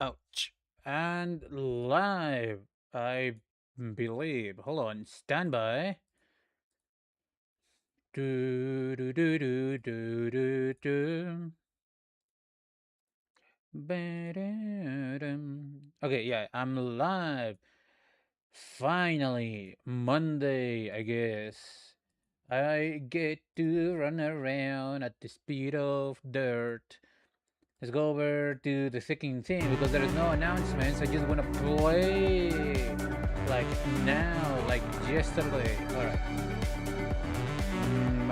Ouch. And live, I believe. Hold on, standby. Do do do do do do do. Ba-da-dum. Okay, yeah, I'm live. Finally, Monday, I guess. I get to run around at the speed of dirt. Let's go over to the second thing because there is no announcements. I just want to play like now, like yesterday. All right.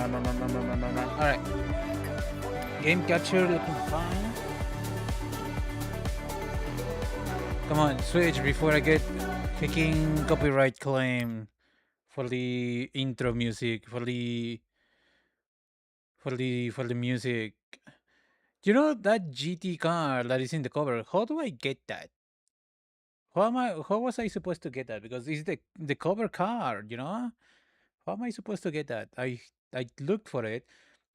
All right. Game capture looking fine. Come on, switch before I get kicking copyright claim for the intro music for the music. You know that GT car that is in the cover? How do I get that? How was I supposed to get that? Because it's the cover car, you know? How am I supposed to get that? I looked for it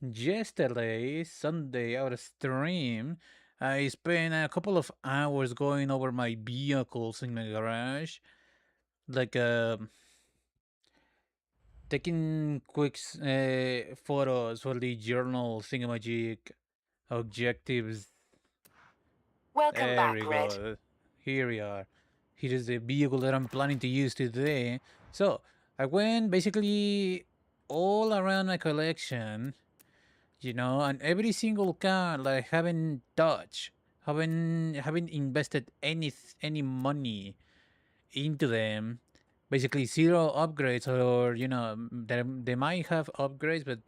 yesterday, Sunday, our stream. I spent a couple of hours going over my vehicles in my garage, like taking quick photos for the journal thingamajig objectives. Welcome There back, we Red. go. Here we are. Here is the vehicle that I'm planning to use today. So I went basically all around my collection, and every single car that I haven't touched, haven't invested any money into them. Basically zero upgrades, or they might have upgrades, but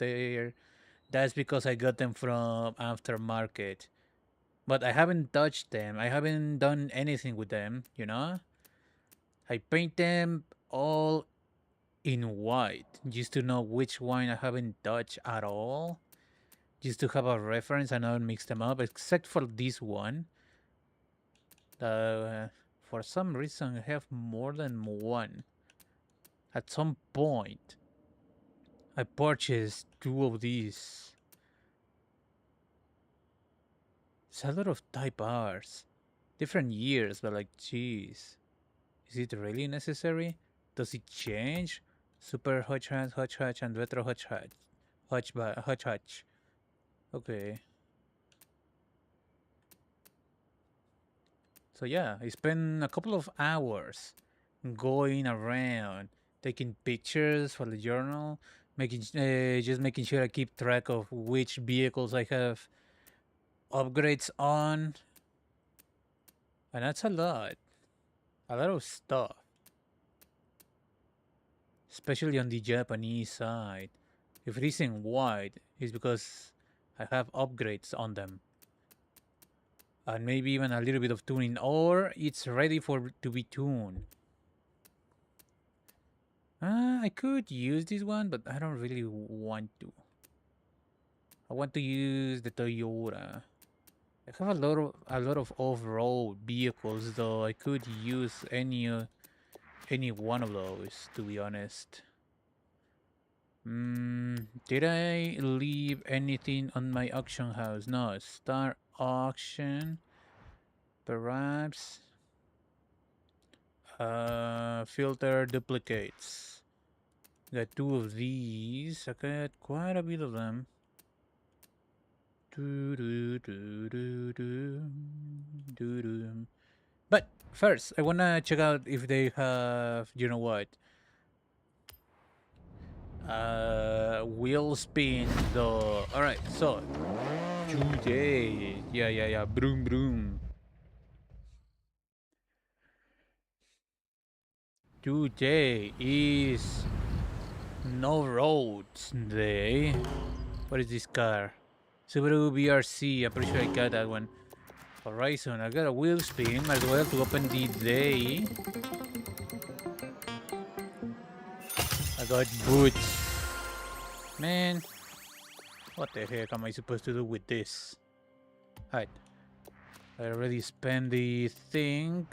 that's because I got them from aftermarket. But I haven't touched them. I haven't done anything with them. I paint them all in white just to know which one I haven't touched at all. Just to have a reference and not mix them up, except for this one. For some reason, I have more than one. At some point, I purchased two of these. It's a lot of Type R's. Different years, but like, jeez. Is it really necessary? Does it change? Super Hotch Hatch, and Retro Hotch Hatch. Hotch Hatch. Okay. So yeah, I spent a couple of hours going around, taking pictures for the journal, just making sure I keep track of which vehicles I have upgrades on, and that's a lot of stuff, especially on the Japanese side. If it isn't white, it's because I have upgrades on them, and maybe even a little bit of tuning, or it's ready for to be tuned. I could use this one, but I don't really want to. I want to use the Toyota. I have a lot of off-road vehicles, though. I could use any one of those, to be honest. Did I leave anything on my auction house? No. Start auction, perhaps. Filter duplicates. Got two of these. I got quite a bit of them. Do, do, do, do, do, do, do. But first, I wanna check out if they have, you know what? Wheel spin though. All right, so today, yeah, broom, broom. Today is no roads day. What is this car? Subaru BRC. I'm pretty sure I got that one. Horizon. I got a wheel spin. Might as well to open the day. I got boots. Man, what the heck am I supposed to do with this? Alright. I already spent the thing.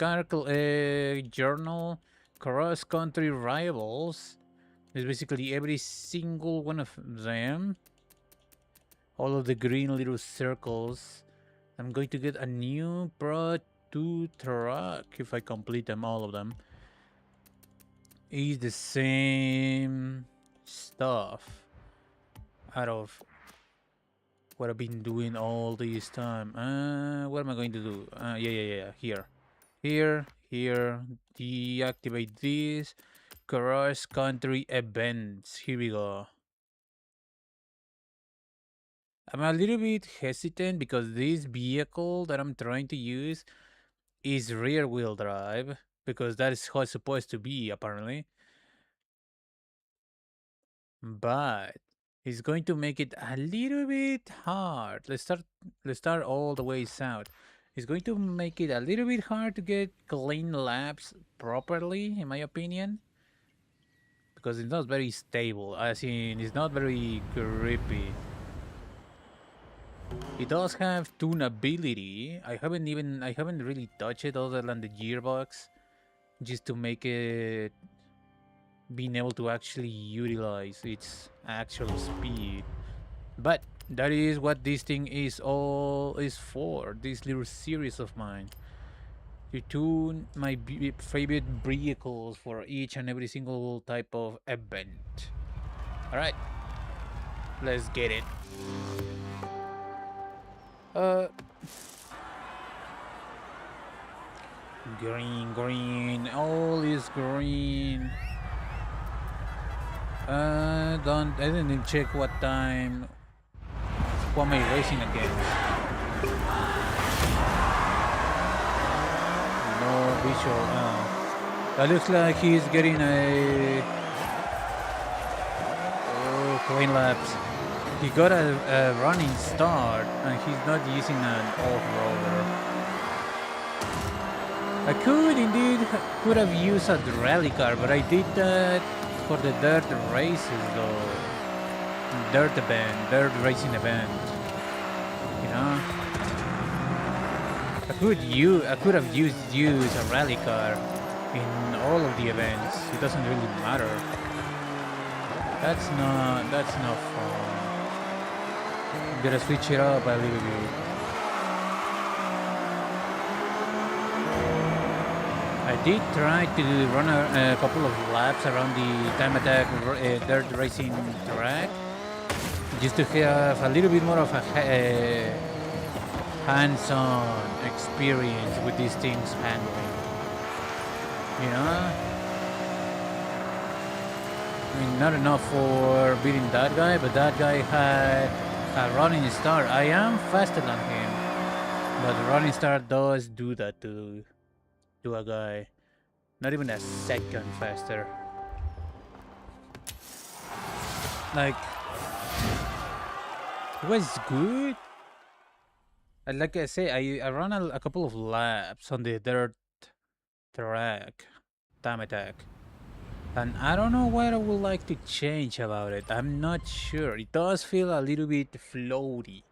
Journal. Cross country rivals. There's basically every single one of them. All of the green little circles. I'm going to get a new to truck if I complete them, all of them. Is the same stuff out of what I've been doing all this time. What am I going to do? Yeah. Here. Deactivate this. Cross country events. Here we go. I'm a little bit hesitant because this vehicle that I'm trying to use is rear wheel drive, because that is how it's supposed to be apparently. But it's going to make it a little bit hard. Let's start all the way south. It's going to make it a little bit hard to get clean laps properly, in my opinion, because it's not very stable. As in, it's not very grippy. It does have tunability. I haven't really touched it other than the gearbox, just to make it being able to actually utilize its actual speed. But that is what this thing is for. This little series of mine, to tune my favorite vehicles for each and every single type of event. All right, let's get it. Uh, green. All is green. I didn't check what time. What am I racing against? No visual. That looks like he's getting a clean laps. He got a running start and he's not using an off-roader. I could have used a rally car, but I did that for the dirt races though. Dirt racing event. You know? I could have used a rally car in all of the events. It doesn't really matter. That's not fun. I'm gonna switch it up a little bit. I did try to run a couple of laps around the time attack dirt racing track, just to have a little bit more of a hands-on experience with these things handling. You know? I mean, not enough for beating that guy, but that guy had a running start. I am faster than him, but the running start does do that to a guy. Not even a second faster. Like, it was good. And like I say, I ran a couple of laps on the dirt track, time attack. And I don't know what I would like to change about it. I'm not sure. It does feel a little bit floaty.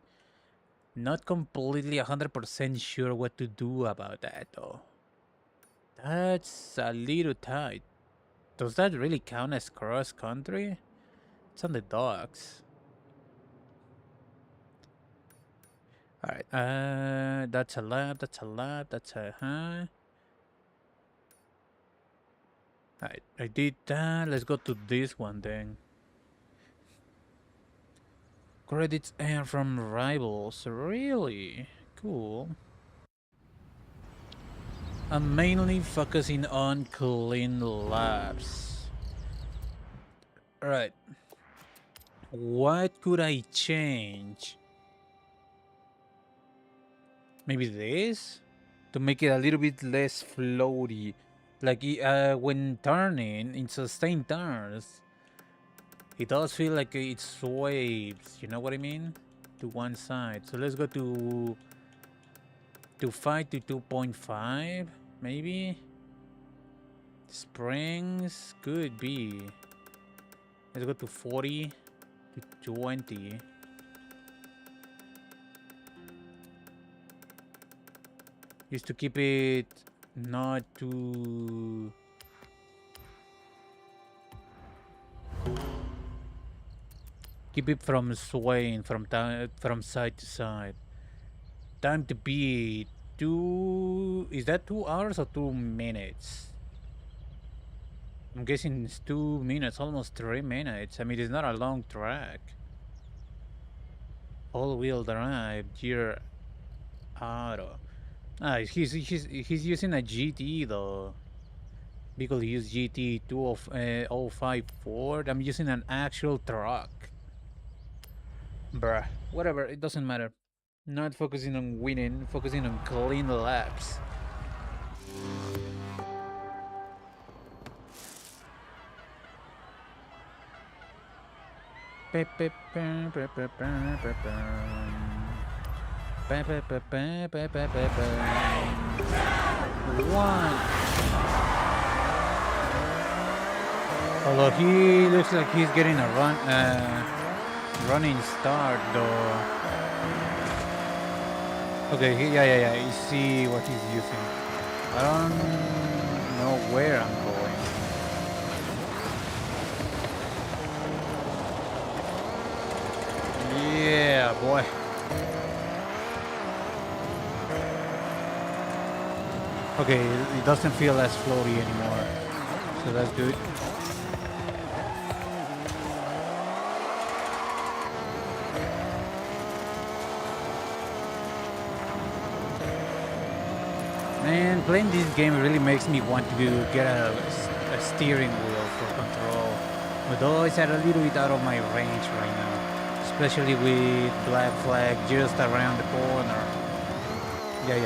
Not completely 100% sure what to do about that though. That's a little tight. Does that really count as cross country? It's on the docks. Alright, that's a lap, that's a, Alright, I did that. Let's go to this one then. Credits earned from rivals. Really? Cool. I'm mainly focusing on clean laps. Alright. What could I change? Maybe this? To make it a little bit less floaty. Like when turning in sustained turns, it does feel like it sways, you know what I mean? To one side. So let's go to 5 to 2.5, maybe? Springs could be. Let's go to 40 to 20. Just to keep it not too... Keep it from swaying from side to side. Time to beat Is that 2 hours or 2 minutes? I'm guessing it's 2 minutes, almost 3 minutes. I mean, it's not a long track. All-wheel drive, gear auto. Ah, he's using a GT though. Vehicle use GT 2054. I'm using an actual truck. Bruh, whatever. It doesn't matter. Not focusing on winning, focusing on clean laps. One. Although he looks like he's getting a running start though. Okay, yeah. You see what he's using. I don't know where I'm going. Yeah, boy. Okay, it doesn't feel as floaty anymore, so that's good. Man, playing this game really makes me want to get a steering wheel for control. Although it's a little bit out of my range right now, especially with Black Flag just around the corner. Yeah.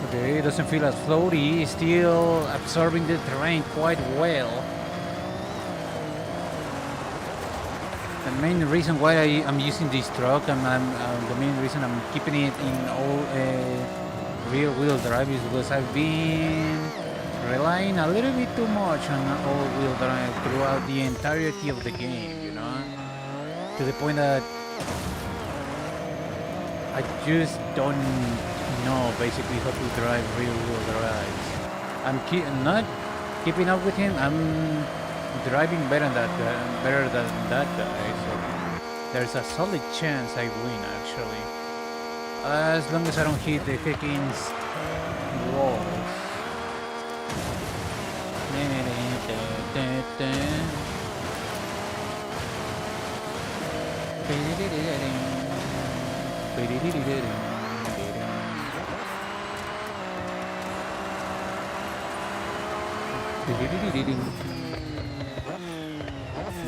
Okay, it doesn't feel as floaty. It's still absorbing the terrain quite well. The main reason why I'm using this truck, and the main reason I'm keeping it in all rear-wheel drive is because I've been relying a little bit too much on all-wheel drive throughout the entirety of the game, you know? To the point that I just don't know basically how to drive rear-wheel drives. I'm not keeping up with him. I'm driving better than that guy. So there's a solid chance I win actually, as long as I don't hit the Higgins walls.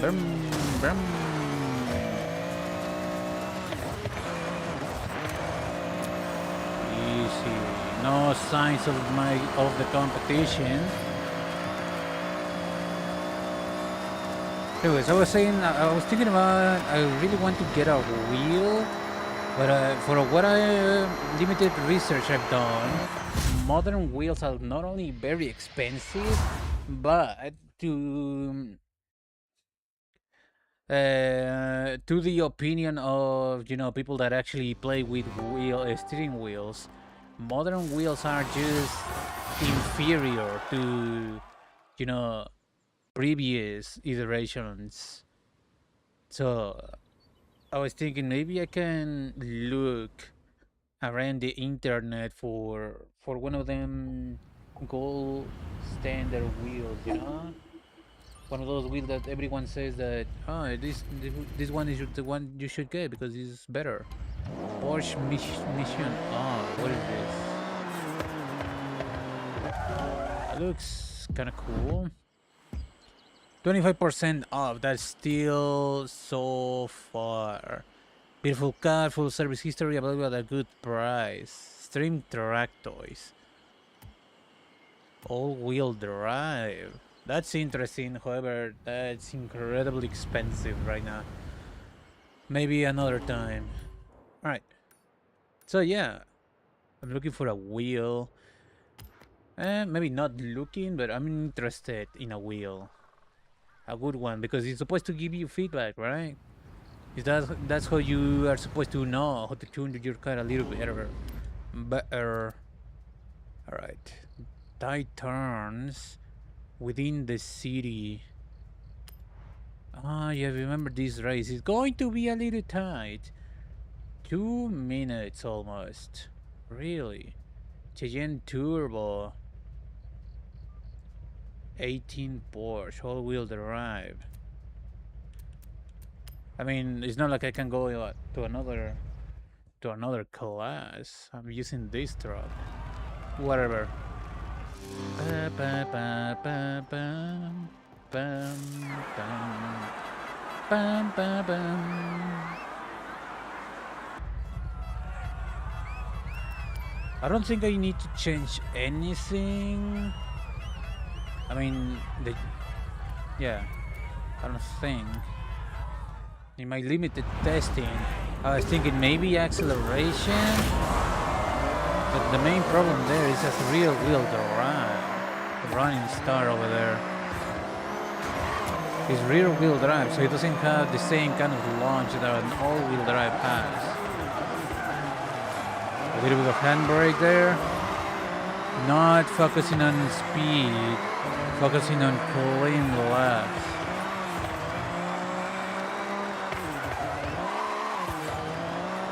Brum, brum. Easy. No signs of the competition. Anyways, I was saying, I was thinking about, I really want to get a wheel, but for what limited research I've done, modern wheels are not only very expensive, but to the opinion of people that actually play with steering wheels, modern wheels are just inferior to previous iterations. So I was thinking maybe I can look around the internet for one of them gold standard wheels, one of those wheels that everyone says that this one is the one you should get because it's better. Porsche Mission. Oh, what is this? It looks kind of cool. 25% off. That's still so far. Beautiful car, full service history, available at a good price. Stream track toys. All-wheel drive. That's interesting. However, that's incredibly expensive right now. Maybe another time. All right. So yeah, I'm looking for a wheel. Maybe not looking, but I'm interested in a wheel. A good one, because it's supposed to give you feedback, right? That's how you are supposed to know how to tune your car a little better. All right. tight turns within the city. Ah, yeah, remember this race. It's going to be a little tight. 2 minutes almost. Really? Cheyenne Turbo. 18 Porsche, all-wheel drive. I mean, it's not like I can go to another class. I'm using this truck. Whatever. Ba, ba, ba, ba, bam, bam, bam, bam, bam, bam. I don't think I need to change anything. I mean, yeah, I don't think. In my limited testing, I was thinking maybe acceleration, but the main problem there is a rear wheel drive. The running star over there is rear wheel drive, so it doesn't have the same kind of launch that an all-wheel drive has. A little bit of handbrake there. Not focusing on speed, focusing on clean laps.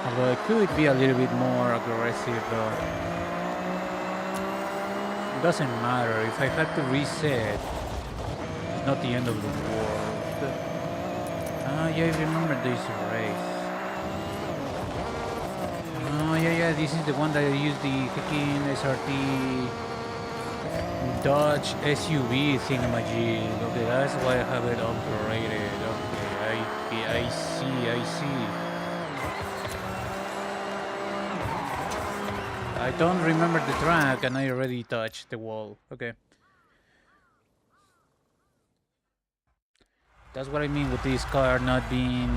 Although it could be a little bit more aggressive though. It doesn't matter. If I had to reset, it's not the end of the world. Ah, yeah, I remember this race. Oh, yeah, this is the one that I used the fucking SRT Dodge SUV thingamajig. Okay, that's why I have it upgraded. Okay, I see. I don't remember the track and I already touched the wall. Okay. That's what I mean with this car not being,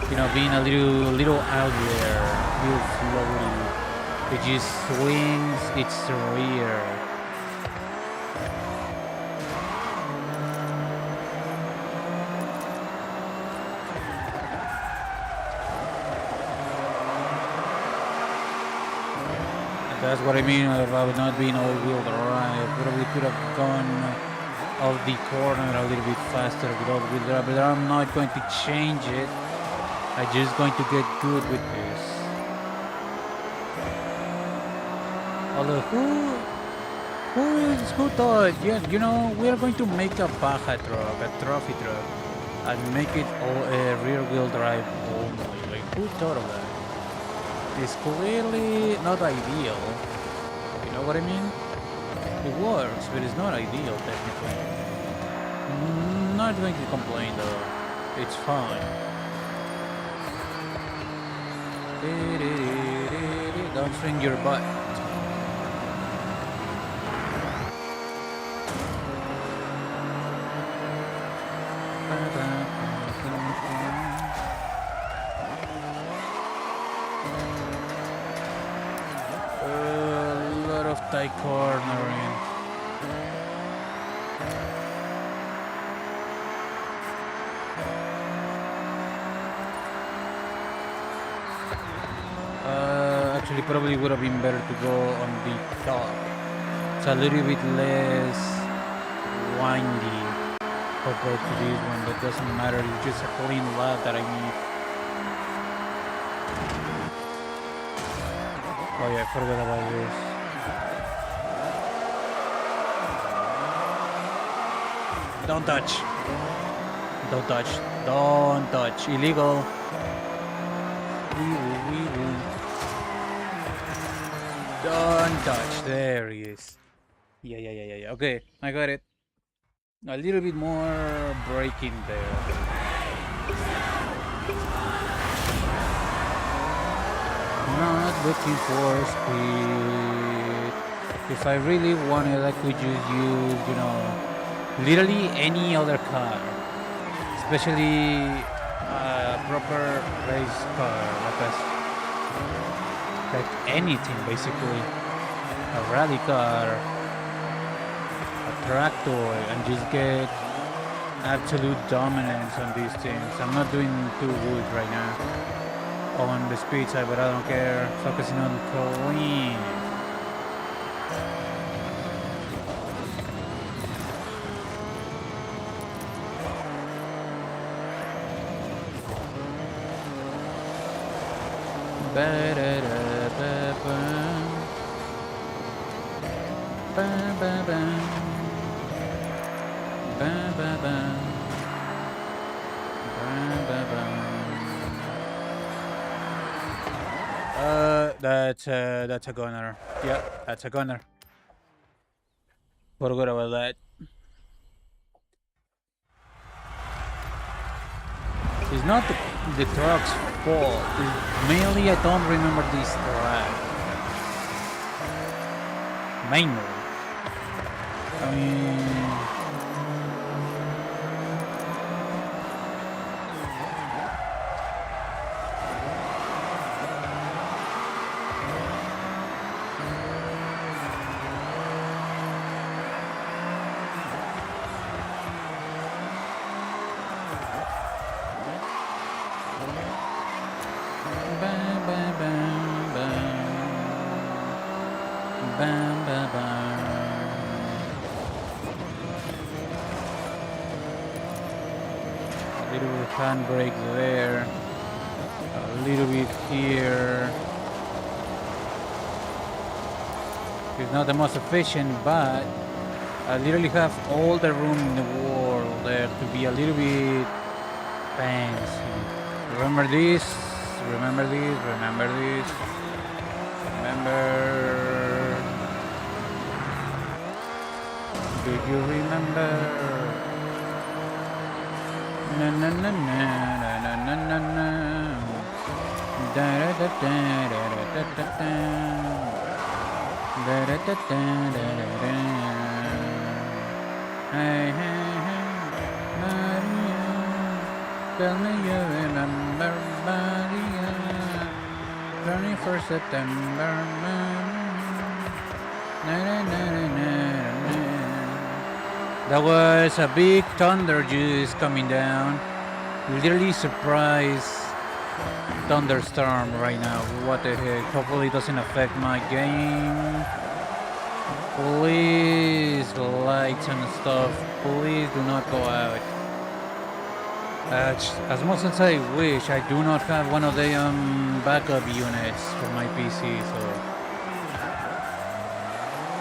being a little out there, little floaty. It just swings its rear. That's what I mean about not being all-wheel drive. Probably could have gone off the corner a little bit faster with all-wheel drive, but I'm not going to change it. I'm just going to get good with this. Although who thought, yeah, we are going to make a Baja truck, a trophy truck, and make it all rear-wheel drive only. Like, who thought of that? It's clearly not ideal. You know what I mean? It works, but it's not ideal technically. Not going to complain though. It's fine. Don't swing your butt. Tight cornering. Actually, probably would have been better to go on the top. It's a little bit less windy compared to this one, but doesn't matter. It's just a clean lap that I need. Oh yeah, I forgot about this. Don't touch. Don't touch. Don't touch. Illegal. Don't touch. There he is. Yeah. Okay, I got it. A little bit more braking there. Not looking for speed. If I really wanted, I could just use, literally any other car, especially a proper race car, like anything basically, a rally car, a tractor, and just get absolute dominance on these things. I'm not doing too good right now on the speed side, but I don't care. Focusing on clean. Ba-da-da-ba-ba. Ba-ba-ba. Ba-ba-ba. Ba-ba-ba. That's a gunner. Yeah, that's a gunner. Forgot about that. It's not the truck's fault. It's mainly I don't remember this track. Mainly. I mean... Bam, bam, bam, bam. Bam, bam, bam. A little bit of handbrake there. A little bit here. It's not the most efficient, but I literally have all the room in the world there to be a little bit fancy. Remember this? Remember this? Remember this? Remember? Do you remember? Na na na na na na na na. Da da da da da da da da. Da da da da da da da. Hey hey hey, Maria, tell me you remember Maria. 21st September. Na na na na na. That was a big thunder just coming down. Literally surprise thunderstorm right now. What the heck? Hopefully it doesn't affect my game. Please, lights and stuff. Please do not go out. As much as I wish, I do not have one of the backup units for my PC. So,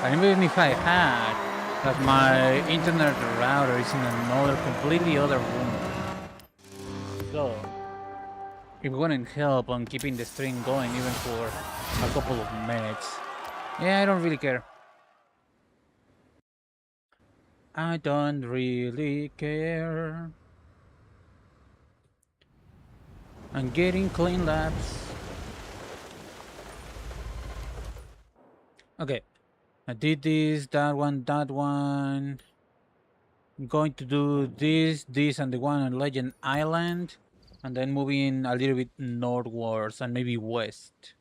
and even if I had, that my internet router is in another completely other room. So, it wouldn't help on keeping the stream going even for a couple of minutes. Yeah, I don't really care. I don't really care. I'm getting clean laps. Okay. I did this, that one, that one. I'm going to do this, this, and the one on Legend Island. And then moving a little bit northwards and maybe west.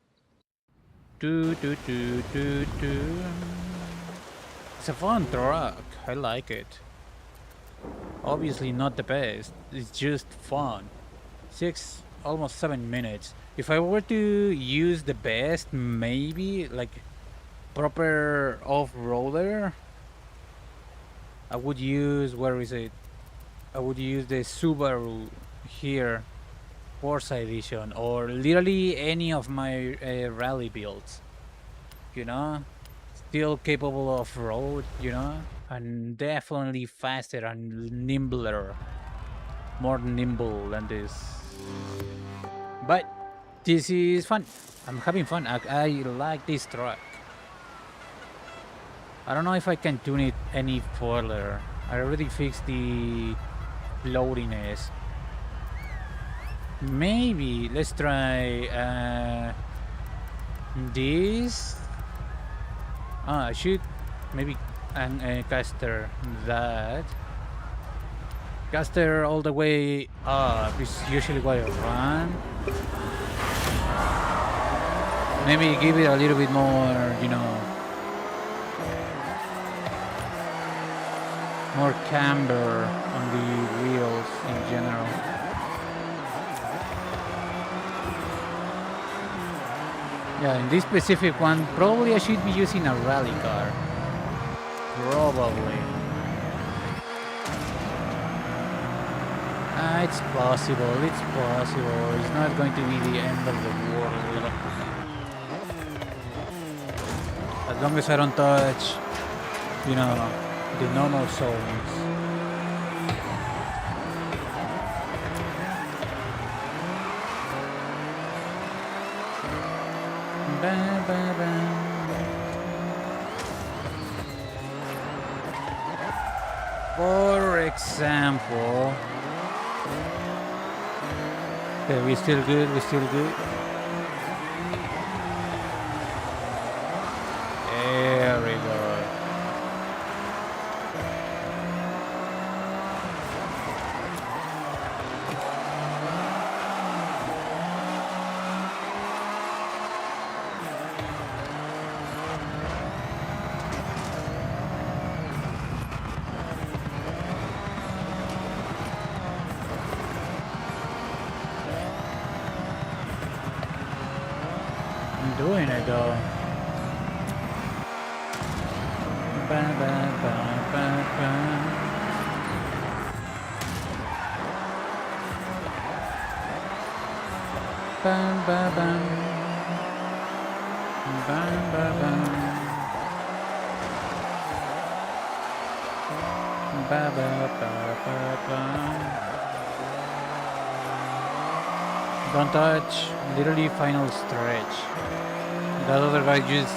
Do, do, do, do, do. It's a fun truck. I like it. Obviously not the best. It's just fun. Almost 7 minutes. If I were to use the best, maybe like proper off-roader, I would use, where is it? I would use the Subaru here, Forza edition, or literally any of my rally builds. You know, still capable of road. You know, and definitely faster and nimbler, more nimble than this. But this is fun. I'm having fun. I like this truck. I don't know if I can tune it any further. I already fixed the loadiness. Maybe let's try this. I should maybe caster that. Caster all the way up is usually what I run. Maybe give it a little bit more, you know, more camber on the wheels in general. Yeah, in this specific one, probably I should be using a rally car. Probably. It's possible. It's possible. It's not going to be the end of the world. As long as I don't touch, you know, the normal zones. Ba, ba, ba. For example, okay, we still good. We still good. There we go. I'm doing it though. Ba, ba, ba, ba, ba. Bam, ba, bam. Bam, ba, bam. Ba, ba, ba, ba, ba. Don't touch. Literally final stretch. That other guy just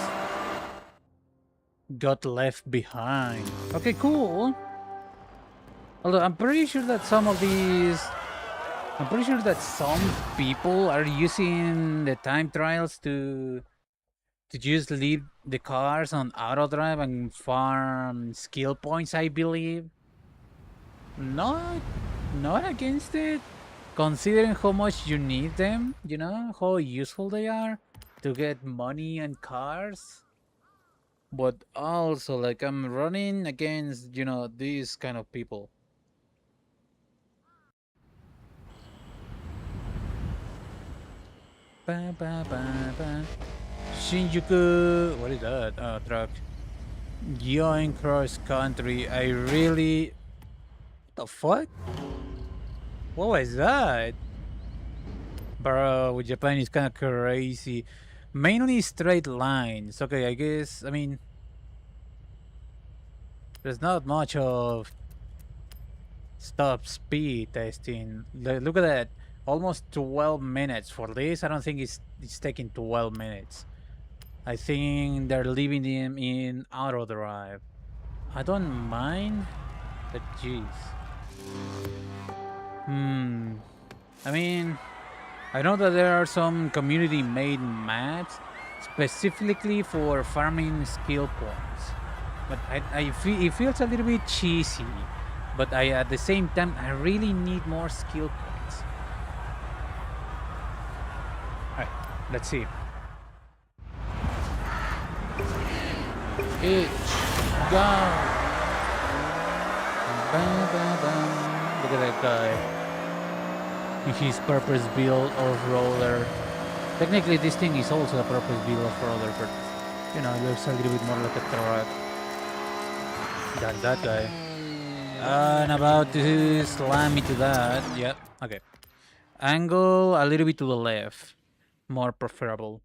got left behind. Okay, cool. Although I'm pretty sure that some people are using the time trials to just leave the cars on auto drive and farm skill points, I believe. Not against it. Considering how much you need them, you know, how useful they are to get money and cars. But also, like, I'm running against, you know, these kind of people. Ba, ba, ba, ba. Shinjuku, what is that? Truck. Going cross country. I really. The fuck? What was that? Bro, Japan is kind of crazy. Mainly straight lines. Okay, I guess. I mean, there's not much of stop speed testing. Look at that. Almost 12 minutes for this. I don't think it's taking 12 minutes. I think they're leaving him in auto drive. I don't mind, but jeez. I mean, I know that there are some community-made maps specifically for farming skill points, but I feel it feels a little bit cheesy. But at the same time, I really need more skill points. All right, let's see. Itch, go! Bam, bam, bam. Look at that guy. His purpose built off-roader. Technically, this thing is also a purpose built off-roader, but you know, it looks a little bit more like a truck than that guy. And about to slam into that. Yep. Okay. Angle a little bit to the left. More preferable.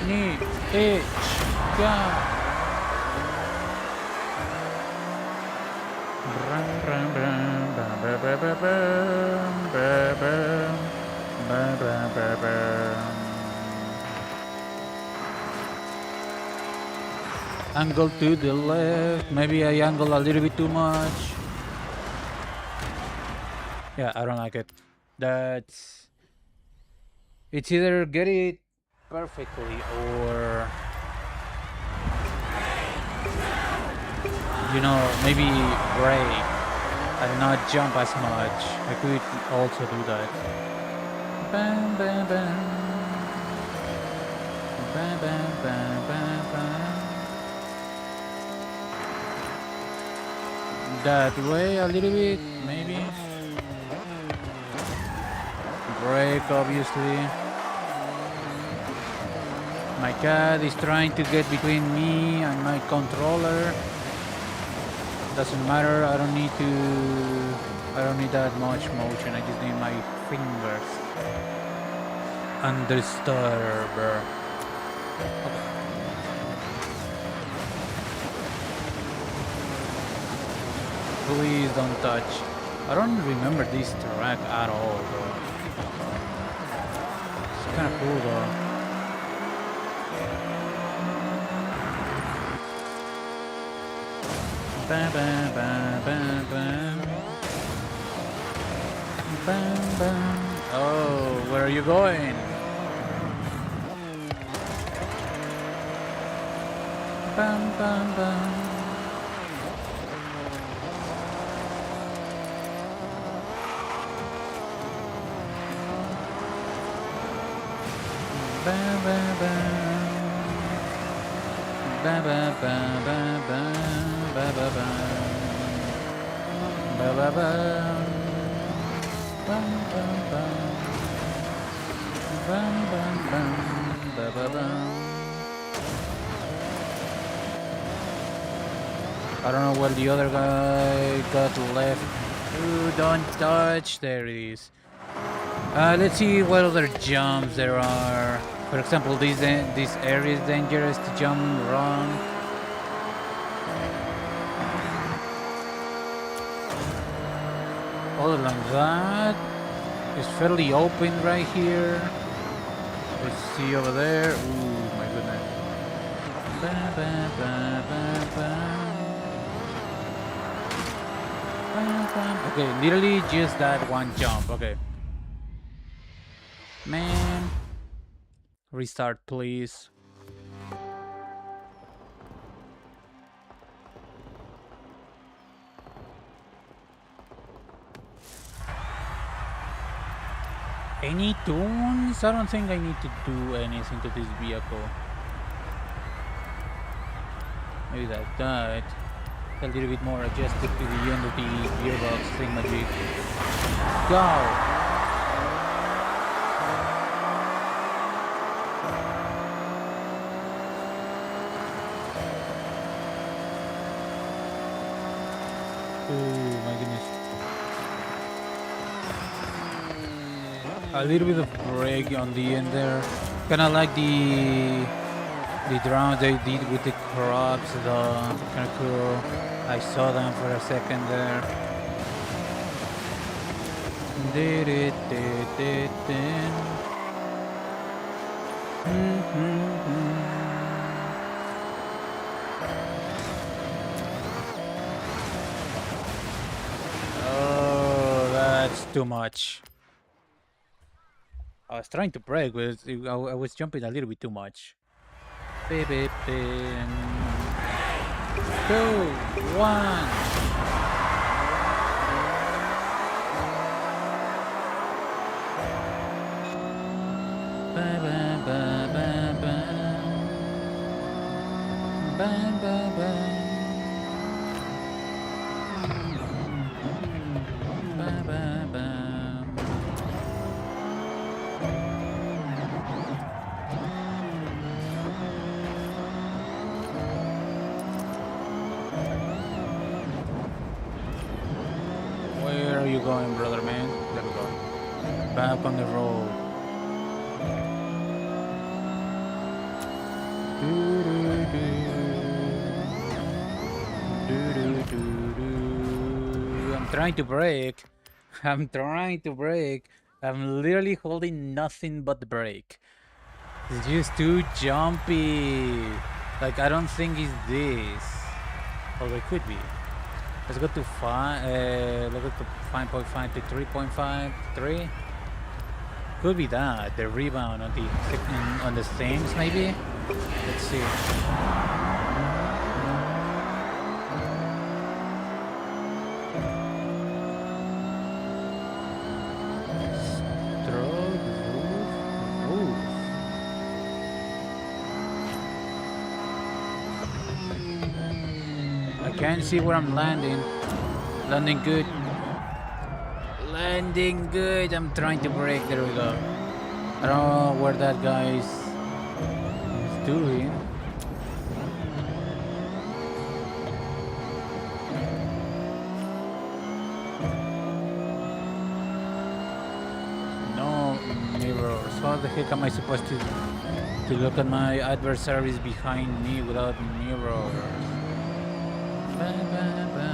Knee, itch, go. Angle to the left. Maybe I angle a little bit too much. Yeah, I don't like it. It's either get it perfectly or, you know, maybe brake and not jump as much. I could also do that. Bam, bam, bam. Bam, bam, bam, bam, bam. That way a little bit, maybe. Brake, obviously. My cat is trying to get between me and my controller. Doesn't matter. I don't need that much motion. I just need my fingers. Undisturber. Okay. Please don't touch. I don't remember this track at all, bro. It's kind of cool, though. Bam, bam, bam, bam, bam. Bam, bam. Oh, where are you going? Bam, bam, bam. Bam, bam, bam. Bam, bam, bam, bam, bam. Bam, bam, bam. Bam, bam, bam. Bam, bam, bam. Bam, bam, bam. Bam, bam, bam. I don't know where the other guy got left. Ooh, don't touch. There it is. Let's see what other jumps there are. For example, this area is dangerous to jump wrong. Other than that, it's fairly open right here. Let's see over there. Ooh, my goodness. Ba, ba, ba, ba, ba. Okay, literally just that one jump. Okay. Man. Restart, please. Any tunes? I don't think I need to do anything to this vehicle. Maybe that. A little bit more adjusted to the end of the gearbox thingamajig. Go! Oh my goodness. A little bit of brake on the end there. Kinda like the drone they did with the crops, though. Kinda cool. I saw them for a second there. Oh, that's too much. I was trying to brake, but I was jumping a little bit too much. Beep, beep, beep. 2, 1. Ba, ba, ba, ba, ba. Ba, ba, ba. Ba, ba, ba. Where are you going, brother man? There we go. Back on the road. I'm trying to brake. I'm trying to brake. I'm literally holding nothing but the brake. It's just too jumpy. Like, I don't think it's this. Although it could be. Let's go to 5. Let's go to 5.5 to 3.5. 3. Could be that. The rebound on the things, maybe. Let's see. I can't see where I'm landing. Landing good. Landing good. I'm trying to brake. There we go. I don't know where that guy is doing. No mirrors. How the heck am I supposed to look at my adversaries behind me without mirrors? Ba, ba, ba.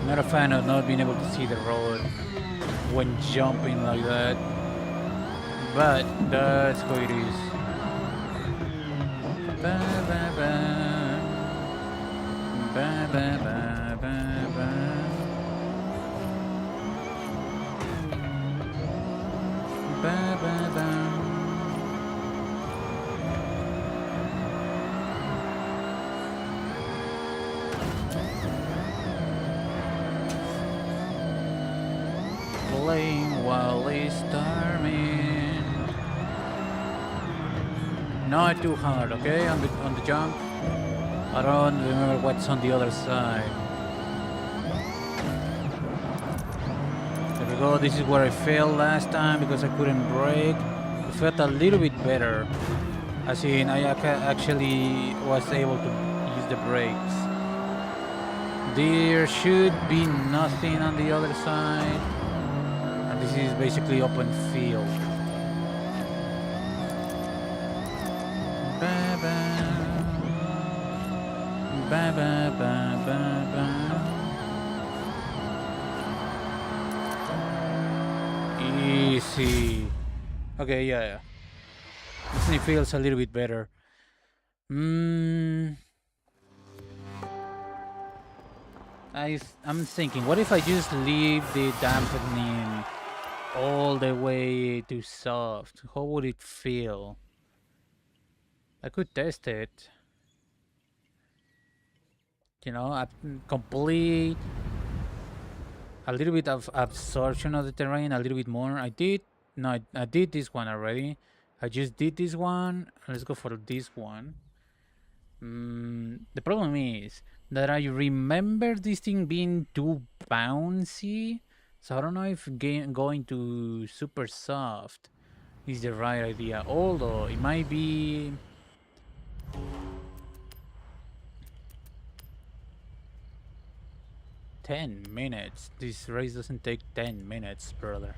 Not a fan of not being able to see the road when jumping like that, but that's how it is. Ba, ba, ba. Ba, ba, ba, ba, ba. Ba, ba, ba. Playing while it's storming. Not too hard, okay? On the jump. I don't remember what's on the other side. There we go. This is where I failed last time because I couldn't brake. It felt a little bit better. As in, I actually was able to use the brakes. There should be nothing on the other side. And this is basically open field. Ba, ba. Ba, ba, ba, ba, ba. Easy. Okay, yeah. This one feels a little bit better. I'm thinking, what if I just leave the dampening all the way to soft? How would it feel? I could test it. You know, complete a little bit of absorption of the terrain, a little bit more. I did this one already. I just did this one. Let's go for this one. The problem is that I remember this thing being too bouncy, so I don't know if going to super soft is the right idea. Although it might be. $10. This race doesn't take 10 minutes, brother.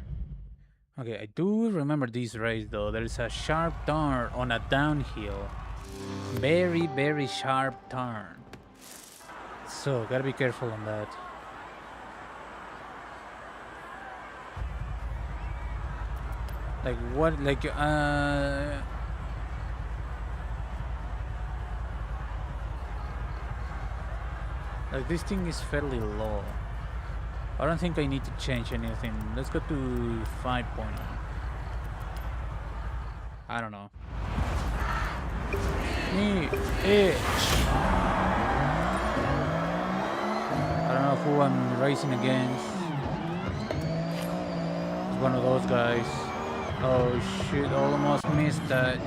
Okay, I do remember this race though. There is a sharp turn on a downhill. Very, very sharp turn. So, gotta be careful on that. Like what? Like this thing is fairly low. I don't think I need to change anything. Let's go to 5.0. I don't know. I don't know who I'm racing against. It's one of those guys. Oh shit, almost missed that.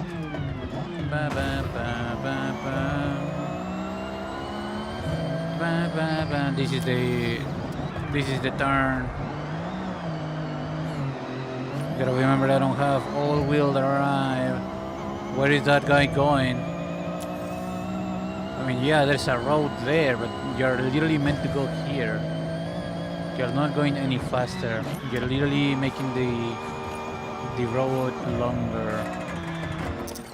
Ba, ba, ba, ba, ba. Ba, ba, ba. This is the turn. Gotta remember I don't have all-wheel drive. Where is that guy going? I mean, yeah, there's a road there, but you're literally meant to go here. You're not going any faster. You're literally making the road longer.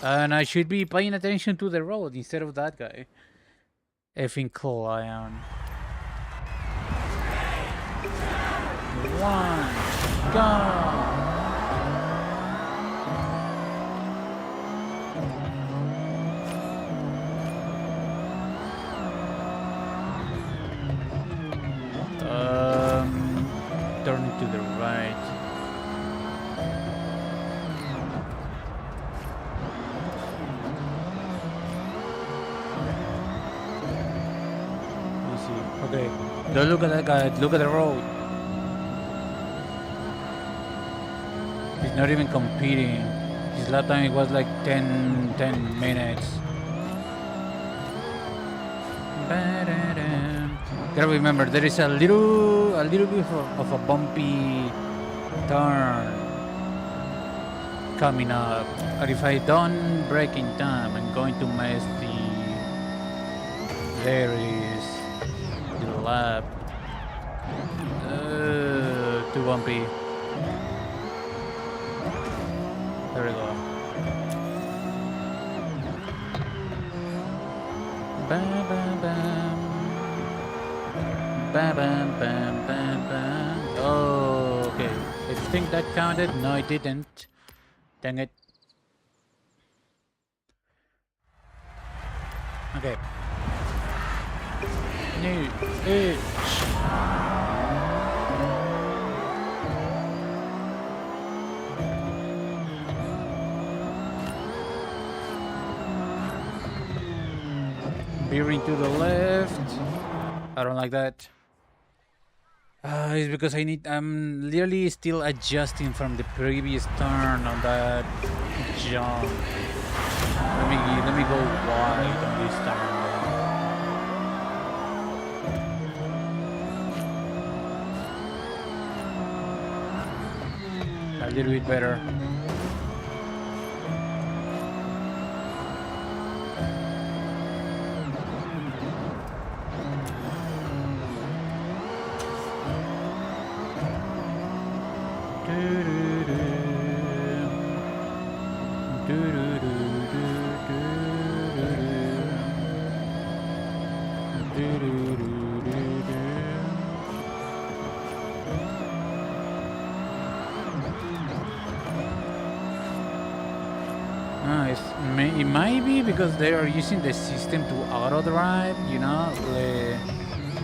And I should be paying attention to the road instead of that guy. Effing clown. 1, go! Turn to the right. Easy. Okay. Don't look at that guy. Look at the road. He's not even competing. His lap time it was like 10 minutes. Gotta remember there is a little bit of a bumpy turn coming up, and if I don't brake in time, I'm going to mess the. There it is, the lap. Too bumpy. There we go. Bam bam bam. Bam bam bam bam bam. Oh, okay. I think that counted. No, it didn't. Dang it. Okay. New itch. Veering to the left. I don't like that. It's because I'm literally still adjusting from the previous turn on that jump. Let me go wide on this turn. A little bit better. It might be because they are using the system to auto drive, you know,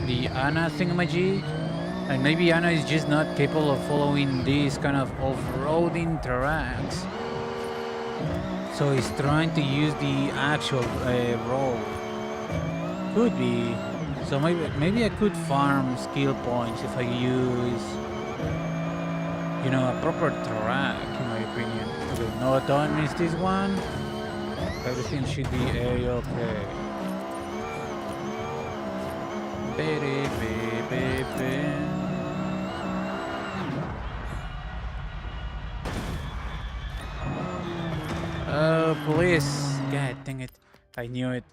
the Anna thingamajig, and maybe Anna is just not capable of following these kind of off-roading tracks, so he's trying to use the actual road. Could be. So maybe I could farm skill points if I use, you know, a proper track, in my opinion. Okay, no, don't miss this one. Everything should be a-okay. Oh, please. God dang it. I knew it.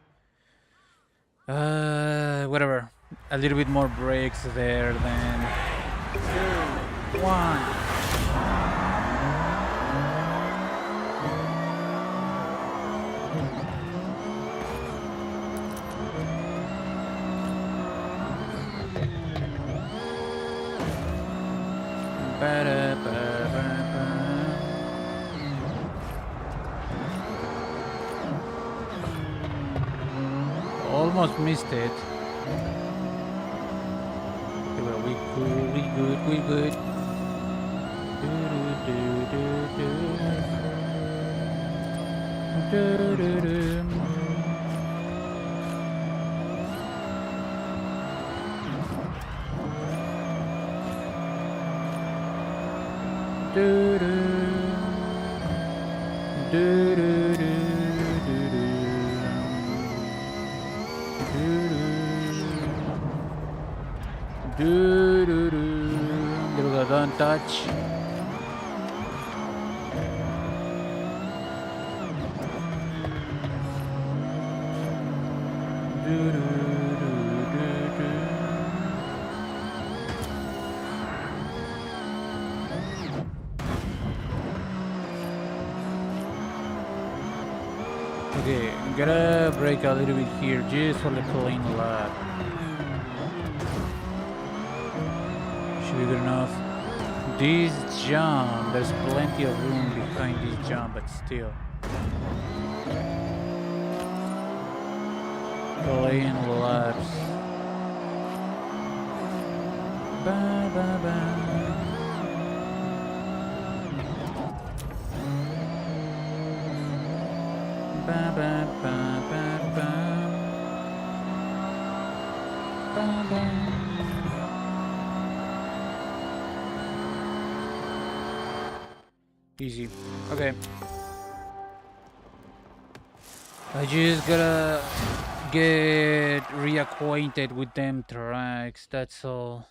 Whatever. A little bit more brakes there than 2, 1. Almost missed it. Okay, well, we good. Don't touch. Okay, I'm gonna brake a little bit here just for the clean lap. Should be good enough. This jump, there's plenty of room behind this jump, but still. Clean laps. Ba ba ba. Ba ba ba ba ba. Ba ba. Easy. Okay. I just gotta get reacquainted with them tracks, that's all.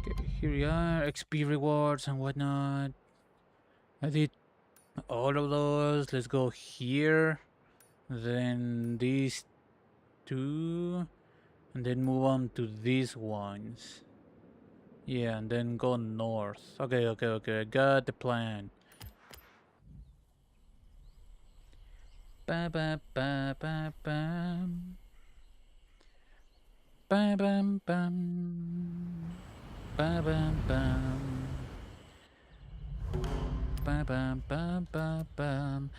Okay, here we are, XP rewards and whatnot. I did all of those. Let's go here. Then these two. And then move on to these ones. Yeah, and then go north. Okay, okay, okay. I got the plan. Ba ba ba ba bam. Ba bam bam. Ba bam bam. Ba bam bam bam bam.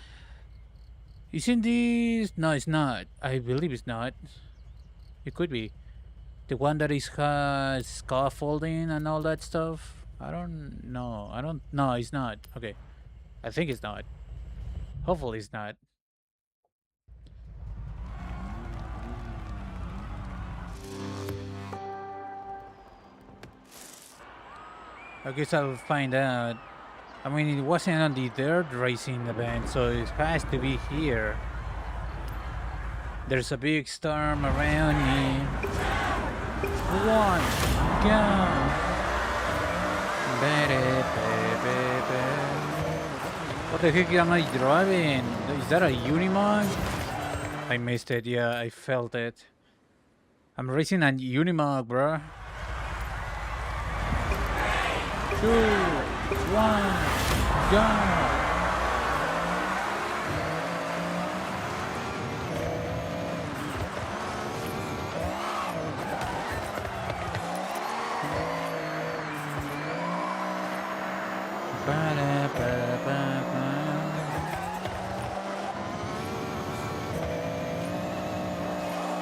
Isn't this? No, it's not. I believe it's not. It could be the one that is has scaffolding and all that stuff. I don't know. I don't. No, it's not. Okay, I think it's not. Hopefully, it's not. I guess I'll find out. I mean, it wasn't on the dirt racing event, so it has to be here. There's a big storm around me. One, go. What the heck am I driving? Is that a Unimog? I missed it, yeah, I felt it. I'm racing a Unimog, bruh. 2, 1, go!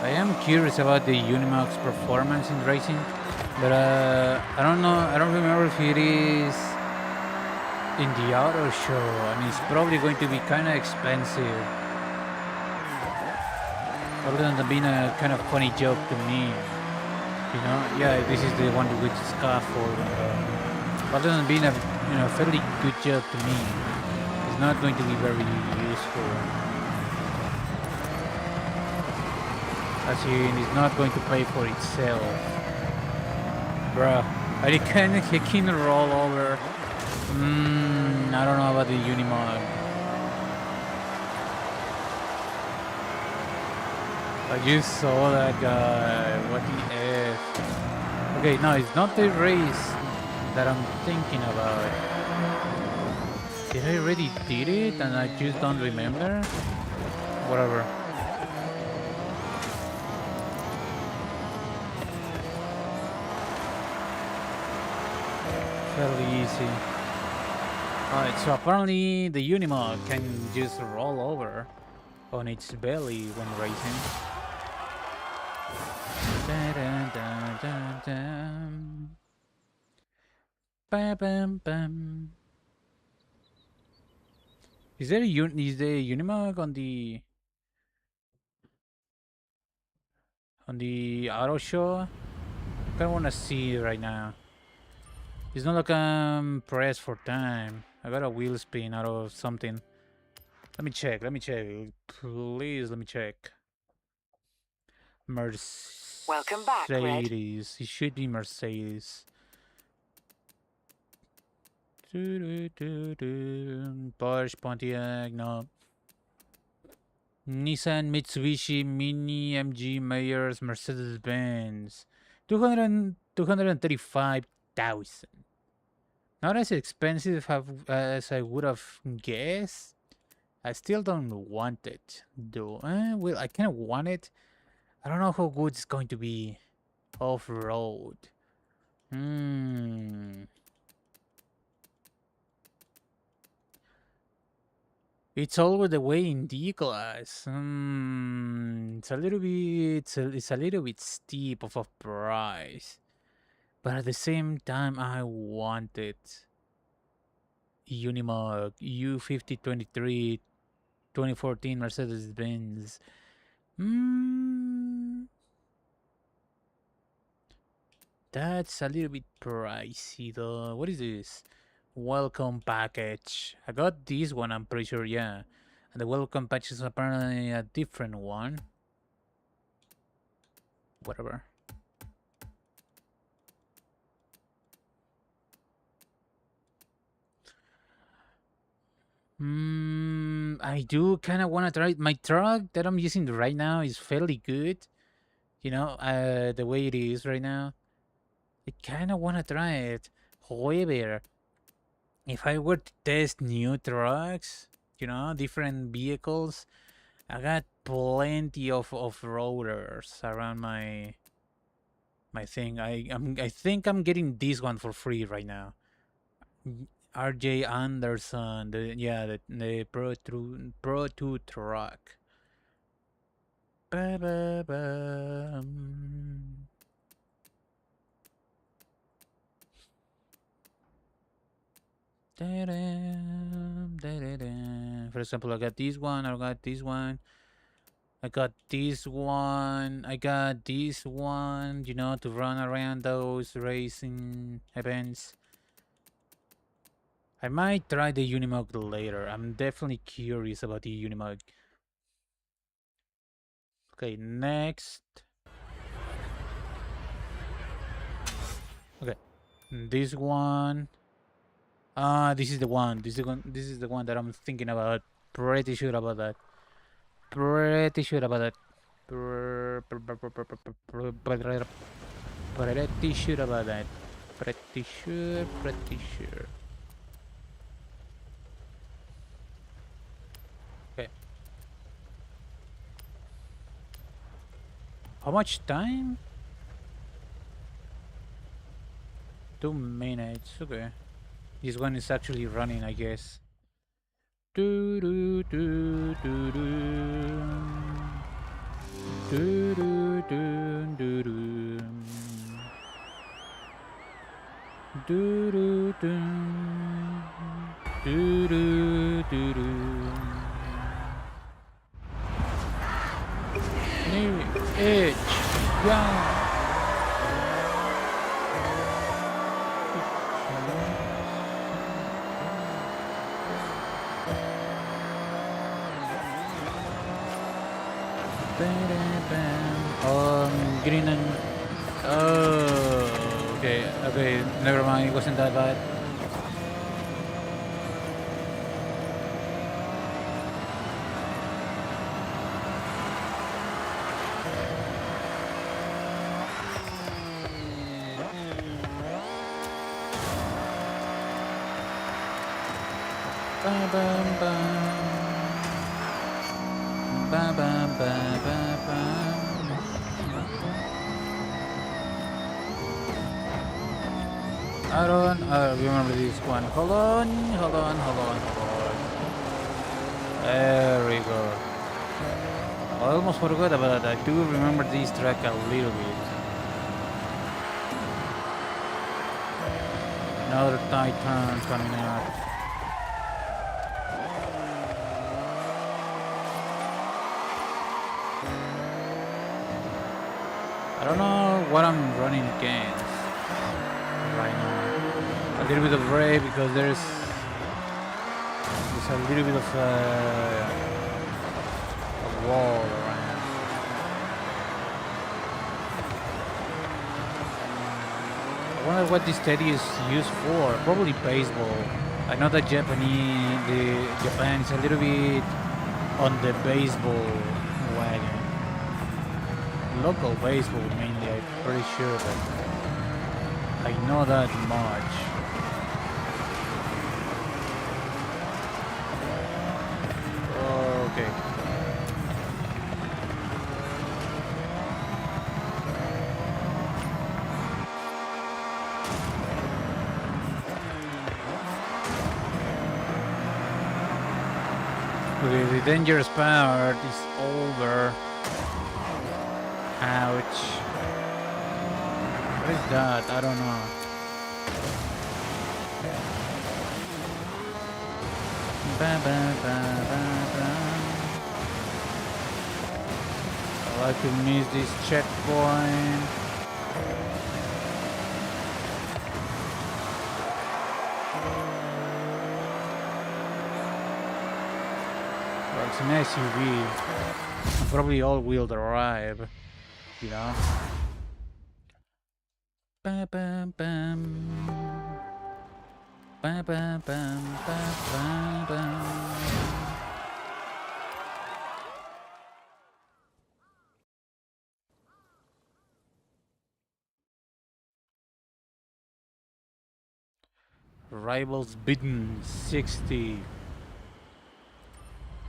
I am curious about the Unimog's performance in racing, but I don't know. I don't remember if it is in the auto show, and it's probably going to be kind of expensive. Other than being a kind of funny joke to me, you know. Yeah, this is the one with scaffold. Other than being a fairly good joke to me, it's not going to be very useful. As in, it's not going to pay for itself. Bruh, I can roll over. I don't know about the Unimog. I just saw that guy. What the F? Okay, no, it's not the race that I'm thinking about. Did I already did it and I just don't remember? Whatever. Fairly easy. Alright, so apparently the Unimog can just roll over on its belly when racing. Bam, bam. Is there is the Unimog on the auto show? I kinda wanna see it right now. It's not like I'm pressed for time. I got a wheel spin out of something. Let me check. Please, let me check. Mercedes. Welcome back, Red. It should be Mercedes. Porsche, Pontiac, no. Nissan, Mitsubishi, Mini, MG, Mayors, Mercedes-Benz. 235,000. Not as expensive as I would have guessed. I still don't want it, though. Well, I kind of want it. I don't know how good it's going to be off-road. It's all the way in D-class. It's a little bit. It's a little bit steep of a price, but at the same time, I want it. Unimog U5023 2014 Mercedes Benz. That's a little bit pricey though. What is this? Welcome package. I got this one, I'm pretty sure, yeah. And the welcome package is apparently a different one. Whatever. I do kind of want to try my truck that I'm using right now is fairly good. You know, the way it is right now. I kind of want to try it. However, if I were to test new trucks, you know, different vehicles, I got plenty of rollers around my thing. I think I'm getting this one for free right now. RJ Anderson, the Pro 2 truck. Ba, ba, ba, For example, I got this one, I got this one, I got this one, I got this one, you know, to run around those racing events. I might try the Unimog later. I'm definitely curious about the Unimog. Okay, next. Okay, this one. This is the one. This is the one. This is the one that I'm thinking about. Pretty sure about that. Pretty sure about that. Pretty sure about that. Pretty sure. Pretty sure. Okay. How much time? 2 minutes. Okay. This one is actually running, I guess. Do do do do do. Do do do do do. Do do do. Do do do do. New edge. Yeah. Green and oh, okay, never mind. It wasn't that bad. Bam bam bam. Bam bam bam bam bam. I don't remember this one. Hold on. There we go. I almost forgot about that. I do remember this track a little bit. Another tight turn coming out. I don't know what I'm running against right now. A little bit of gray because there's a little bit of a wall around. I wonder what this teddy is used for. Probably baseball. I know that Japan is a little bit on the baseball wagon. Local baseball mainly, I'm pretty sure, but I know that much. Okay. Okay, the dangerous part is over. Ouch. What is that? I don't know. Ba, ba, ba, ba, ba. I like to miss this checkpoint. Well, it's an SUV. And probably all-wheel drive, you know? Bam, bam, bam. Bam, bam, bam, bam, bam, bam. Rivals bidding 60.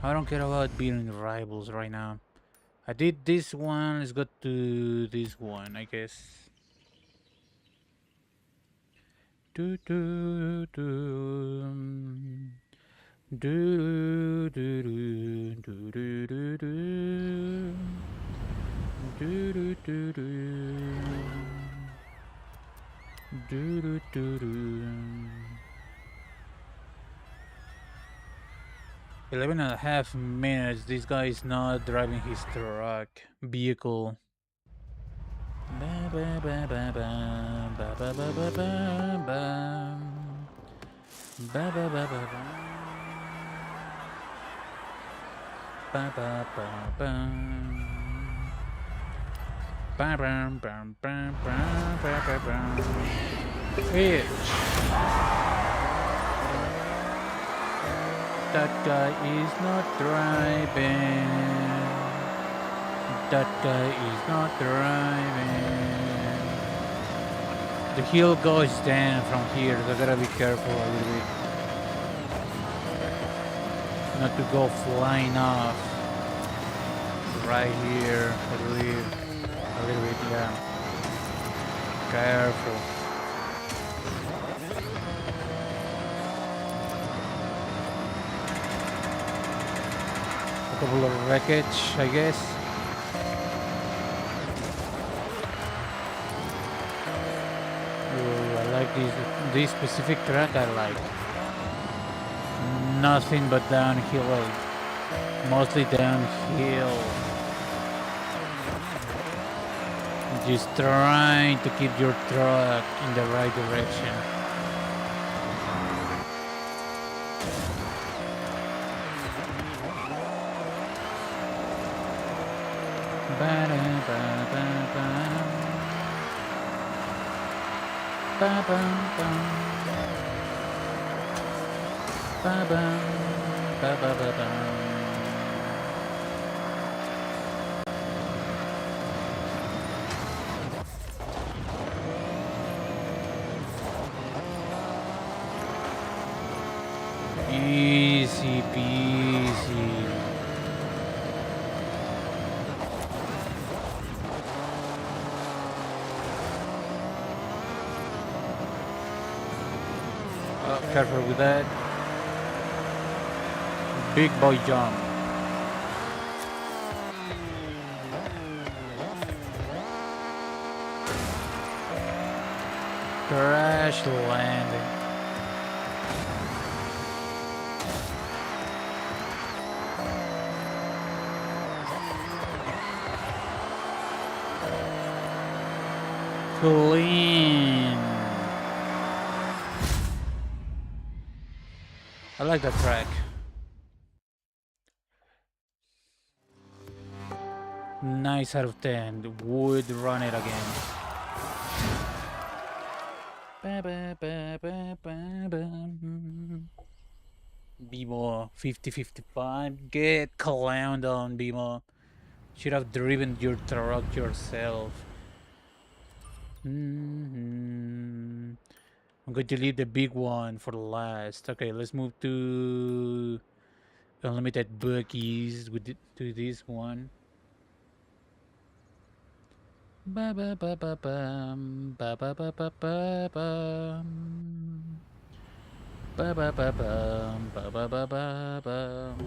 I don't care about beating rivals right now. I did this one, let's go to this one, I guess. Do do do do do do do do do do do do do do do do do. 11 and a half minutes. This guy is not driving his truck vehicle. Ba ba ba ba ba ba ba ba ba ba ba ba ba ba ba ba ba ba ba. Bam bam bam bam bam bam bam. Itch. That guy is not driving. That guy is not driving. The hill goes down from here, so I gotta be careful a little bit. Not to go flying off. Right here, I believe. A little bit, yeah. Careful. A couple of wreckage, I guess. Ooh, I like this specific track. I like nothing but downhill, mostly downhill. Just trying to keep your truck in the right direction. Easy peasy. Careful with that. Big boy jump. Crash landing. Clean. I like that track. Nice out of 10. Would run it again. Bimo 50-55. Get clowned on, Bimo. Should have driven your truck yourself. I'm going to leave the big one for last. Okay, let's move to unlimited buggies to this one. Ba ba ba ba bum, ba ba ba ba ba bum. Ba ba ba bum, ba ba ba ba bum.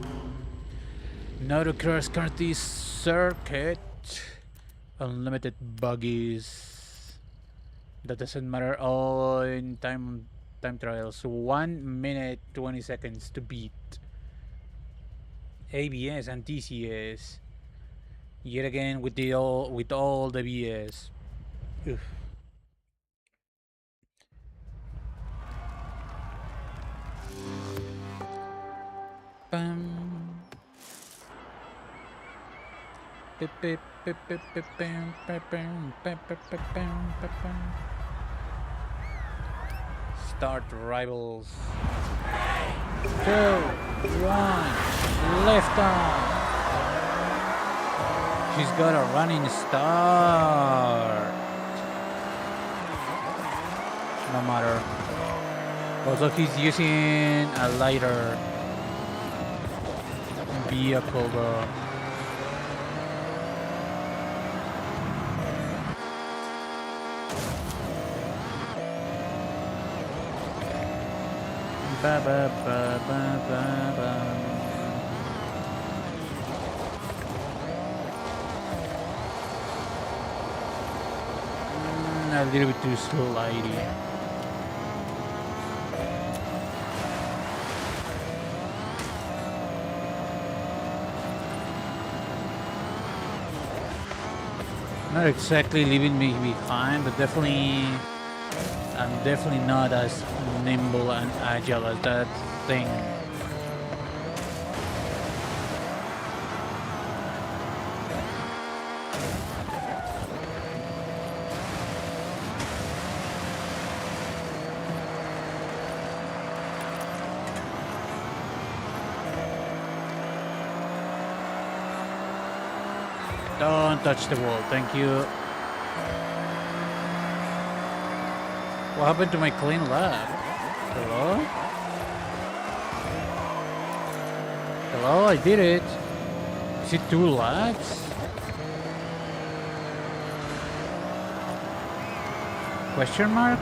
Now to cross country circuit. Unlimited buggies. That doesn't matter all in time trials. 1 minute 20 seconds to beat. ABS and TCS. Yet again with all the BS. Oof. Bum. Start rivals. 2, 1, lift off. She's got a running start. No matter. Also, he's using a lighter vehicle, bro. Ba ba ba ba ba ba. A little bit too slidey. Not exactly leaving me behind, but definitely, I'm definitely not as nimble and agile as that thing. Don't touch the wall, thank you. What happened to my clean lap? Hello? Hello, I did it. Is it 2 laps? Question mark?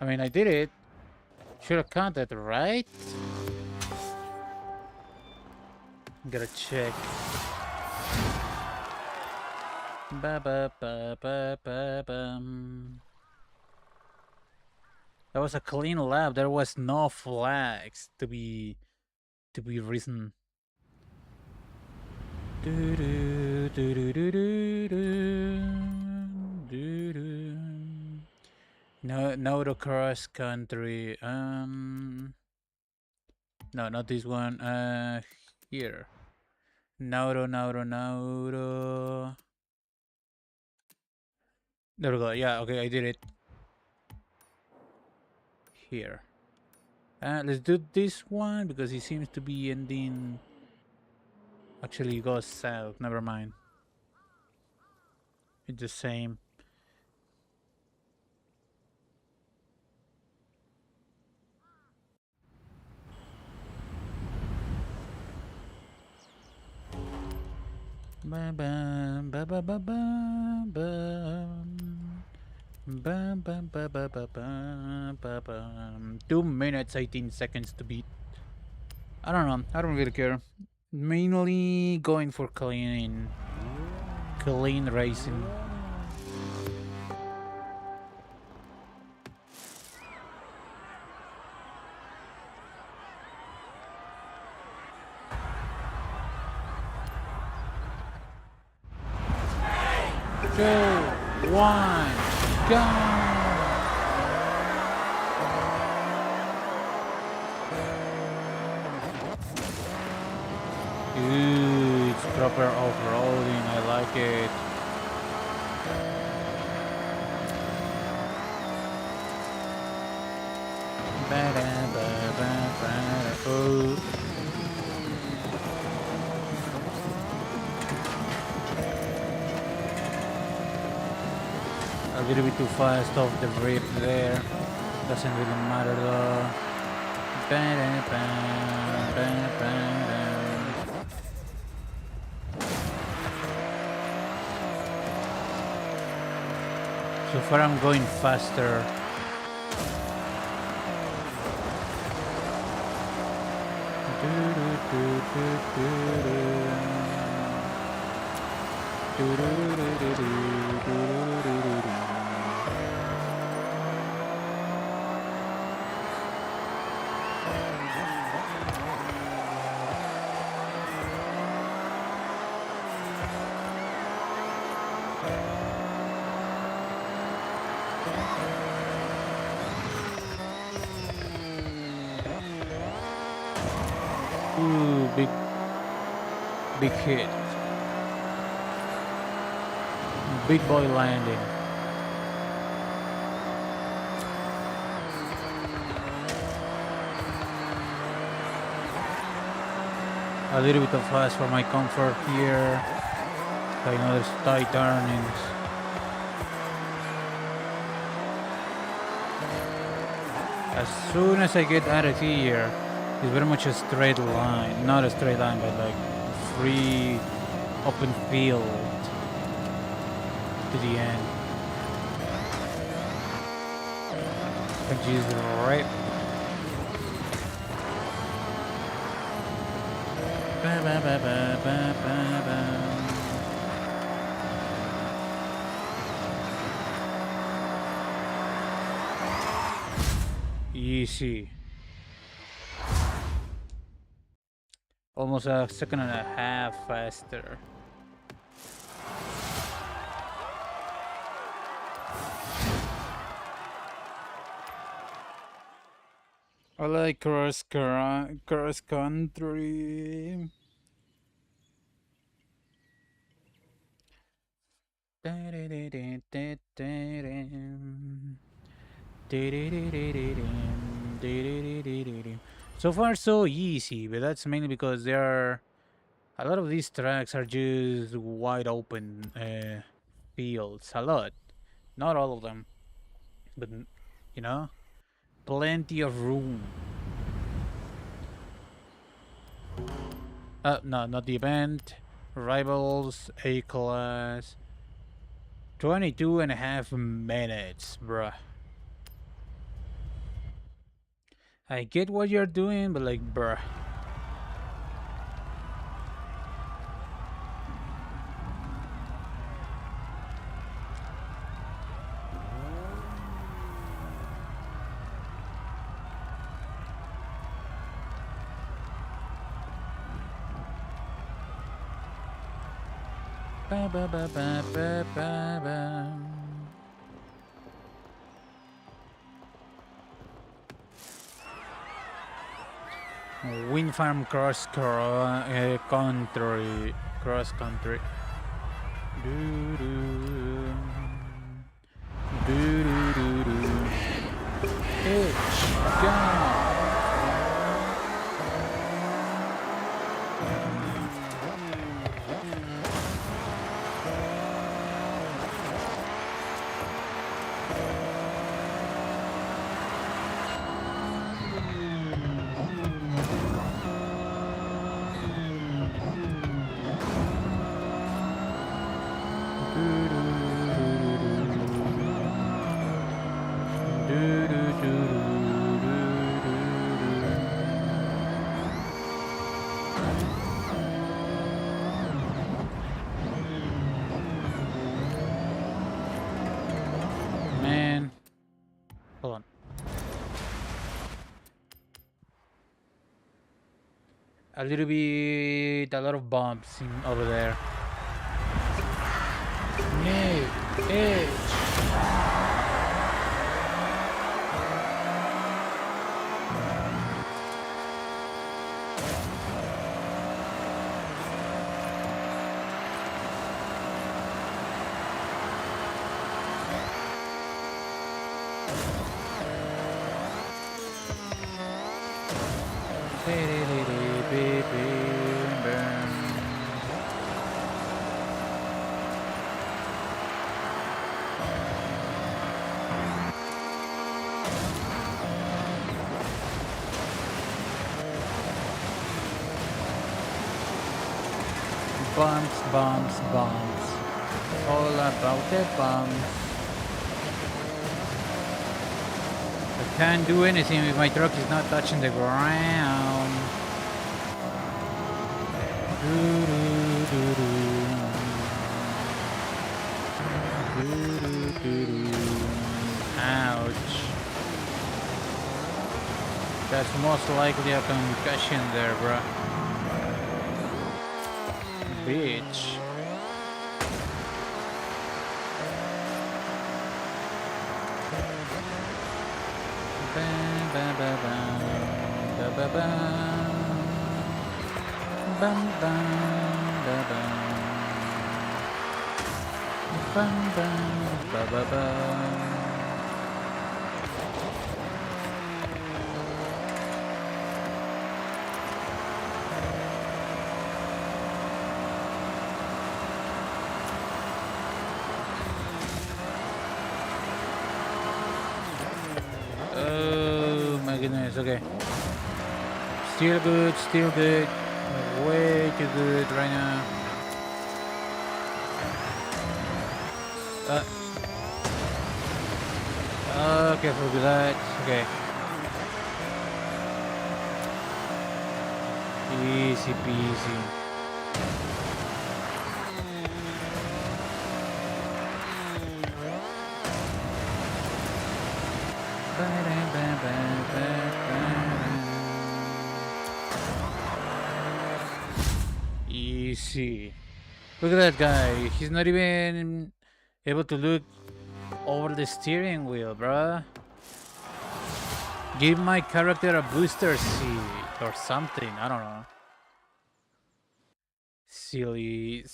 I mean, I did it. Should have counted, right? Gotta check. Ba ba ba ba ba bum. That was a clean lap. There was no flags to be risen. Do do do do do do do do. No, to cross country. No, not this one. Here. Nauro. There we go. Yeah, okay, I did it. Here. Let's do this one because it seems to be ending. Actually, it goes south. Never mind. It's the same. Ba ba ba ba ba ba ba. Bum, bum, ba, ba, ba, ba, ba, ba. 2 minutes 18 seconds to beat. I don't know. I don't really care. Mainly going for clean racing. Two, one, go! Ooh, it's proper off-roading. I like it. Oh. A little bit too fast off the rip there. Doesn't really matter though. So far I'm going faster. Ooh, big hit. Big boy landing. A little bit of fast for my comfort here. I know there's tight turnings. As soon as I get out of here, it's very much a straight line. Not a straight line, but like free open field to the end. I just right. Ba, ba, ba, ba, ba, ba, ba. Easy. Almost a second and a half faster. I like cross country. So far so easy, but that's mainly because there are a lot of these tracks are just wide open fields. A lot, not all of them, but you know, plenty of room. No, not the event. Rivals A class. 22 and a half minutes, bruh. I get what you're doing, but like, bruh. Ba, ba, ba, ba, ba, ba, ba. Wind farm country cross country. Do do do do do do. It's gone. Man, hold on. A lot of bumps over there. No, edge. Bumps, bumps, bumps. All about the bumps. I can't do anything if my truck is not touching the ground. Do, do, do, do. Do, do, do, do. Ouch. That's most likely a concussion there, bruh. Bitch. Bam, bam, bam, bam, bam, bam, bam. Bam, bam, bam, bam. Bam, bam, bam, bam, bam. Oh my goodness, okay. Still good, still good. Way too good right now. Okay, for that. Okay. Easy peasy. Easy. Look at that guy. He's not even able to look over the steering wheel, bruh. Give my character a booster seat or something. I don't know. Silly.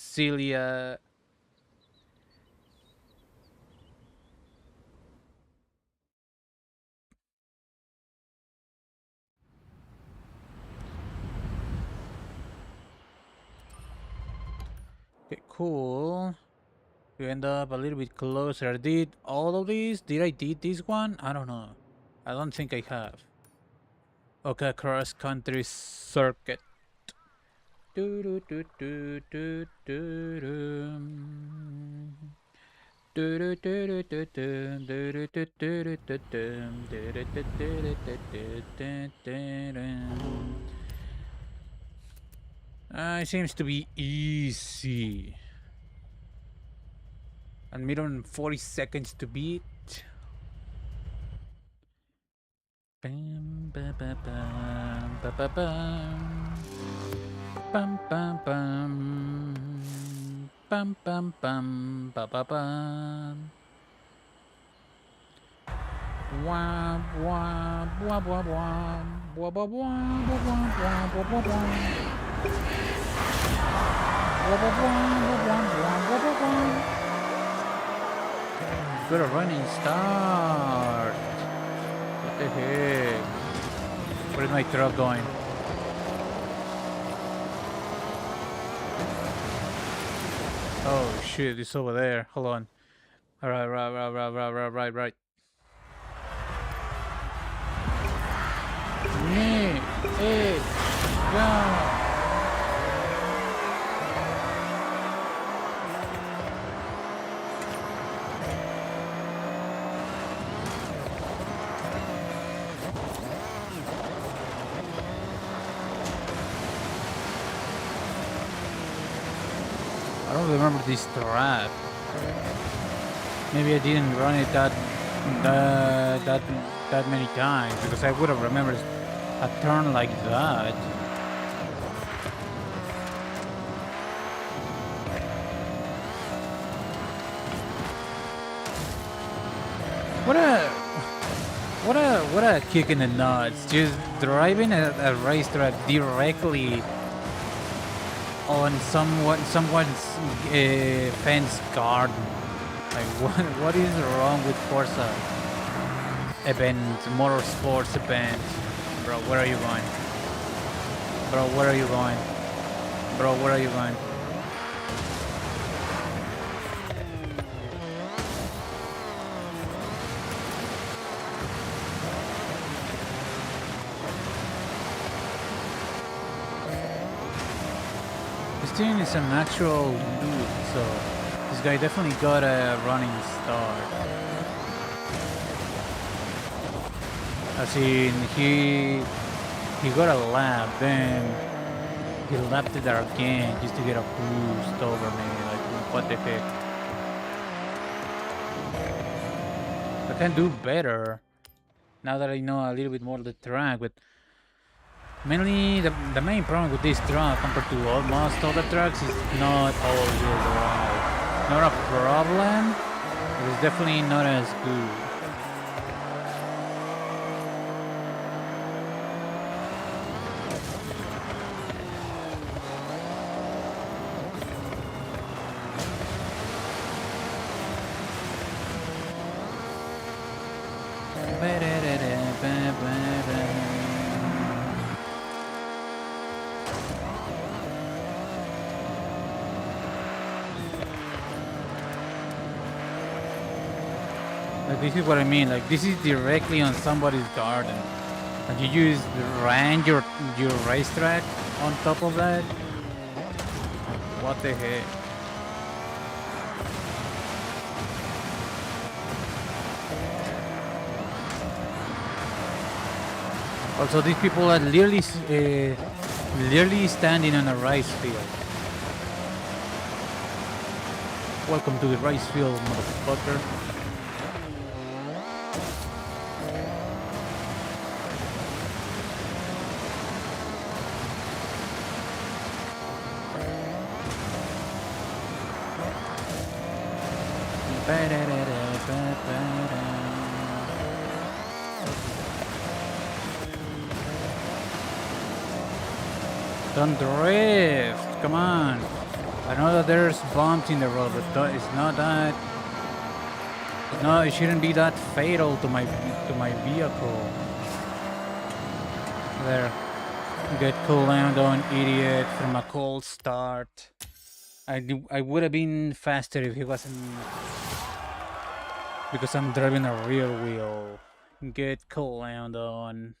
Okay, cool. We end up a little bit closer. Did all of these? Did I did this one? I don't know. I don't think I have. Okay, cross country circuit. Do do do do do do do. It seems to be easy. And we don't 40 seconds to beat. Bam, ba, ba, bam, ba, ba, bam. Bam, bam, bam. Bam, bam, bam, ba, ba, bam. Wah, wah, wah, wah, wah. Wah, wah, wah, wah, wah, wah, wah, wah, wah. Wah, wah, wah, wah, wah, wah, wah, wah. Got a running start. What the heck? Where is my truck going? Oh shit, it's over there. Hold on. Alright, right. Me, it, go. I don't remember this trap. Maybe I didn't run it that many times because I would have remembered a turn like that. What a kick in the nuts! Just driving a racetrack directly on someone's fence garden. Like what is wrong with Forza event, motorsports event? Bro, where are you going? Bro, where are you going? Bro, where are you going? This thing is a natural loop, so this guy definitely got a running start. As in, he got a lap, then he lapped it again just to get a boost over me. Like, what the heck? I can do better now that I know a little bit more of the track, but mainly the main problem with this truck compared to almost other trucks is not all-wheel drive. Not a problem, but it's definitely not as good. Like, this is what I mean. Like, this is directly on somebody's garden, and you use ran your racetrack on top of that. What the heck? Also, these people are literally standing on a rice field. Welcome to the rice field, motherfucker. Don't drift! Come on! I know that there's bumps in the road, but it's not that. No, it shouldn't be that fatal to my vehicle. There, get cool down, don't idiot! From a cold start. I would have been faster if he wasn't, because I'm driving a rear wheel. Get cool down on.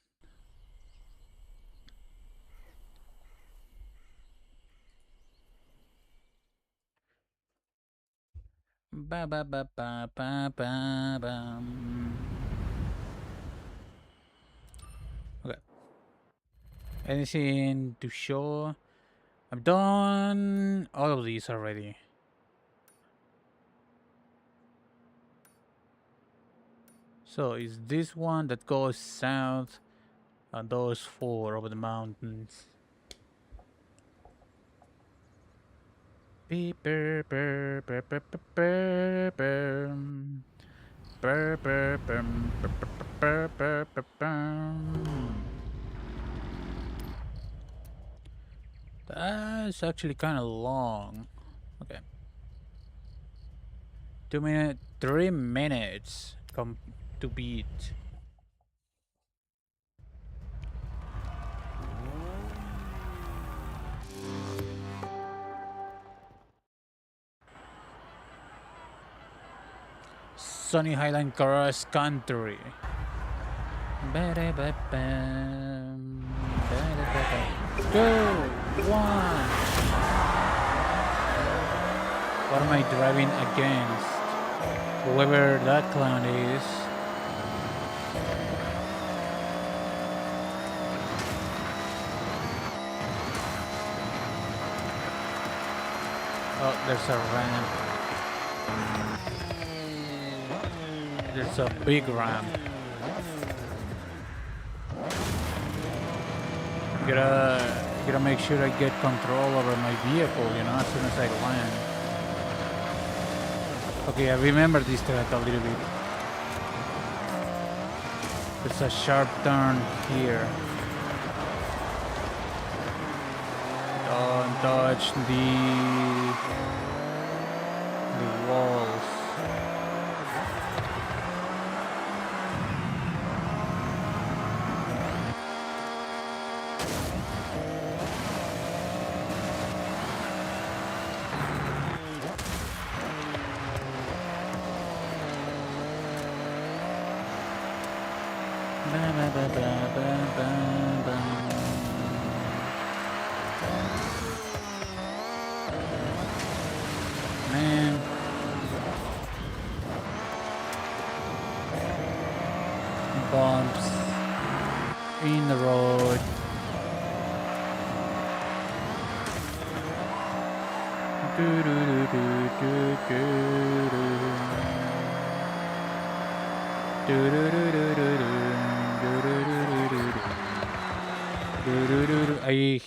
Ba ba ba ba ba ba ba. Okay. Anything to show? I've done all of these already. So is this one that goes south, and those 4 over the mountains. Beep, burr, burr, burr, burr, burr, burr, burr, burr, burr, burr, burr, burr, burr. That's actually kind of long. Okay. 2 minutes, 3 minutes to beat. Sunny Highland Cross Country. Go! 1! What am I driving against? Whoever that clown is. Oh, there's a ramp. There's a big ramp. Gotta make sure I get control over my vehicle, you know, as soon as I land. Okay, I remember this track a little bit. There's a sharp turn here. Don't touch the walls. Man. Bumps in the road.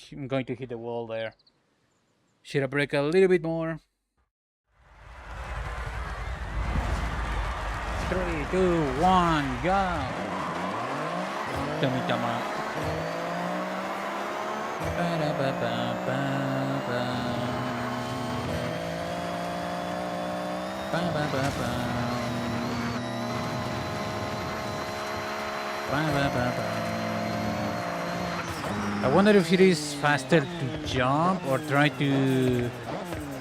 I'm going to hit the wall there. Should I brake a little bit more? 3, 2, 1, go! Tama. I wonder if it is faster to jump or try to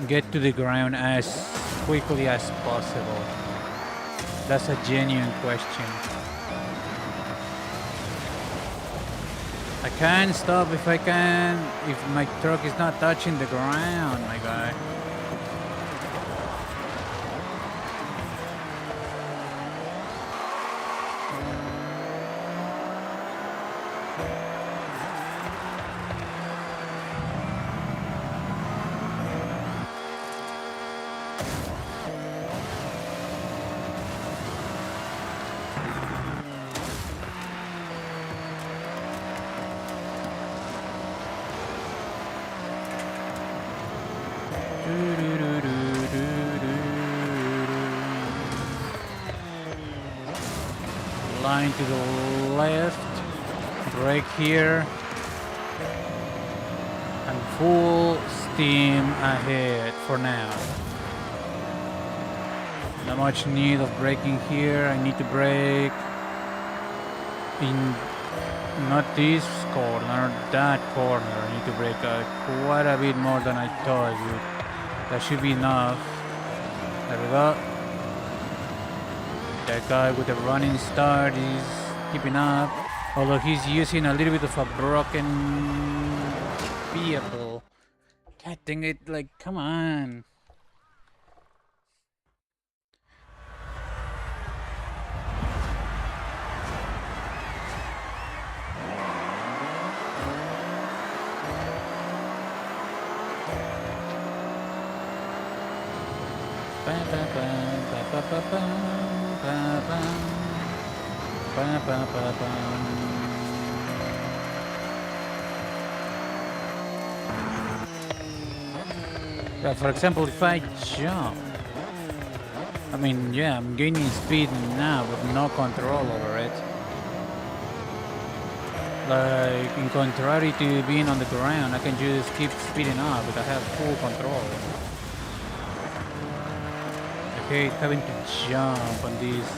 get to the ground as quickly as possible. That's a genuine question. I can't stop if my truck is not touching the ground, my guy. Line to the left, brake here, and full steam ahead for now. Not much need of braking here. I need to brake in not this corner, that corner. I need to brake quite a bit more than I thought. That should be enough. There we go. That guy with the running start is keeping up, although he's using a little bit of a broken vehicle. God dang it, like, come on. Yeah, for example, if I jump, I mean, yeah, I'm gaining speed now with no control over it. Like, in contrary to being on the ground, I can just keep speeding up because I have full control. I hate having to jump on these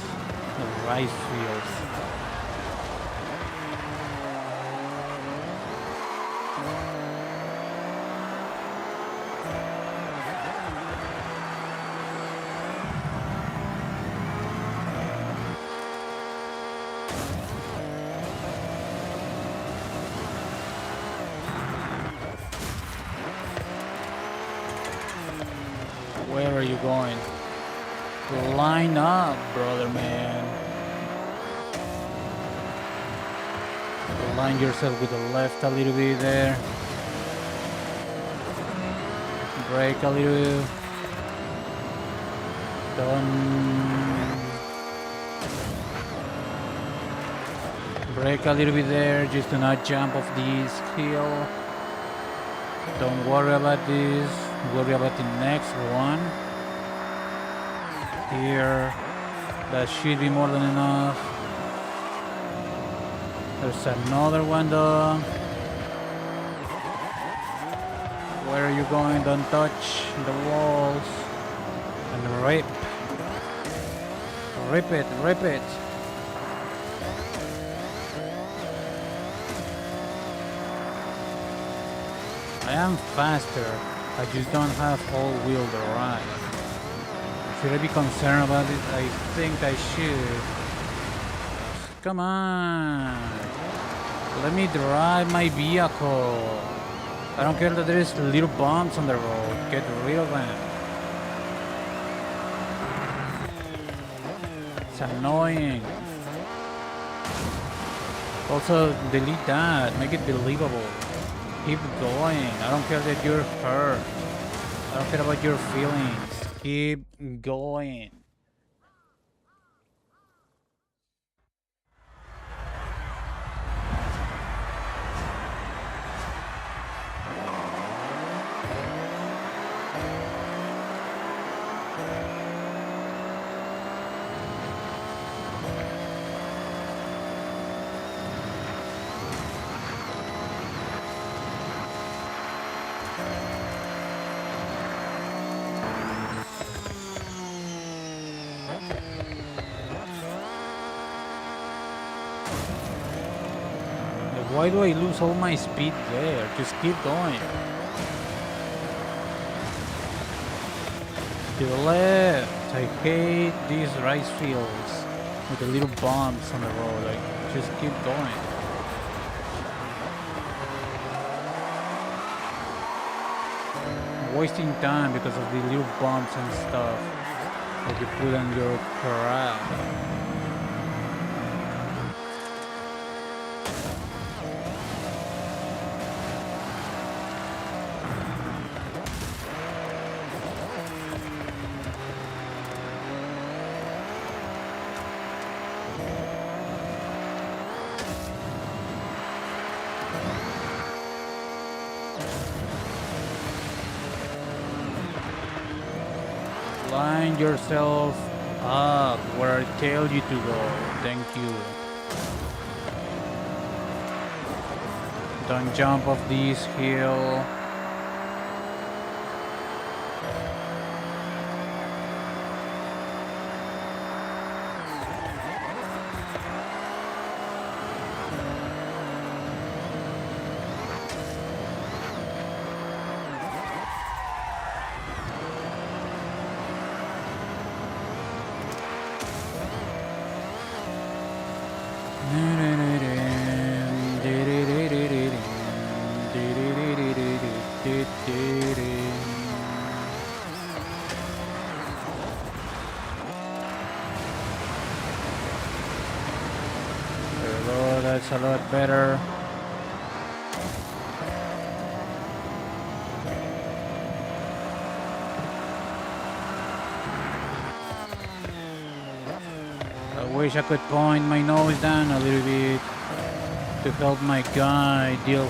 rice fields. Where are you going? Line up, brother man. Line yourself with the left a little bit there. Brake a little. Don't brake a little bit there, just do not jump off this hill. Don't worry about this. Worry about the next one. Here, that should be more than enough. There's another one though. Where are you going? Don't touch the walls. And rip. Rip it, rip it. I am faster. I just don't have all-wheel drive. Should I be concerned about it? I think I should. Come on. Let me drive my vehicle. I don't care that there's little bumps on the road. Get rid of them. It's annoying. Also, delete that. Make it believable. Keep going. I don't care that you're hurt. I don't care about your feelings. Keep going. Why do I lose all my speed there? Just keep going. To the left. I hate these rice fields with the little bumps on the road. Like, just keep going. I'm wasting time because of the little bumps and stuff that you put on your crap. Line yourself up where I tell you to go. Thank you. Don't jump off this hill. Oh, that's a lot better. I wish I could point my nose down a little bit to help my guy deal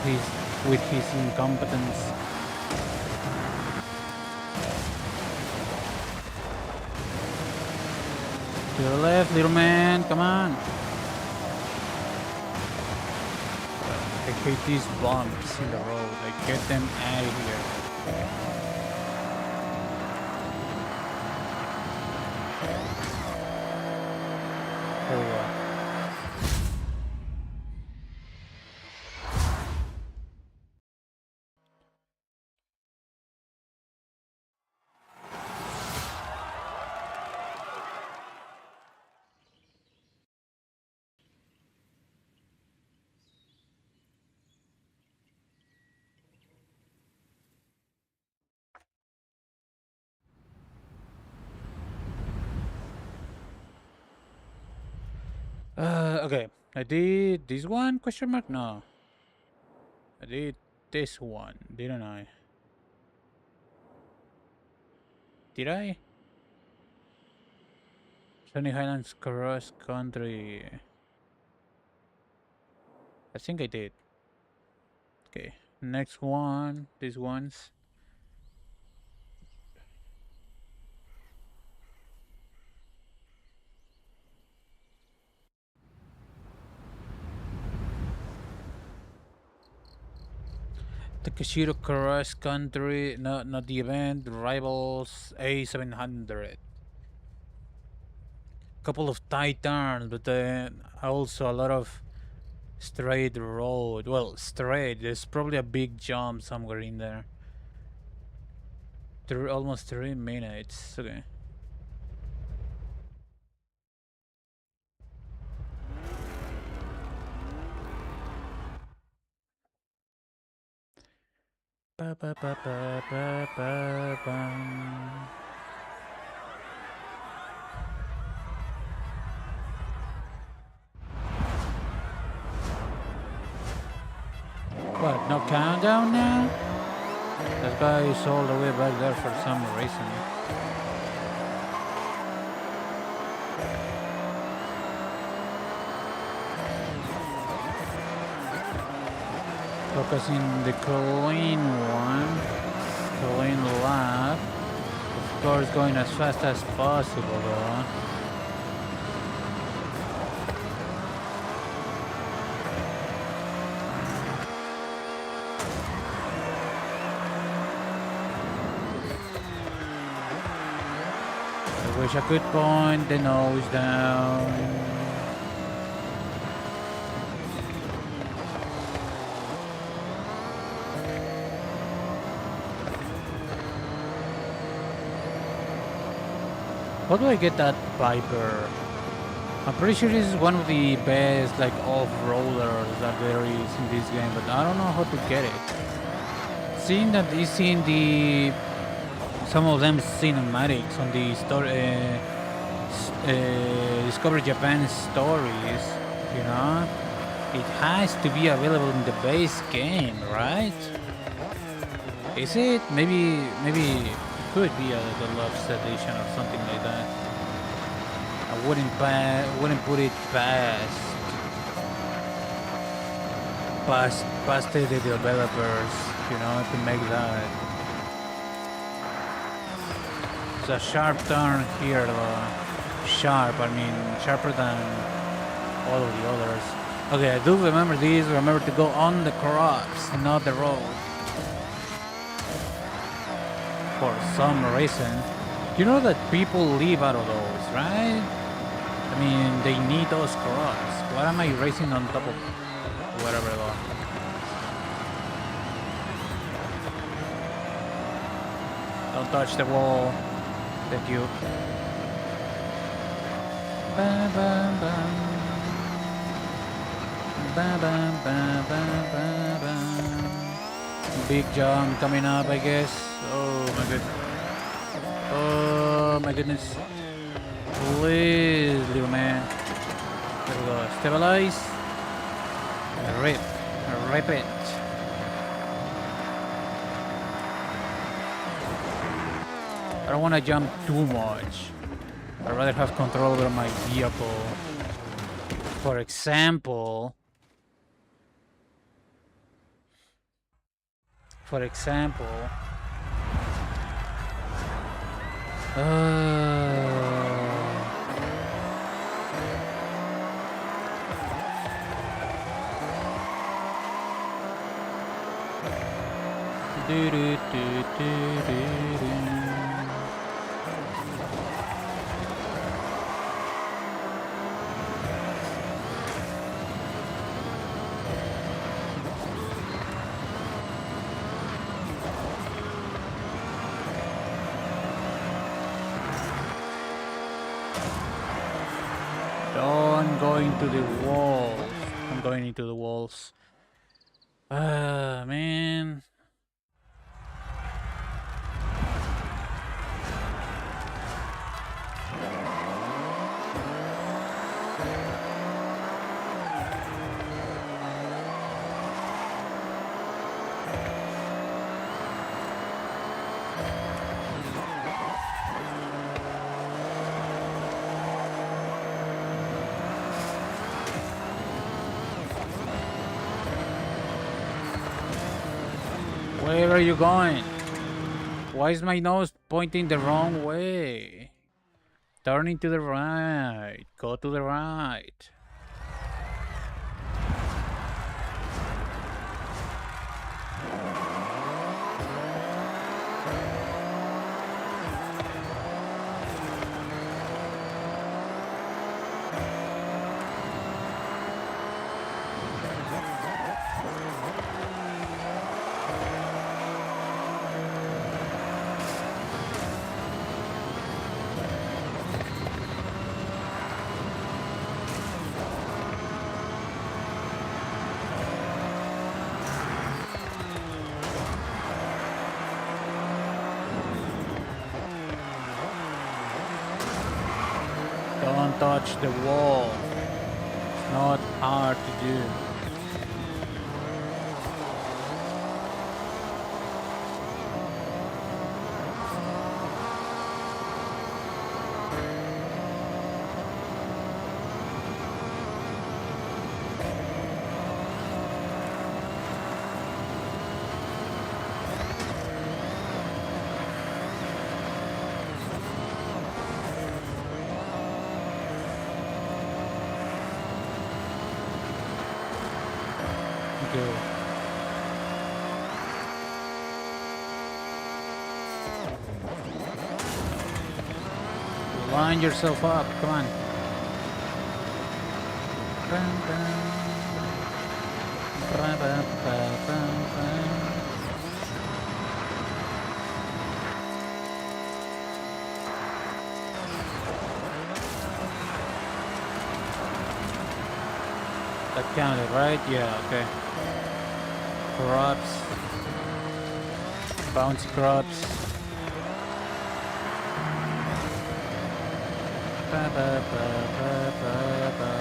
with his incompetence. To the left, little man, come on. I hate these bumps in the road. Like, get them out of here. There we go. Okay. I did this one? Question mark? No. I did this one, didn't I? Did I? Sunny Highlands Cross Country. I think I did. Okay. Next one. These ones. Takashiro Cross Country, no, not the event, Rivals A700. Couple of tight turns, but then also a lot of straight road. Well, straight, there's probably a big jump somewhere in there. Almost 3 minutes, okay. Ba, ba, ba, ba, ba, ba, ba. What, no countdown now? That guy is all the way back there for some reason. Focusing the clean one, clean lap. Of course, going as fast as possible though. I wish I could point the nose down. How do I get that Viper? I'm pretty sure this is one of the best like off-roaders that there is in this game, but I don't know how to get it. Seeing that it's in the some of them cinematics on the story, Discovery Japan stories, you know, it has to be available in the base game, right? Is it? Maybe it could be a deluxe edition or something like that. I wouldn't put it past the developers, you know, to make that. It's a sharp turn here, though. Sharp, I mean, sharper than all of the others. Okay, I do remember these. Remember to go on the cross, not the road. For some reason. You know that people live out of those, right? I mean, they need those crops. What am I racing on top of? Whatever, though. Don't touch the wall. Thank you. Bam, bam, bam. Bam, bam, bam, bam, bam, bam. Big jump coming up, I guess. Oh my goodness. Oh my goodness. Please, little man. There we go. Stabilize. Rip. Rip it. I don't want to jump too much. I'd rather have control over my vehicle. For example... do, do, do, do, do, do. Don't go into the walls. I'm going into the walls. Man. Where are you going? Why is my nose pointing the wrong way? Turning to the right. Go to the right. Don't touch the wall. It's not hard to do. Line yourself up, come on. That counted, right? Yeah, okay. Crops. Bouncy crops. Ba, ba, ba, ba, ba, ba.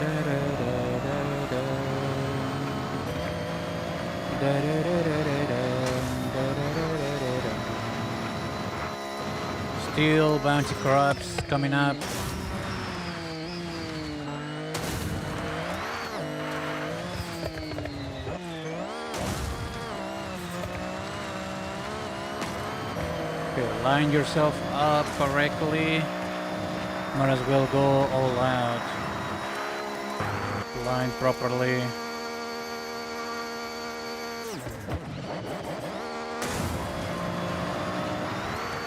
Da, da, da, da, da. Da, da, da, da, da, da. Da, da, da, da, da, da. Still bouncy crops coming up. Okay, line yourself up correctly. Might as well go all out. Line properly.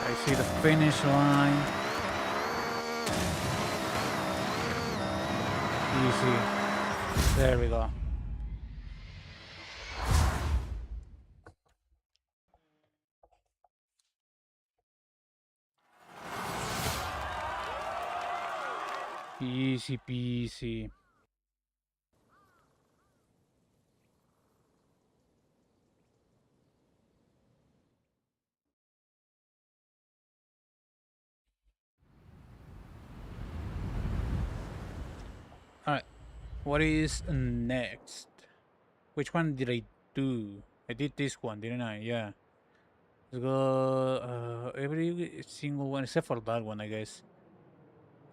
I see the finish line. Easy. There we go. Easy peasy. Alright, what is next? Which one did I do? I did this one, didn't I? Yeah. Let's go every single one except for that one, I guess.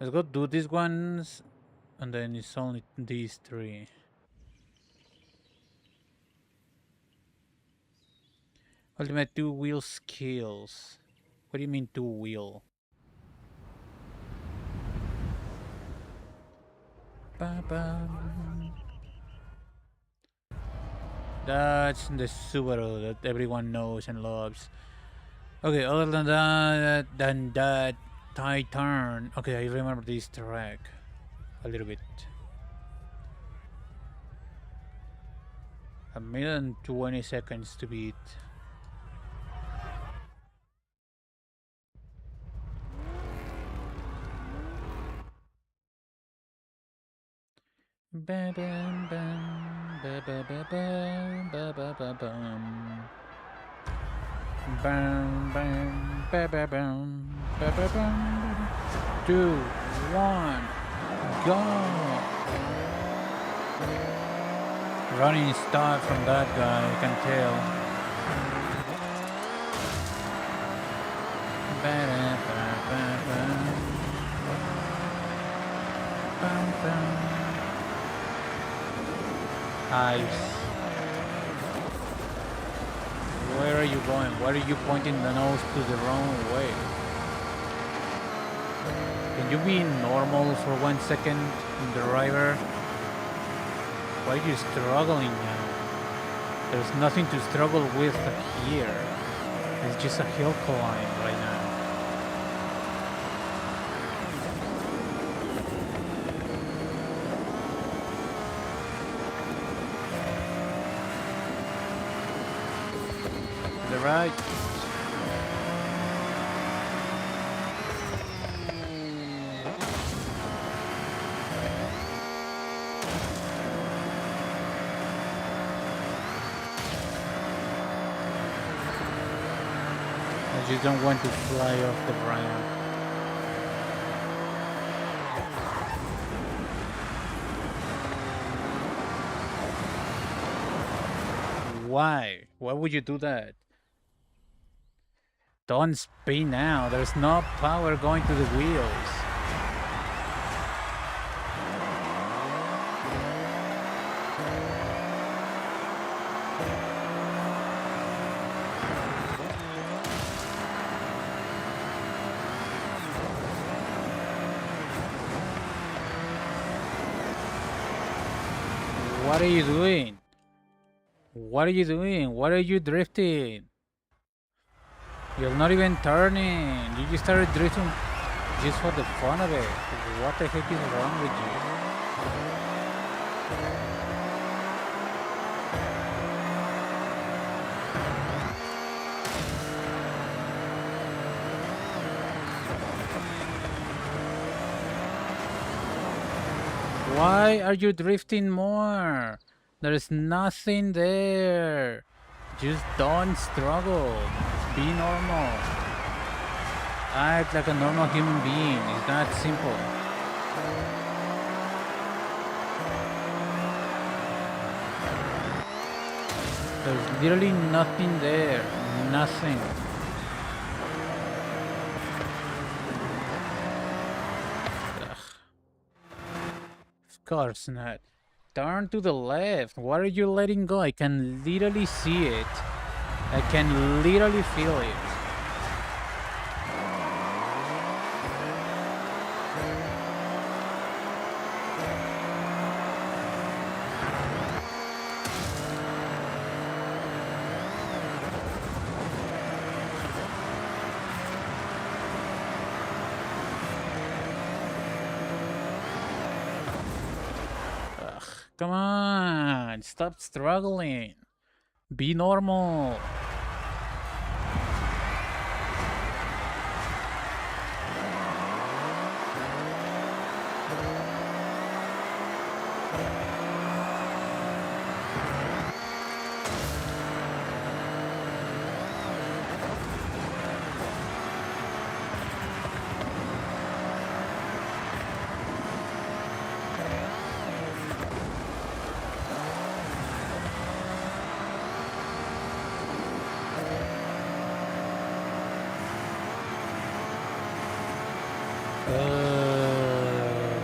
Let's go do these ones, and then it's only these three. Ultimate two-wheel skills. What do you mean two-wheel? Ba-bam. That's the Subaru that everyone knows and loves. Okay, other than that, Titan. Okay, I remember this track a little bit. 1,020 seconds to beat. Ba bam bam ba ba ba bam ba ba ba bam bam bam ba ba bam ba ba bam. 2, 1, go! Running start from that guy, I can tell. Ba da ba ba ba. Bam bam. Eyes. Where are you going? Why are you pointing the nose to the wrong way? Can you be normal for 1 second, driver? Why are you struggling now? There's nothing to struggle with here. It's just a hill climb right now. Right. I just don't want to fly off the ground. Why? Why would you do that? Don't spin now. There's no power going to the wheels. What are you doing? What are you doing? What are you drifting? You're not even turning. You just started drifting just for the fun of it. What the heck is wrong with you? Why are you drifting more? There's nothing there. Just don't struggle. Be normal. Act like a normal human being. It's that simple. There's literally nothing there. Nothing. Ugh. Of course not. Turn to the left. What are you letting go? I can literally see it. I can literally feel it. Come on, stop struggling. Be normal.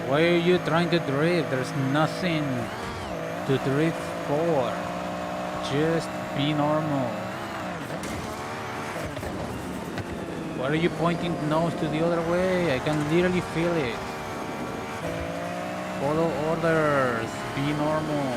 Why are you trying to drift? There's nothing to drift for. Just be normal. Why are you pointing the nose to the other way? I can literally feel it. Follow orders. Be normal.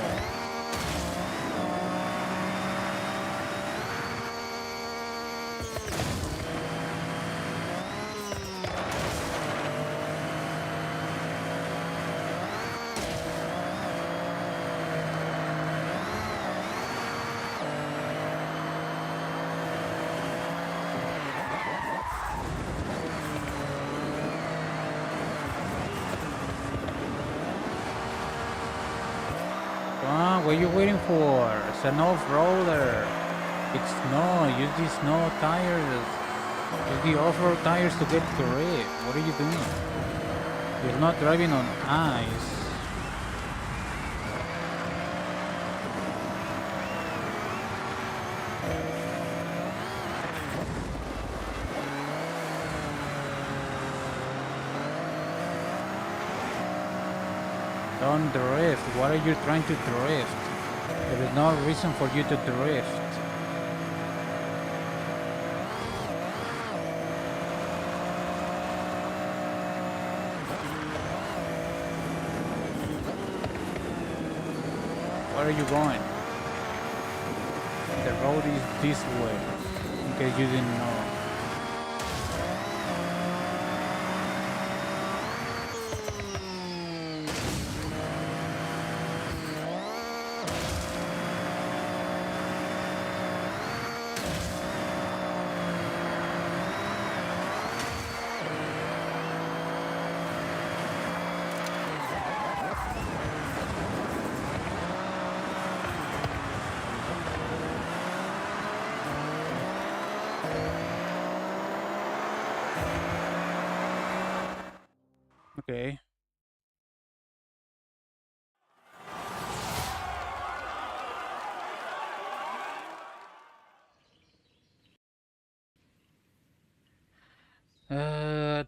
What are you waiting for? It's an off-roader. It's snow. Use these snow tires. Use the off-road tires to get grip. What are you doing? You're not driving on ice. Don't drift. What are you trying to drift? There is no reason for you to drift. Where are you going? The road is this way, in case you didn't know. Okay.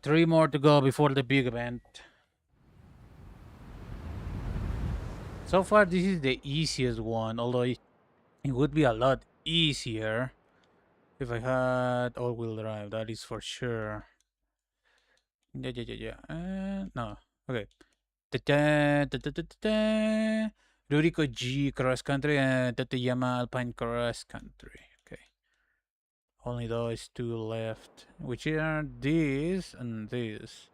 Three more to go before the big event. So far, this is the easiest one, although it would be a lot easier if I had all-wheel drive, that is for sure. Yeah. No. Okay. Rurico G cross country and Tateyama Alpine cross country. Okay. Only those two left, which are this and this.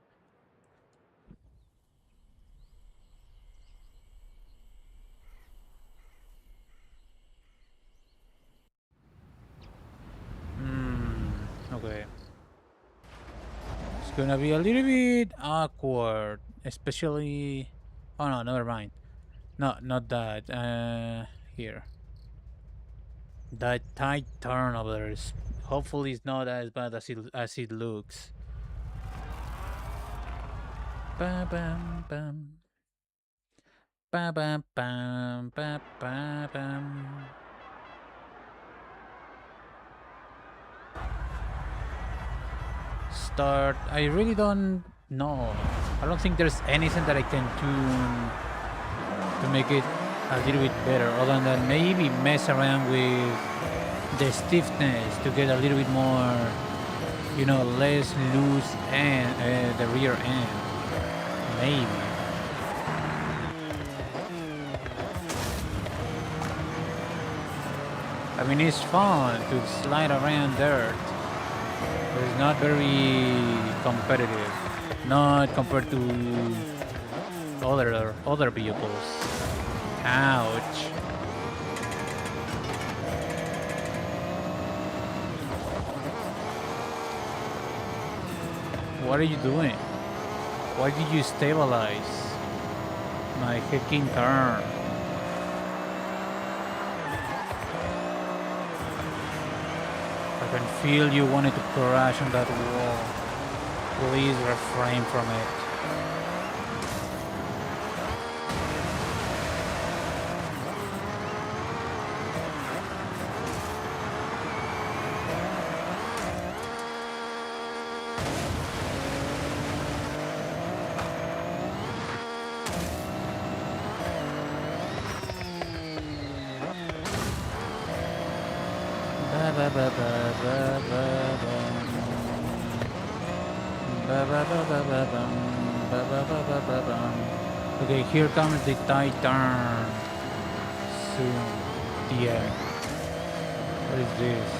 Okay. It's gonna be a little bit awkward, especially Oh no, never mind. No, not that. Here. That tight turn over there is hopefully it's not as bad as it looks. Bam bam bam. Bam bam bam bam bam bam. Start. I really don't know. I don't think there's anything that I can tune to make it a little bit better, other than maybe mess around with the stiffness to get a little bit more, you know, less loose and the rear end. Maybe. I mean, it's fun to slide around dirt, but it's not very competitive. Not compared to other vehicles. Ouch. What are you doing? Why did you stabilize? My hacking turn. I can feel you wanted to crash on that wall. Please refrain from it. Okay, here comes the tight turn. Soon. The end. What is this?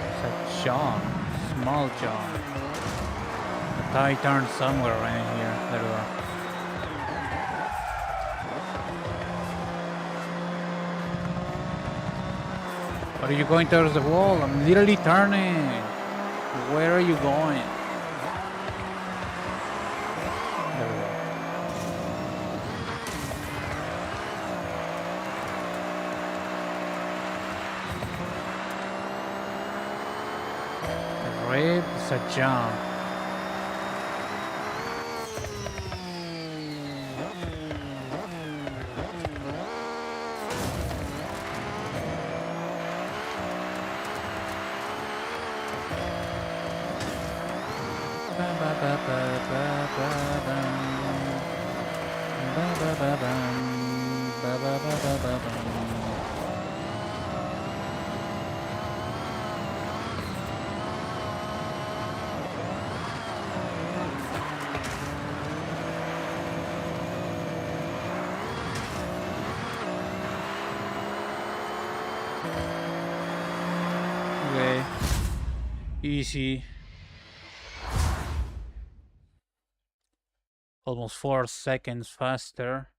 It's a jump. Small jump. A tight turn somewhere around here. There we go. Are you going towards the wall? I'm literally turning. Where are you going? There we go. The rib is a jump. Okay. Easy. Almost 4 seconds faster.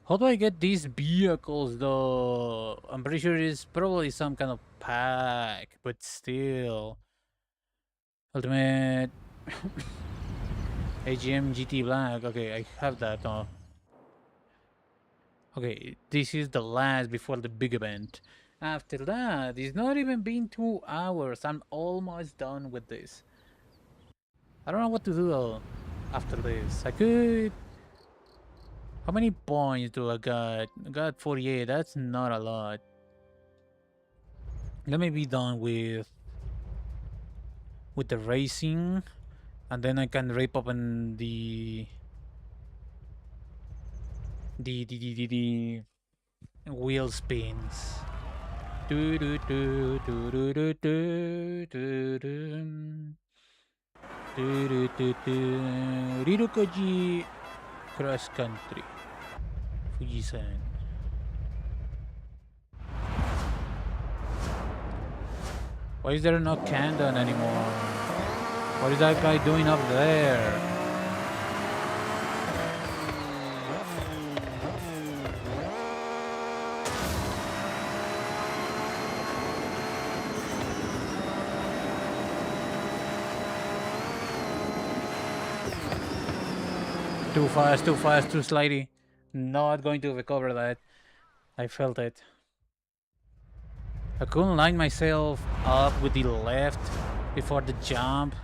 How do I get these vehicles though? I'm pretty sure it's probably some kind of pack, but still. Ultimate AGM GT Black. Okay, I have that. Okay, this is the last before the big event. After that, it's not even been 2 hours. I'm almost done with this. I don't know what to do after this. I could... How many points do I got? I got 48. That's not a lot. Let me be done with the racing, and then I can rip open the wheel spins. Do do do do do do do do do do do Rirukoji Cross Country Fujisan. Why is there no Kandan anymore? What is that guy doing up there? Too fast, too fast, too slidey. Not going to recover that. I felt it. I couldn't line myself up with the left before the jump.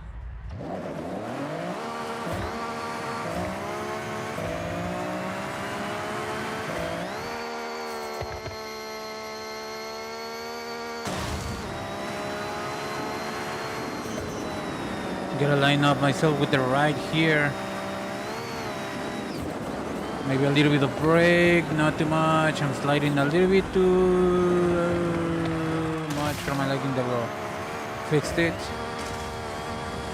Gotta line up myself with the right here. Maybe a little bit of brake, not too much. I'm sliding a little bit too much for my liking level. Fixed it.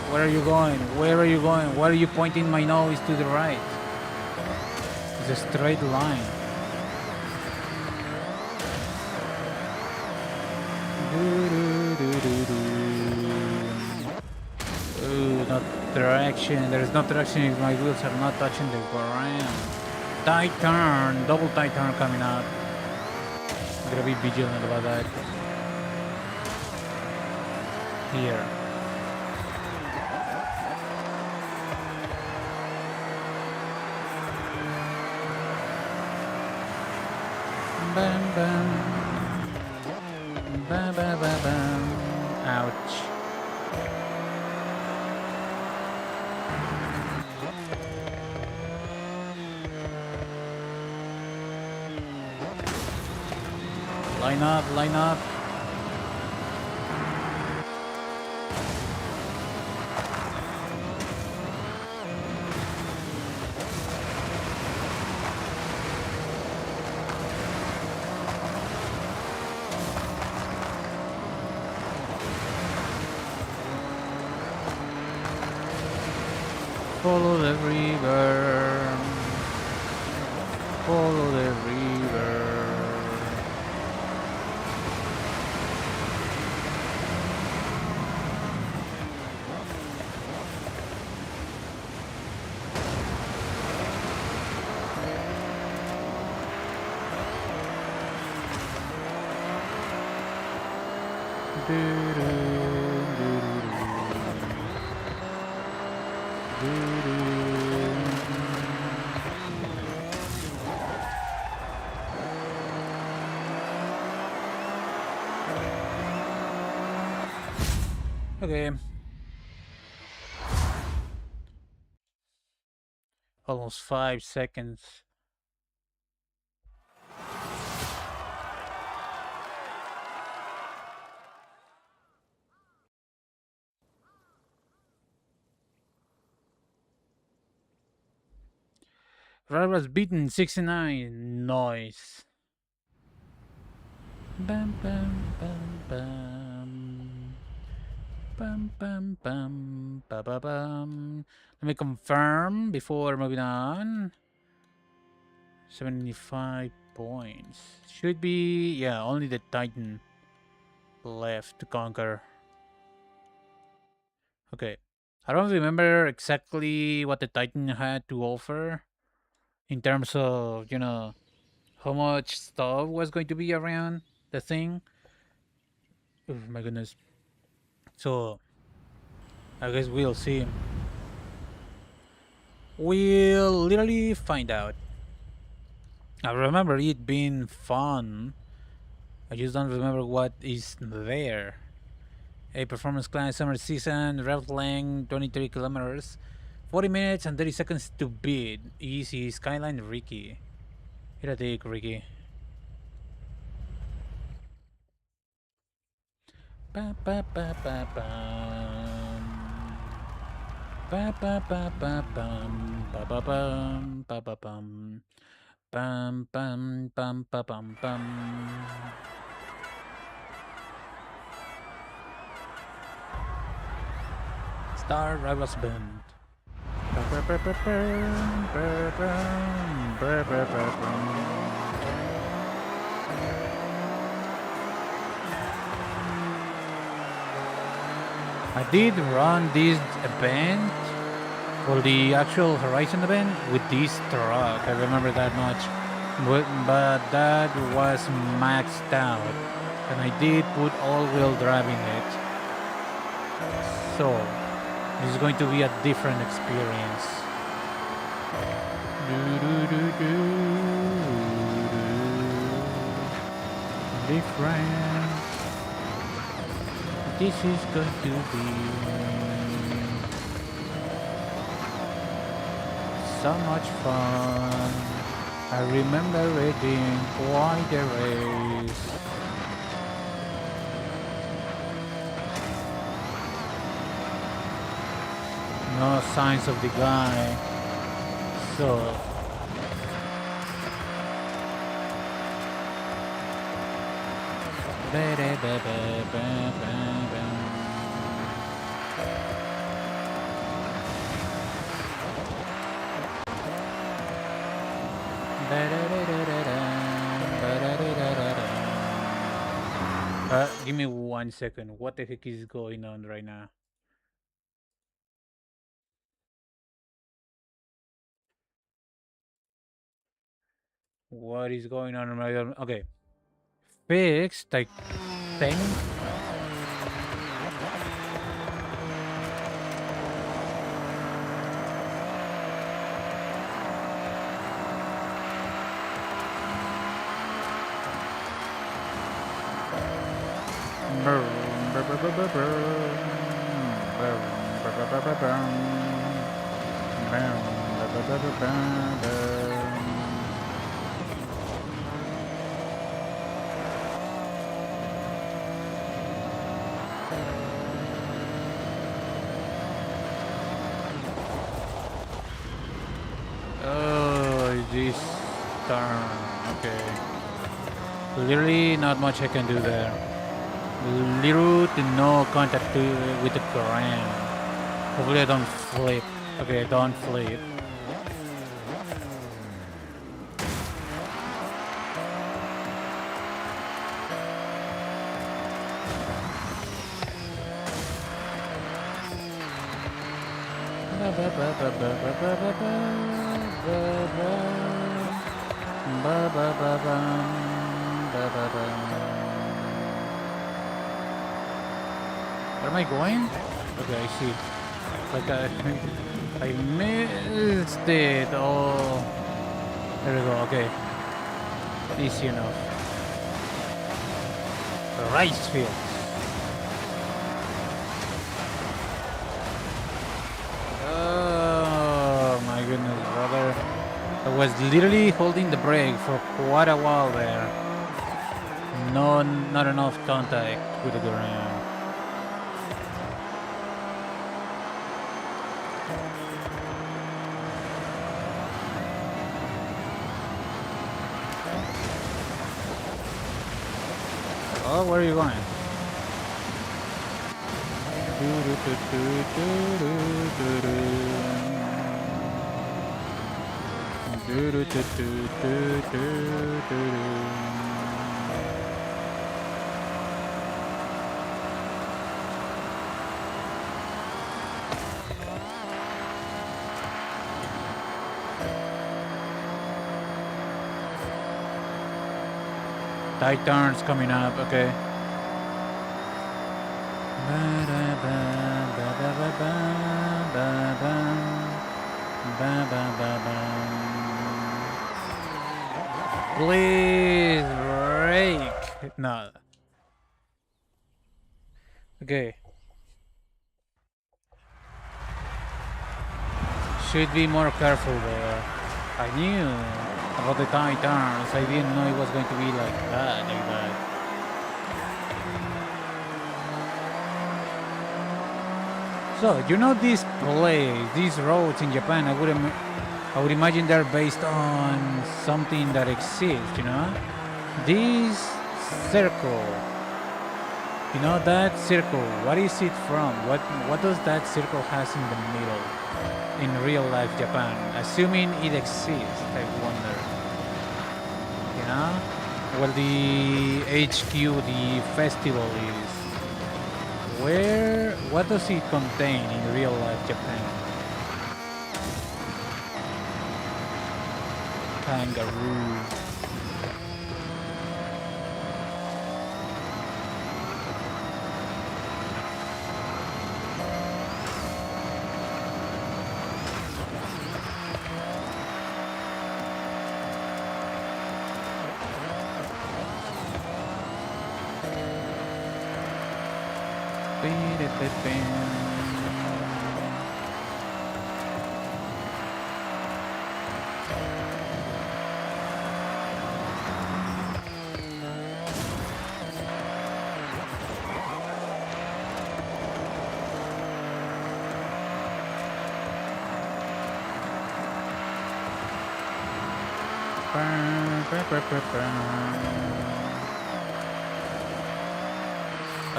Where are you going? Where are you going? Why are you pointing my nose to the right? It's a straight line. Ooh, not traction. There is no traction if my wheels are not touching the ground. Tight turn, double tight turn coming up. I'm gonna be vigilant about that. Here. Bam bam. Bam bam bam bam. Ouch. Line up, line up. Follow the river. Follow the river. Okay. Almost 5 seconds. Rad was beaten 69. Nice. Bam bam bam bam. Bam bam bam ba ba bam. Let me confirm before moving on. 75 points. Should be, yeah, only the Titan left to conquer. Okay. I don't remember exactly what the Titan had to offer in terms of, how much stuff was going to be around the thing. Oh my goodness. So, I guess we'll see. We'll literally find out. I remember it being fun. I just don't remember what is there. A performance class summer season, route length 23 kilometers, 40 minutes and 30 seconds to beat. Easy Skyline Ricky. Here I take Ricky. Ba ba ba ba bum. Ba ba ba ba bum. Ba ba bum. Ba ba bum. Bum bum bum ba bum bum. Star Rivals Band. I did run this event for the actual Horizon event with this truck. I remember that much. But that was maxed out. And I did put all-wheel drive in it. So, this is going to be a different experience. Different. This is going to be so much fun. I remember reading Why the Race. No signs of the guy. So give me 1 second. What the heck is going on right now? What is going on right now? Okay. Fixed, I think. Oh, this turn. Okay. Literally not much I can do there. Little to no contact with the ground. Hopefully I don't flip. Okay, don't flip. Where am I going? Okay, I see. Like I missed it. Oh, there we go. Okay, easy enough. Rice fields. Oh my goodness, brother! I was literally holding the brake for quite a while there. No, not enough contact with the ground. Oh, where are you going? Tight turns coming up, okay. Please break. No. Okay. Should be more careful there. I knew about the tight turns. I didn't know it was going to be like that, So, you know this place, these roads in Japan, I would imagine they're based on something that exists, you know? This circle, you know that circle, what is it from? What does that circle has in the middle in real life Japan? Assuming it exists, I wonder. You know? Well, the HQ, the festival is. What does it contain in real life Japan? Kangaroo.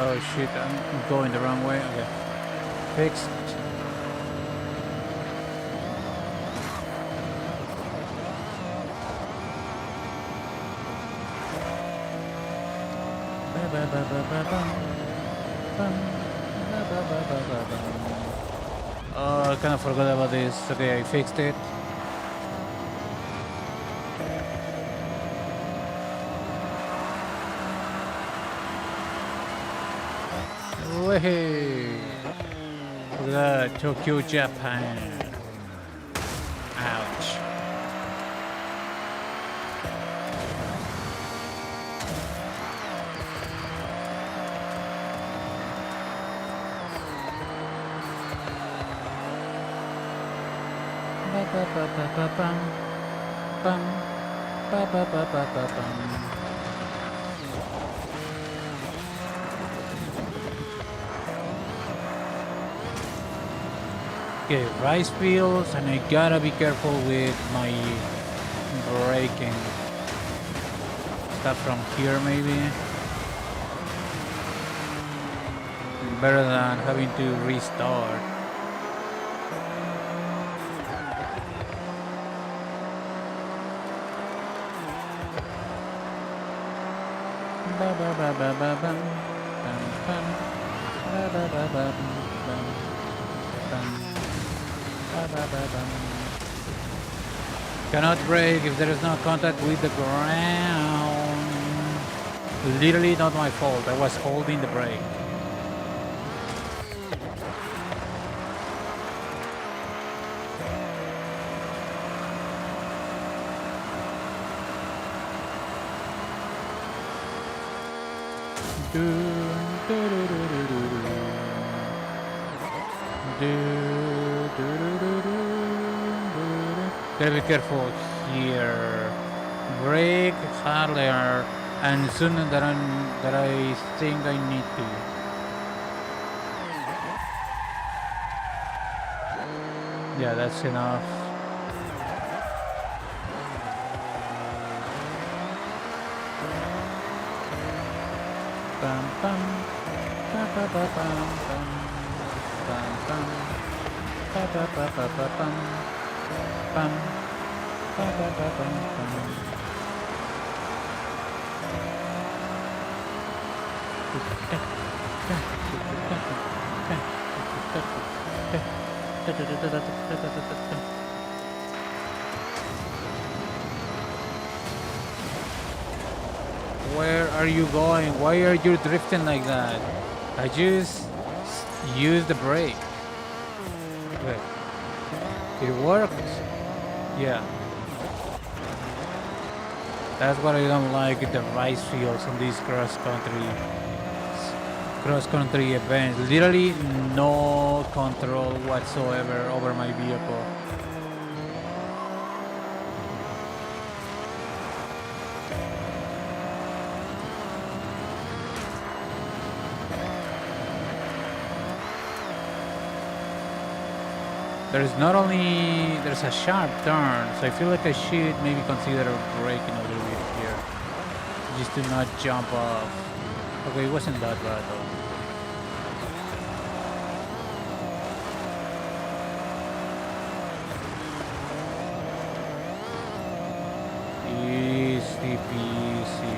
Oh shit, I'm going the wrong way. Okay. Fixed. Oh, I kind of forgot about this. Okay, I fixed it. Hey, look at that, Tokyo, Japan. Ouch. Okay, rice fields, and I gotta be careful with my braking. Start from here, maybe. Better than having to restart. Cannot brake if there is no contact with the ground. Literally not my fault. I was holding the brake. Gotta be careful here. Brake harder, and sooner that I think I need to. Yeah, that's enough. Bam bam, ba ba ba bam bam, bam bam, ba ba ba ba ba bam, bam, ba ba ba bam bam. Where are you going? Why are you drifting like that? I just used the brake. Wait. It worked. Yeah. That's what I don't like with the rice fields on these cross-country events. Literally no control whatsoever over my vehicle. There's a sharp turn, so I feel like I should maybe consider braking a little bit here, just to not jump off. Okay, it wasn't that bad though. Easy peasy.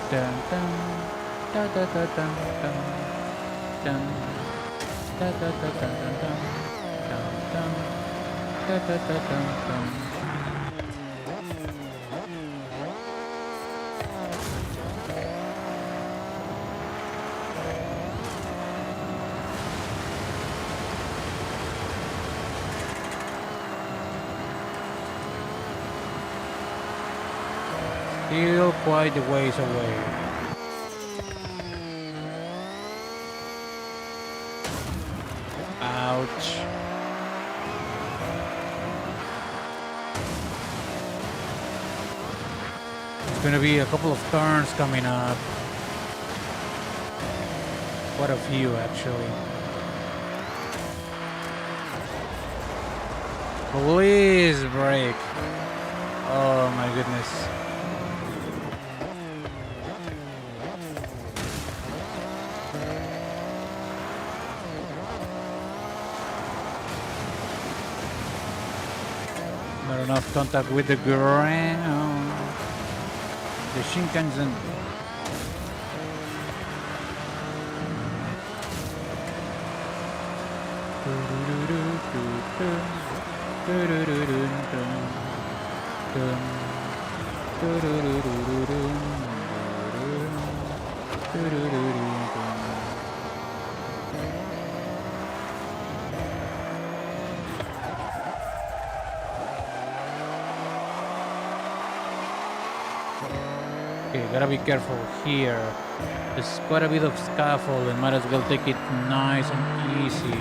Dun dun da da da dun dun dun da da da dun dun dun dun dun da da da dun dun. Still quite a ways away. Ouch. It's gonna be a couple of turns coming up. Quite a few, actually. Please brake. Oh my goodness. Not enough contact with the ground. The Shinkansen. Okay, gotta be careful here. There's quite a bit of scaffold and might as well take it nice and easy.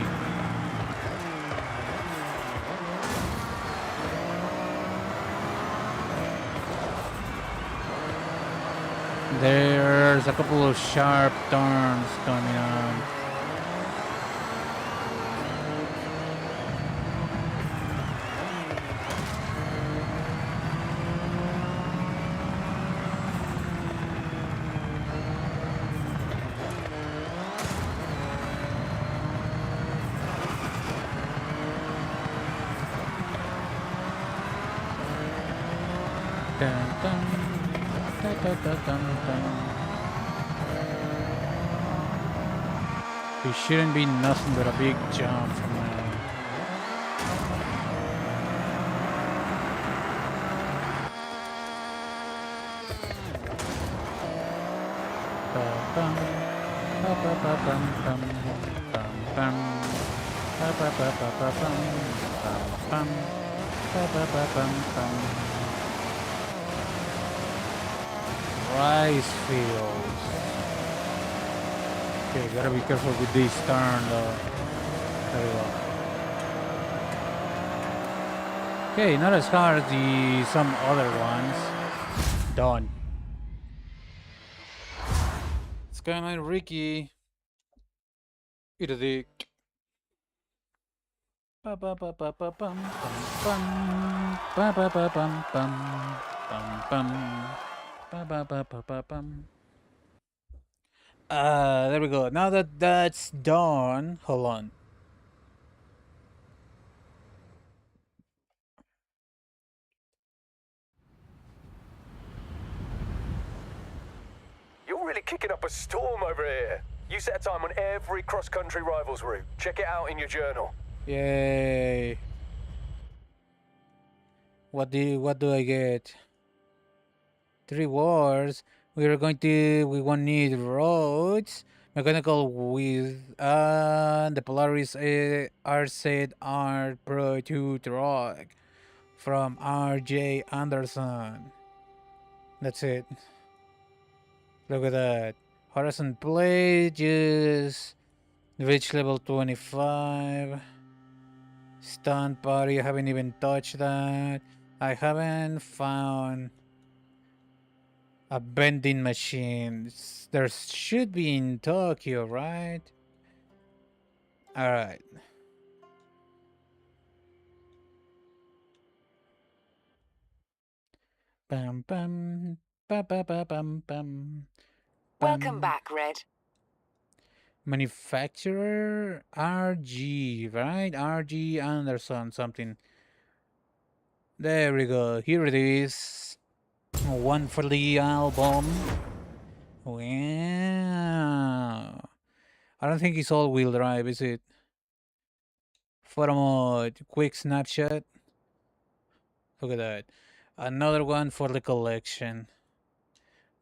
There's a couple of sharp turns coming on. Dun, dun, dun, dun, dun, dun, dun. It shouldn't be nothing but a big jump from now. Ba-bum, ba-ba-ba-bum, bum, bum, bum. Ba-ba-ba-ba-ba-bum, bum, bum. Ba-ba-ba-bum, bum. Rice fields. Okay, gotta be careful with this turn though. There we go. Okay, not as hard as some other ones. Done. Skyline Ricky. Eat a dick. Ba ba ba ba ba bum bum bum. Ba ba ba bum bum bum bum. Ba ba ba ba ba bum. There we go. Now that that's done, hold on. You're really kicking up a storm over here. You set a time on every cross-country rivals route. Check it out in your journal. Yay! What do I get? 3 wars. We won't need roads. Mechanical with the Polaris R R Pro 2 truck from RJ Anderson. That's it. Look at that. Horizon plate just reached level 25. Stunt party, I haven't even touched that. I haven't found a vending machine. There should be in Tokyo, right? Alright. Bam bam ba ba ba bam bam. Welcome Bam. back, Red. Manufacturer RG, right? RG Anderson something. There we go. Here it is. One for the album. Wow. I don't think it's all-wheel drive, is it? For a quick snapshot. Look at that. Another one for the collection.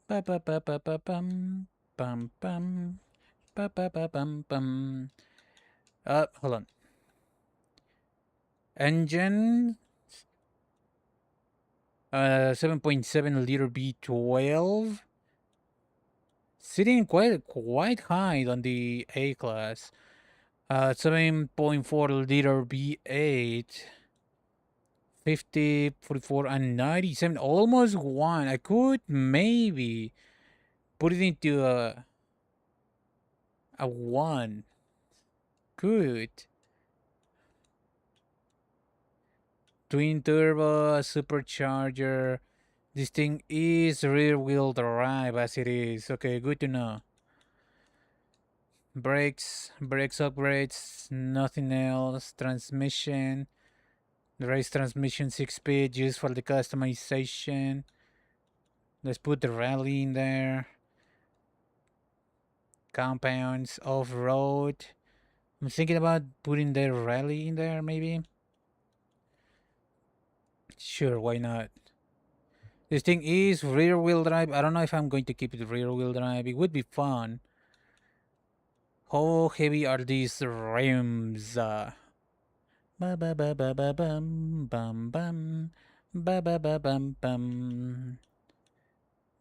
Ba ba ba ba ba bum bum bum ba ba ba bum bum. Hold on. Engine 7.7 liter B12. Sitting quite high on the A class. 7.4 liter B8. 50, 44, and 97. Almost one. I could maybe put it into a one. Good. Twin turbo, supercharger. This thing is rear wheel drive as it is. Okay, good to know. Brakes upgrades, nothing else. Transmission, the race transmission 6-speed used for the customization. Let's put the rally in there. Compounds, off-road. I'm thinking about putting the rally in there, maybe. Sure, why not? This thing is rear wheel drive. I don't know if I'm going to keep it rear wheel drive. It would be fun. How heavy are these rims? Ba ba ba ba ba bum bum bum ba ba ba bum bum.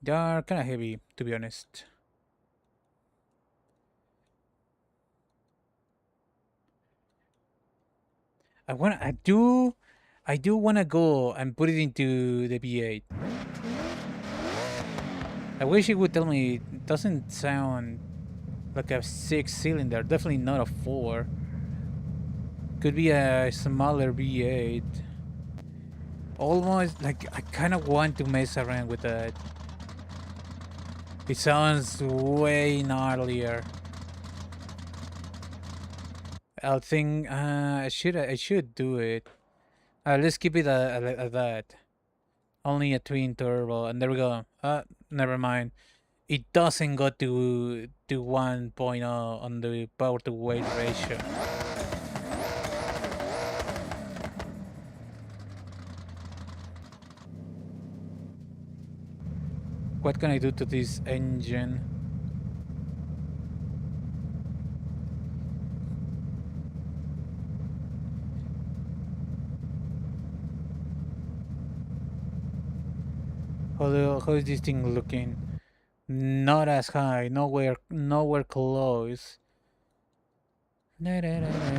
They are kind of heavy, to be honest. I do wanna go and put it into the B8. I wish it would tell me it doesn't sound like a 6-cylinder. Definitely not a 4. Could be a smaller V8. Almost like I kind of want to mess around with that. It sounds way gnarlier. I think I should do it. Let's keep it at that. Only a twin turbo, and there we go. Never mind. It doesn't go to 1.0 on the power to weight ratio. What can I do to this engine? How is this thing looking? Not as high, nowhere close. It's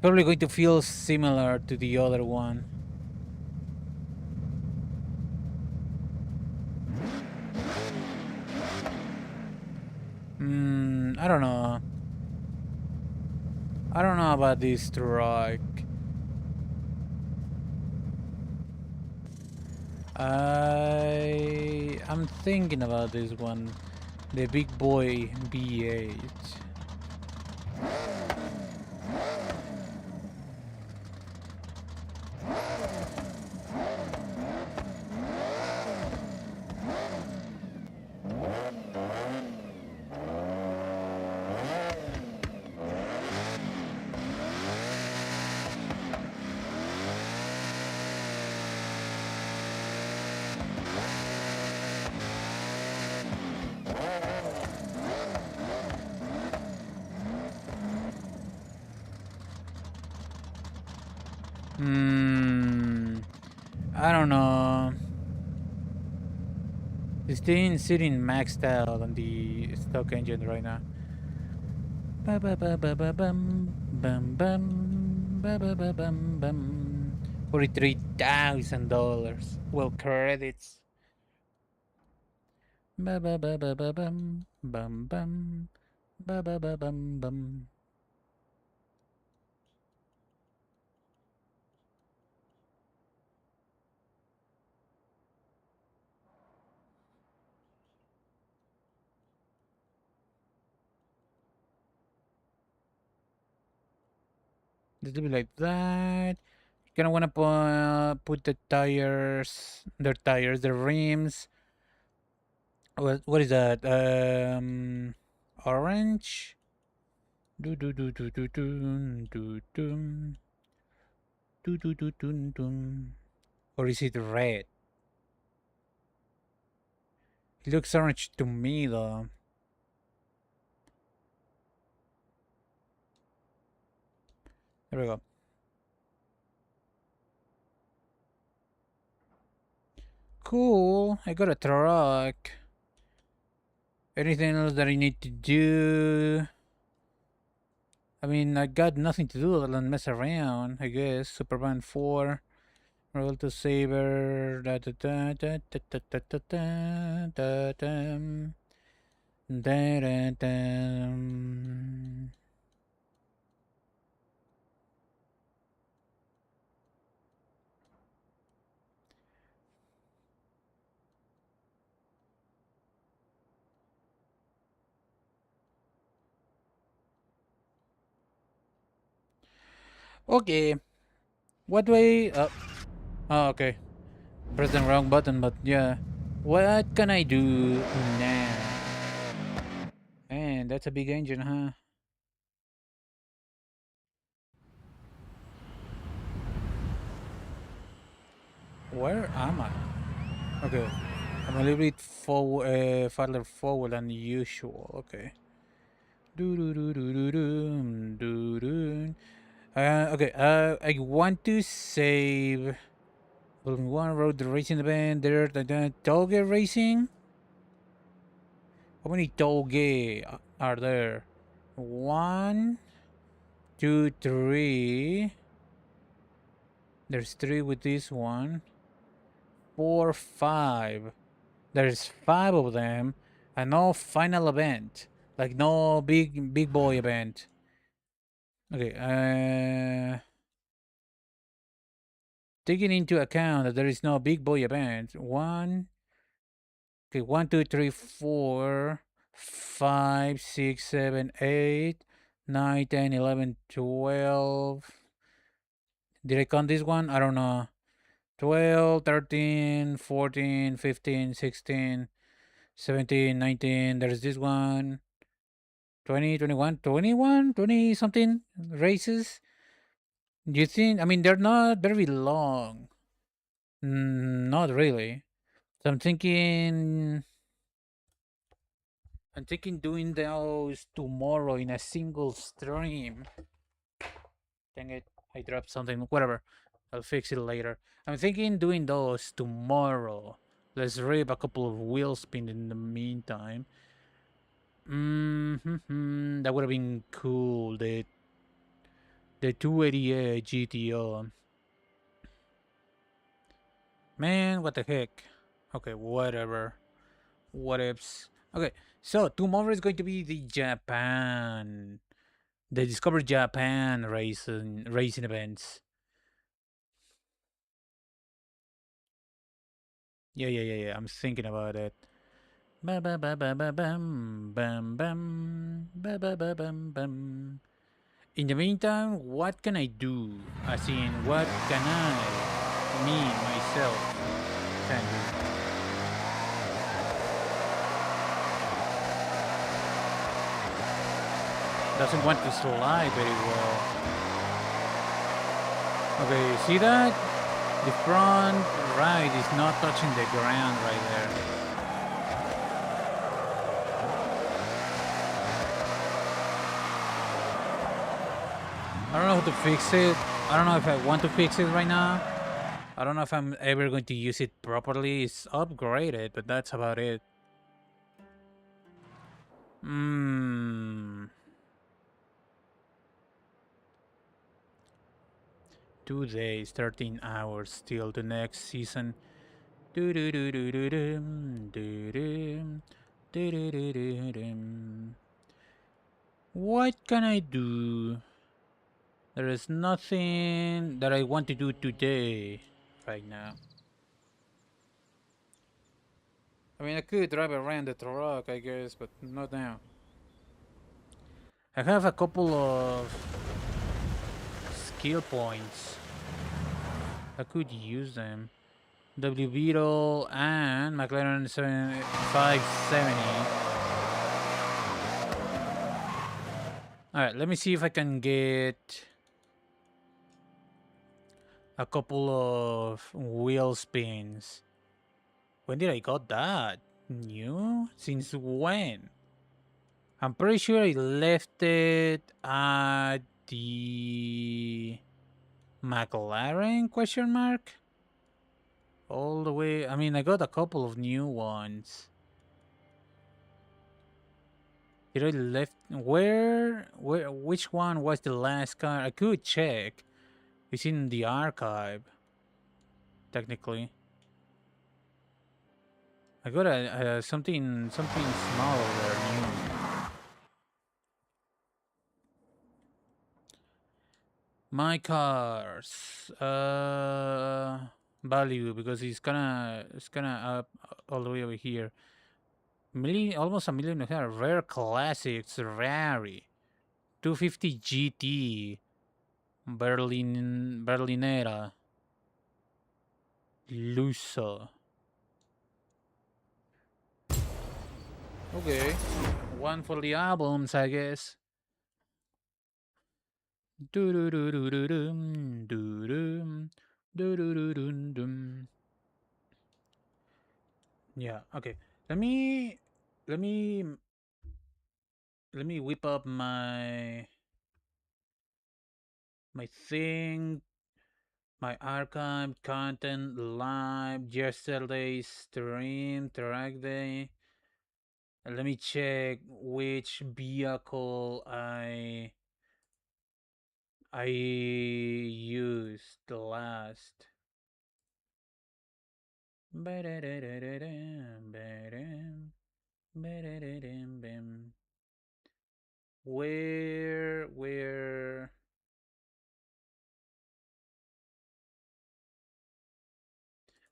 probably going to feel similar to the other one. I don't know. I don't know about this truck. I'm thinking about this one, the big boy B8. I don't know. This thing sitting maxed out on the stock engine right now. Ba ba ba ba ba bum bum bum ba ba ba bum bum. $43,000. Well, credits. Ba ba ba ba ba bum bum bum ba ba ba bum bum. Just be like that. You're gonna wanna put the rims. What is that? Orange. Do do do do do do do do do do do do do. Or is it red? It looks orange to me though. There we go. Cool. I got a truck. Anything else that I need to do? I mean, I got nothing to do other than mess around, I guess. Superman 4. Roll to Saber. Da da da da da da da da da da da. Da da da. Okay. What do I... oh, okay. Press the wrong button, but yeah. What can I do now? Man, that's a big engine, huh? Where am I? Okay. I'm a little bit forward, farther forward than usual. Okay. Do do do do do do do do. Okay. I want to save. One road the racing event. There, the toge racing. How many toge are there? One, two, three. There's three with this one. Four, five. There's five of them, and no final event, like no big boy event. Okay. Taking into account that there is no big boy event. One. Okay. 1, 2, 3, 4, 5, 6, 7, 8, 9, 10, 11, 12. Did I count this one? I don't know. 12, 13, 14, 15, 16, 17, 19. There's this one. 20, 21, 21, 20 something races. Do you think? I mean, they're not very long. Not really. So I'm thinking doing those tomorrow in a single stream. Dang it, I dropped something. Whatever, I'll fix it later. I'm thinking doing those tomorrow. Let's rip a couple of wheel spin in the meantime. That would have been cool. The 280 GTO. Man, what the heck? Okay, whatever. What ifs? Okay, so tomorrow is going to be the Discover Japan racing events. Yeah. I'm thinking about it. Ba ba ba ba ba bam bam bam ba ba ba bam bam. In the meantime, what can I do? As in, what can me, myself, can do? Doesn't want to slide very well. Okay, see that? The front right is not touching the ground right there. I don't know how to fix it. I don't know if I want to fix it right now. I don't know if I'm ever going to use it properly. It's upgraded, but that's about it. 2 days, 13 hours till the next season. What can I do? There is nothing that I want to do today, right now. I mean, I could drive around the truck, I guess, but not now. I have a couple of skill points. I could use them. W Beetle and McLaren 570. Alright, let me see if I can get a couple of wheel spins. When did I got that? New? Since when? I'm pretty sure I left it at the McLaren question mark. All the way. I mean, I got a couple of new ones. Did I left? Where? Which one was the last car? I could check. It's in the archive, technically. I got a something small over new. My cars. Value because it's gonna up all the way over here. Million, almost a million. Rare classics, Rari, 250 GT, Berlinera, Lusso. Okay, one for the albums, I guess. Do-do-do-do-do-dum, do-dum, do-do-do-dum-dum. Yeah, okay. Let me let me let me whip up my thing, my archive content live yesterday's stream track day. And let me check which vehicle I used the last. Where?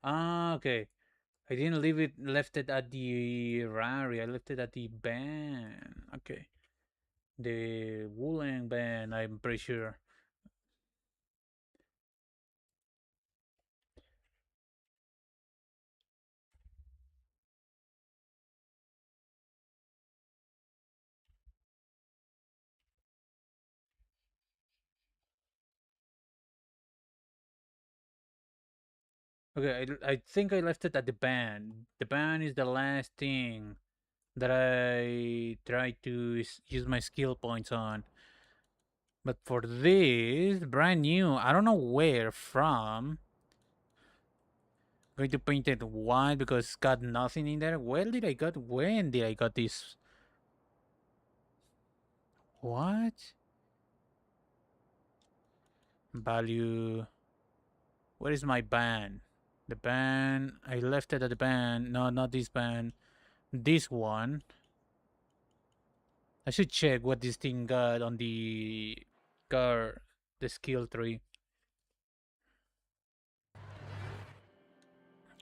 Ah, okay. I didn't leave it. Left it at the Rari. I left it at the band. Okay, the woolen band. I'm pretty sure. Okay, I think I left it at the band. The band is the last thing that I tried to use my skill points on. But for this, brand new, I don't know where from. Going to paint it white because it's got nothing in there. When did I got this? What? Value. Where is my band? The band, I left it at the band. No, not this band. This one. I should check what this thing got on the car, the skill tree.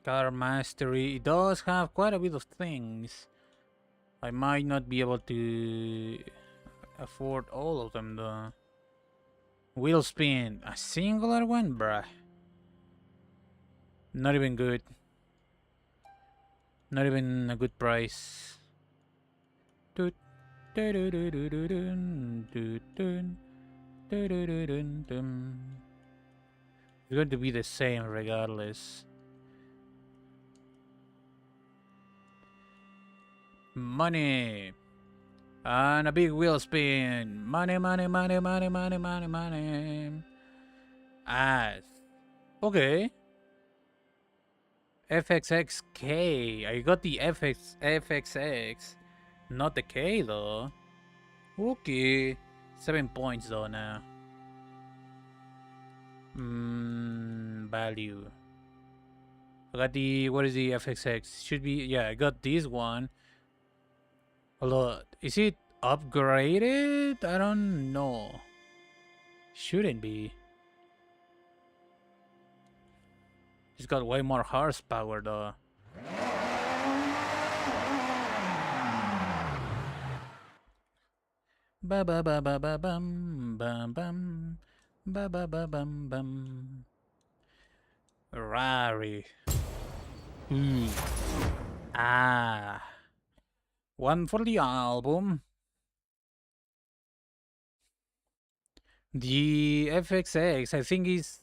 Car mastery. It does have quite a bit of things. I might not be able to afford all of them though. Wheel spin. A singular one? Bruh. Not even good. Not even a good price. Toot. It's going to be the same regardless. Money. And a big wheel spin. Money, money, money, money, money, money, money. Ass. Okay. FXXK. I got the FXX. Not the K though. Okay. 7 points though now. Value. I got the, what is the FXX? Should be, yeah, I got this one. Although, is it upgraded? I don't know. Shouldn't be. It's got way more horsepower though. Ba ba ba ba ba bum bum bum ba ba ba bum bum. Rari. Ah. One for the album. The FXX, I think is.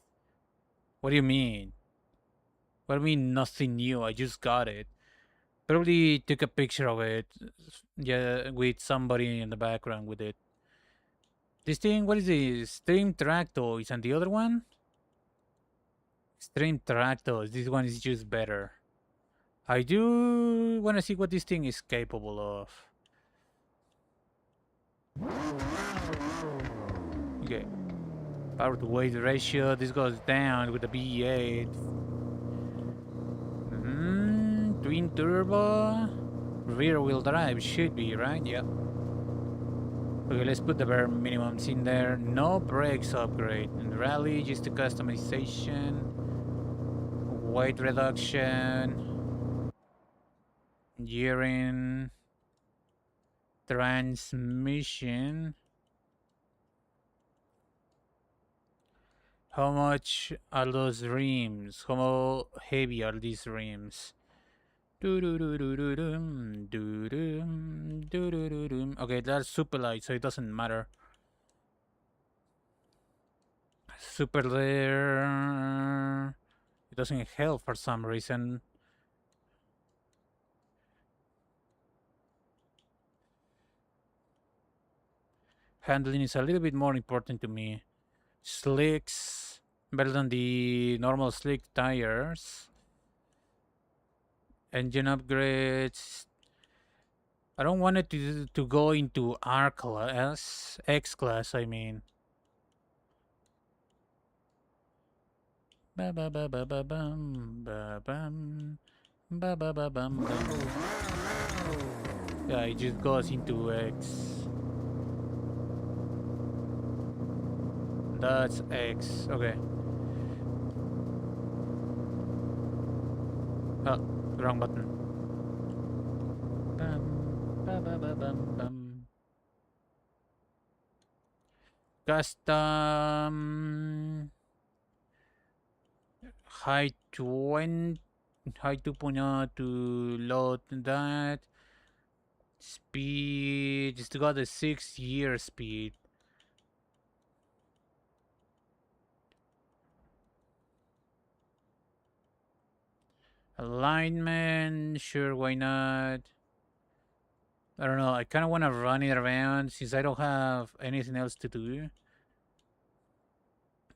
What do you mean? What do you mean nothing new? I just got it. Probably took a picture of it. Yeah, with somebody in the background with it. This thing, what is this? Stream Track Toys and the other one? Extreme Tractos. This one is just better. I do want to see what this thing is capable of. Okay. Power to weight ratio. This goes down with the B8. Twin turbo. Rear wheel drive should be, right? Yep. Okay, let's put the bare minimums in there. No brakes upgrade. And rally, just a customization. Weight reduction. Gearing. Transmission. How much are those rims? How heavy are these rims? Okay, that's super light, so it doesn't matter. Super there. It doesn't help for some reason. Handling is a little bit more important to me. Slicks, better than the normal slick tires. Engine upgrades. I don't want it to go into R class, X class, I mean. Ba ba ba ba ba bum ba bum ba ba ba bum bum. Yeah, it just goes into X. That's X. Okay. Oh, wrong button. Bum ba ba ba bum bum. Custom high 20, high 2.0 to load that. Speed, just got a 6-year speed. Alignment, sure, why not? I don't know, I kind of want to run it around since I don't have anything else to do.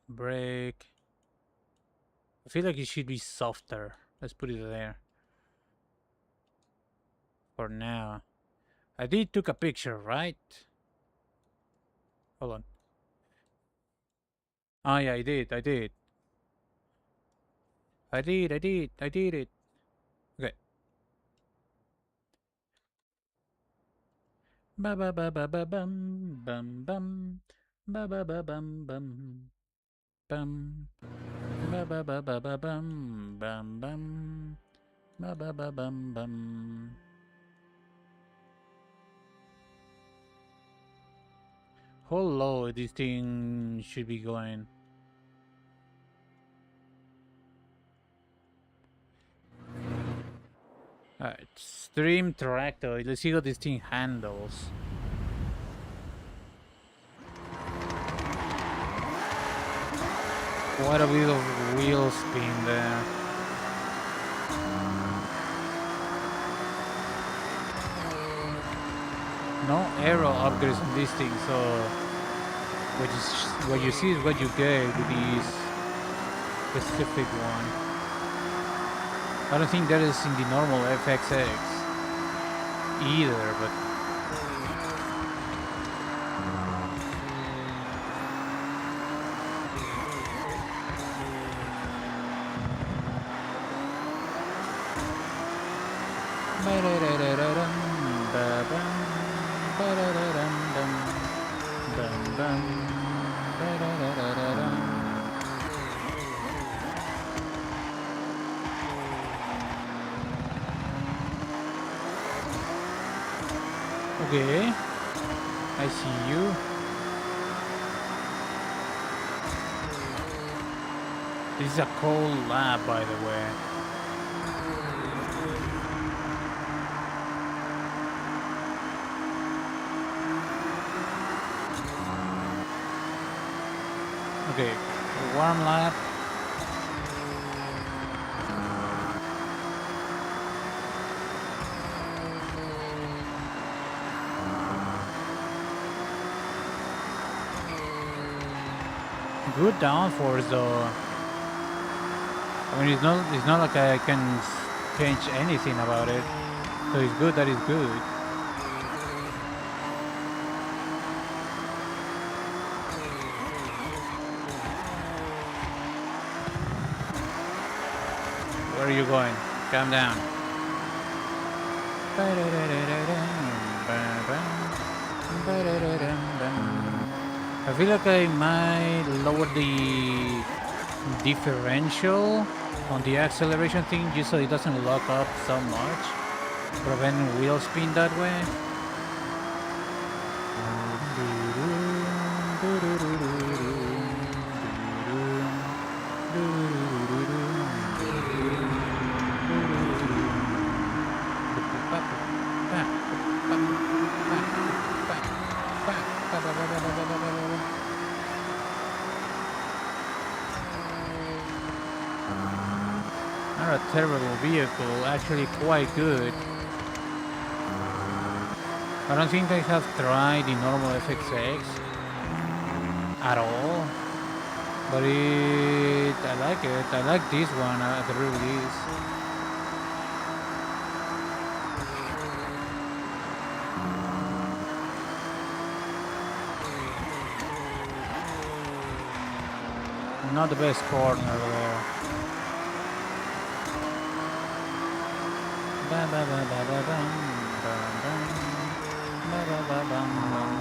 Brake. I feel like it should be softer. Let's put it there. For now. I did took a picture, right? Hold on. Oh yeah, I did. I did it. Okay. Ba ba ba ba ba bum bum bum. Ba ba ba bum bum bum. Ba ba ba ba ba bum bum bum. Ba ba ba bum bum. How low this thing should be going? Alright, stream tractor. Let's see how this thing handles. Quite a bit of wheel spin there. No aero upgrades on this thing, so what you see is what you get with this specific one. I don't think that is in the normal FXX either, but okay, I see you. This is a cold lab, by the way. Okay, warm lap. Good downforce though. I mean, it's not like I can change anything about it. So it's good that it's good. Where are you going? Calm down. I feel like I might lower the differential on the acceleration thing just so it doesn't lock up so much, preventing wheel spin that way. Not a terrible vehicle, actually quite good. I don't think I have tried the normal FXX at all, but I like it. I like this one at the release. Not the best corner there. Ba ba ba ba ba bum, bum, bum. Ba ba ba bum, bum.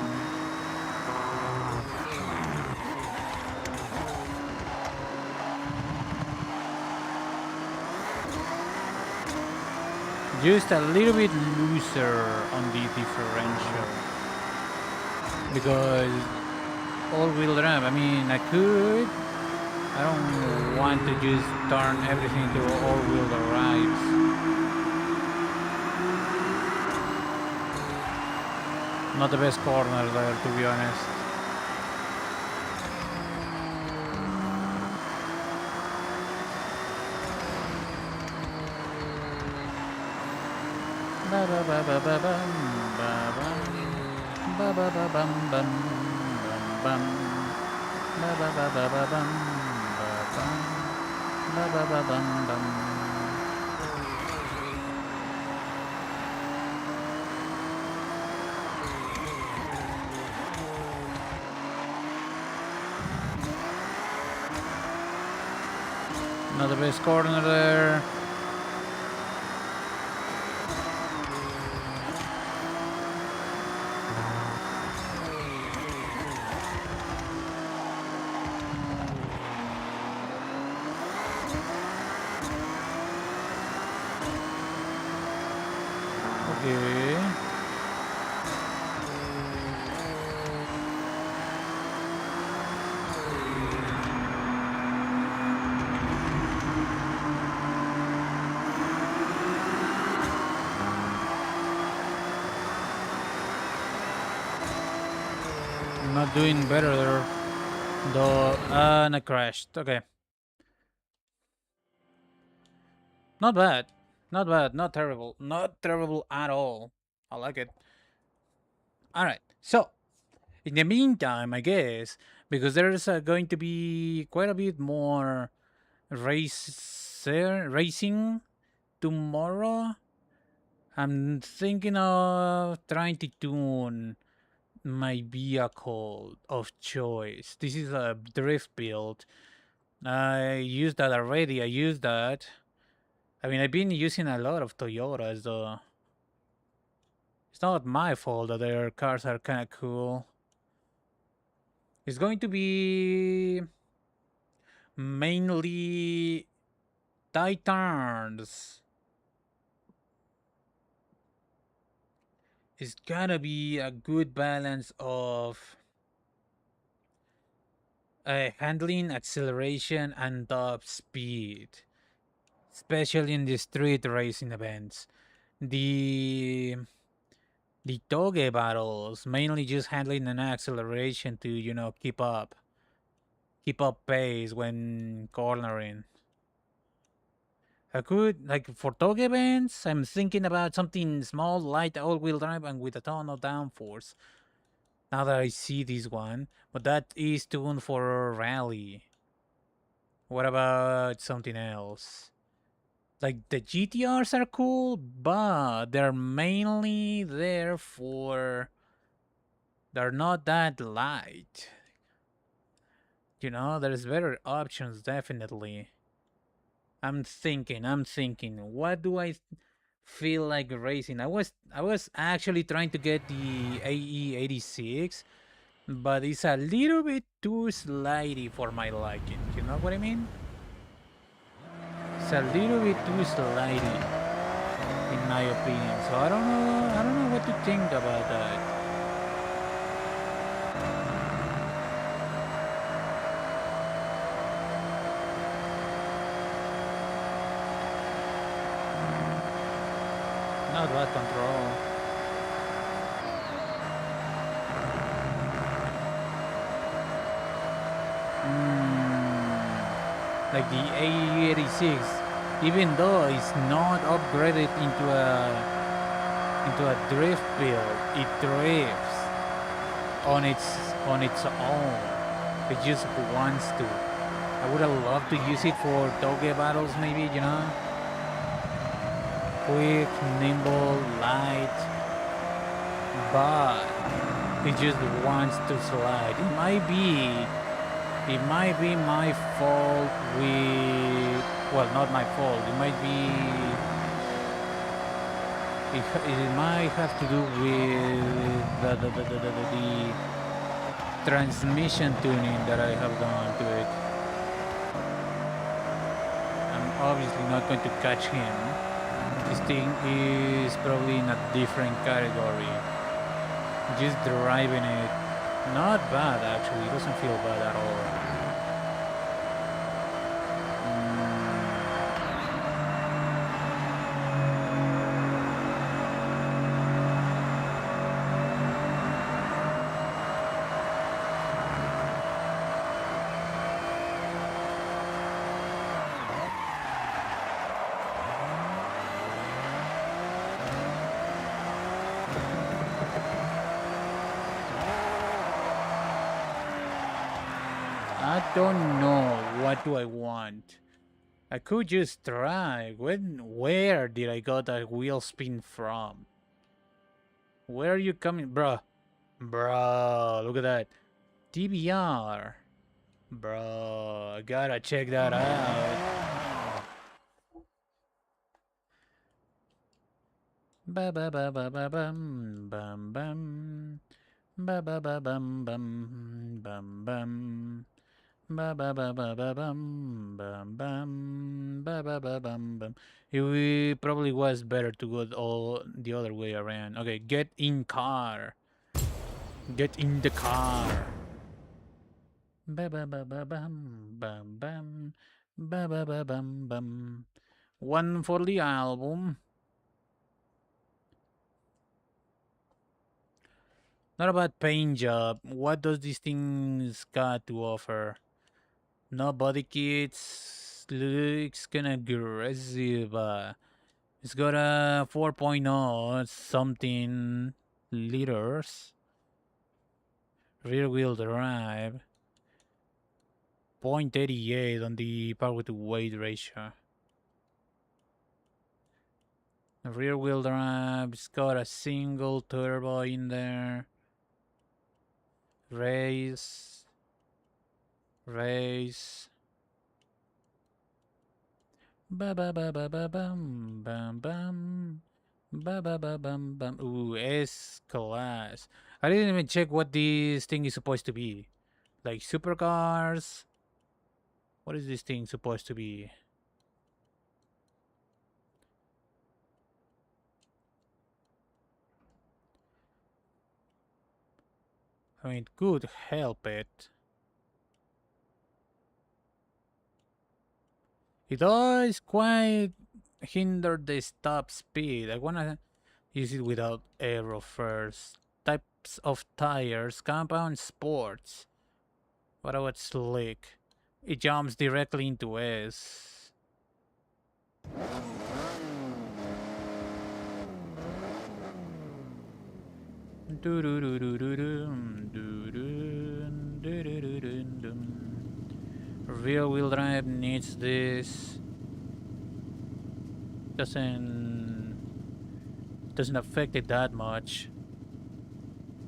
Just a little bit looser on the differential because all-wheel drive. I mean, I could. I don't want to just turn everything to all-wheel drives. Not the best corner there, to be honest. Ba ba ba ba ba bum, ba bum. Ba ba ba bum bum bum bum. Ba ba ba ba ba bum ba bum. Ba ba ba bum bum. Not the best corner there. Okay. Not doing better there. Though, and I crashed. Okay. Not bad. Not bad. Not terrible. Not terrible at all. I like it. Alright. So, in the meantime, I guess, because there's going to be quite a bit more racing tomorrow, I'm thinking of trying to tune my vehicle of choice. This is a drift build. I used that already. I used that. I mean, I've been using a lot of Toyotas, though. It's not my fault that their cars are kind of cool. It's going to be mainly Titans. It's gotta be a good balance of handling, acceleration, and top speed, especially in the street racing events. The the toge battles mainly just handling an acceleration to keep up pace when cornering. I could like for toge events. I'm thinking about something small, light, all-wheel drive, and with a ton of downforce. Now that I see this one, but that is tuned for rally. What about something else? Like the GTRs are cool, but they're mainly there for. They're not that light. You know, there's better options, definitely. I'm thinking, what do I feel like racing? I was actually trying to get the AE86, but it's a little bit too slidey for my liking. You know what I mean? It's a little bit too slidey, in my opinion. So I don't know what to think about that. Not bad control. Like the AE86, even though it's not upgraded into a drift build, it drifts on its own. It just wants to. I would have loved to use it for doge battles, maybe, you know? Quick, nimble, light, but it just wants to slide. It might be my fault with, well, not my fault. It might have to do with the transmission tuning that I have done to it. I'm obviously not going to catch him. This thing is probably in a different category. Just driving it, not bad actually. It doesn't feel bad at all. I don't know. What do I want? I could just try. Where did I got that wheel spin from? Where are you coming, bruh? Bro, look at that. TBR. Bro, I gotta check that out. Ba ba ba ba ba bum bum bum. Ba ba ba bum bum bum bum. Ba ba ba ba ba bum bum bum. Ba ba ba bum bum. It probably was better to go all the other way around. Okay, get in car. Get in the car. Ba ba ba ba bum bum bum. Ba ba ba bum bum. One for the album. Not about paint job. What does this thing's got to offer? No body kits. Looks kinda aggressive. It's got a 4.0 something liters. Rear wheel drive. 0.88 on the power to weight ratio. The rear wheel drive. It's got a single turbo in there. Race. Ba ba ba ba ba bum bum bum. Ba ba ba bum bum. Ooh, S class. I didn't even check what this thing is supposed to be. Like supercars. What is this thing supposed to be? I mean, it could help it. It does quite hinder the stop speed. I wanna use it without aero first. Types of tires, compound sports. What about slick? It jumps directly into S. Rear wheel drive needs this. Doesn't affect it that much.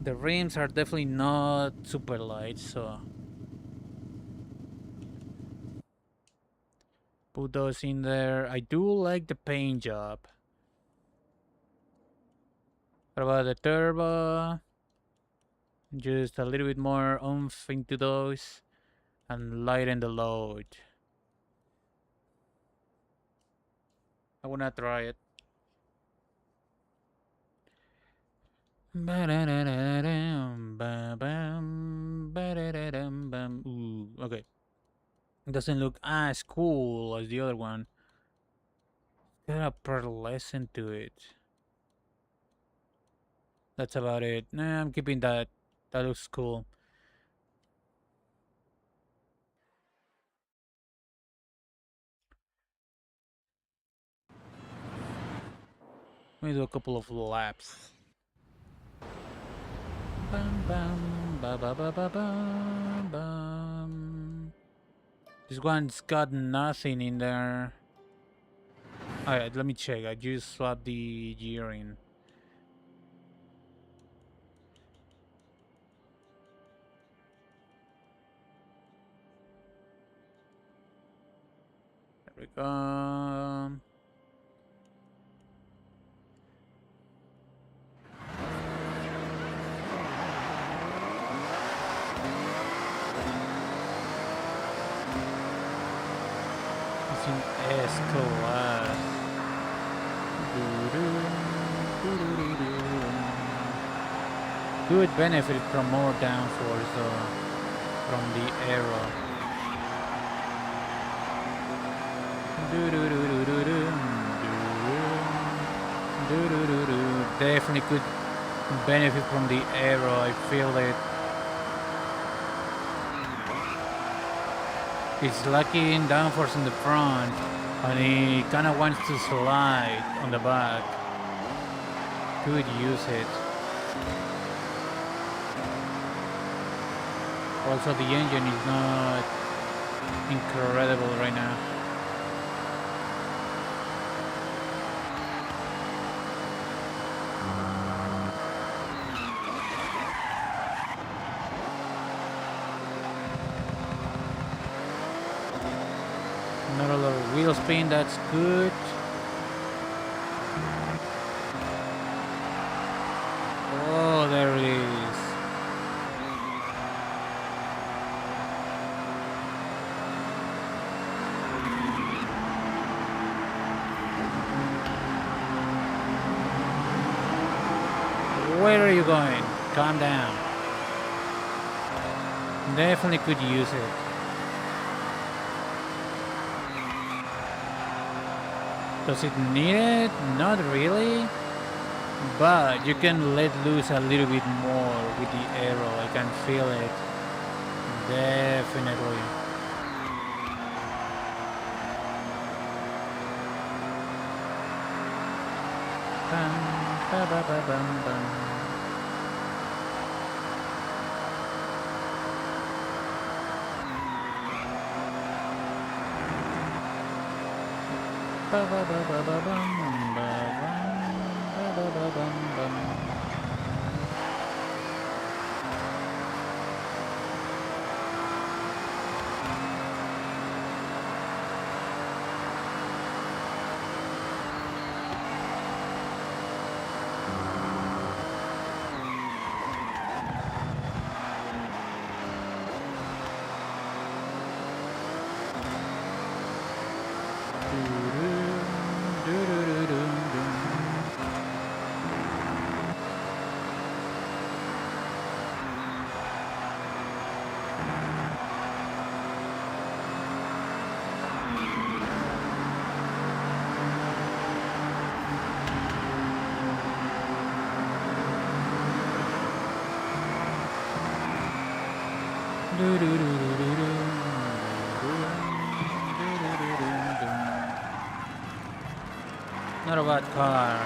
The rims are definitely not super light, so put those in there. I do like the paint job. What about the turbo? Just a little bit more oomph into those and lighten the load. I wanna try it. Ooh, okay. Doesn't look as cool as the other one. Got a pearlescent to it. That's about it. Nah, I'm keeping that. That looks cool. Let me do a couple of laps. Bam bam ba ba ba ba bam bam. This one's got nothing in there. Alright, let me check. I just swapped the gearing. There we go. It's in S class. Could benefit from more downforce though, from the aero. Definitely could benefit from the aero. I feel it. It's lacking downforce in the front, and he kind of wants to slide on the back. Could use it. Also, the engine is not incredible right now. Not a lot of wheel spin, that's good. Oh, there it is. Where are you going? Calm down. Definitely could use it. Does it need it? Not really. But you can let loose a little bit more with the aero. I can feel it. Definitely. Bam, ba, ba, ba, bam, bam. Ba, ba, ba, ba, ba, bam, ba, bam, ba, ba, ba, bam, bam. Not a bad car.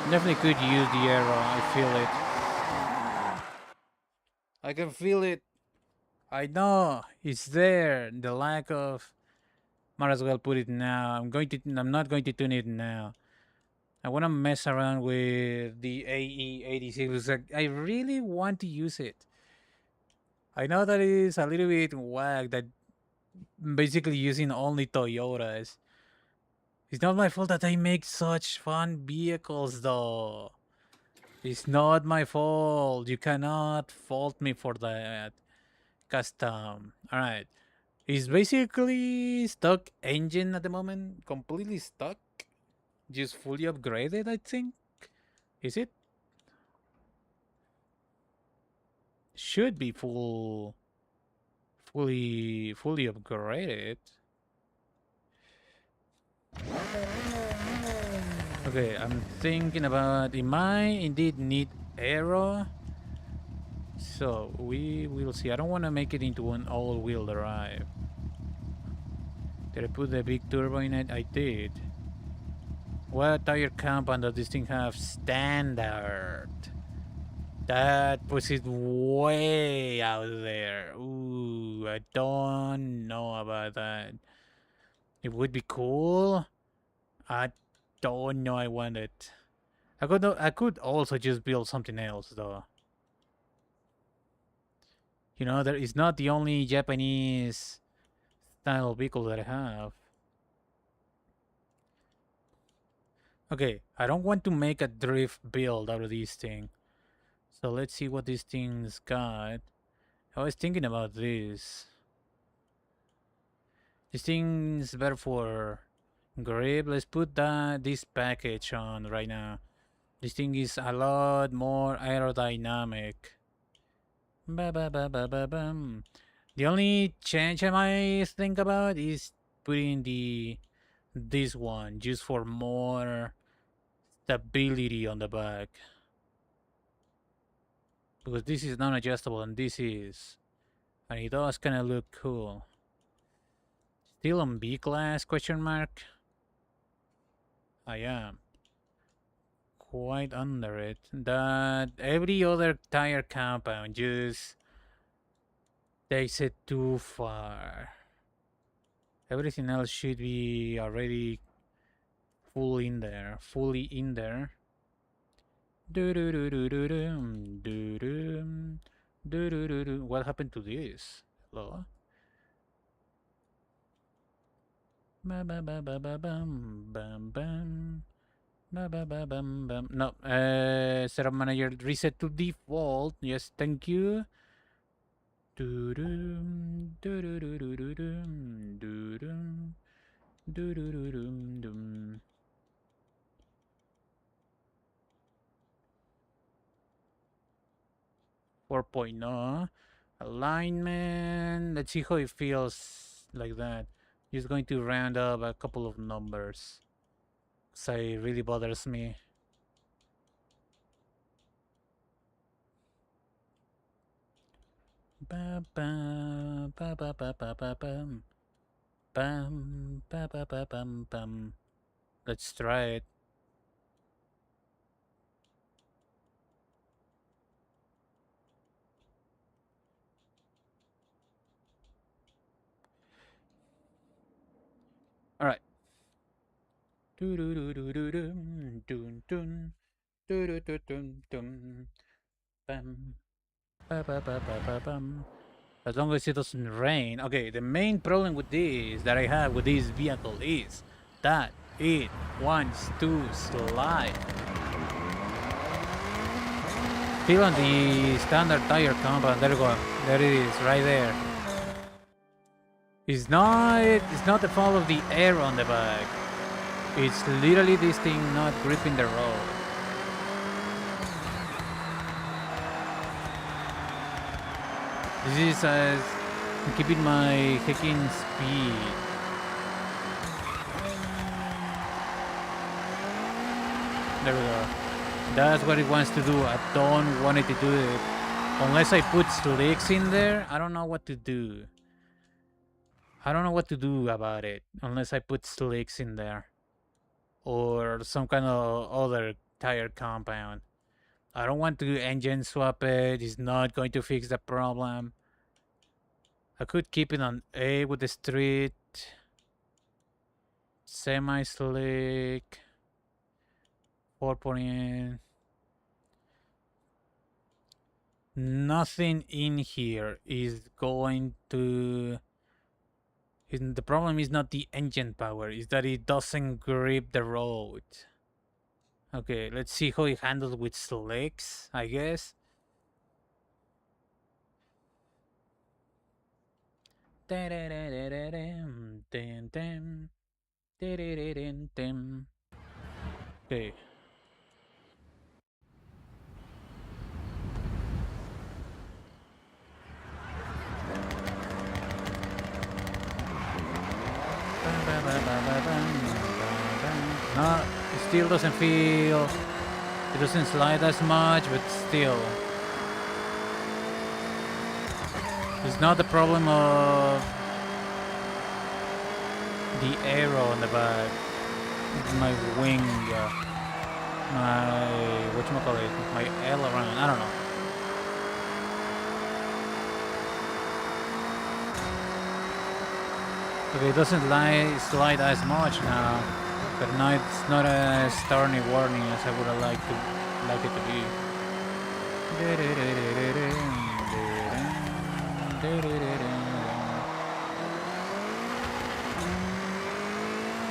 Definitely could use the aero, I feel it. I can feel it. I know it's there. The lack of. Might as well put it now. I'm not going to tune it now. I want to mess around with the AE86. I really want to use it. I know that is a little bit whack that basically using only Toyotas. It's not my fault that I make such fun vehicles though. It's not my fault. You cannot fault me for that. Custom. Alright. It's basically stuck engine at the moment. Completely stuck. Just fully upgraded, I think. Is it? Should be fully upgraded. Okay, I'm thinking about, it might indeed need aero. So we will see. I don't want to make it into an all-wheel drive. Did I put the big turbo in it? I did. What tire compound does this thing have? Standard. That puts it way out there. Ooh, I don't know about that. It would be cool. I don't know I want it. I could also just build something else though. You know, there is not the only Japanese style vehicle that I have. Okay, I don't want to make a drift build out of this thing. So let's see what this thing's got. I was thinking about this. This thing's better for grip. Let's put this package on right now. This thing is a lot more aerodynamic. Ba-ba-ba-ba-ba-bum. The only change I might think about is putting this one just for more stability on the back. Because this is non-adjustable and this is. And it does kind of look cool. Still on B class, question mark? I am. Quite under it. That every other tire compound just takes it too far. Everything else should be already fully in there. What happened to this? Hello? No, setup manager reset to default. Yes, thank you. 4.0 alignment. Let's see how it feels like that. Just going to round up a couple of numbers. So it really bothers me. Ba ba ba ba ba ba ba bum. Bum ba ba ba bum bum. Let's try it. All right. Do do do do do dum dun dun do do do dum dum bum ba ba ba ba ba bum. As long as it doesn't rain. Okay, the main problem with this that I have with this vehicle is that it wants to slide. Still on the standard tire compound. There you go. There it is, right there. It's not the fault of the air on the back. It's literally this thing not gripping the road. This is keeping my hacking speed. There we go. That's what it wants to do. I don't want it to do it. Unless I put slicks in there, I don't know what to do. I don't know what to do about it. Unless I put slicks in there. Or some kind of other tire compound. I don't want to engine swap it. It's not going to fix the problem. I could keep it on A with the street. Semi-slick. 4.8. Nothing in here is going to... The problem is not the engine power, it's that it doesn't grip the road. Okay, let's see how it handles with slicks, I guess. Okay. No, it still doesn't feel... It doesn't slide as much, but still. It's not the problem of the arrow on the back. It's my wing, my... whatchamacallit? My aileron, I don't know. Okay, it doesn't slide as much now, but now it's not as sternly warning as I would have liked it to be.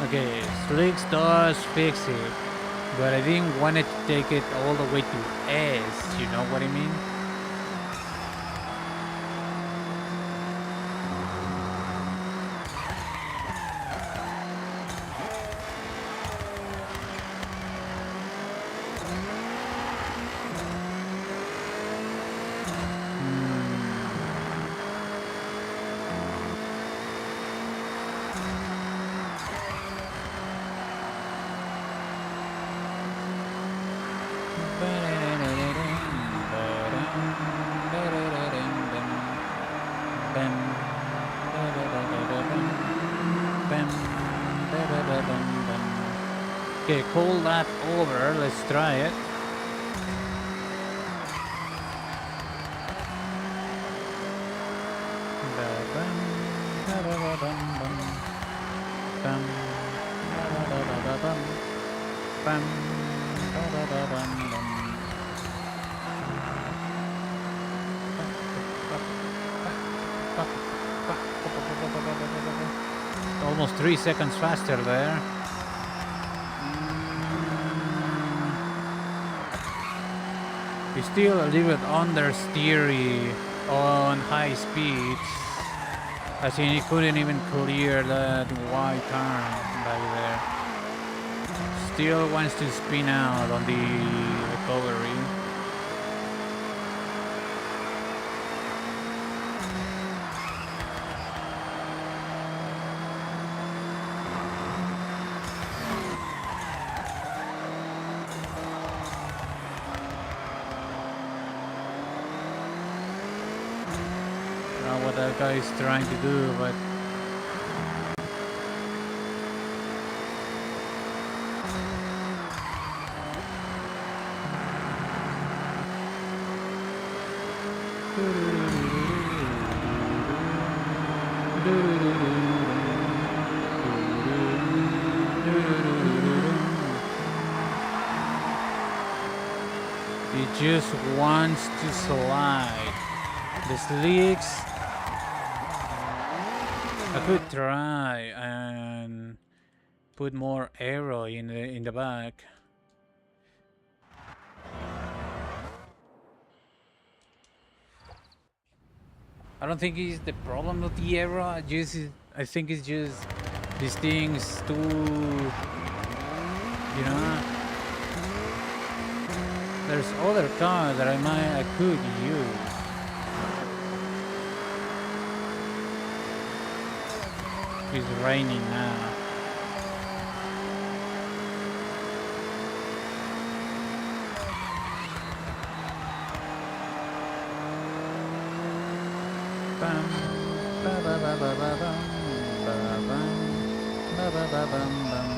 Okay, Slicks does fix it, but I didn't want it to take it all the way to S, you know what I mean? Okay, call that over. Let's try it. Almost 3 seconds faster there. He's still a little bit understeery on high speeds. I think he couldn't even clear that wide turn back there. Still wants to spin out on the recovery. What that guy is trying to do, but he just wants to slide. The slicks, I could try and put more arrow in the back. I don't think it's the problem of the arrow. I think it's just these things too, you know. There's other cars that I could use. It's raining now. Bam, ba ba ba ba ba bam, ba bam, ba ba ba bam bam,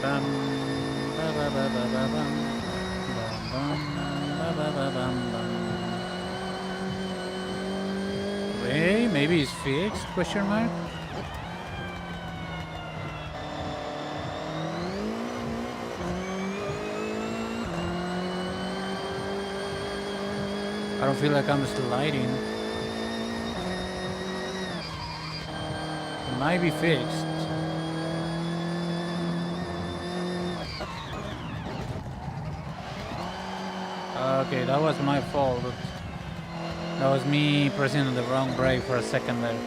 bam, ba ba ba ba ba bam, bam Hey, maybe it's fixed? Question mark. I don't feel like I'm sliding. It might be fixed. Okay, that was my fault. That was me pressing the wrong brake for a second there.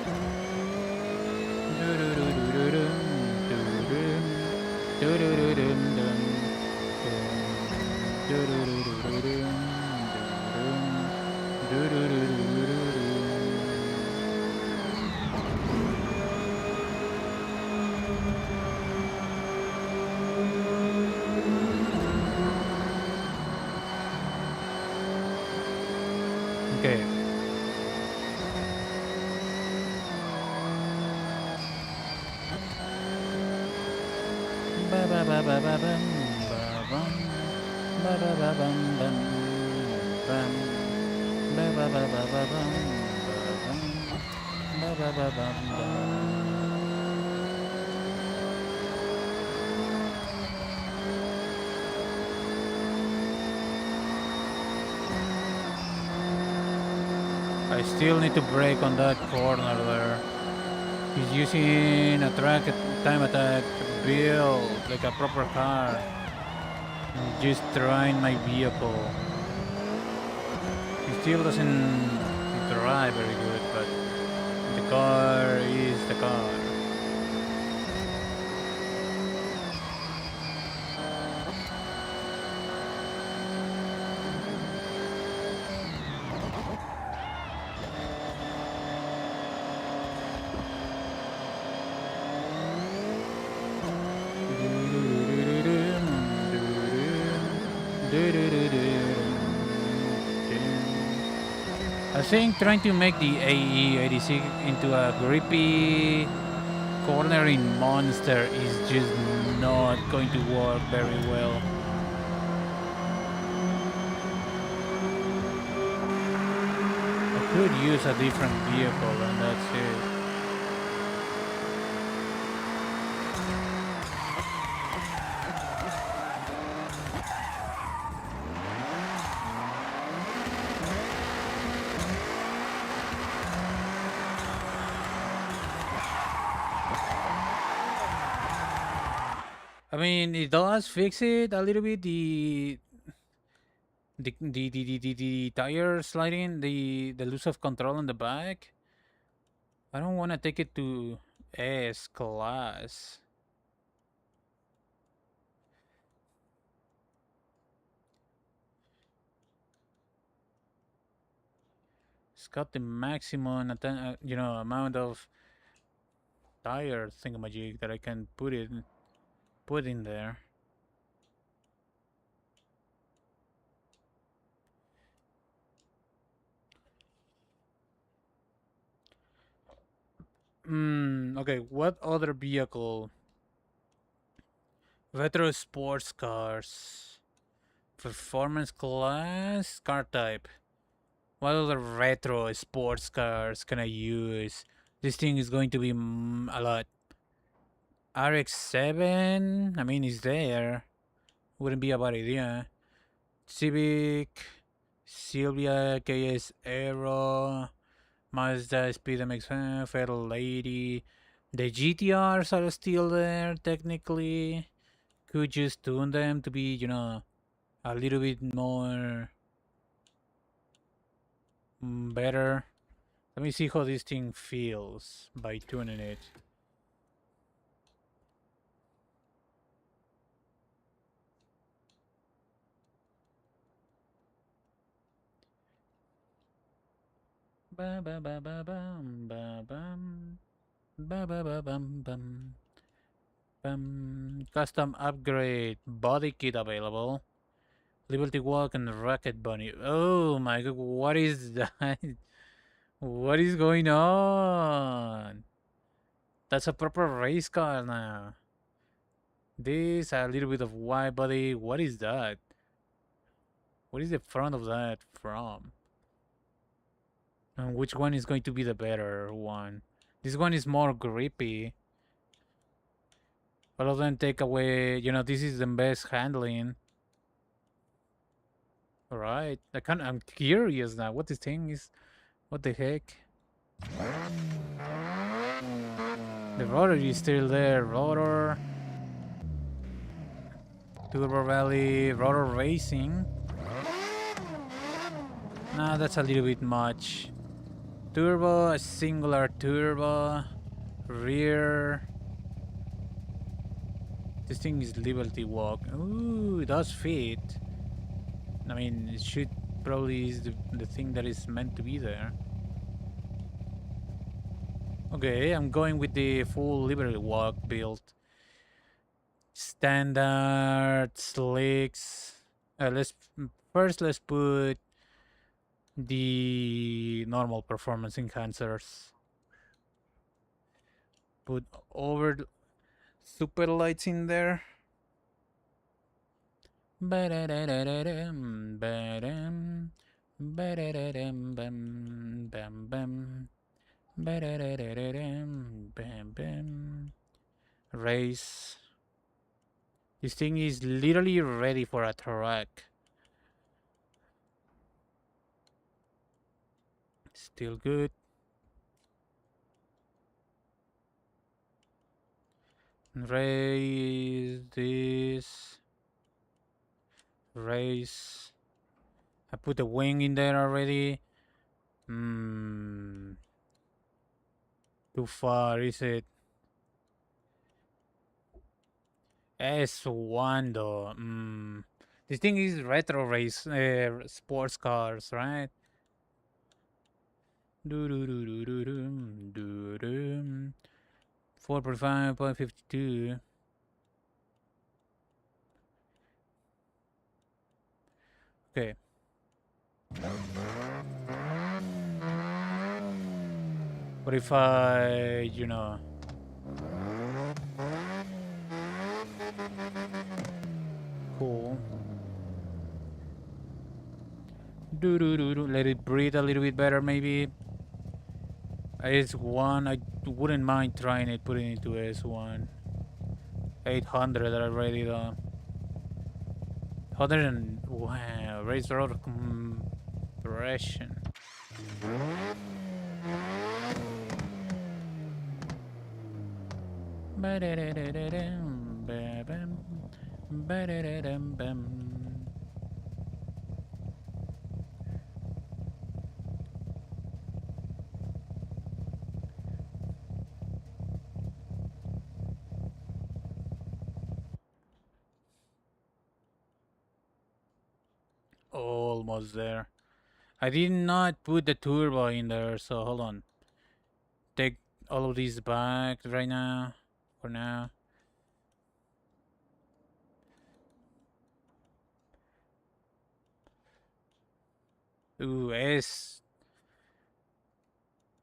Okay. Ba ba ba ba ba bum ba bum ba ba ba bum bum bum ba ba ba ba ba bum ba bum ba ba ba bum bum. I still need to brake on that corner there. He's using a track time attack build like a proper car. And just trying my vehicle. He still doesn't drive very good, but the car is the car. I think trying to make the AE86 into a grippy cornering monster is just not going to work very well. I could use a different vehicle and that's it. I mean, it does fix it a little bit. The tire sliding, the loss of control on the back. I don't want to take it to S class. It's got the maximum, amount of tire thingamajig that I can put in there. Okay, what other vehicle? Retro sports cars. Performance class? Car type. What other retro sports cars can I use? This thing is going to be a lot. RX-7? I mean, it's there. Wouldn't be a bad idea. Civic, Sylvia, KS Aero, Mazda, Speed MX-5, Fatal Lady. The GTRs are still there, technically. Could just tune them to be, a little bit more better. Let me see how this thing feels by tuning it. Ba ba ba ba bum ba bum ba ba ba bum bum. Custom upgrade body kit available. Liberty Walk and Rocket Bunny. Oh my god, what is that? What is going on? That's a proper race car now. This, a little bit of wide body. What is that? What is the front of that from? And which one is going to be the better one? This one is more grippy. All of them take away, you know, this is the best handling. Alright. I'm curious now. What this thing is. What the heck? The rotor is still there. Rotor. Turbo Rally. Rotor Racing. Nah, that's a little bit much. Turbo. A singular turbo. Rear. This thing is Liberty Walk. Ooh, it does fit. I mean, it should probably is the thing that is meant to be there. Okay, I'm going with the full Liberty Walk build. Standard, slicks. Let's put the normal performance enhancers. Put over super lights in there. Ba-da-da-da-da-dum, ba-dum, ba-da-da-dum, bum, bum, bum. Ba-da-da-da-da-dum, bam, bam. Race. This thing is literally ready for a track. Still good. Raise this. Raise. I put a wing in there already. Too far, is it? S1 though. This thing is retro race sports cars, right? Do do do do do do do. 4.5.52. Okay. What if I, you know... Cool. Do do do do. Let it breathe a little bit better, maybe. S1, I wouldn't mind trying it, putting it to S1. 800 already though. 100 and... Wow, raise rotor compression. Ba-da-da-da-da-dum, ba-bam, ba-da-da-dum-bum. Almost there. I did not put the turbo in there, so hold on. Take all of these back right now. For now. Ooh, S.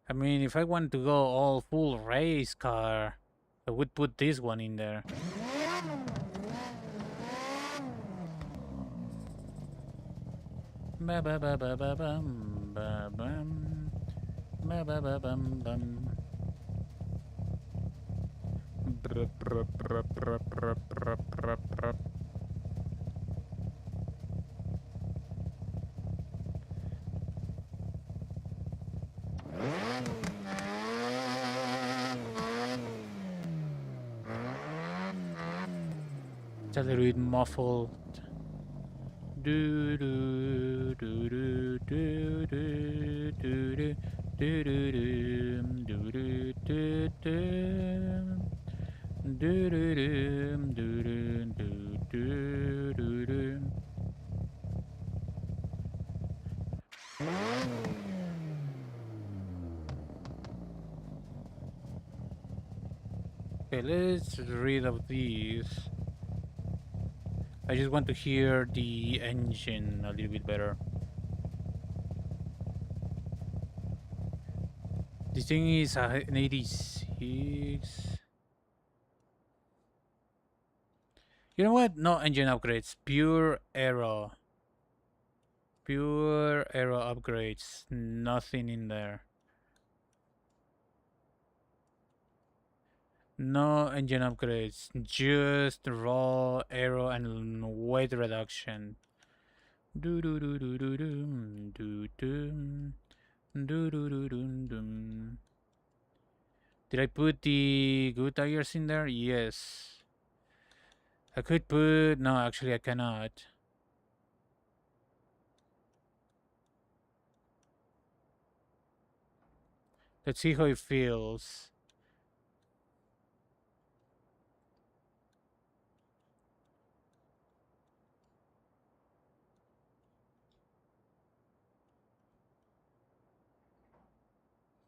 I mean, if I want to go all full race car, I would put this one in there. Ba ba ba ba ba bum ba bum ba ba ba bum bum. Brup, brup, brup, brup, brup, brup, brup, brup. It's a little bit muffled. Do do do do do do do do do do do do do do. Do do do do do do do do. Okay, let's read of these. I just want to hear the engine a little bit better. This thing is an 86. You know what? No engine upgrades. Pure aero. Pure aero upgrades. Nothing in there. No engine upgrades. Just raw aero and weight reduction. Do do do do do do do do do do do do do. Did I put the good tires in there? Yes. I could put... No, actually I cannot. Let's see how it feels.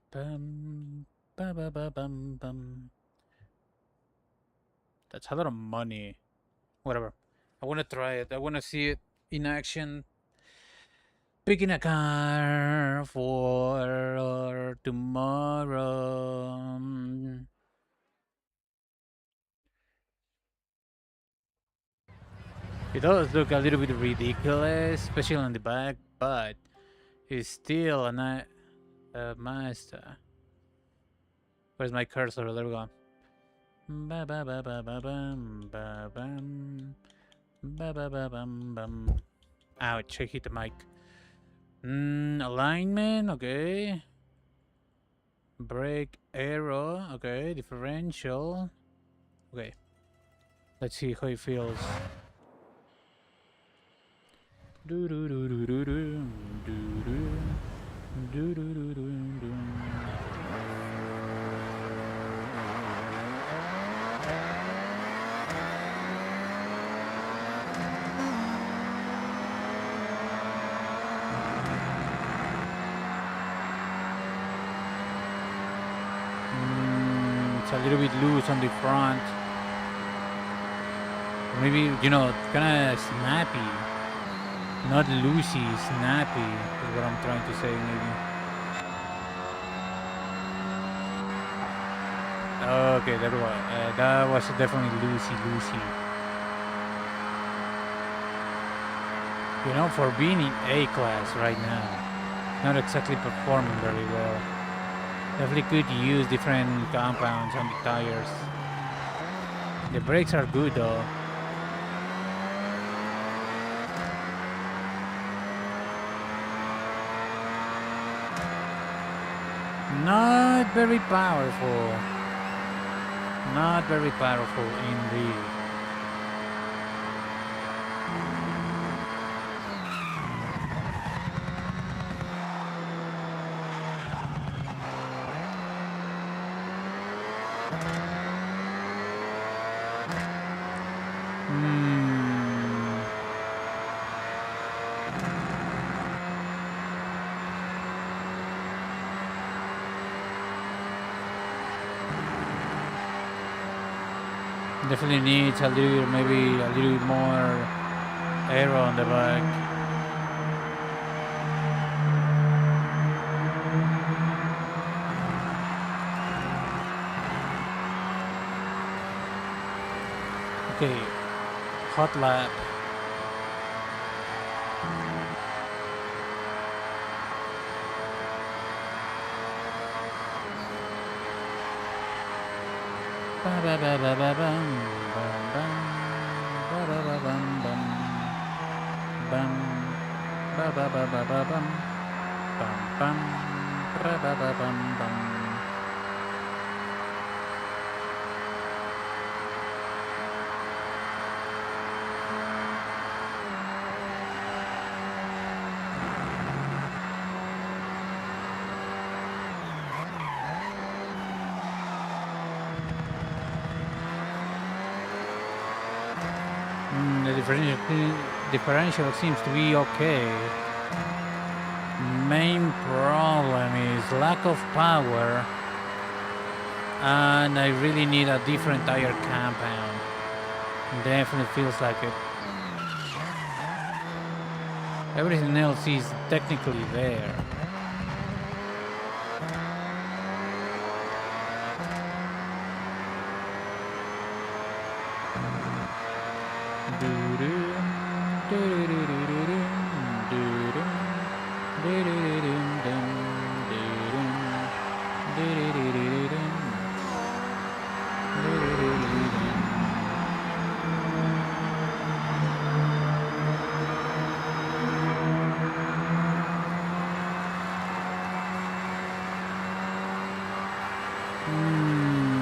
Bum, ba ba ba bum bum. That's a lot of money. Whatever. I want to try it. I want to see it in action. Picking a car for tomorrow. It does look a little bit ridiculous, especially on the back, but it's still a Mazda. Where's my cursor? There we go. Ba ba ba ba ba bum ba bum ba ba ba bum bum. Ouch! I hit the mic. Alignment, okay. Brake arrow, okay. Differential, okay. Let's see how it feels. Do do do do do do do do do do do do. It's a little bit loose on the front. Maybe, you know, kind of snappy. Not loosey, snappy is what I'm trying to say, maybe. Okay, there was. That was definitely loosey. You know, for being in A class right now, not exactly performing very well. Definitely could use different compounds on the tires. The brakes are good though. Not very powerful. Not very powerful indeed. Definitely needs a little, maybe a little bit more aero on the back. Okay, hot lap. Ba ba ba ba ba bum bum bum ba ba ba bum bum bum ba ba ba ba ba bum bum bum ba ba ba bum bum. The differential seems to be okay. Main problem is lack of power, and I really need a different tire compound. Definitely feels like it. Everything else is technically there.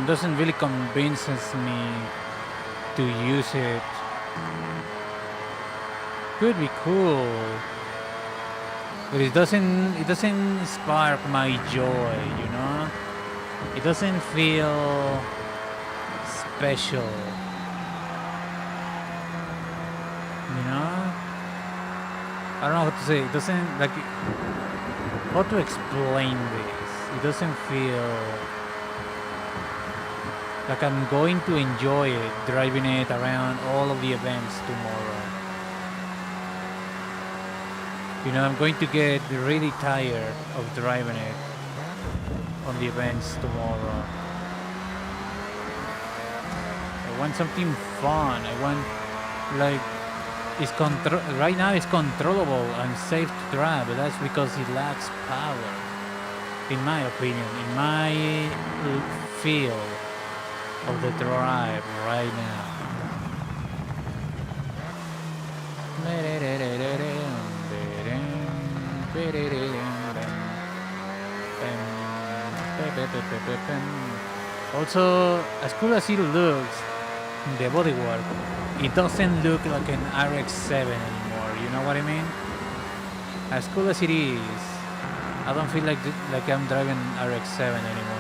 doesn't really convinces me to use it. Could be cool, but it doesn't spark my joy, you know? It doesn't feel special, you know? I don't know what to say. It doesn't, like, how to explain this? It doesn't feel like I'm going to enjoy it, driving it around all of the events tomorrow. You know, I'm going to get really tired of driving it on the events tomorrow. I want something fun. I want, like, right now it's controllable and safe to drive, but that's because it lacks power, in my opinion, in my feel of the drive right now. Also, as cool as it looks, the bodywork, it doesn't look like an RX-7 anymore. You know what I mean? As cool as it is, I don't feel like I'm driving RX-7 anymore.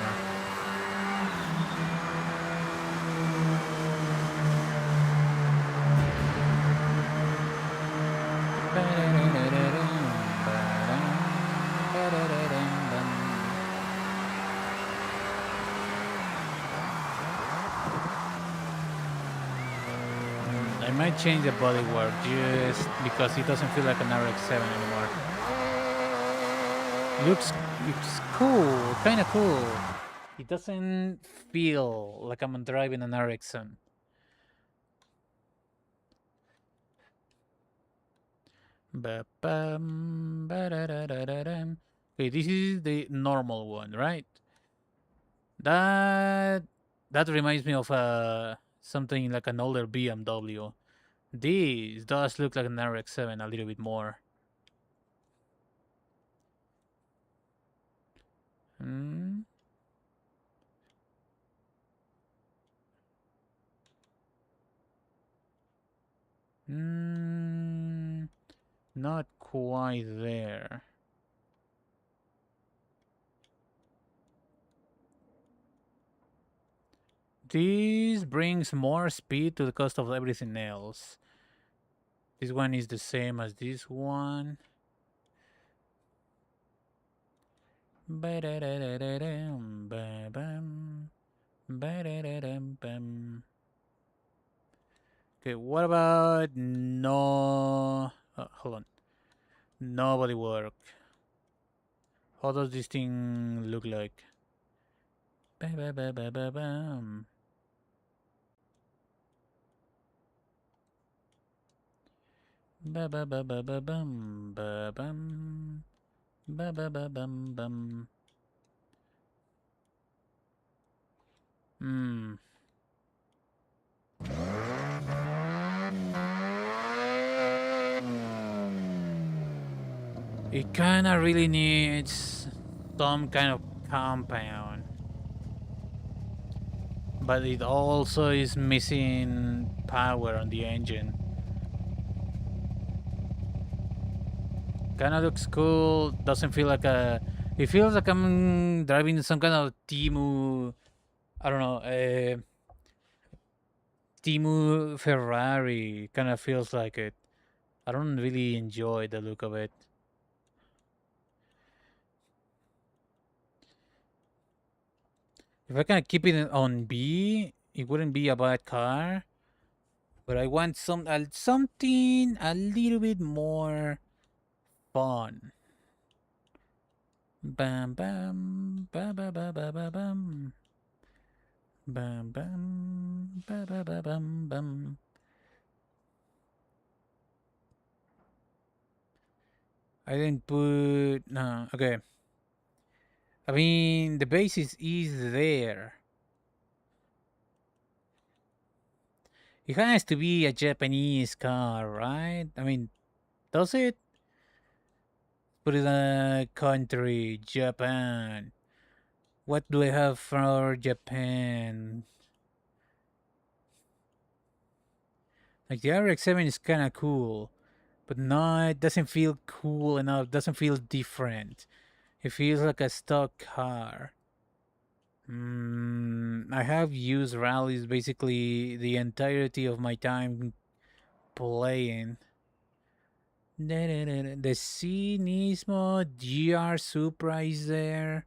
I might change the bodywork just because it doesn't feel like an RX-7 anymore. Looks cool, kind of cool. It doesn't feel like I'm driving an RX-7. Okay, this is the normal one, right? That reminds me of something like an older BMW. This does look like an RX-7 a little bit more. Hmm. Not quite there. This brings more speed to the cost of everything else. This one is the same as this one. Okay, what about no... hold on. Nobody work. How does this thing look like? Bam. Bam. It kinda really needs some kind of compound. But it also is missing power on the engine. Kinda looks cool, doesn't feel like a... It feels like I'm driving some kind of Timu... I don't know, Timu Ferrari. Kinda feels like it. I don't really enjoy the look of it. If I can keep it on B, it wouldn't be a bad car. But I want something a little bit more fun. Bam bam ba ba ba ba ba bam. Bam bam ba ba ba bam bam. I didn't put no, okay. I mean the basis is there. It has to be a Japanese car, right? I mean, does it? Put it in a country, Japan. What do I have for Japan? Like the RX-7 is kind of cool, but no, it doesn't feel cool enough. Doesn't feel different. It feels like a stock car. I have used rallies basically the entirety of my time playing. The C Nismo GR Supra is there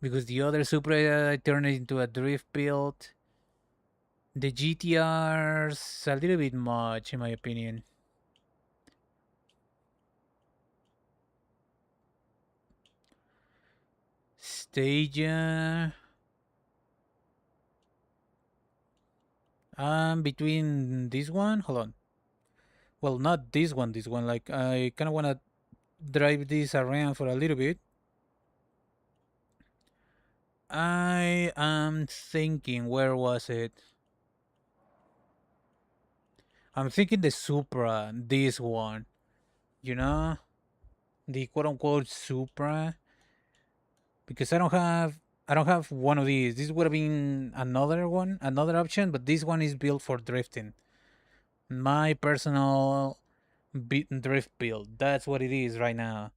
because the other Supra I turned it into a drift build. The GTR's a little bit much in my opinion. Stadia. Between this one, hold on. Well, not this one. This one, like I kind of wanna drive this around for a little bit. I am thinking, where was it? I'm thinking the Supra, this one. You know, the quote unquote Supra, because I don't have one of these. This would have been another one, another option, but this one is built for drifting. My personal drift build. That's what it is right now.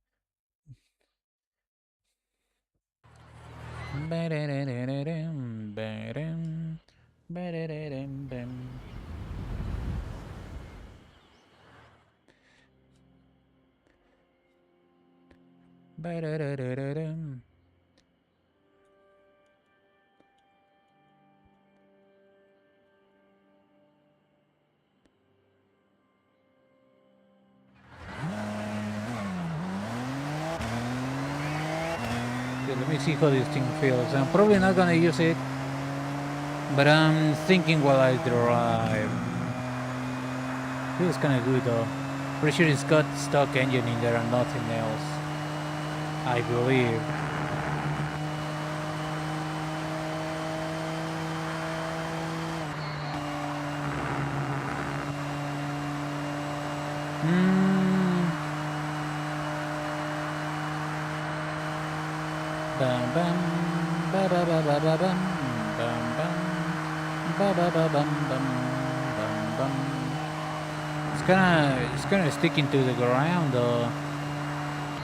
Okay, let me see how this thing feels. I'm probably not gonna use it, but I'm thinking while I drive. Feels kind of good though. Pretty sure it's got stock engine in there and nothing else. I believe. Bam bam ba ba ba ba ba bam bam bam ba ba ba bam bam bam bam. It's kinda sticking to the ground though.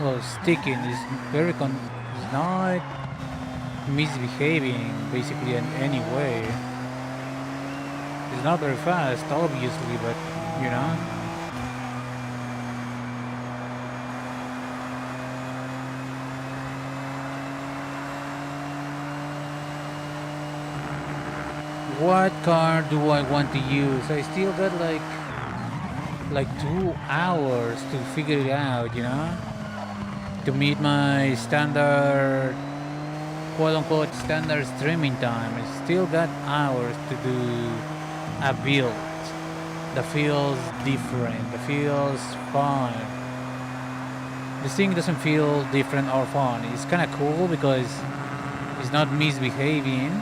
Well, sticking is it's not misbehaving basically in any way. It's not very fast, obviously, but you know. What car do I want to use? I still got like 2 hours to figure it out, you know? To meet my standard, quote unquote, standard streaming time. I still got hours to do a build that feels different, that feels fun. This thing doesn't feel different or fun. It's kind of cool because it's not misbehaving.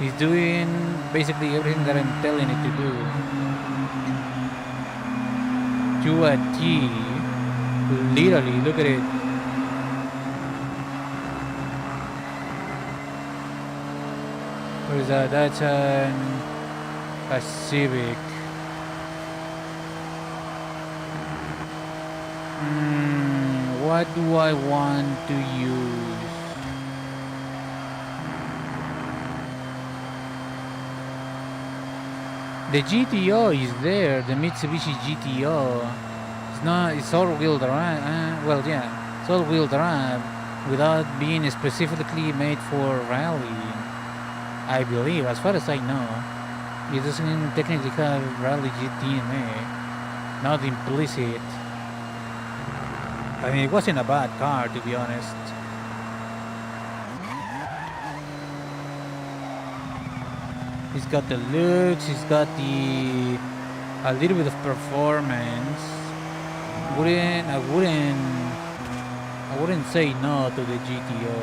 It's doing basically everything that I'm telling it to do. To a T. Literally, look at it. What is that? That's a Civic. What do I want to use? The GTO is there, the Mitsubishi GTO. It's not, it's all-wheel drive. Well, yeah, it's all-wheel drive without being specifically made for rally. I believe, as far as I know, it doesn't technically have rally GTNA, not implicit. I mean, it wasn't a bad car, to be honest. It's got the looks, it's got a little bit of performance. I wouldn't say no to the GTO.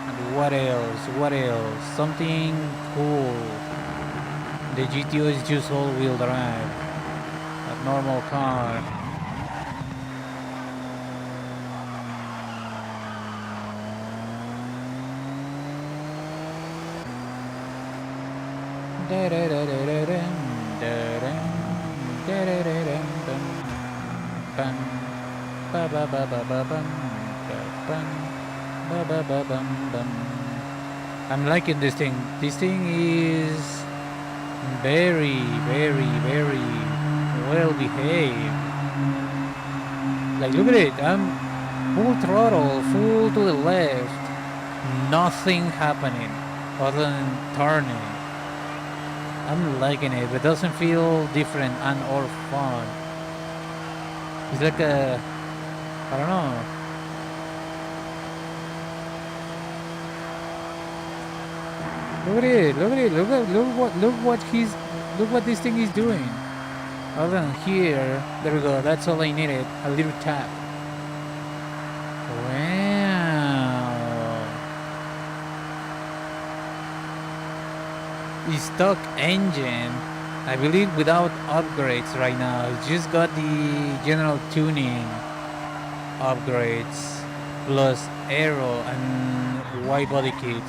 And what else? What else? Something cool. The GTO is just all-wheel drive. A normal car. Da-da-da-da-da-dum, da-dum, da-da-da-dum, dum, bum, ba-ba-ba-ba-ba-bum, ba-bum, ba-ba-ba-bum-bum. I'm liking this thing. This thing is very, very, very well behaved. Like, look at it. I'm full throttle, full to the left. Nothing happening other than turning. I'm liking it, but it doesn't feel different and or fun. It's like a, I don't know. Look at it! Look at it! Look what this thing is doing. Other than here, there we go. That's all I needed. A little tap. Wow. The stock engine, I believe, without upgrades right now. It's just got the general tuning upgrades plus aero and wide body kit.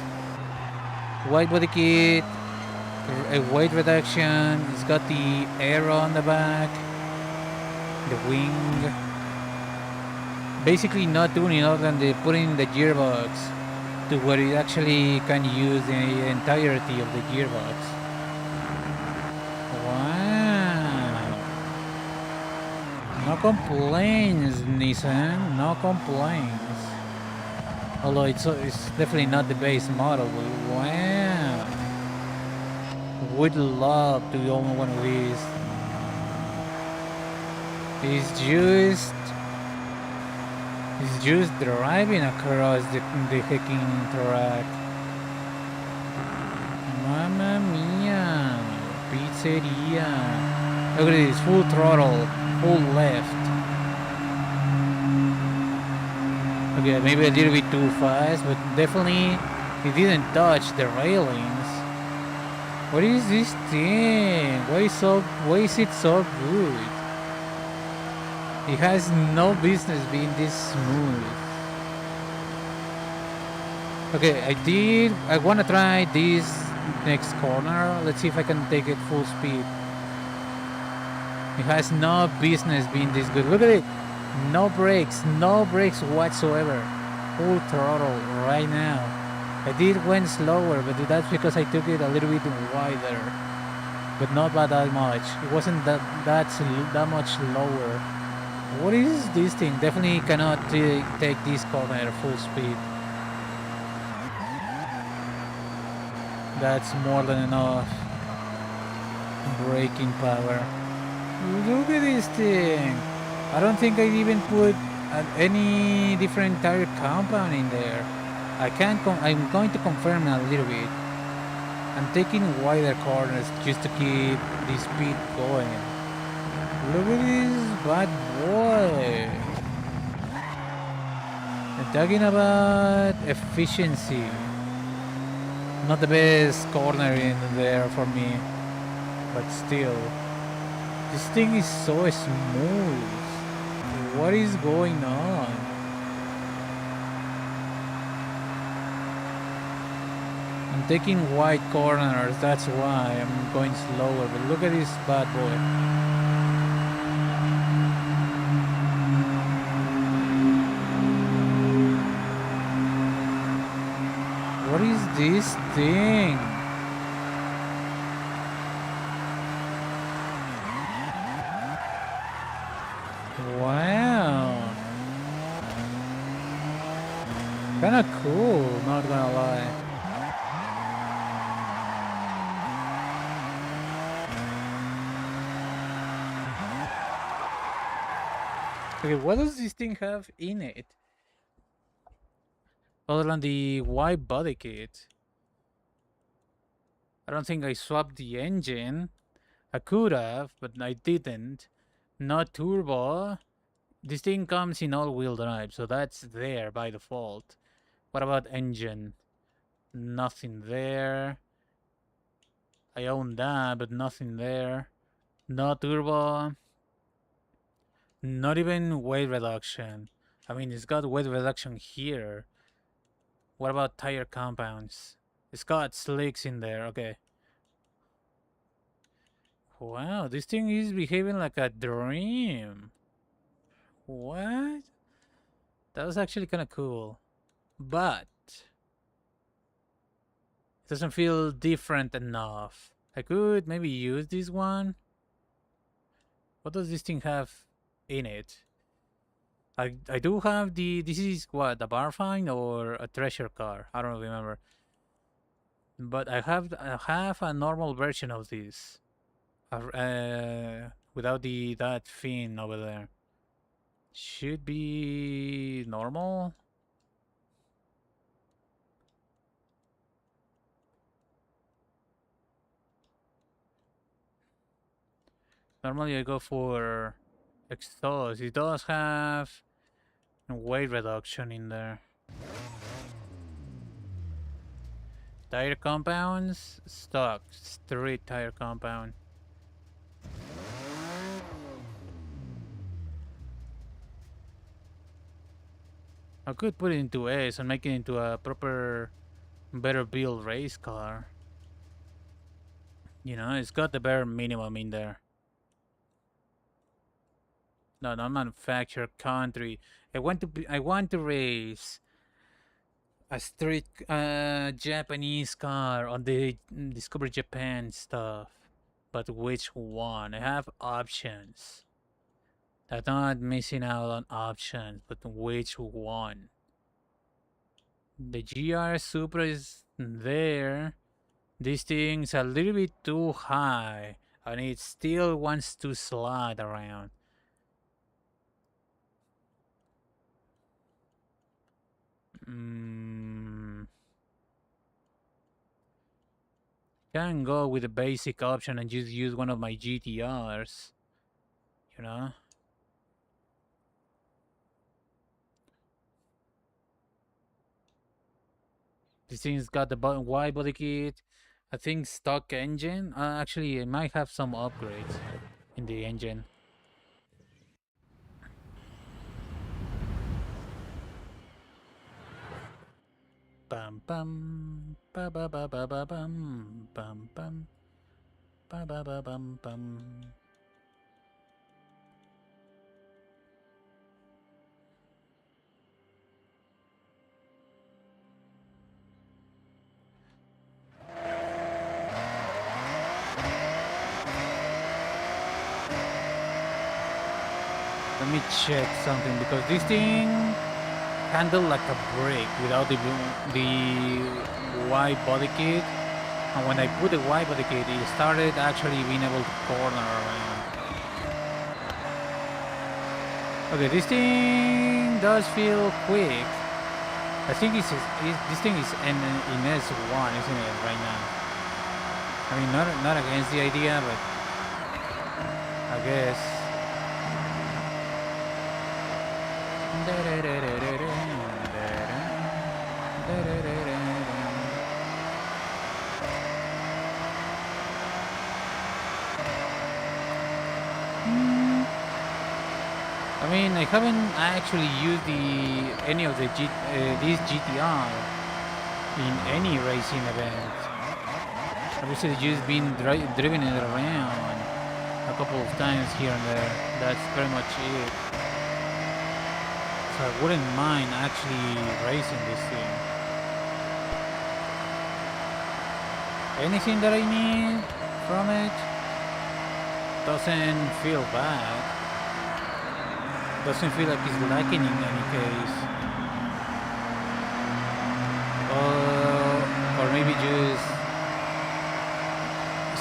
Wide body kit, a weight reduction. It's got the aero on the back, the wing. Basically, not tuning other than the putting the gearbox to where it actually can use the entirety of the gearbox. Wow. No complaints, Nissan. No complaints. Although it's definitely not the base model. But wow. Would love to own one of these. It's just driving across the hecking track. Mamma mia. Pizzeria. Look at this, full throttle, full left. Okay, maybe a little bit too fast, but definitely it didn't touch the railings. What is this thing? Why is it so good? It has no business being this smooth. Okay, I wanna try this next corner. Let's see if I can take it full speed. It has no business being this good. Look at it. No brakes whatsoever. Full throttle right now. I did went slower, but that's because I took it a little bit wider. But not by that much. It wasn't that much lower. What is this thing? Definitely cannot take this corner at full speed. That's more than enough braking power. Look at this thing. I don't think I even put any different tire compound in there. I'm going to confirm a little bit. I'm taking wider corners just to keep the speed going. Look at this bad boy. I'm talking about efficiency. Not the best corner in there for me, but still. This thing is so smooth. What is going on? I'm taking wide corners, that's why I'm going slower, but look at this bad boy. What is this thing? Wow. Kinda cool, not gonna lie. Okay, what does this thing have in it? Other than the wide body kit. I don't think I swapped the engine. I could have, but I didn't. Not turbo. This thing comes in all-wheel drive, so that's there by default. What about engine? Nothing there. I own that, but nothing there. No turbo. Not even weight reduction. I mean, it's got weight reduction here. What about tire compounds? It's got slicks in there, okay. Wow, this thing is behaving like a dream. What? That was actually kind of cool. But it doesn't feel different enough. I could maybe use this one. What does this thing have in it? I do have this is what, a bar fine or a treasure car? I don't remember. But I have a normal version of this. Without that fin over there. Should be normal. Normally I go for exhaust. It does have weight reduction in there. Tire compounds, stock, street tire compound. I could put it into S and make it into a proper, better built race car. You know, it's got the bare minimum in there. No, not manufacturer, country. I want to race a street Japanese car on the Discover Japan stuff. But which one? I have options. I'm not missing out on options, but which one? The GR Supra is there. This thing's a little bit too high, and it still wants to slide around. Can go with the basic option and just use one of my GTRs, you know? This thing's got the wide body kit. I think stock engine. Actually, it might have some upgrades in the engine. Bam bam ba ba ba ba ba bam bam bam ba ba ba bam bam. Let me check something because this thing handled like a brick without the wide body kit. And when I put the wide body kit, it started actually being able to corner around. Okay, this thing does feel quick. I think this thing is in S1, isn't it, right now? I mean, not against the idea, but I guess. I mean, I haven't actually used any of these GTR in any racing event. Obviously, just been driven it around a couple of times here and there. That's pretty much it. So I wouldn't mind actually racing this thing. Anything that I need from it doesn't feel bad. Doesn't feel like it's lacking in any case. Or maybe just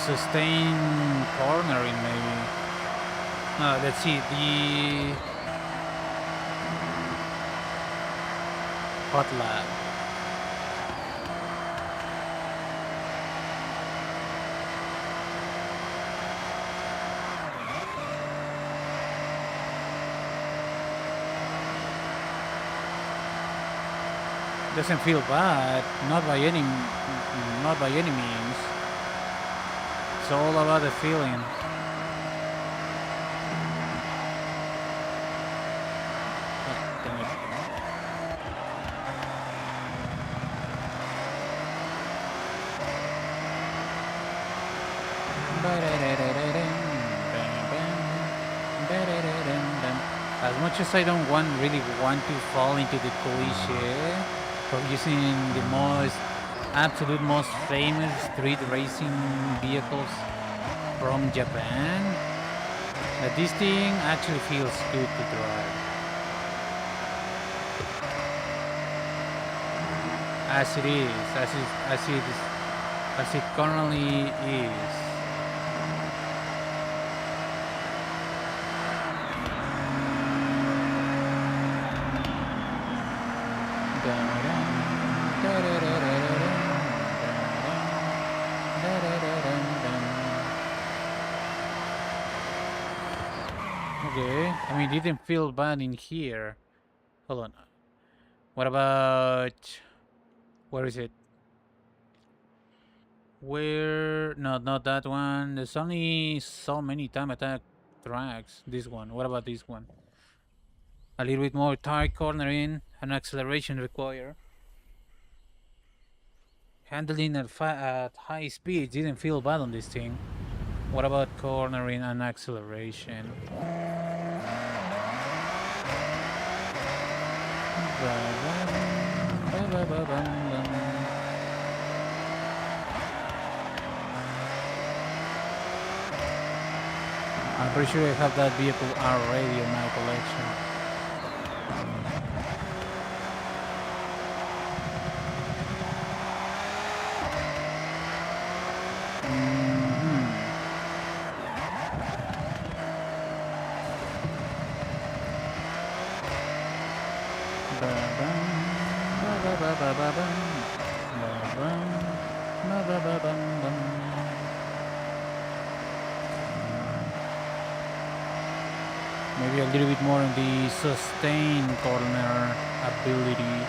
sustain cornering maybe. Let's see, the hot lap. Doesn't feel bad, not by any means. It's all about the feeling. Oh, dang it. Ba-da-da-da-da-da. As much as I don't really want to fall into the cliche of using the most famous street racing vehicles from Japan, but this thing actually feels good to drive. As it is, as it currently is. Okay, I mean, it didn't feel bad in here. Hold on. What about... Where is it? Where... No, not that one. There's only so many time attack tracks. This one. What about this one? A little bit more tight cornering and acceleration required. Handling at high speed didn't feel bad on this thing. What about cornering and acceleration? I'm pretty sure I have that vehicle already in my collection. Maybe a little bit more on the sustain corner ability.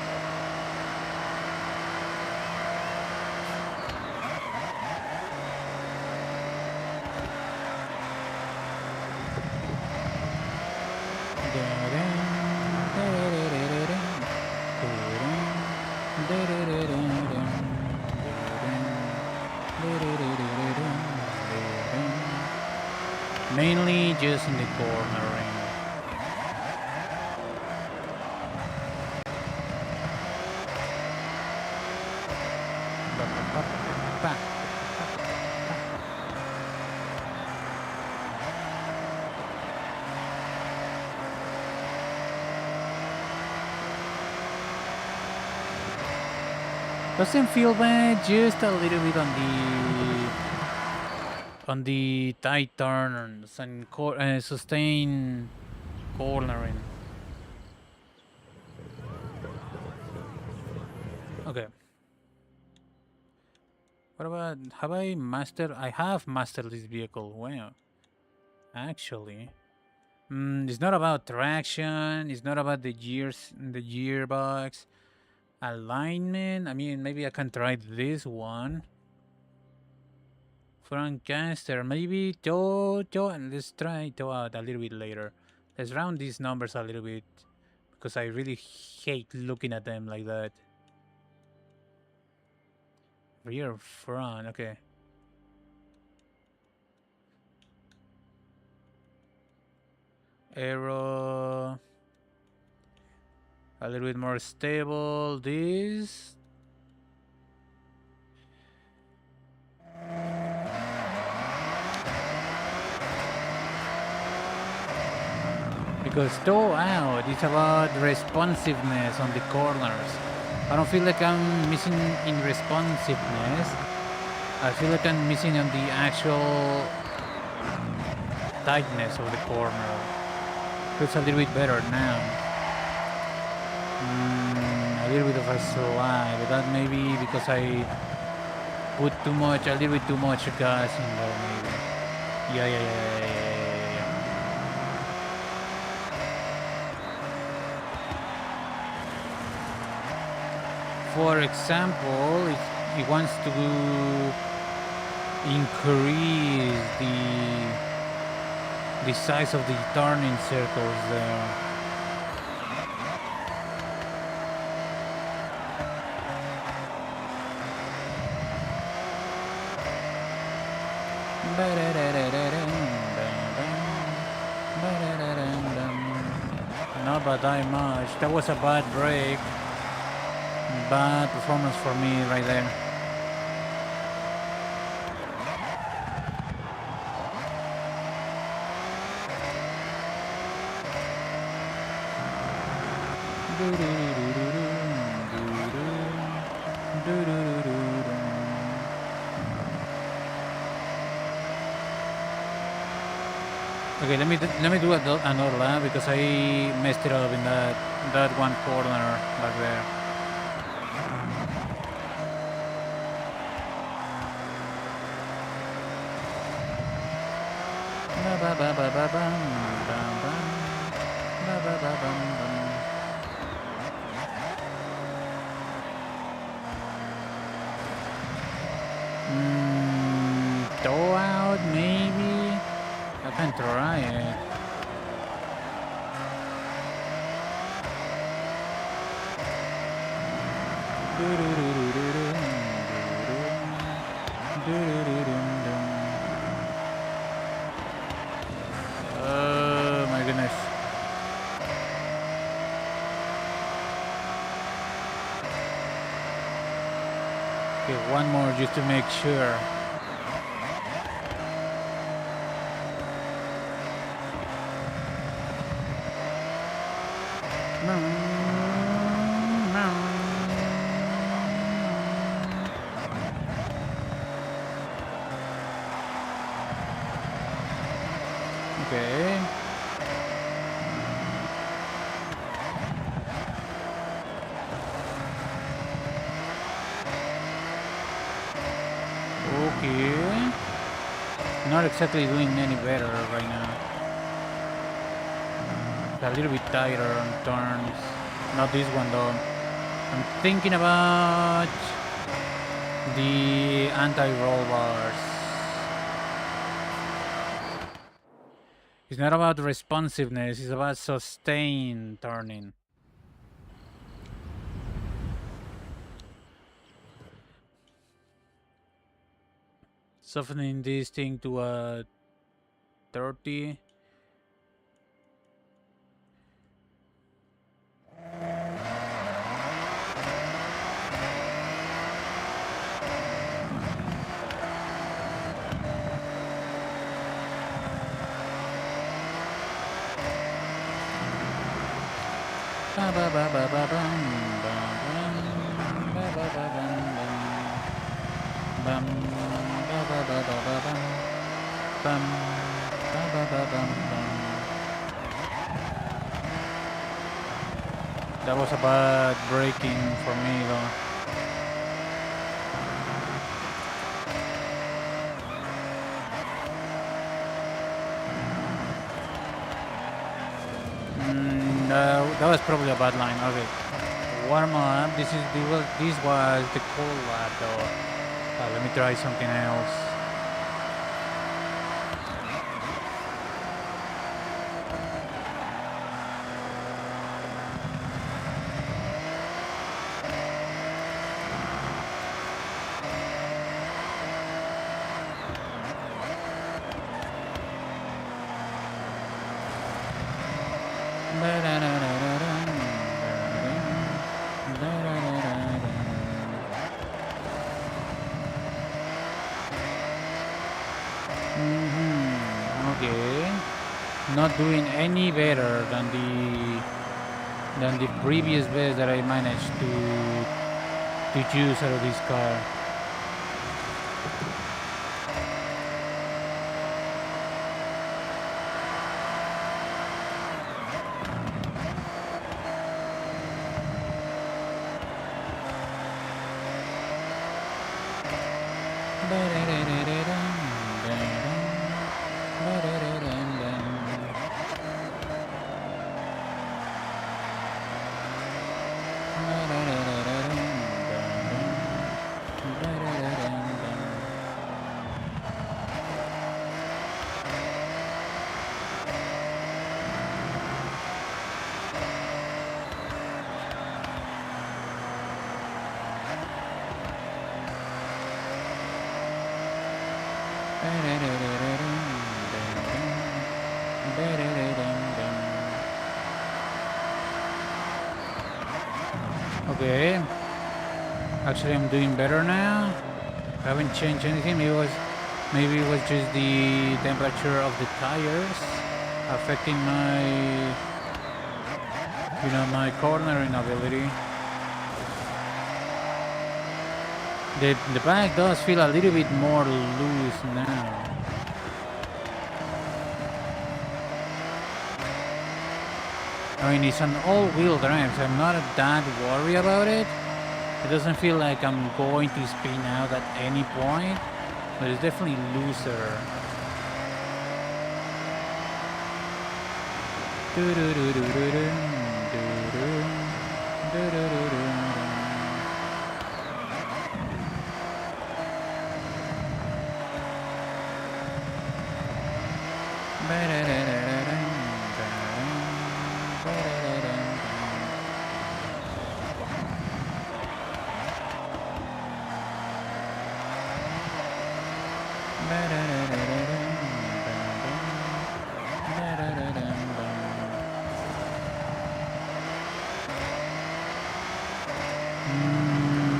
Mainly just in the cornering. Doesn't feel bad, just a little bit on the tight turns and sustain cornering. Okay. What about, have I mastered? I have mastered this vehicle. Well, actually, it's not about traction. It's not about the gearbox. Alignment. I mean, maybe I can try this one. Front caster, maybe toe, and let's try toe out a little bit later. Let's round these numbers a little bit because I really hate looking at them like that. Rear, front, okay. Aero, a little bit more stable. This. Because toe out is about responsiveness on the corners. I don't feel like I'm missing in responsiveness. I feel like I'm missing on the actual tightness of the corner. Feels a little bit better now. A little bit of a slide, but that may be because I put a little bit too much gas in there maybe. Yeah. For example, it wants to increase the size of the turning circles there. Not by that much. That was a bad break. Bad performance for me right there. Okay, let me do another lap because I messed it up in that one corner back there. Throw out maybe. I can try it. Oh my goodness. Okay, one more just to make sure. Okay. Okay. Not exactly doing any better right now. A little bit tighter on turns. Not this one though. I'm thinking about the anti-roll bars. It's not about responsiveness, it's about sustained turning. Softening this thing to a 30. That was a bad braking for me though. That was probably a bad line. Okay, warm up. This was the cold lap though. Let me try something else. Okay, not doing any better than the previous best that I managed to choose out of this car. Okay. Actually, I'm doing better now. I haven't changed anything. Maybe it was just the temperature of the tires affecting my cornering ability. The bike does feel a little bit more loose now. I mean, it's an all-wheel drive, so I'm not that worried about it. It doesn't feel like I'm going to spin out at any point, but it's definitely looser.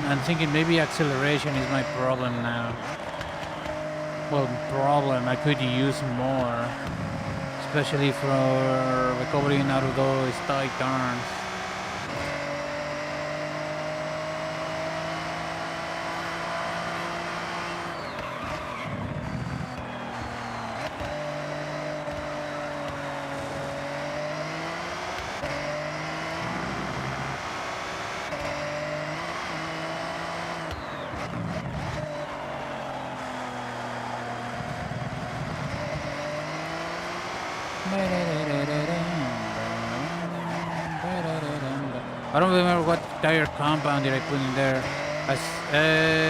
I'm thinking maybe acceleration is my problem now. Well, problem, I could use more, especially for recovering out of those tight turns. I don't remember what tire compound did I put in there.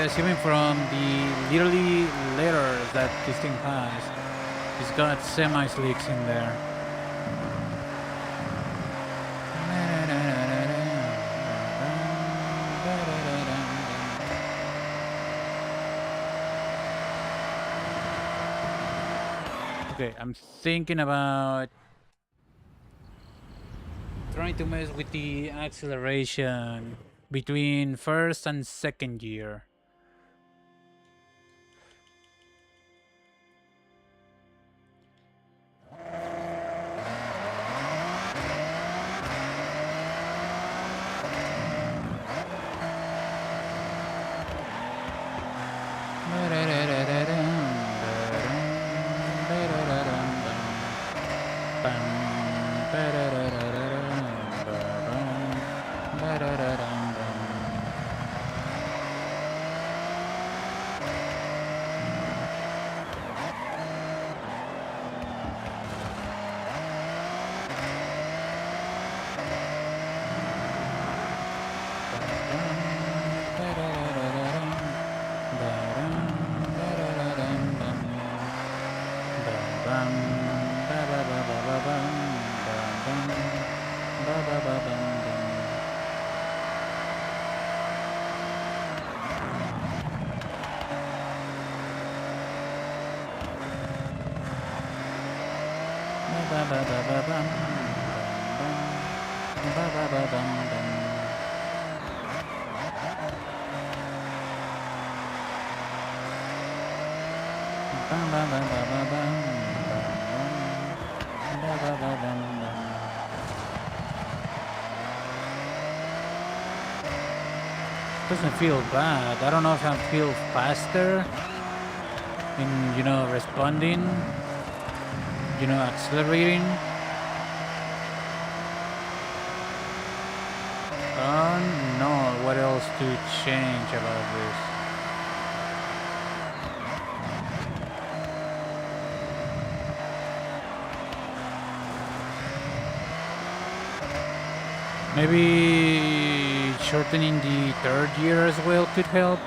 Assuming from the literally letters that this thing has, it's got semi-slicks in there. Okay, I'm thinking about trying to mess with the acceleration between first and second gear. Doesn't feel bad. I don't know if I feel faster in, responding, accelerating. I don't know what else to change about this. Maybe shortening the third gear as well could help.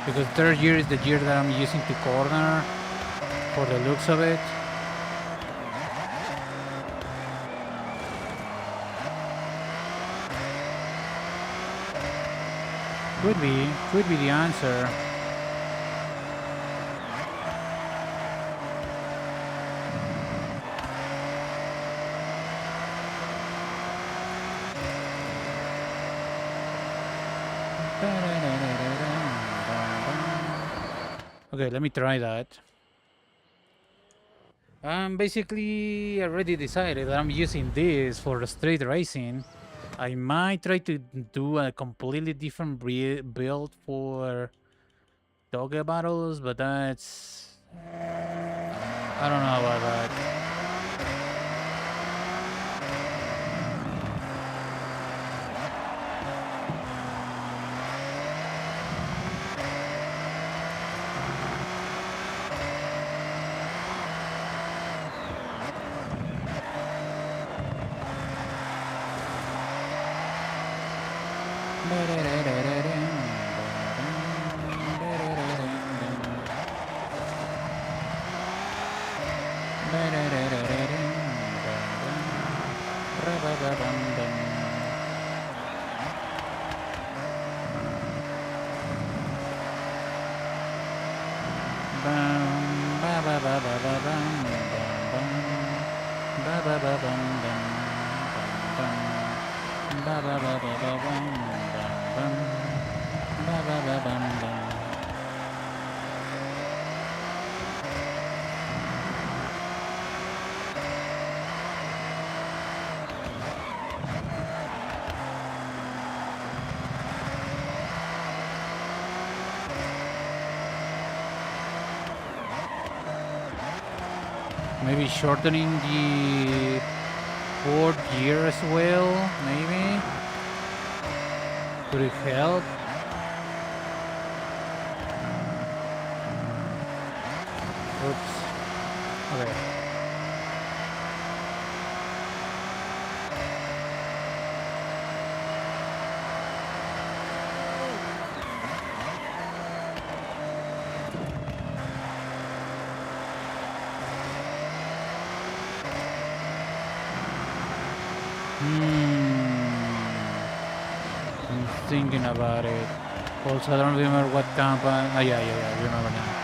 Because third gear is the gear that I'm using to corner for the looks of it. Could be the answer. Okay, let me try that. Basically already decided that I'm using this for the street racing. I might try to do a completely different build for doggy battles, but that's... I don't know about that. Maybe shortening the fourth gear as well, maybe? Could it help? Oops. Okay. I'm thinking about it. Also, I don't remember what company. Oh, yeah, I remember now.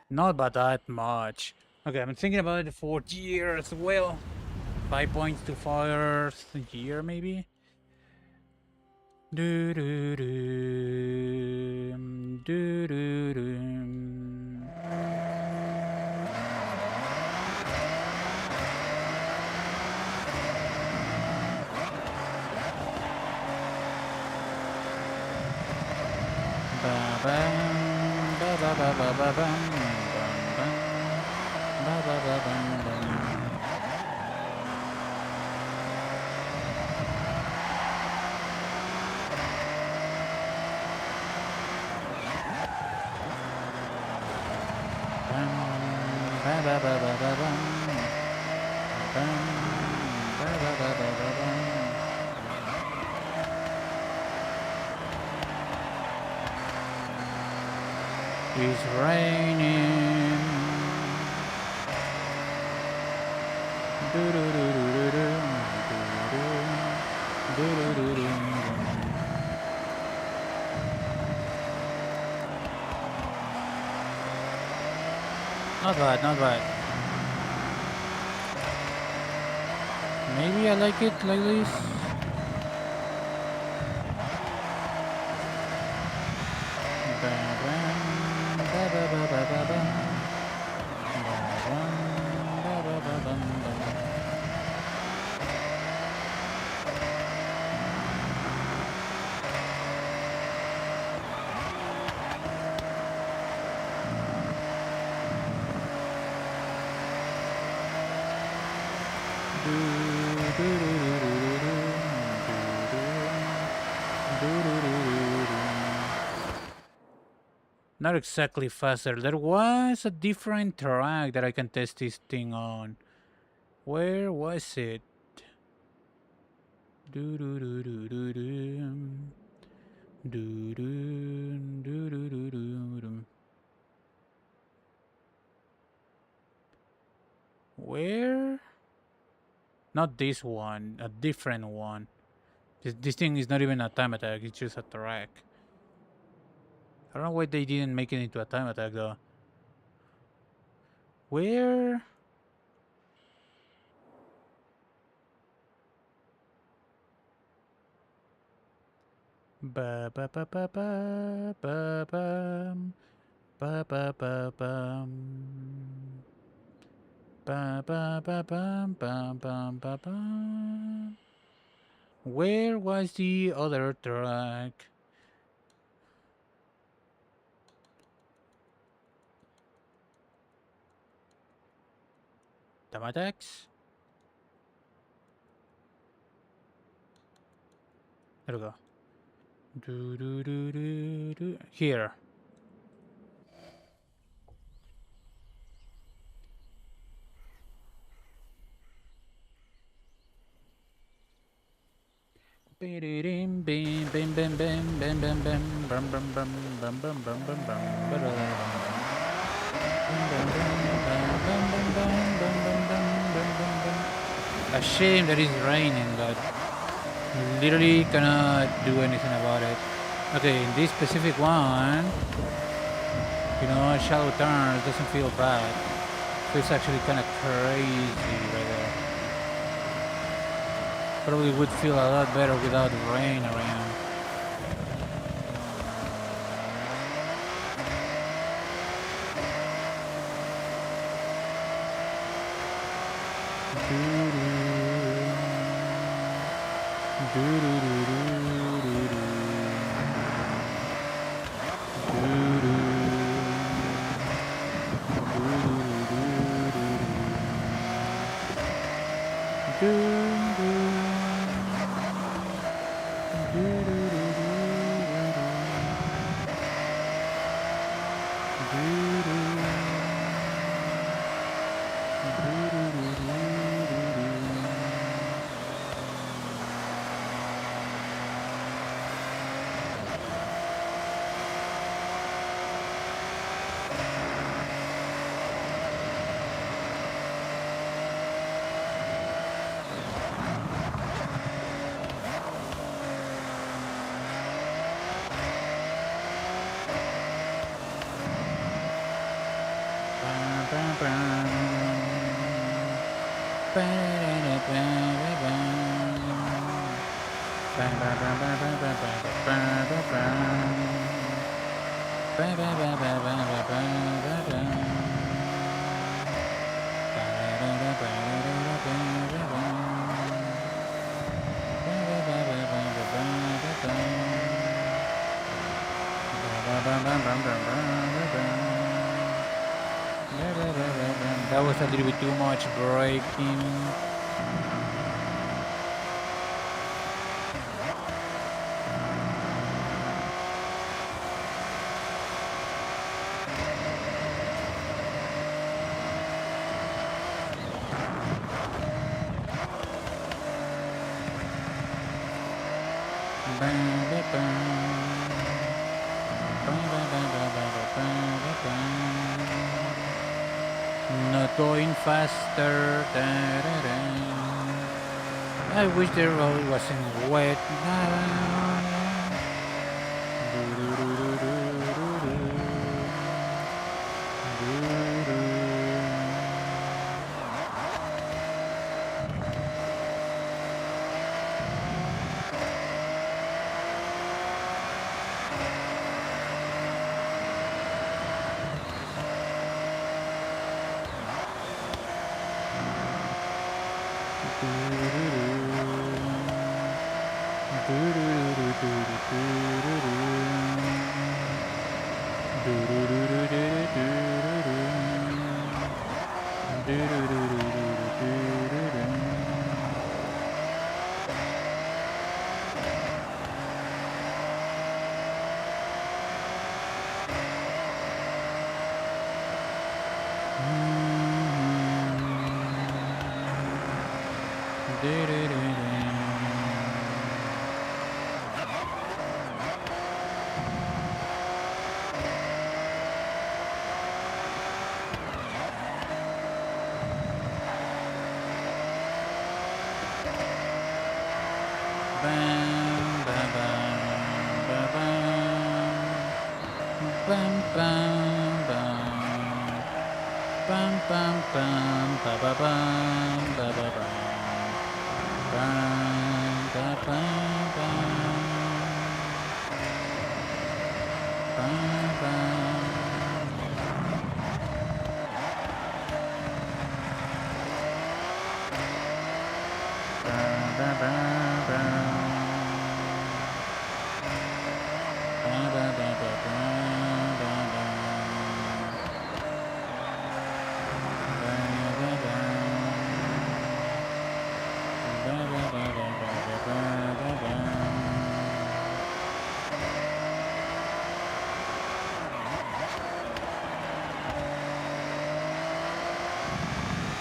Not by that much. Okay, I'm thinking about the fourth year as well. 5 points to first year, maybe? Do do do do do do. Ba bam ba ba ba ba ba bam bam ba ba ba bam bam. Ba ba ba ba ba bam bam ba ba ba ba ba bam. It's raining. Do do do do do do do do do do. Not bad, not bad. Maybe I like it like this. Ba, ba, Not exactly faster. There was a different track that I can test this thing on. Where was it? Do do do do do do. Do do do do do do. Where? Not this one, a different one. This thing is not even a time attack, it's just a track. I don't know why they didn't make it into a time attack though. Where? Ba ba ba ba ba ba bum. Ba ba ba bum. Ba ba ba bum bum bum ba bum. Where was the other track? Time attacks? There we go. Do do do do do. Here. Bim bim bim bim bim bim bim bim bum bum bum bum bum bum bum bum A shame that it's raining, but literally cannot do anything about it. Okay, in this specific one, you know, shallow turns doesn't feel bad. So it's actually kind of crazy right there. Probably would feel a lot better without rain around. That was a little bit too much braking. Not going faster. I wish the road wasn't wet now.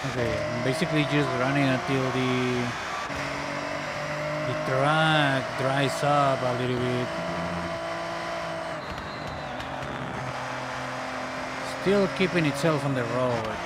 Okay, I'm basically just running until the track dries up a little bit. Still keeping itself on the road.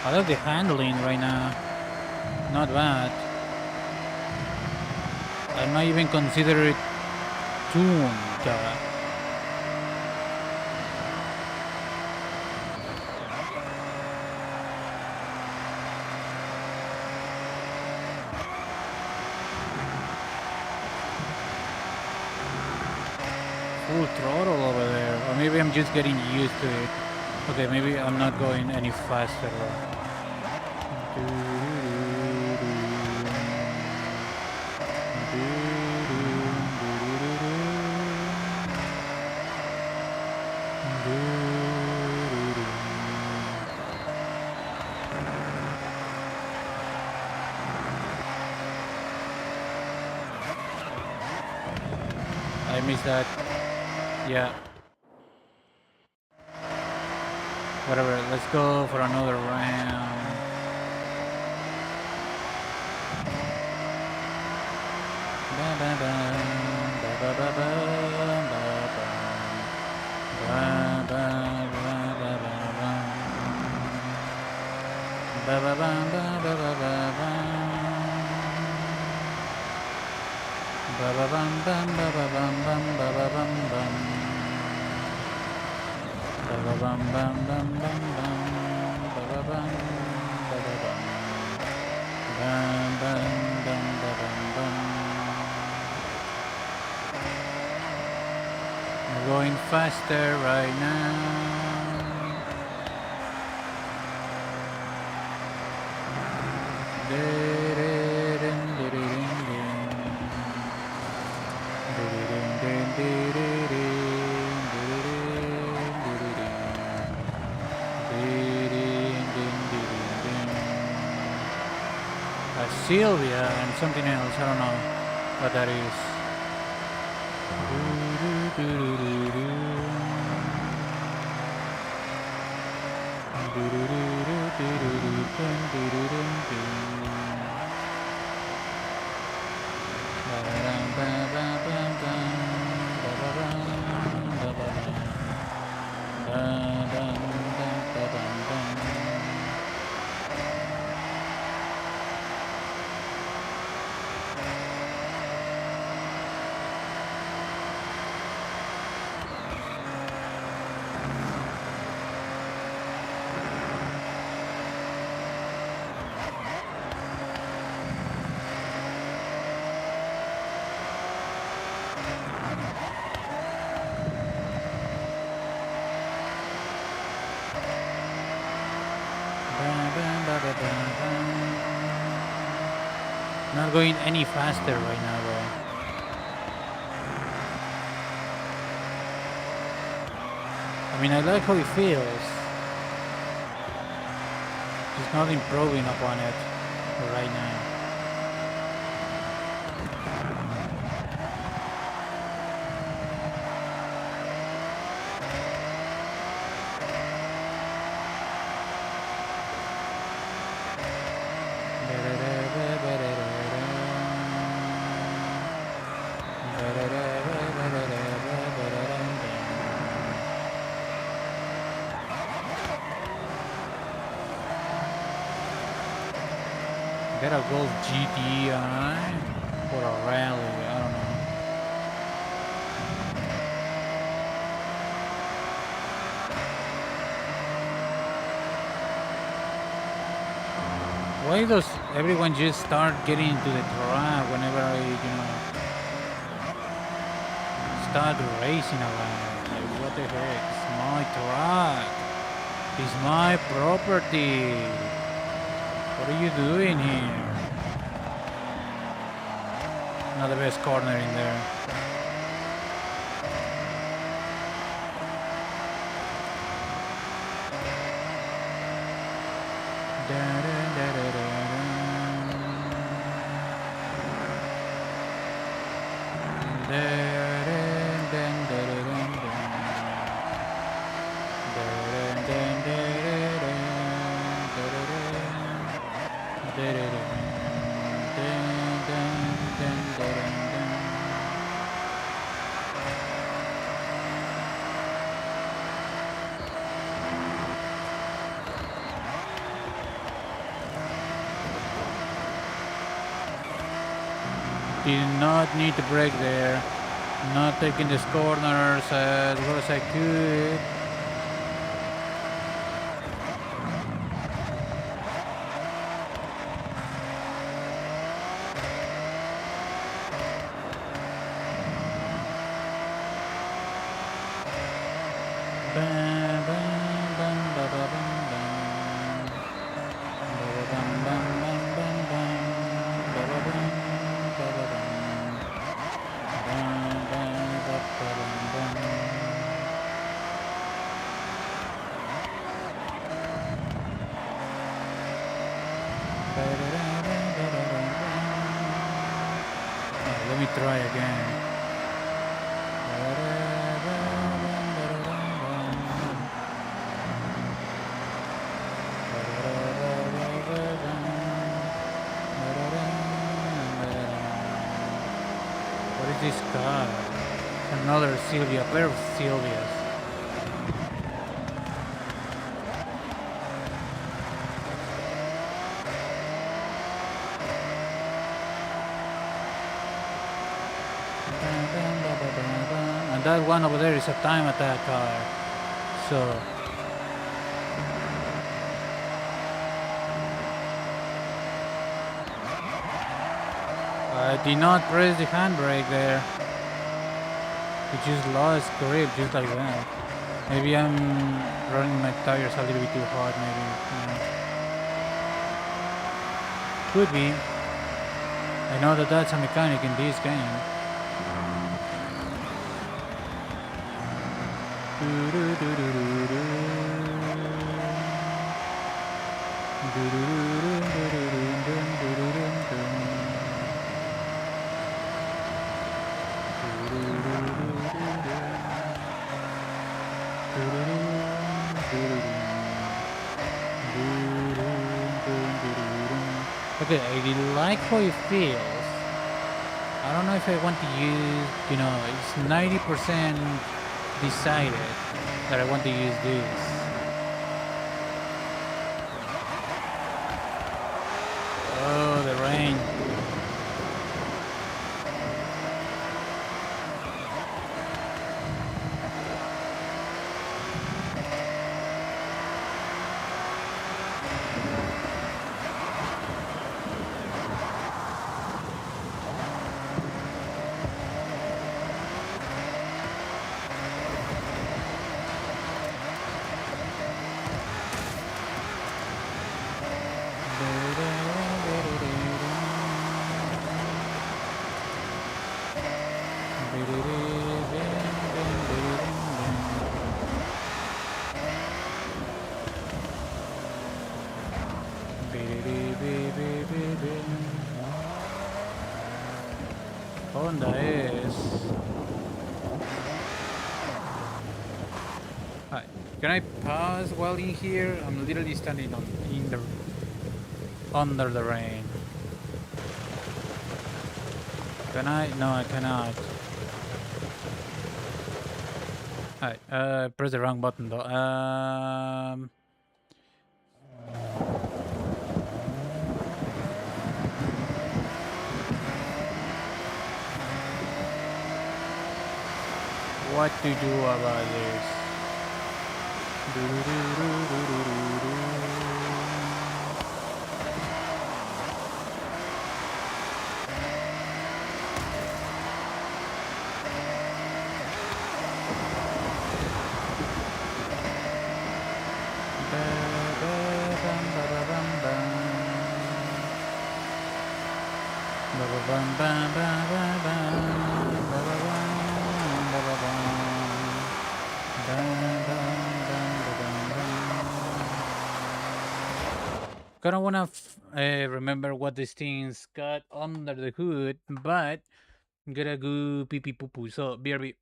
I love the handling right now. Not bad. I might even consider it tuned. Full throttle over there. Or maybe I'm just getting used to it. Okay, maybe I'm not going any faster. I missed that. Yeah. Whatever, let's go for another round. We're going faster right now. Sylvia and something else, I don't know what that is. Not going any faster right now, bro. I mean, I like how it feels. Just not improving upon it right now. Get a gold GTI or a rally, I don't know. Why does everyone just start getting into the track whenever I, start racing around? Like, what the heck? It's my track. It's my property. What are you doing here? Not the best corner in there. Did not need to brake there. Not taking these corners as well as I could. Let me try again. What is this car? Another Sylvia, pair of Sylvias. And that one over there is a time attack car. So I did not press the handbrake there. It just lost grip just like that. Maybe I'm running my tires a little bit too hard, maybe. Could be. I know that that's a mechanic in this game. Okay, I like how it feels. I don't know if I want to use, it's 90% decided that I want to use this. Oh, the rain. Honda is. Hi. Can I pause while in here? I'm literally standing under the rain. Can I? No, I cannot. Alright, press the wrong button though. What to do about this? I don't wanna remember what these things got under the hood, but I'm gonna go pee pee poo poo. So BRB.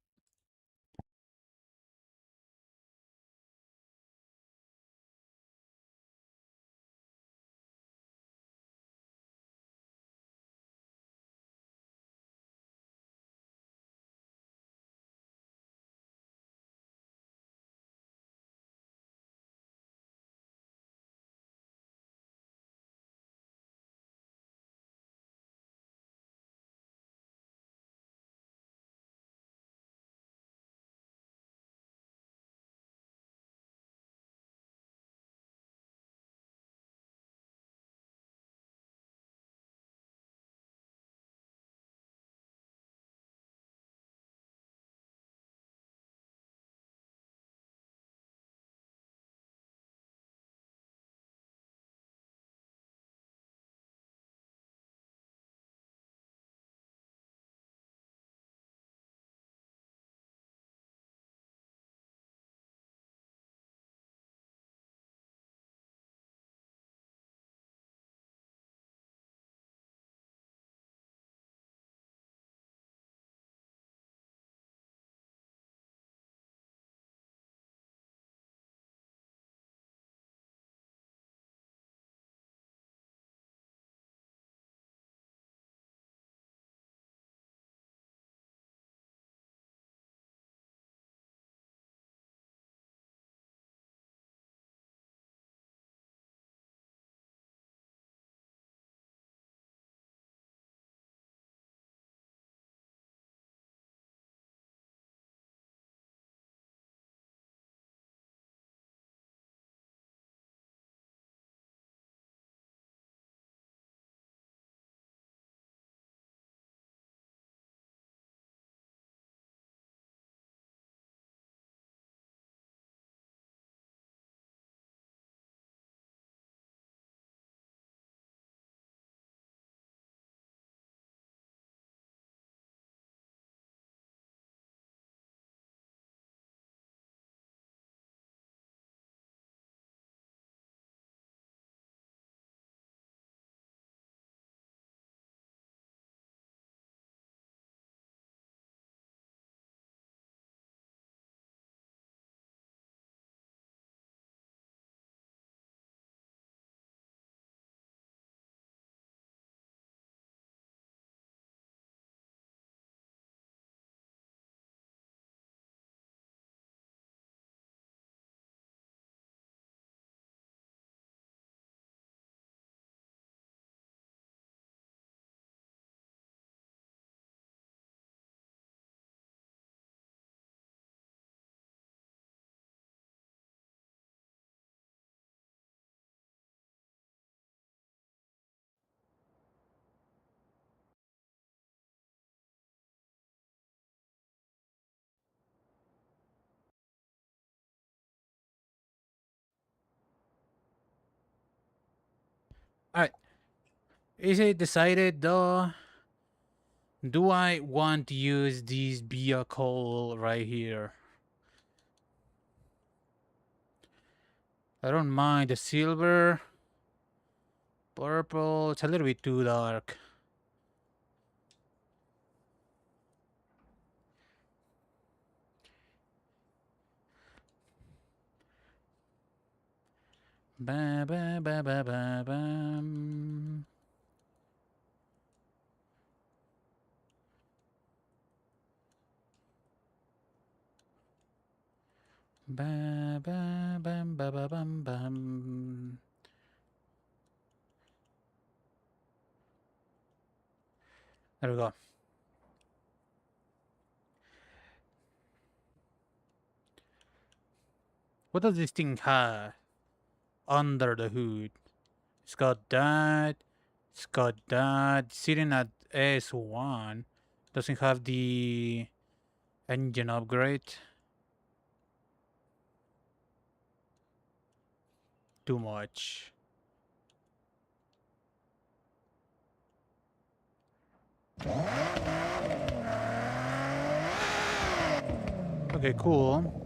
Alright. Is it decided though? Do I want to use this vehicle right here? I don't mind the silver. Purple. It's a little bit too dark. Ba ba ba ba ba bam. Ba ba bam ba ba bam bam. There we go. What does this thing have under the hood? It's got that. It's got that. Sitting at S1. Doesn't have the engine upgrade. Too much. Okay, cool.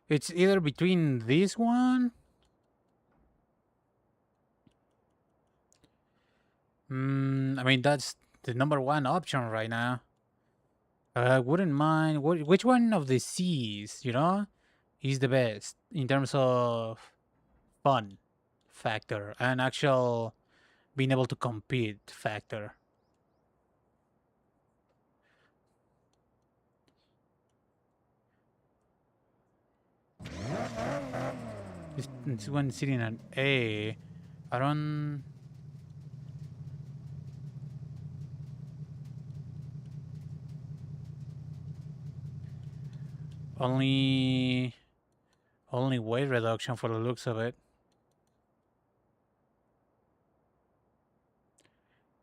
It's either between this one. I mean, that's the number one option right now. I wouldn't mind. Which one of the C's, is the best in terms of fun factor and actual being able to compete factor? This one sitting at A. I don't. Only weight reduction for the looks of it.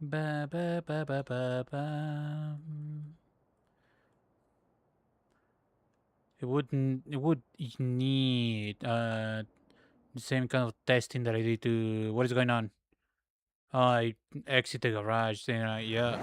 Ba ba ba ba ba ba. It would need the same kind of testing that I did to what is going on. I exit the garage, then yeah.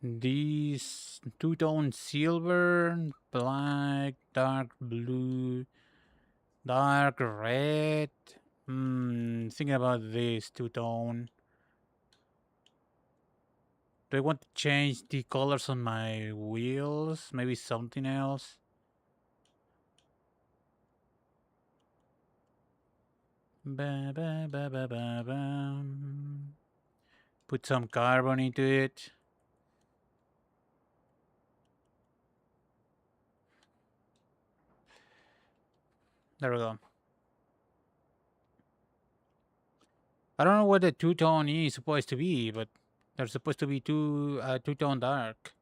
These two-tone silver, black, dark blue, dark red. Thinking about this two-tone. Do I want to change the colors on my wheels? Maybe something else? Ba, ba, ba, ba, ba, ba. Put some carbon into it. There we go. I don't know what the two-tone is supposed to be, but they're supposed to be two-tone dark.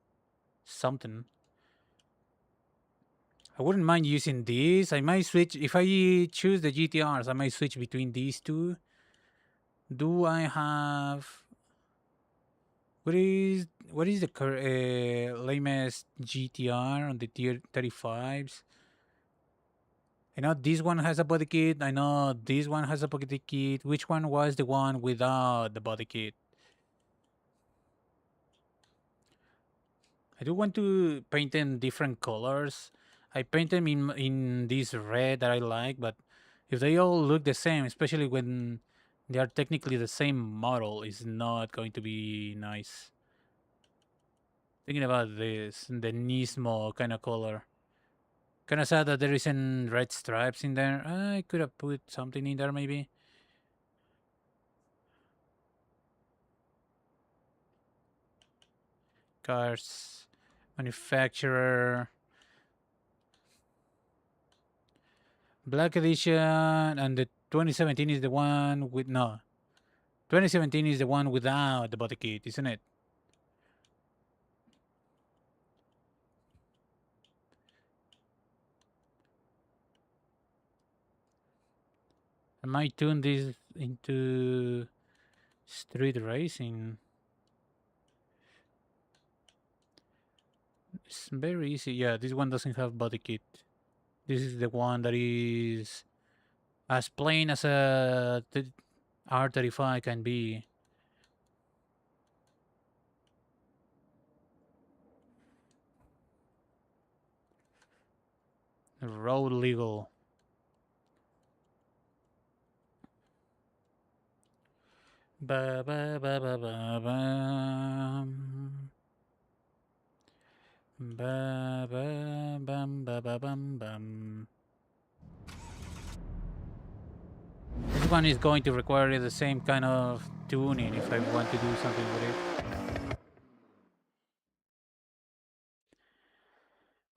Something. I wouldn't mind using these. I might switch if I choose the GTRs. I might switch between these two. Do I have what is the lamest GTR on the tier 35s? I know this one has a body kit. I know this one has a body kit. Which one was the one without the body kit? I do want to paint them different colors. I paint them in this red that I like, but if they all look the same, especially when they are technically the same model, is not going to be nice. Thinking about this, the Nismo kind of color. Kind of sad that there isn't red stripes in there. I could have put something in there maybe. Cars, manufacturer, Black Edition, and the 2017 is the one with no. 2017 is the one without the body kit, isn't it? I might tune this into street racing. It's very easy. Yeah, this one doesn't have body kit. This is the one that is as plain as a R35 can be. Road legal. Ba ba ba ba ba bam. Ba ba bam ba ba bam bam. This one is going to require the same kind of tuning if I want to do something with it.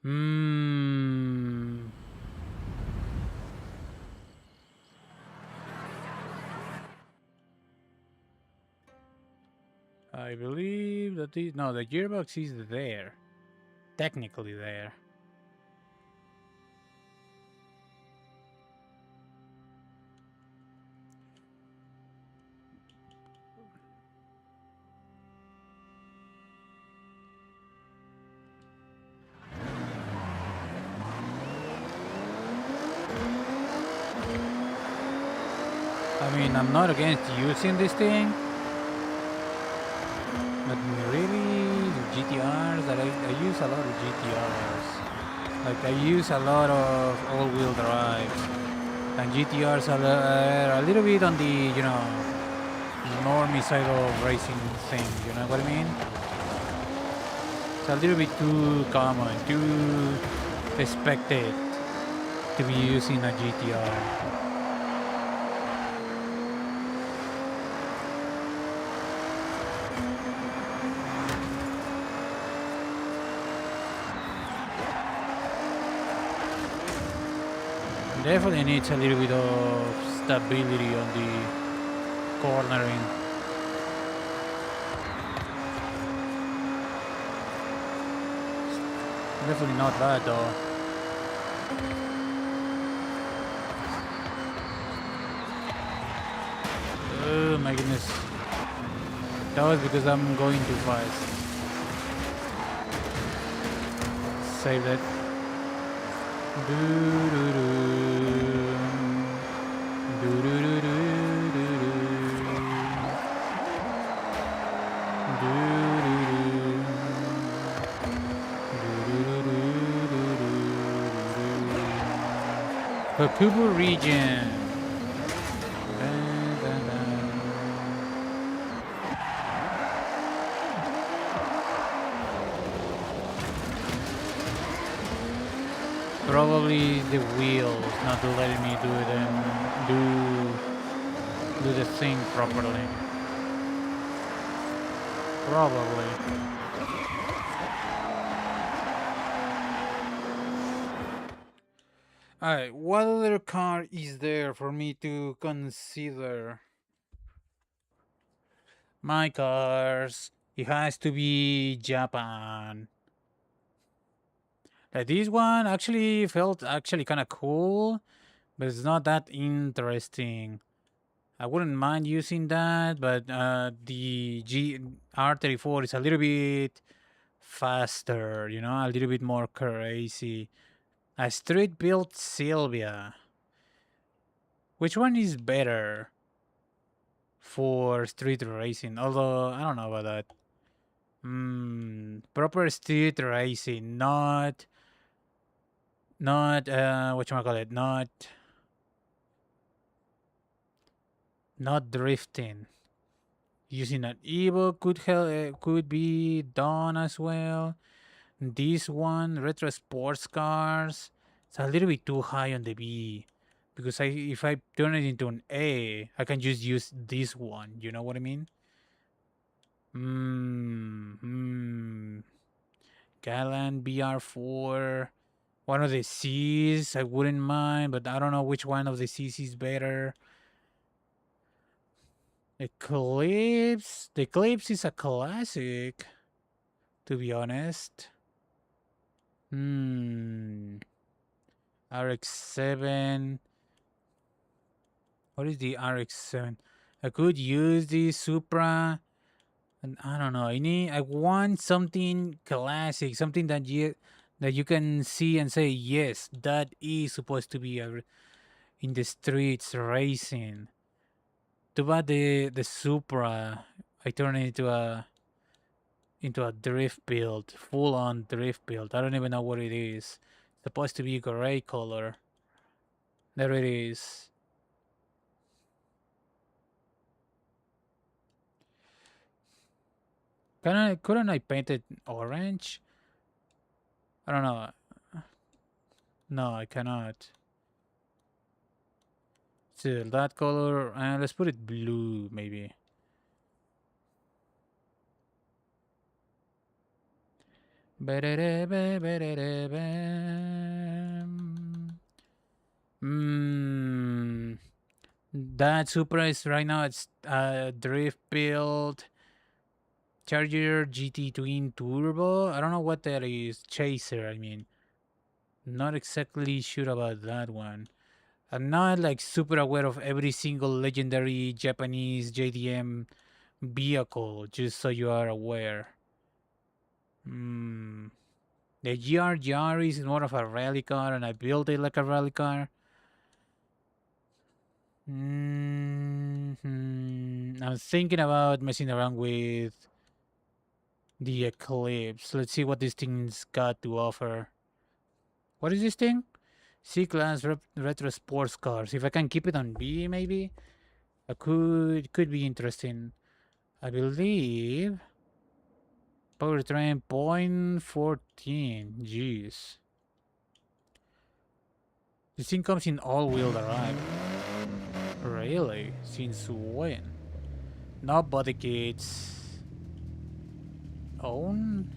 Hmm. I believe that the gearbox is there. Technically there. I mean, I'm not against using this thing, but really, the GTRs, I use a lot of GTRs. Like, I use a lot of all-wheel drives, and GTRs are a little bit on the, normie side of racing thing, you know what I mean? It's a little bit too common, too expected to be using a GTR. Definitely needs a little bit of stability on the cornering. Definitely not bad though. Oh my goodness. That was because I'm going too fast. Save that. Pakubu region. Probably the wheels not letting me do it and do the thing properly. Probably. Alright, what other car is there for me to consider? My cars. It has to be Japan. Like this one actually felt kind of cool, but it's not that interesting. I wouldn't mind using that, but the R34 is a little bit faster, a little bit more crazy. A street built Sylvia. Which one is better for street racing? Although I don't know about that. Proper street racing, not whatchamacallit, not drifting. Using an ebook could be done as well. This one, retro sports cars, it's a little bit too high on the B. Because if I turn it into an A, I can just use this one. You know what I mean? Galan BR4. One of the C's, I wouldn't mind, but I don't know which one of the C's is better. Eclipse. The Eclipse is a classic, to be honest. RX-7. What is the RX-7? I could use the Supra, and I don't know. I want something classic, something that you can see and say, yes, that is supposed to be in the streets racing. Too bad the Supra, I turned it into a drift build, full on drift build. I don't even know what it is. Supposed to be gray color. There it is. Couldn't I paint it orange? I don't know. No, I cannot. So that color, let's put it blue, maybe. Mm, that Supra is right now, it's drift build Charger GT Twin Turbo. I don't know what that is. Chaser, I mean. Not exactly sure about that one. I'm not like super aware of every single legendary Japanese JDM vehicle, just so you are aware. Hmm. The GR Yaris is more of a rally car, and I built it like a rally car. I'm thinking about messing around with the Eclipse. Let's see what this thing's got to offer. What is this thing? C-Class Retro Sports Cars. If I can keep it on B, maybe? I could be interesting. I believe powertrain 0.14. Jeez. This thing comes in all-wheel drive. Really? Since when? No body kits. Own?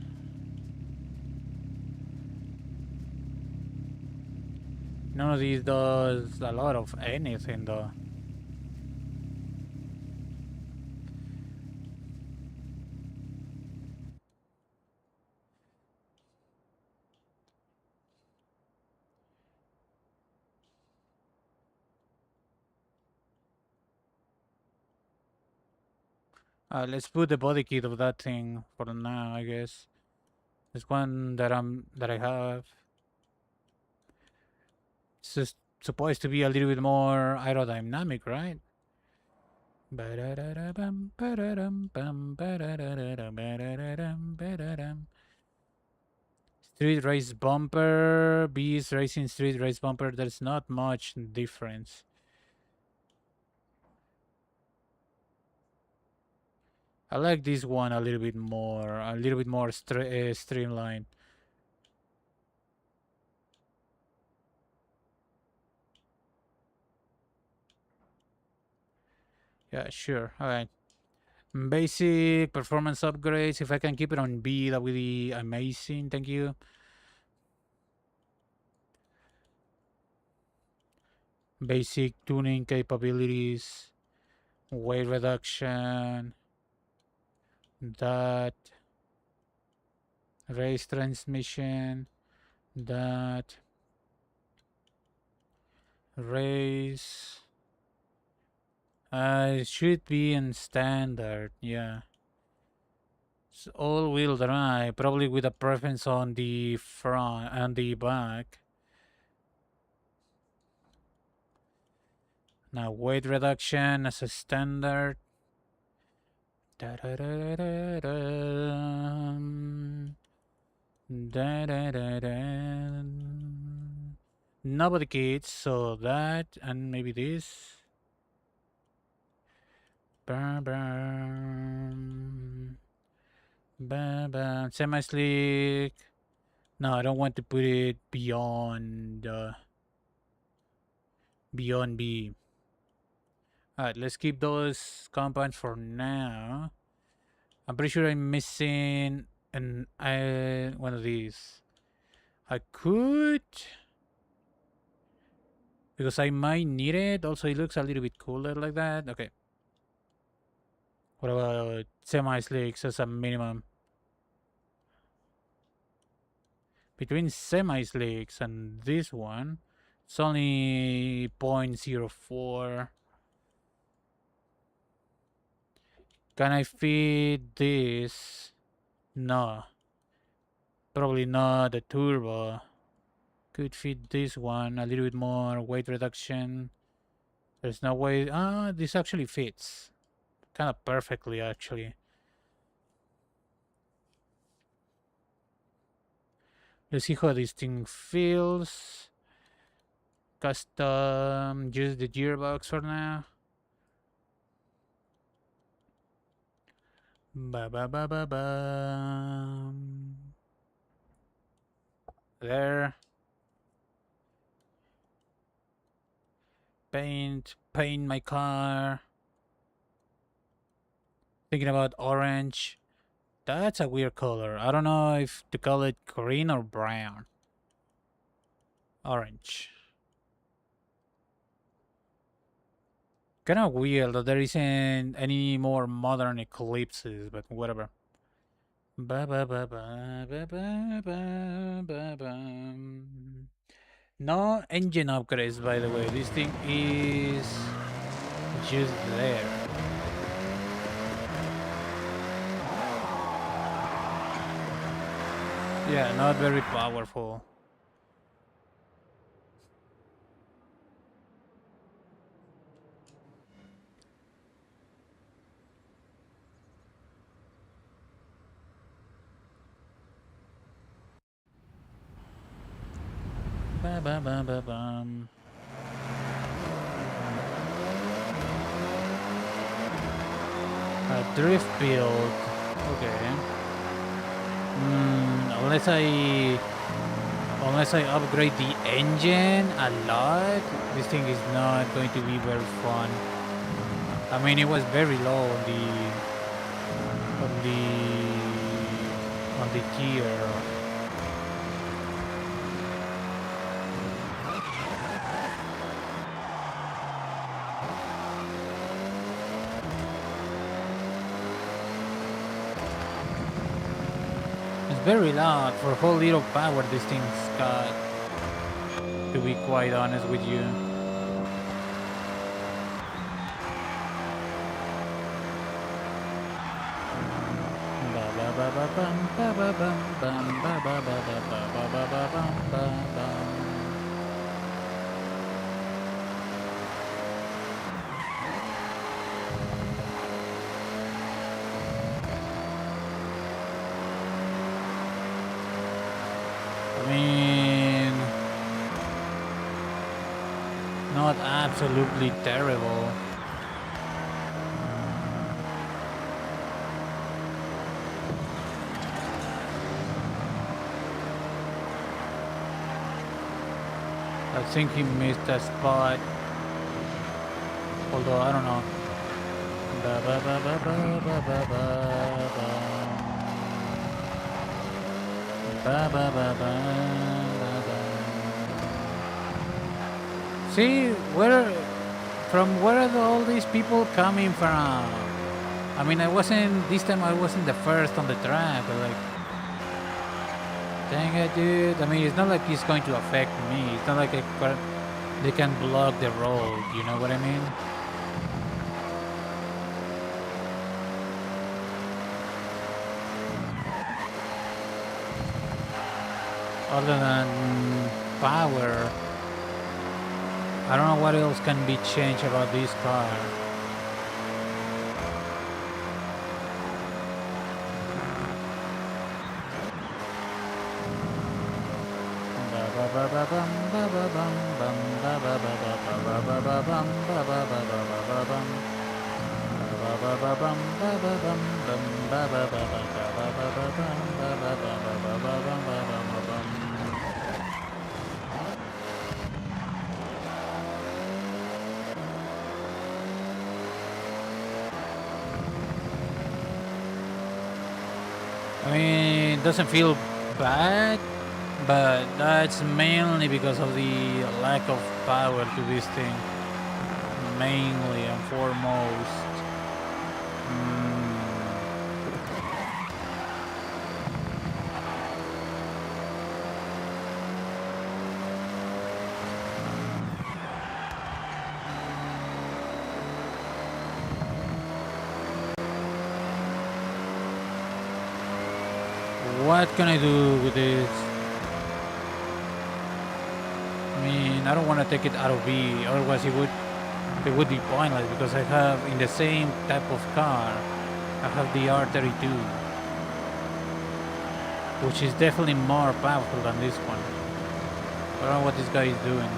None of these does a lot of anything though. Let's put the body kit of that thing for now, I guess. This one that I have. It's just supposed to be a little bit more aerodynamic, right? Street race bumper, B's racing street race bumper. There's not much difference. I like this one a little bit more streamlined. Yeah, sure. All right. Basic performance upgrades. If I can keep it on B, that would be amazing. Thank you. Basic tuning capabilities, weight reduction, that race transmission, that race. It should be in standard, yeah. It's all-wheel drive, probably with a preference on the front and the back. Now weight reduction as a standard. Da da da da da. Da da da da. Nobody kids, so that and maybe this. Bam bam. Bam bam. Semi-slick. No, I don't want to put it beyond beyond B. Alright, let's keep those compounds for now. I'm pretty sure I'm missing one of these. I could, because I might need it. Also, it looks a little bit cooler like that. Okay. What about semi-slicks as a minimum? Between semi-slicks and this one, it's only 0.04. Can I feed this? No. Probably not the turbo. Could fit this one, a little bit more weight reduction. There's no way. Ah, this actually fits. Kind of perfectly, actually. Let's see how this thing feels. Custom, use the gearbox for now. Ba ba ba ba ba. There. Paint my car. Thinking about orange. That's a weird color. I don't know if to call it green or brown. Orange. Kind of weird that there isn't any more modern eclipses, but whatever. Ba ba ba ba ba ba ba ba ba. No engine upgrades, by the way. This thing is just there. Yeah, not very powerful. Ba ba ba ba bum. A drift build. Okay. Unless I upgrade the engine a lot, this thing is not going to be very fun. I mean, it was very low on the on the gear. It's very loud for how little power this thing's got. To be quite honest with you. I mean, not absolutely terrible. I think he missed a spot. Although I don't know. Ba ba ba ba ba ba ba ba ba. Ba ba ba ba ba ba. See where are all these people coming from? I mean, this time I wasn't the first on the track, but like, dang it, dude. I mean, it's not like it's going to affect me. It's not like they can block the road, you know what I mean? Other than power, I don't know what else can be changed about this car. I mean, it doesn't feel bad, but that's mainly because of the lack of power to this thing. Mainly and foremost. What can I do with this? I mean, I don't want to take it out of B, otherwise it would be pointless because I have in the same type of car, I have the R32, which is definitely more powerful than this one. I don't know what this guy is doing.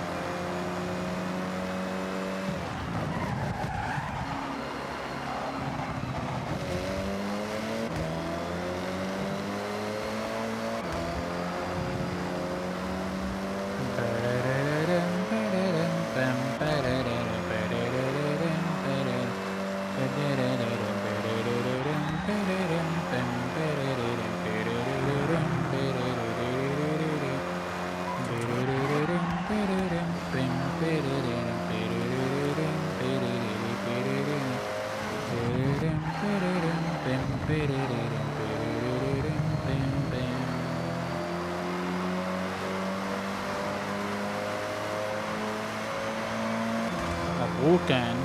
A Vulcan.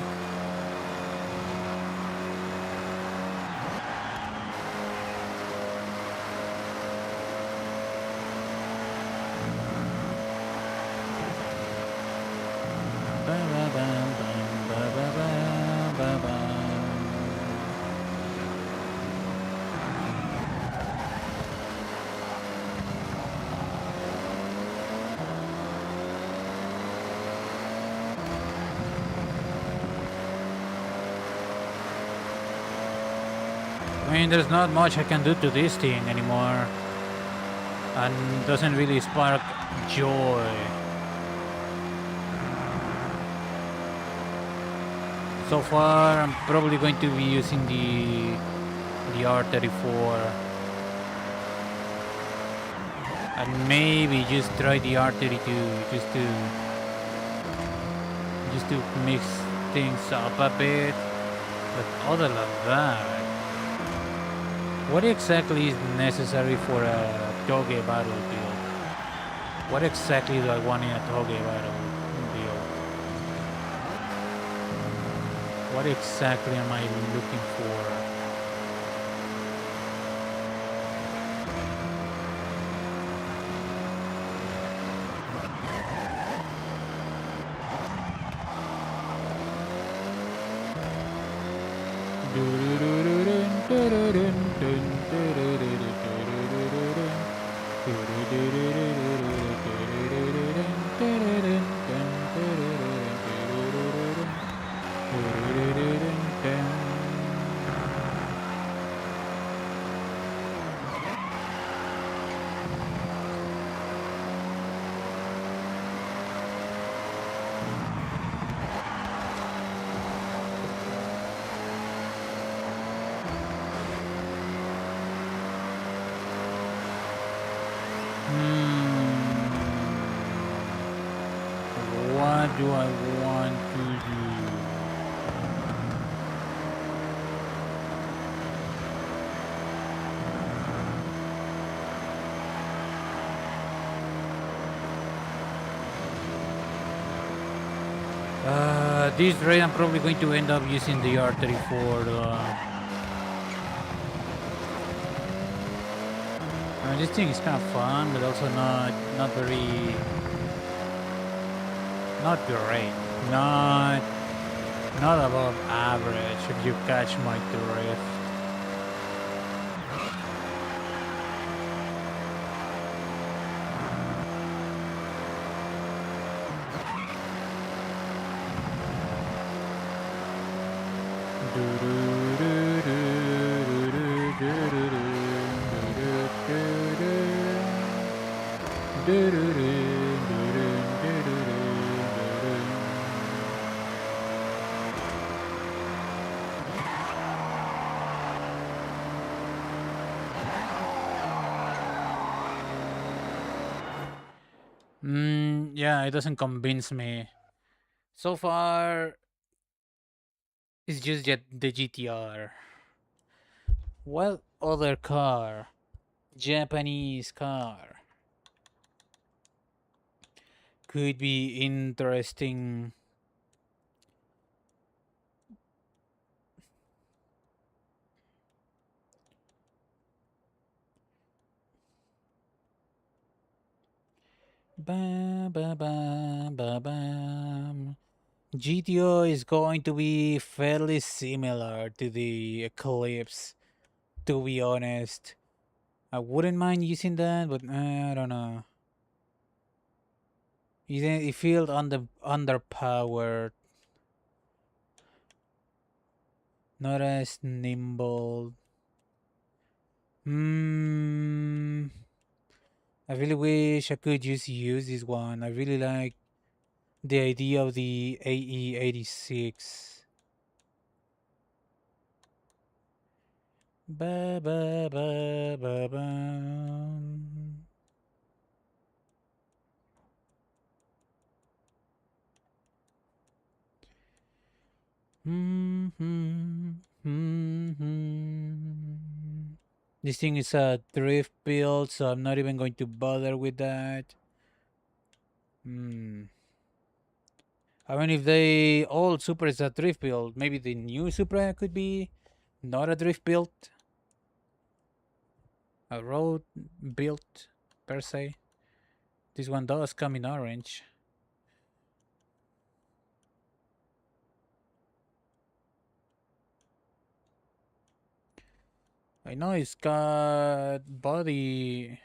I mean, there's not much I can do to this thing anymore, and doesn't really spark joy. So far, I'm probably going to be using the R34, and maybe just try the R32 just to mix things up a bit. But other than that, what exactly is necessary for a Toge battle build? What exactly do I want in a Toge battle build? What exactly am I looking for? What do I want to do? This raid I'm probably going to end up using the R34. This thing is kind of fun, but also not very, not great, not above average if you catch my drift. Yeah, it doesn't convince me. So far, it's just yet the GTR. What other car? Japanese car could be interesting. Bam, bam, bam, bam, bam. GTO is going to be fairly similar to the Eclipse, to be honest. I wouldn't mind using that, but I don't know. It feels underpowered, not as nimble. Hmm. I really wish I could just use this one. I really like the idea of the AE86. Ba ba ba ba ba. This thing is a drift build, so I'm not even going to bother with that. I mean, if they all Supra is a drift build, maybe the new Supra could be not a drift build, a road build per se. This one does come in orange. I know it's got a body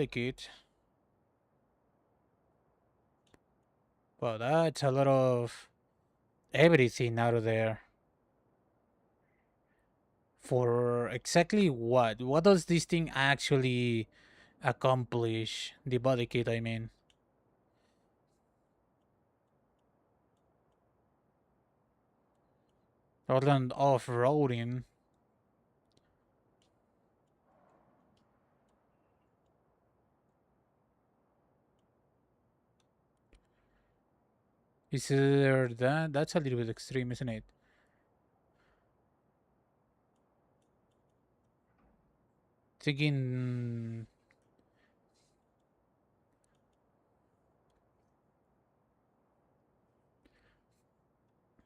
kit. Well, that's a lot of everything out of there. For exactly what? What does this thing actually accomplish? The body kit, I mean. Other than off-roading. Is there that? That's a little bit extreme, isn't it? Thinking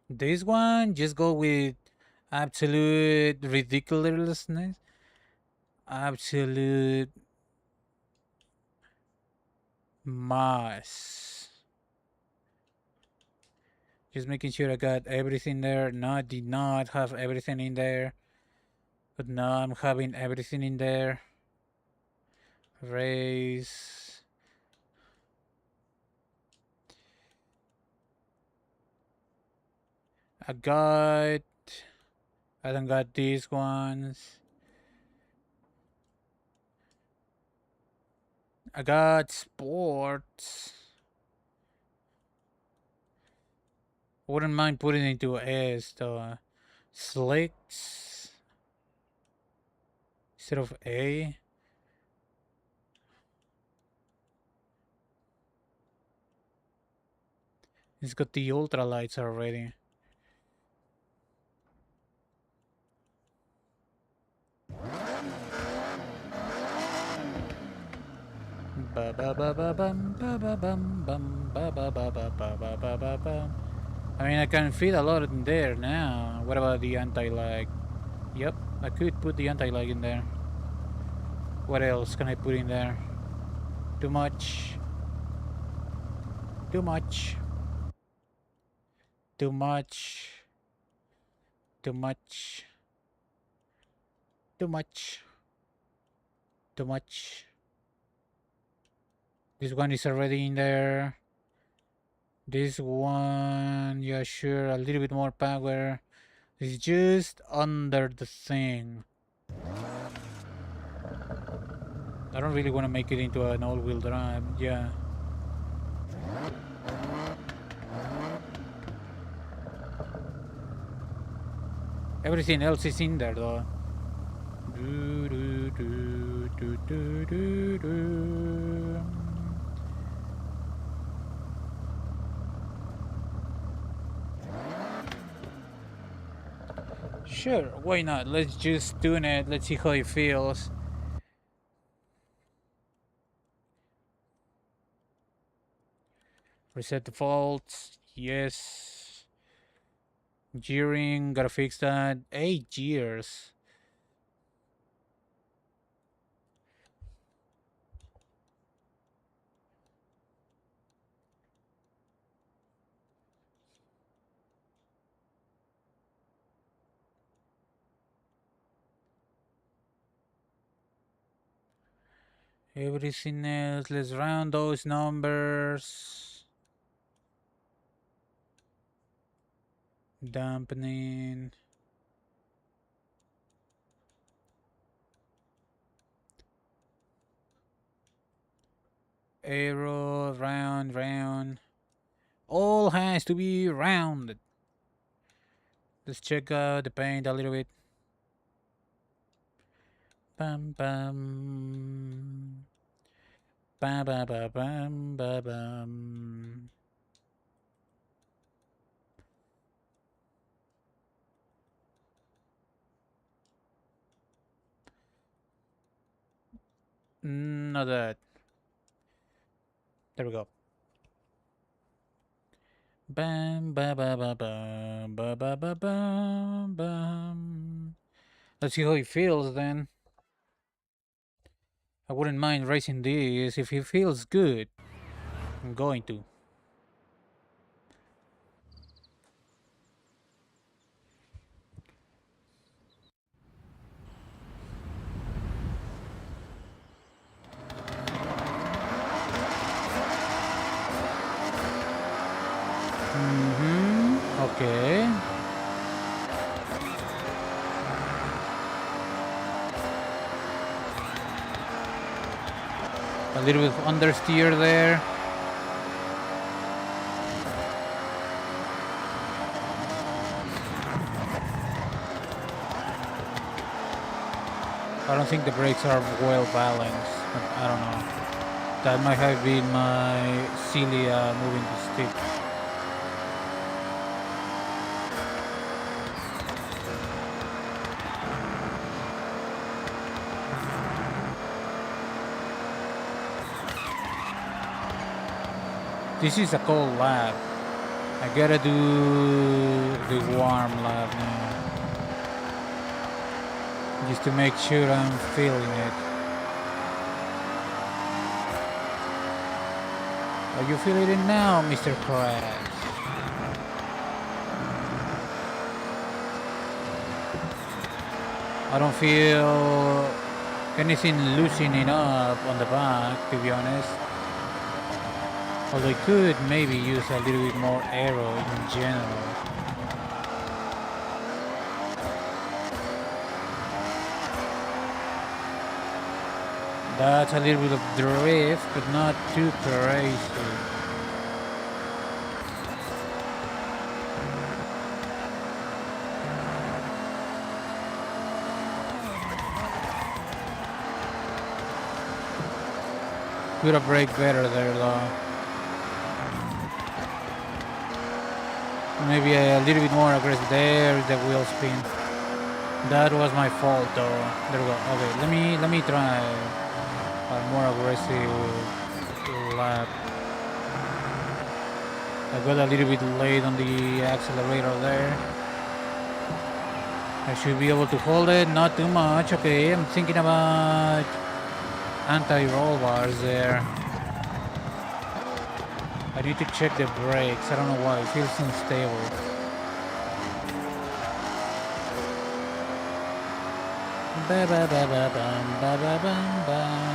this one, just go with absolute ridiculousness. Absolute mass. Just making sure I got everything there. No, I did not have everything in there. But now I'm having everything in there. Raise. I got. I don't got these ones. I got sports. Wouldn't mind putting it into S though. Slicks instead of A. It's got the ultralights already. Ba ba ba ba bum ba ba bum bum ba ba ba ba ba ba ba ba bum. I mean, I can fit a lot in there now. What about the anti-lag? Yep, I could put the anti-lag in there. What else can I put in there? Too much. Too much. Too much. Too much. Too much. Too much. This one is already in there. This one, yeah, sure, a little bit more power. It's just under the thing. I don't really want to make it into an all-wheel drive, yeah. Everything else is in there though. Do, do, do, do, do, do, do. Sure, why not? Let's just tune it. Let's see how it feels. Reset the faults. Yes. Gearing, gotta fix that. 8 gears. Everything else, let's round those numbers. Dampening. Arrow, round. All has to be rounded. Let's check out the paint a little bit. Bam bam. Ba ba ba bam ba bam. Not that. There we go. Bam ba ba ba bam ba ba ba bam bam. Let's see how it feels then. I wouldn't mind racing this if it feels good. I'm going to. Okay. A little bit of understeer there. I don't think the brakes are well balanced. I don't know. That might have been my silly moving the stick. This is a cold lap. I gotta do the warm lap now. Just to make sure I'm feeling it. Are you feeling it now, Mr. Krabs? I don't feel anything loosening up on the back, to be honest. Although I could maybe use a little bit more aero in general. That's a little bit of drift, but not too crazy. Could have braked better there though. Maybe a little bit more aggressive. There, the wheel spin. That was my fault though. There we go. Okay, let me try a more aggressive lap. I got a little bit late on the accelerator there. I should be able to hold it, not too much. Okay, I'm thinking about anti-roll bars there. I need to check the brakes. I don't know why, it feels unstable. Ba ba ba ba bam ba ba bam bam.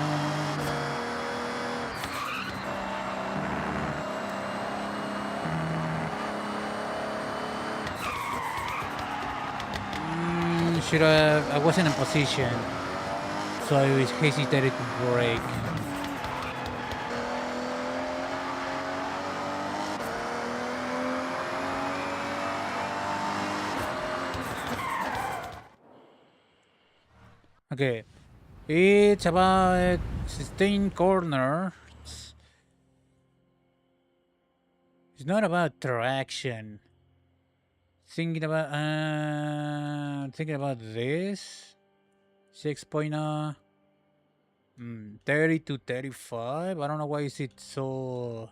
Should I wasn't in position, so I was hesitated to brake. Okay, it's about 16 corners. It's not about traction. Thinking about this 6.0 30 to 35. I don't know why is it so.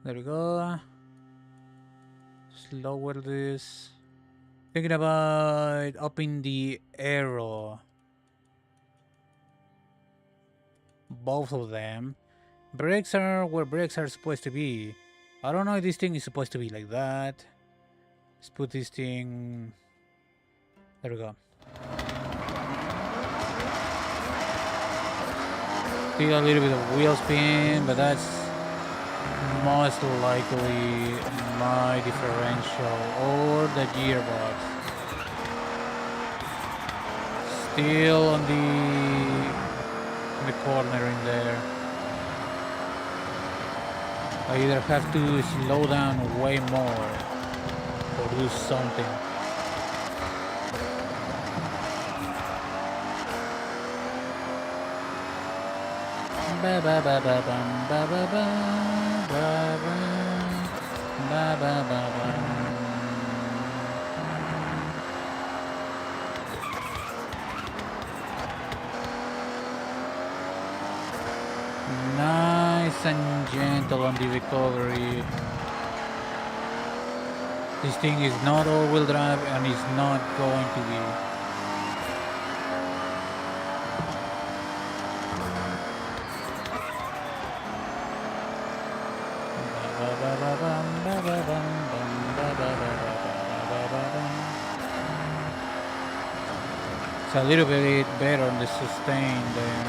There we go. Lower this. Thinking about upping the arrow. Both of them. Brakes are where brakes are supposed to be. I don't know if this thing is supposed to be like that. Let's put this thing. There we go. Still a little bit of wheel spin, but that's most likely my differential or the gearbox. Still on the corner in there. I either have to slow down way more or do something. Ba ba ba ba bum ba ba ba ba ba ba ba ba. Nice and gentle on the recovery. This thing is not all-wheel drive and is not going to be. It's a little bit better on the sustain there.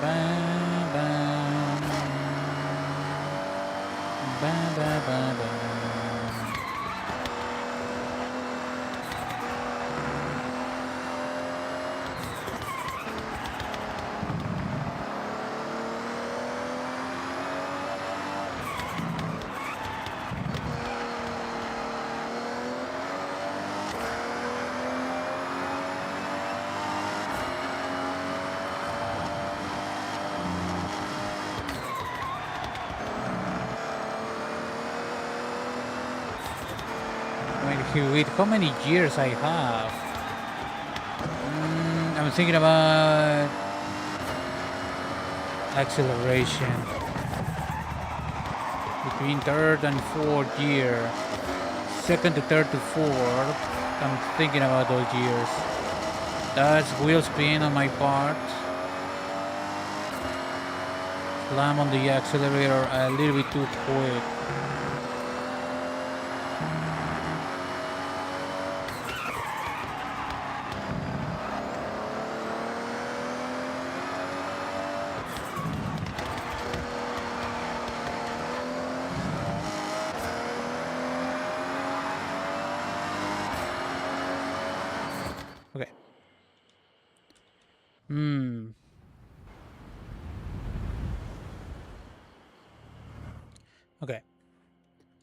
Bam, bam. Bam, bam, bam, bam. With how many gears I have, I'm thinking about acceleration between third and fourth gear, second to third to fourth. I'm thinking about those gears. That's wheel spin on my part. Slam on the accelerator a little bit too quick. Okay. Okay.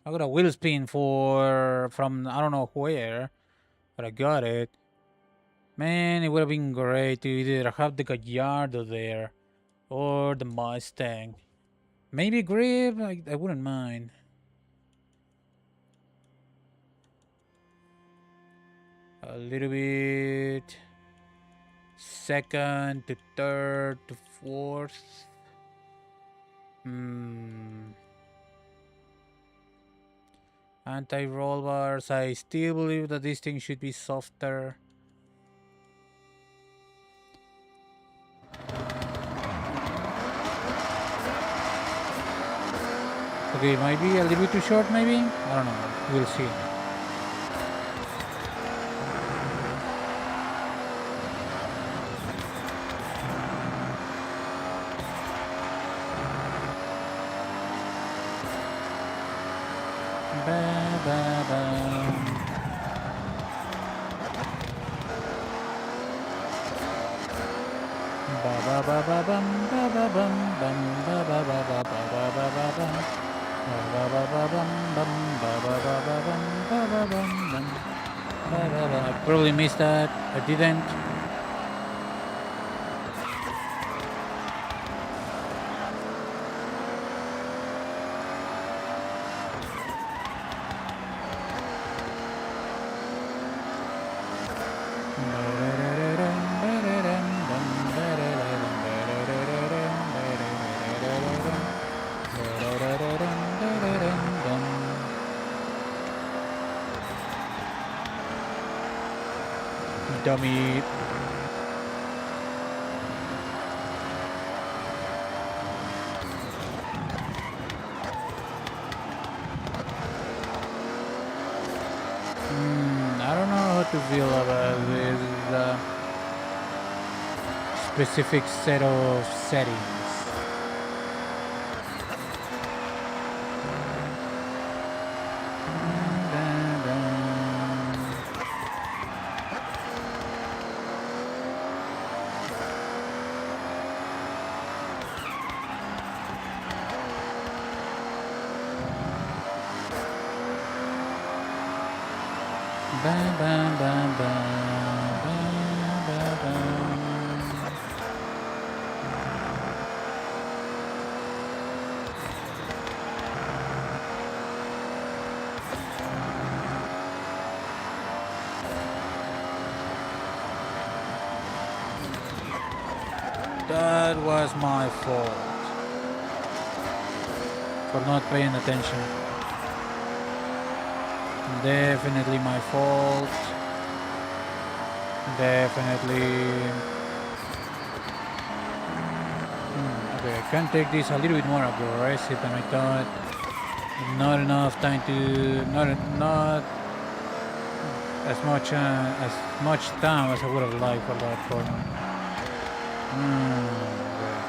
I got a wheel spin from I don't know where, but I got it. Man, it would have been great to either have the Gallardo there or the Mustang. Maybe Grip, I wouldn't mind. A little bit. Second to third to fourth. Anti-roll bars. I still believe that this thing should be softer. Okay, it might be a little bit too short, maybe? I don't know. We'll see. I probably missed that. I didn't. Dummy. feel about this specific set of settings. Bam, bam, bam, bam, bam, bam, bam. That was my fault for not paying attention. Definitely my fault. Definitely. Okay, I can take this a little bit more aggressive than I thought. Not enough time to not as much time as I would have liked for that corner. Okay.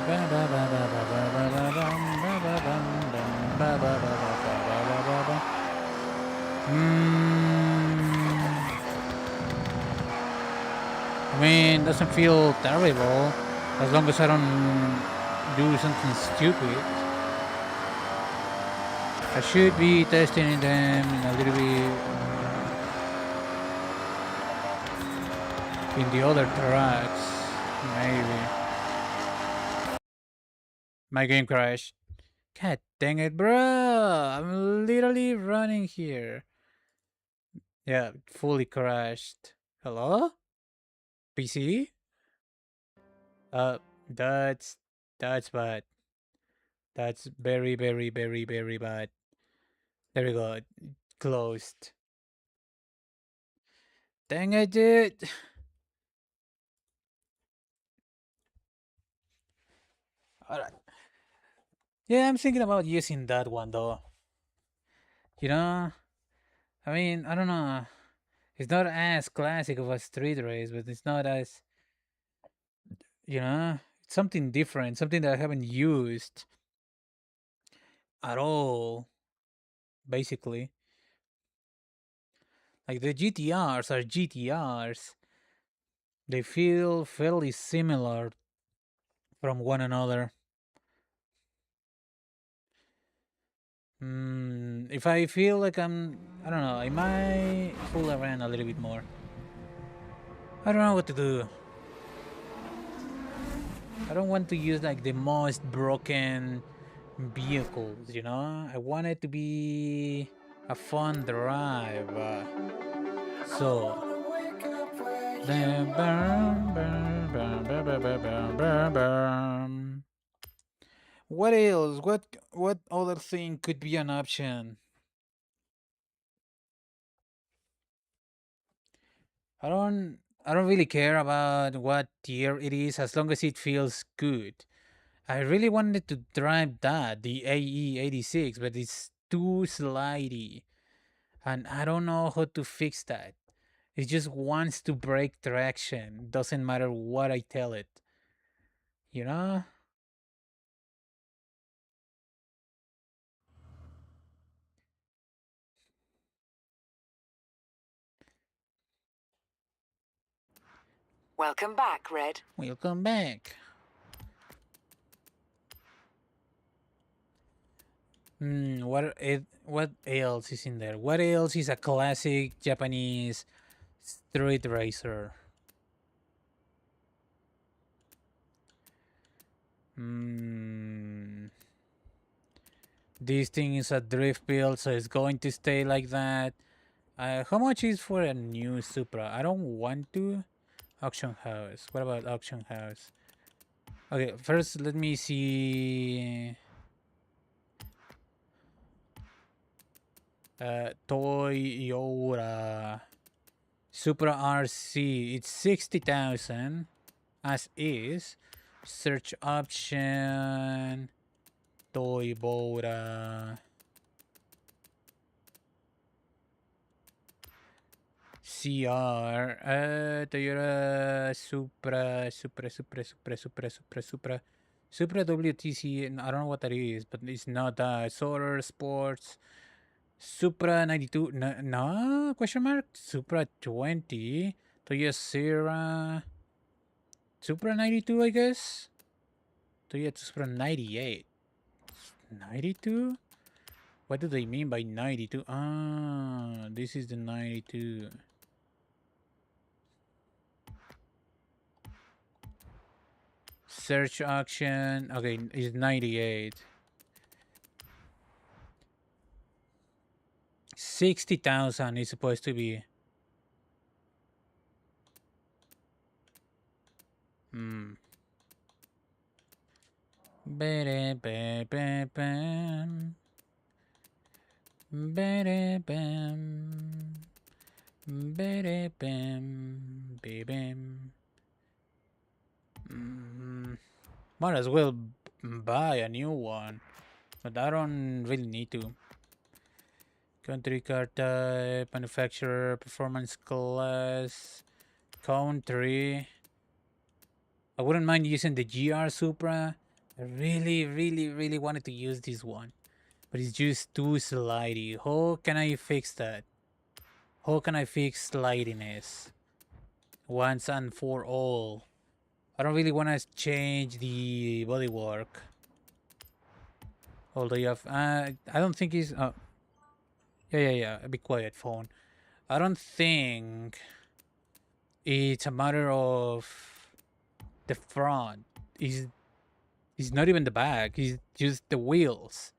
Ba ba ba ba ba ba ba ba ba ba ba ba ba. I mean, doesn't feel terrible as long as I don't do something stupid. I should be testing them a little bit in the other tracks, maybe. My game crashed. God dang it, bro! I'm literally running here. Yeah, fully crashed. Hello? PC? Uh, that's that's bad. That's very, very, very, very bad. There we go. Closed. Dang it, dude. Alright. Yeah, I'm thinking about using that one though. You know? I mean, I don't know. It's not as classic of a street race, but it's not as, it's something different, something that I haven't used at all, basically. Like the GTRs are GTRs. They feel fairly similar from one another. If I feel like I don't know, I might fool around a little bit more. I don't know what to do. I don't want to use like the most broken vehicles, you know? I want it to be a fun drive. So. What else? What other thing could be an option? I don't really care about what tier it is as long as it feels good. I really wanted to drive that, the AE86, but it's too slidey. And I don't know how to fix that. It just wants to break traction. Doesn't matter what I tell it. You know? Welcome back, Red. Welcome back. What else is in there? What else is a classic Japanese street racer? This thing is a drift build, so it's going to stay like that. How much is for a new Supra? I don't want to. Auction house. What about auction house? Okay, first let me see. Toyota Supra RC. It's 60,000 as is. Search option. Toyota. CR. Toyota Supra WTC. I don't know what that is, but it's not Solar Sports. Supra 92. No, question mark. Supra 20. Toyota Sierra. Supra 92, I guess. Toyota Supra 98. 92? What do they mean by 92? Ah, this is the 92. Search auction. Okay, it's 98. 60,000 is supposed to be. Bam. Might as well buy a new one, but I don't really need to. Country car type, manufacturer, performance class, country. I wouldn't mind using the GR Supra. I really wanted to use this one, but it's just too slidey. How can I fix that? How can I fix slidiness once and for all? I don't really want to change the bodywork. Although you have, I don't think it's. Yeah. Be quiet, phone. I don't think it's a matter of the front. It's not even the back. It's just the wheels.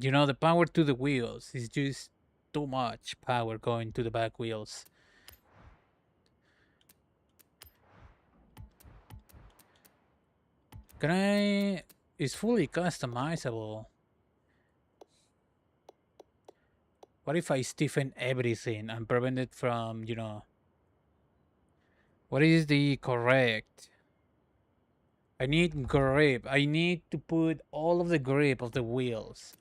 You know, the power to the wheels is just too much power going to the back wheels. Can I? It's fully customizable. What if I stiffen everything and prevent it from, you know? What is the correct? I need grip. I need to put all of the grip of the wheels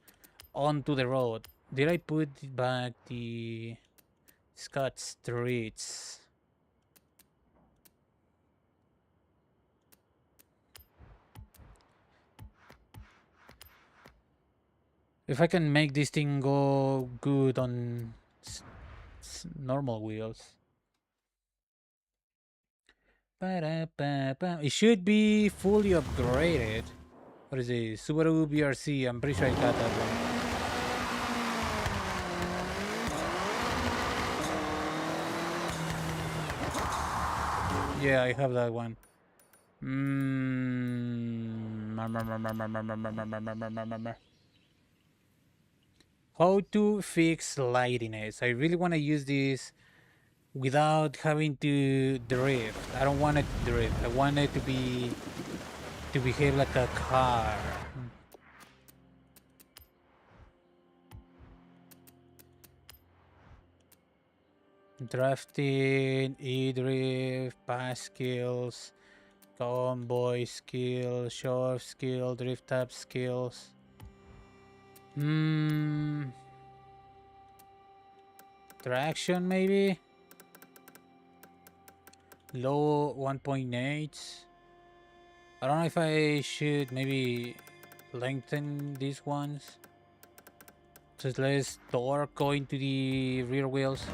onto the road. Did I put back the Scott Streets? If I can make this thing go good on normal wheels. It should be fully upgraded. What is it? Subaru BRC. I'm pretty sure I got that one. Yeah, I have that one. How to fix slidiness. I really want to use this without having to drift. I don't want it to drift. I want it to behave like a car. Drafting, e-drift, pass skills, convoy skills, show off skill, drift up skills. Traction maybe? Low 1.8. I don't know if I should maybe lengthen these ones. So it's less torque going to the rear wheels.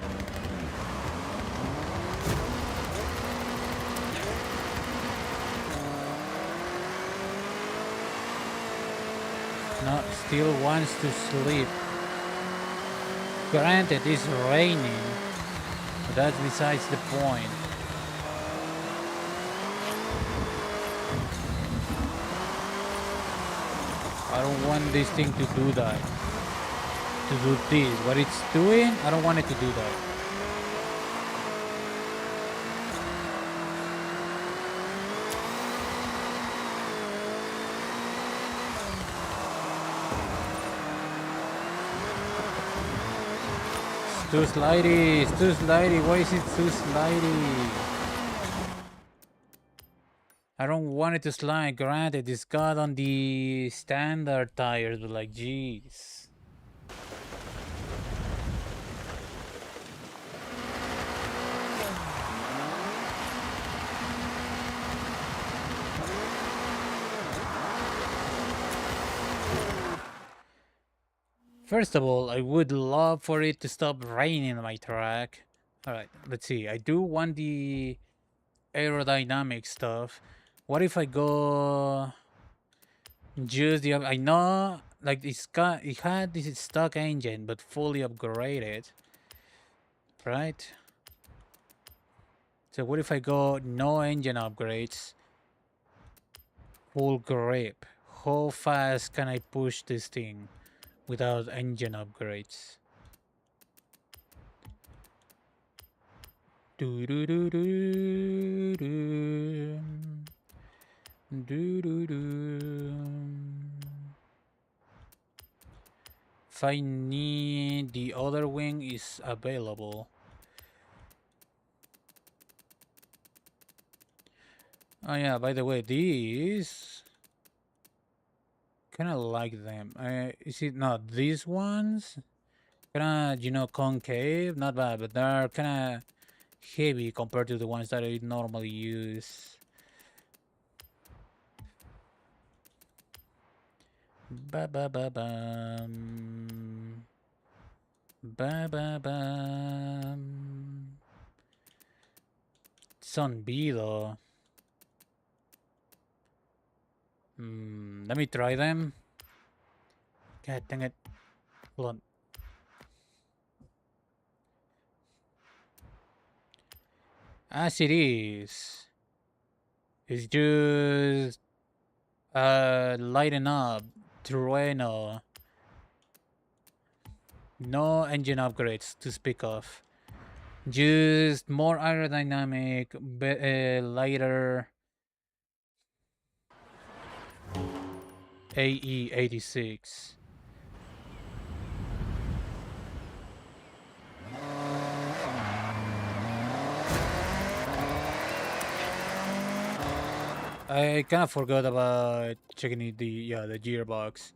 No, still wants to sleep. Granted, it's raining, but that's besides the point. I don't want this thing to do that. To do this. What it's doing, I don't want it to do that. It's too slidey. It's too slidey. Why is it too slidey? I don't want it to slide. Granted, it's got on the standard tires, but like, jeez. First of all, I would love for it to stop raining on my track. Alright, let's see. I do want the aerodynamic stuff. What if I go just the I know like it had this stock engine but fully upgraded, right? So what if I go no engine upgrades, full grip? How fast can I push this thing without engine upgrades? Do do do do do do do do. If I need the other wing is available. Oh yeah, by the way, these kind of like them. Is it not these ones? Kind of, you know, concave, not bad, but they're kind of heavy compared to the ones that I normally use. Ba ba ba bum. Ba ba bum. It's on B though. Let me try them. God dang it. Hold on. As it is. It's just lighten up. Trueno. No engine upgrades to speak of. Just more aerodynamic, lighter AE86. I kind of forgot about checking the gearbox.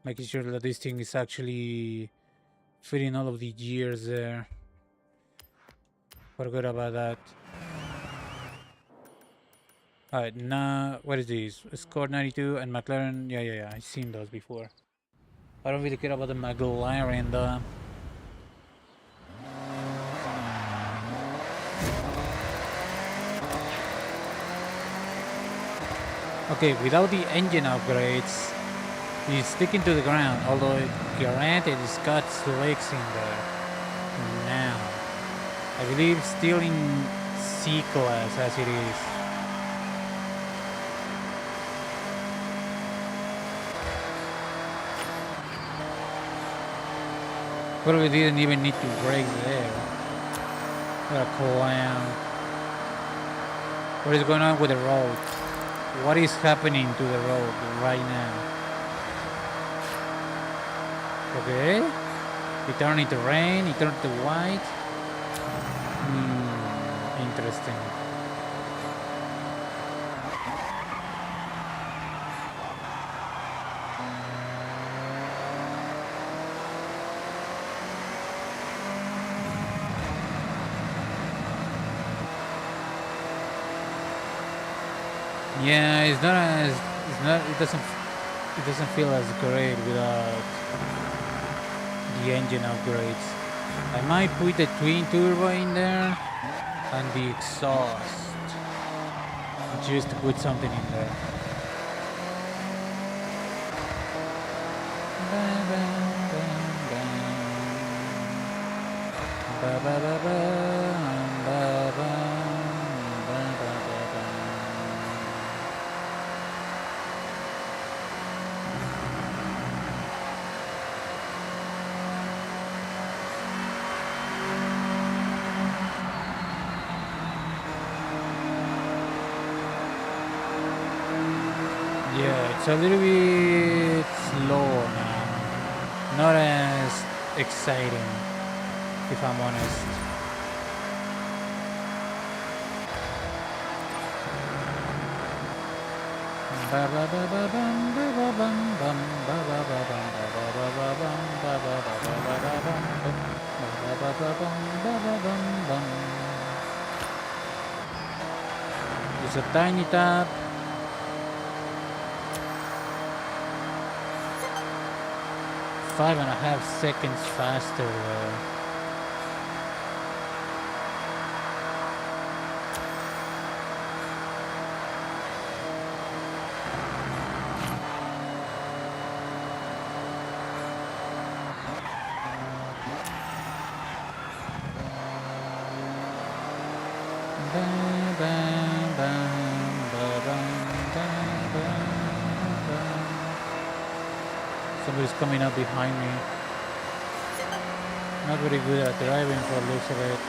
Making sure that this thing is actually fitting all of the gears there. Forgot about that. Alright, now what is this? Score 92 and McLaren. Yeah. I've seen those before. I don't really care about the McLaren though. Okay, without the engine upgrades, he's sticking to the ground, although granted it's got legs in there. Now, I believe still in C class as it is. Probably didn't even need to brake there. What a clown. What is going on with the road? What is happening to the road right now? Okay. It turned into rain, it turned to white. Interesting. Yeah, it doesn't feel as great without the engine upgrades. I might put the twin turbo in there and the exhaust just to put something in there. Yeah, it's a little bit slow now. Not as exciting, if I'm honest. It's a tiny tap. Five and a half seconds faster though. Somebody's coming up behind me. Not very good at driving for the looks of it.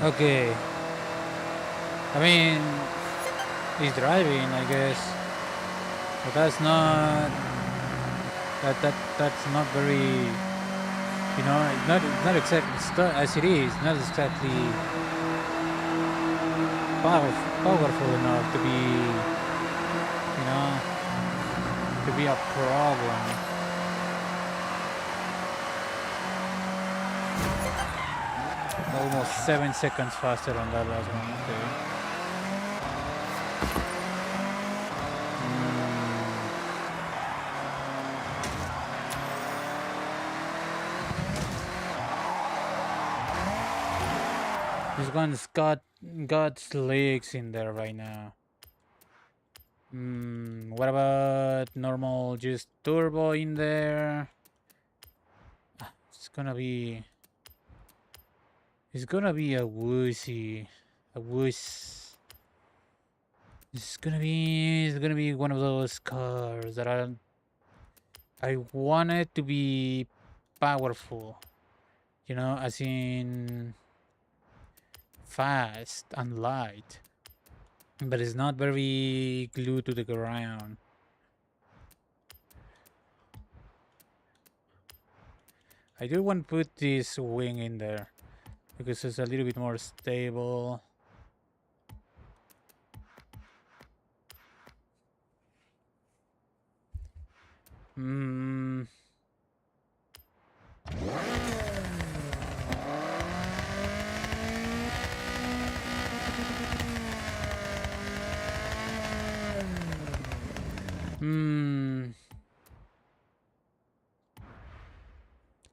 Okay. I mean, he's driving, I guess, but that's not that's not very, you know, not exactly as it is, not exactly powerful enough to be, you know, to be a problem. Almost 7 seconds faster on that last one. Okay. This one's got leaks in there right now. What about normal, just turbo in there? It's gonna be a woozy, a wuss. It's gonna be one of those cars that I want it to be powerful, you know, as in fast and light, but it's not very glued to the ground. I do want to put this wing in there because it's a little bit more stable.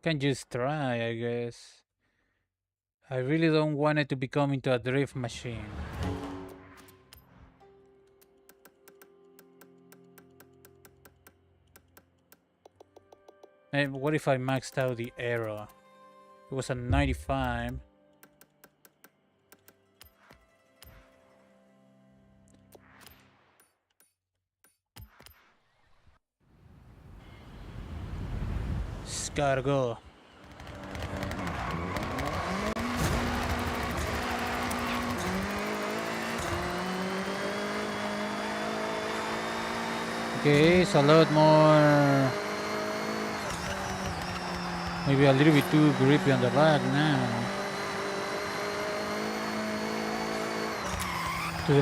Can just try, I guess. I really don't want it to become into a drift machine. And what if I maxed out the aero? It was a 95. It's gotta go. Okay, it's a lot more. Maybe a little bit too grippy on the back now. To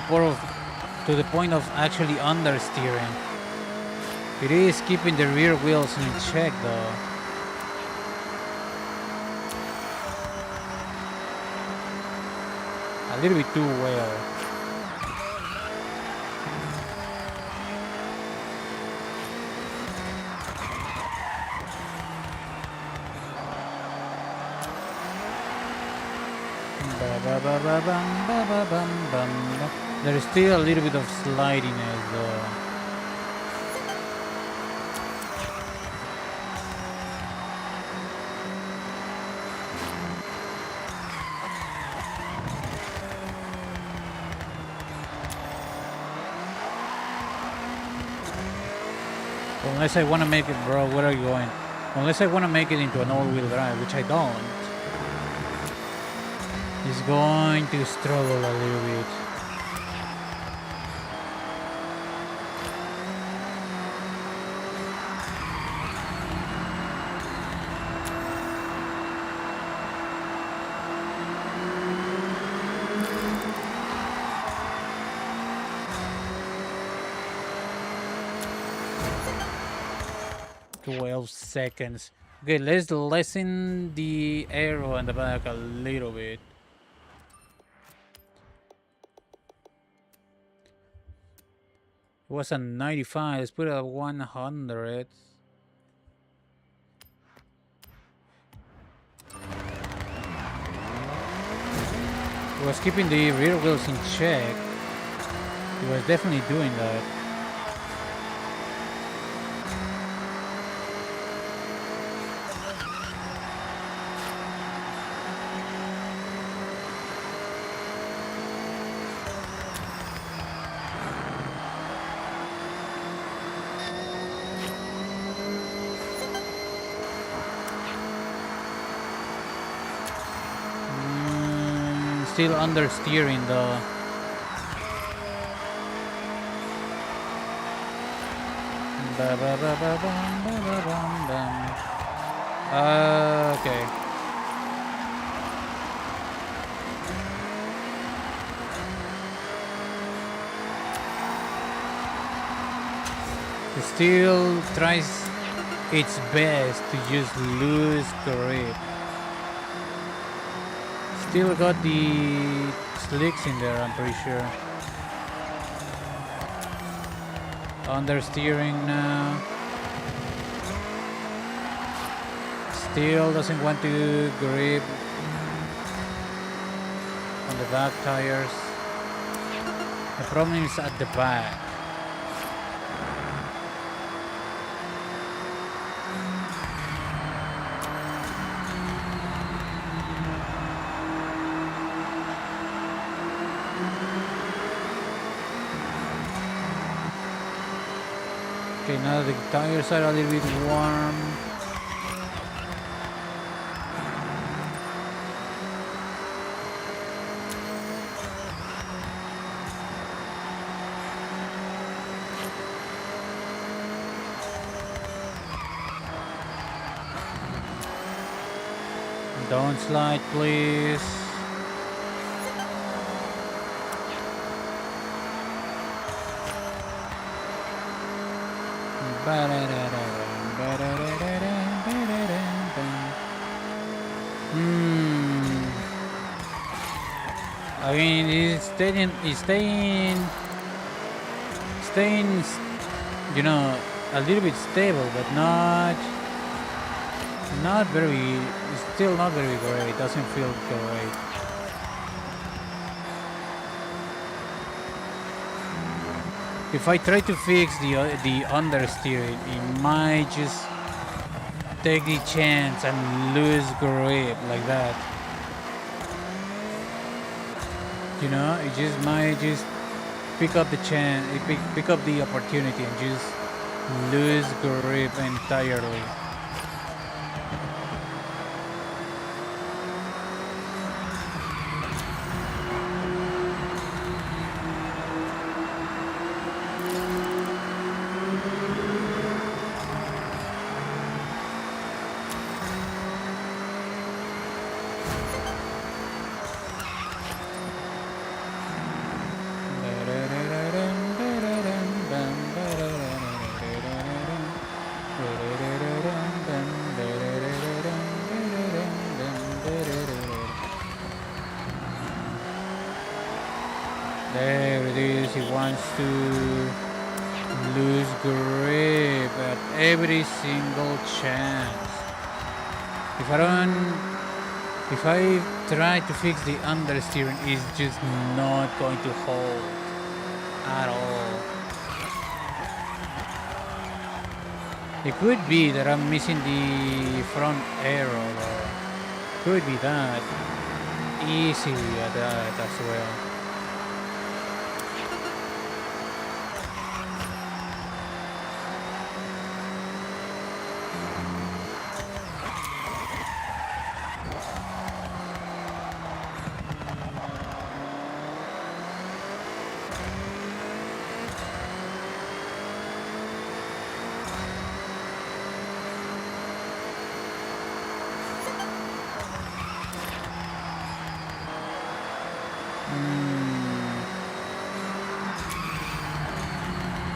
the point of actually understeering. It is keeping the rear wheels in check though. A little bit too well. There is still a little bit of slidiness though. Unless I want to make it, bro, where are you going? Unless I want to make it into an all-wheel drive, which I don't. It's going to struggle a little bit. Seconds. Okay, let's lessen the arrow on the back a little bit. It was a 95. Let's put it at 100. It was keeping the rear wheels in check. It was definitely doing that. Still understeering though. Okay. It still tries its best to just lose grip. Still got the slicks in there, I'm pretty sure. Understeering now. Still doesn't want to grip on the back tires. The problem is at the back. Okay, now the tires are a little bit warm. Don't slide, please. I mean, it's staying, you know, a little bit stable, but not very. It's still not very great. It doesn't feel great. If I try to fix the understeering, it might just take the chance and lose grip like that. You know, it just might just pick up the chance, pick up the opportunity and just lose grip entirely. There it is, he wants to lose grip at every single chance. If I try to fix the understeering, it's just not going to hold at all. It could be that I'm missing the front arrow, though. Could be that. Easily at that as well.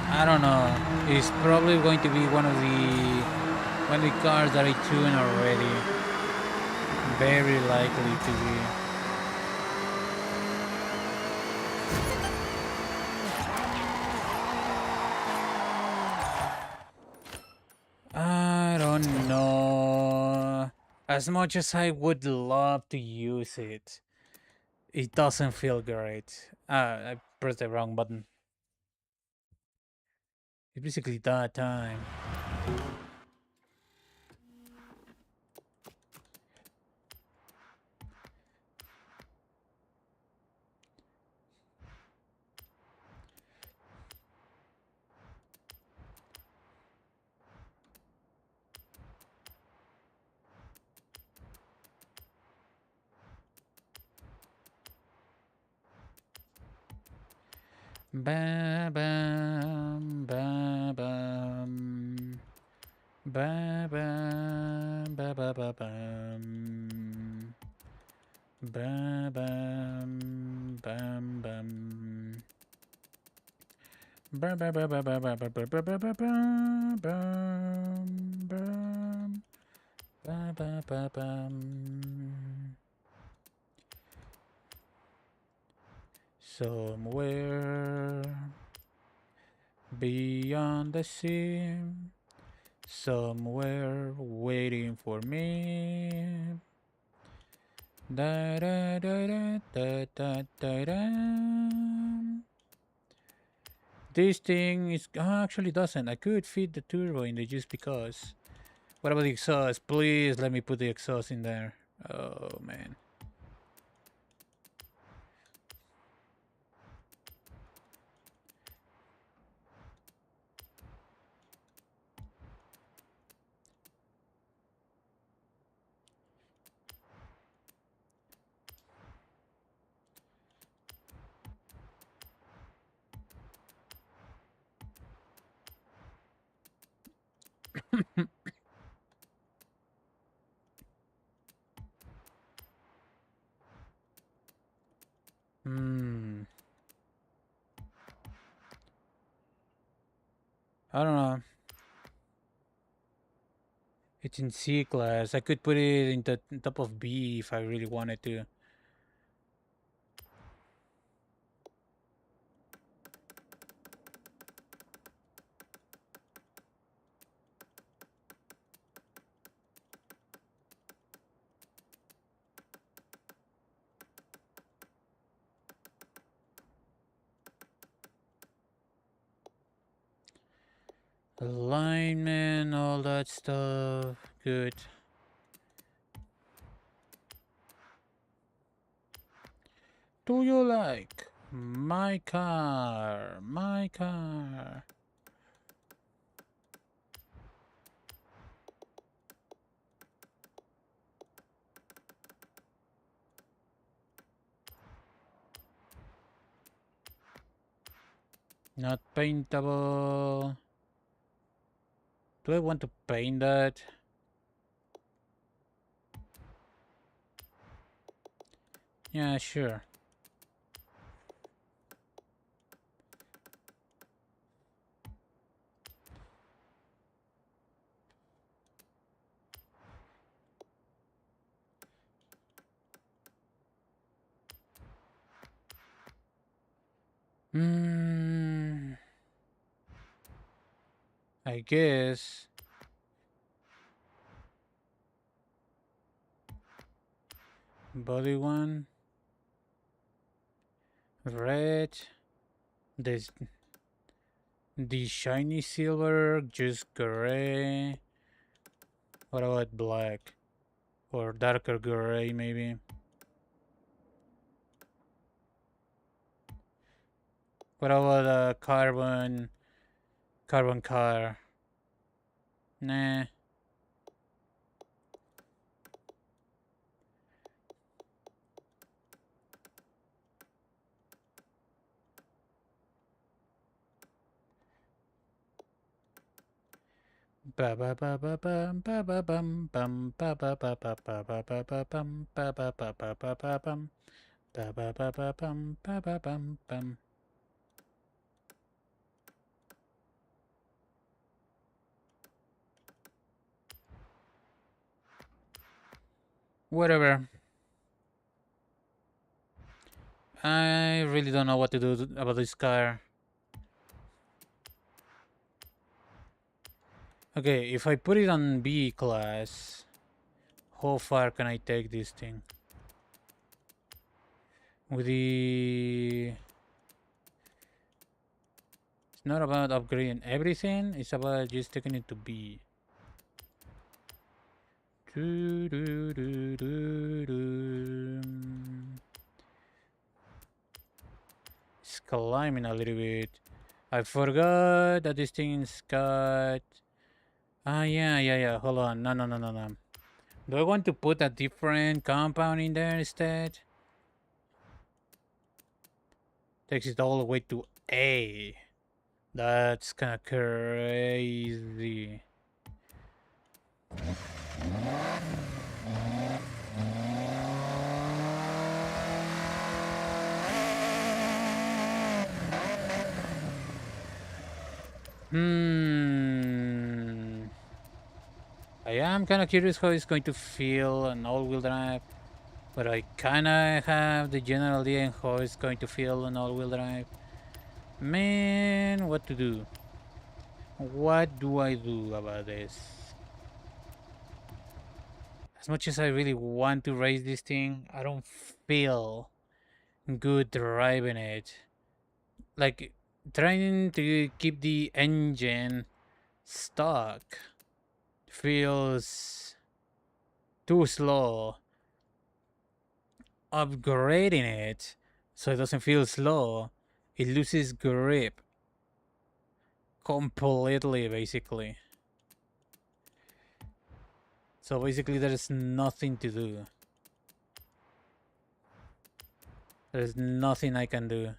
I don't know. It's probably going to be one of the cars that I tune already. Very likely to be. I don't know. As much as I would love to use it, it doesn't feel great. I pressed the wrong button. It's basically that time. Ba bam ba bam ba bam ba ba ba bam ba bam bam bam ba ba ba ba ba ba ba ba ba ba ba bam bam ba ba ba bam. Somewhere beyond the sea, somewhere waiting for me. Da da da da da da da da. This thing is actually doesn't. I could fit the turbo in there just because. What about the exhaust? Please let me put the exhaust in there. Oh man. Hmm. I don't know. It's in C class. I could put it in the top of B if I really wanted to. Alignment, all that stuff. Good. Do you like my car? My car. Not paintable. Do I want to paint that? Yeah, sure. Hmm. I guess. Body one. Red. This. The shiny silver. Just gray. What about black? Or darker gray, maybe? What about a carbon car? Nah. Ba ba ba ba bum ba ba bum bum ba ba ba ba ba ba ba ba bum ba ba ba ba ba ba bum Ba ba ba ba bum ba ba bum bum. Whatever. I really don't know what to do about this car. Okay, if I put it on B class, how far can I take this thing? With the... It's not about upgrading everything, it's about just taking it to B. It's climbing a little bit. I forgot that this thing's got... Ah, yeah. Hold on. No. Do I want to put a different compound in there instead? Takes it all the way to A. That's kind of crazy. I am kind of curious how it's going to feel an all-wheel drive, but I kind of have the general idea how it's going to feel an all-wheel drive. Man, what to do? What do I do about this? As much as I really want to race this thing, I don't feel good driving it. Like, trying to keep the engine stuck feels too slow. Upgrading it so it doesn't feel slow, it loses grip completely, basically. So basically there's nothing to do. There's nothing I can do.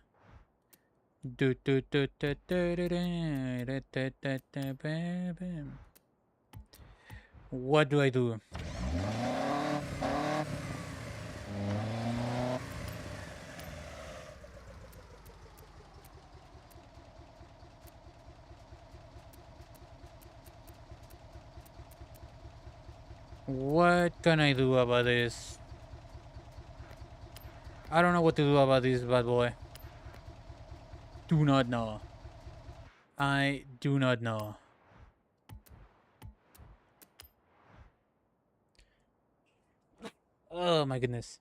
What do I do? What can I do about this? I don't know what to do about this bad boy. Do not know. I do not know. Oh my goodness.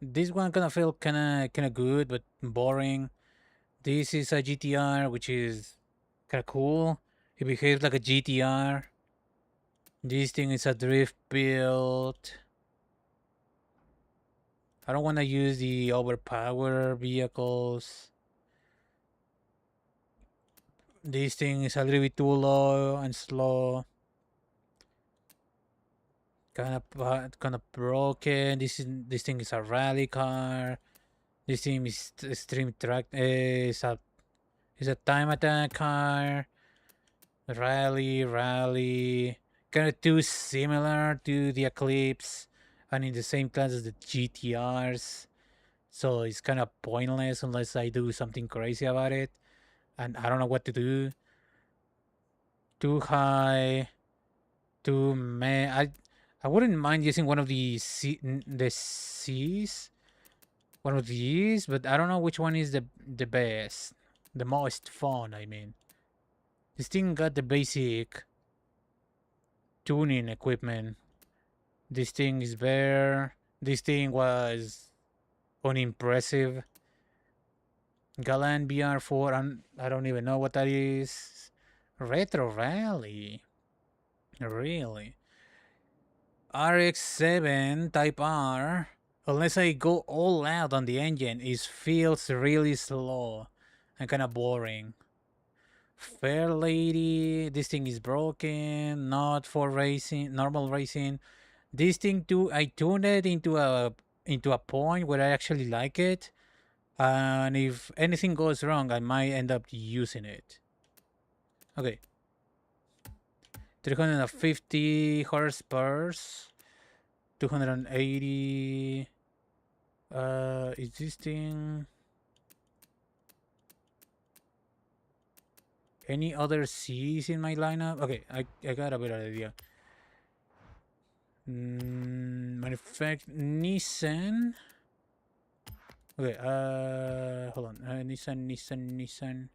This one gonna feel kinda good, but boring. This is a GTR, which is kinda cool. It behaves like a GTR. This thing is a drift build. I don't want to use the overpowered vehicles. This thing is a little bit too low and slow. Kind of broken. This thing is a rally car. This thing is extreme track. Is a time attack car. Rally. Kind of too similar to the Eclipse, and in the same class as the GTRs. So it's kind of pointless unless I do something crazy about it, and I don't know what to do. Too high, too meh. I wouldn't mind using one of the C's, one of these, but I don't know which one is the best, the most fun. I mean, this thing got the basic tuning equipment. This thing is bare. This thing was unimpressive. Galan BR4, I don't even know what that is. Retro Rally. Really? RX-7 Type R. Unless I go all out on the engine, it feels really slow and kind of boring. Fair Lady, this thing is broken, not for racing, normal racing. This thing too, I tuned it into a point where I actually like it, and if anything goes wrong, I might end up using it. Okay. 350 horsepower. 280. Is this thing any other C's in my lineup? Okay, I got a better idea. Nissan. Okay, hold on. Nissan.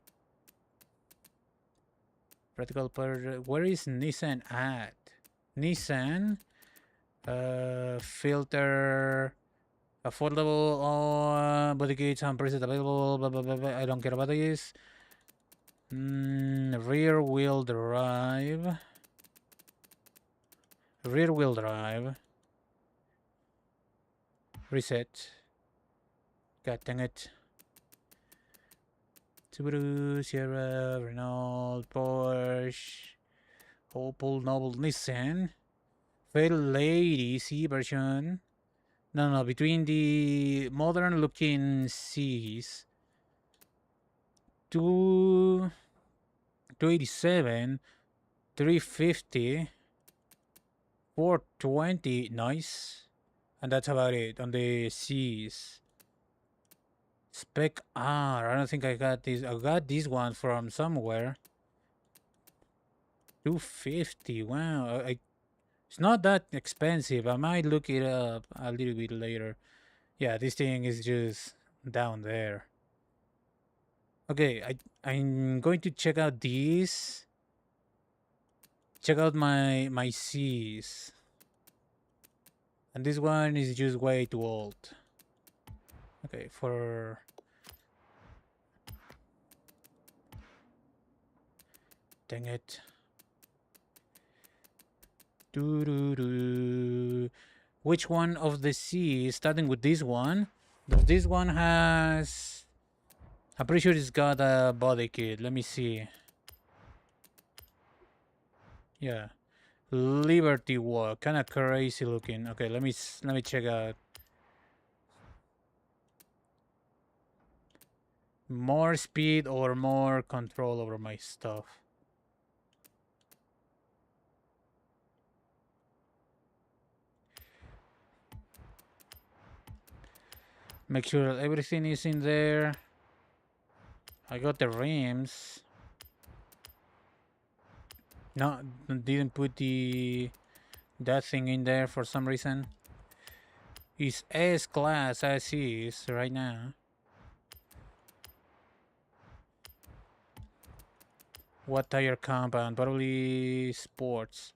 Practical per. Where is Nissan at? Nissan. Filter. Affordable. Body kits and presets available. Blah, blah, blah, blah. I don't care about this. Rear wheel drive. Rear wheel drive. Reset. God dang it. Subaru, Sierra, Renault, Porsche, Opel, Noble, Nissan, Fair Lady C version. No, between the modern looking C's. 287, 350, 420, nice. And that's about it on the C's. Spec R, I don't think I got this. I got this one from somewhere. 250, wow. It's not that expensive. I might look it up a little bit later. Yeah, this thing is just down there. Okay, I'm going to check out these. Check out my C's. And this one is just way too old. Okay, for dang it. Which one of the C's, starting with this one? Does this one has... I'm pretty sure it's got a body kit. Let me see. Yeah. Liberty Walk, kind of crazy looking. Okay, let me check out. More speed or more control over my stuff. Make sure that everything is in there. I got the rims. No, didn't put that thing in there for some reason. It's S-Class as is right now. What tire compound? Probably sports.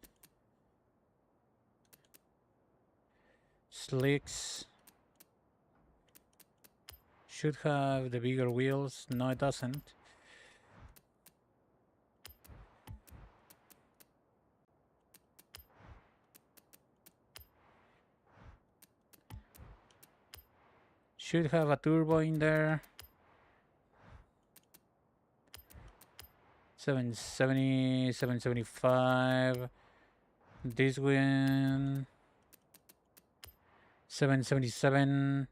Slicks. Should have the bigger wheels. No, it doesn't. Should have a turbo in there. 770, 775. This one 777.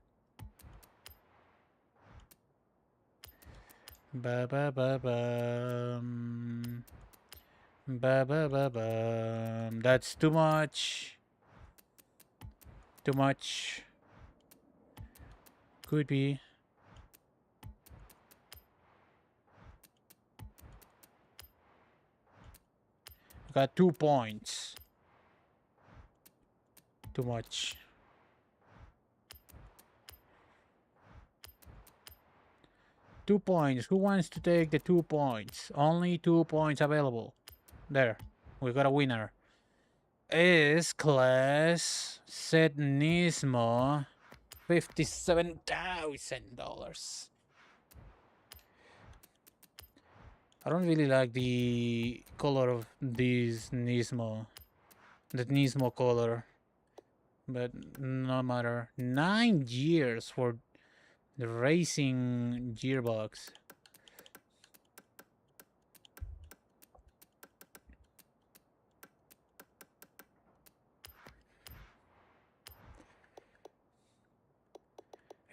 Ba ba ba bum. Ba ba ba bum. That's too much. Too much. Could be. Got 2 points. Too much. Two points. Who wants to take the 2 points? Only 2 points available. There. We got a winner. S-Class Set Nismo. $57,000. I don't really like the color of this Nismo. The Nismo color. But no matter. 9 years for the racing gearbox.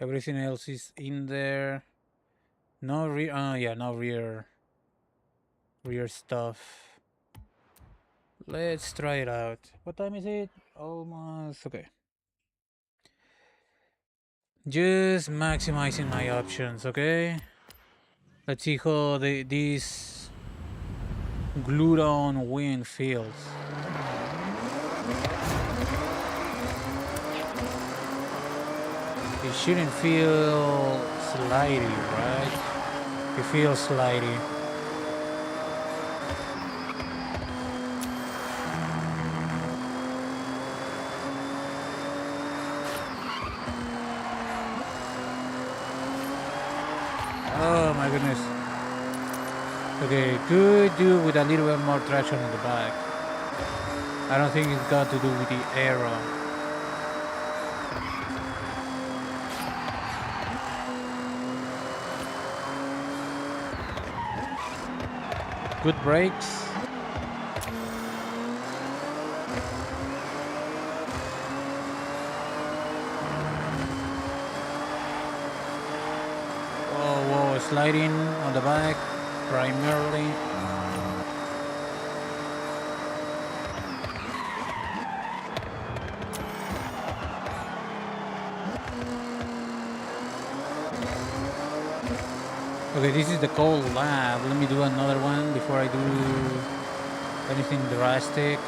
Everything else is in there. No rear. Yeah, no rear stuff. Let's try it out. What time is it? Almost. Okay. Just maximizing my options, okay? Let's see how this glued-on wing feels. It shouldn't feel slidey, right? It feels slidey. Oh my goodness. Okay, could do with a little bit more traction on the back. I don't think it's got to do with the aero. Good brakes. Whoa, sliding on the back primarily. Okay, this is the cold lap. Let me do another one before I do anything drastic.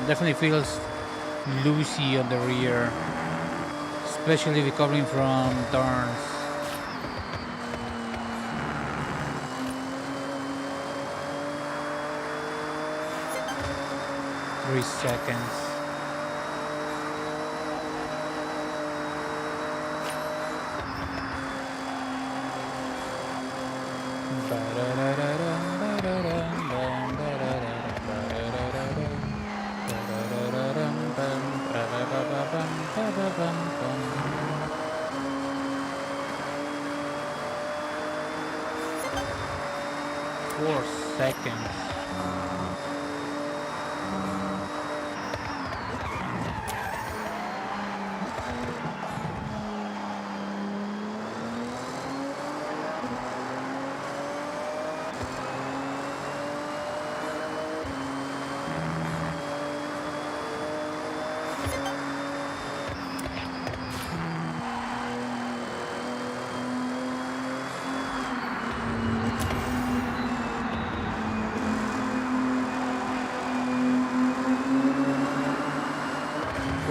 Definitely feels loosey on the rear, especially recovering from turns. Three seconds. Seconds.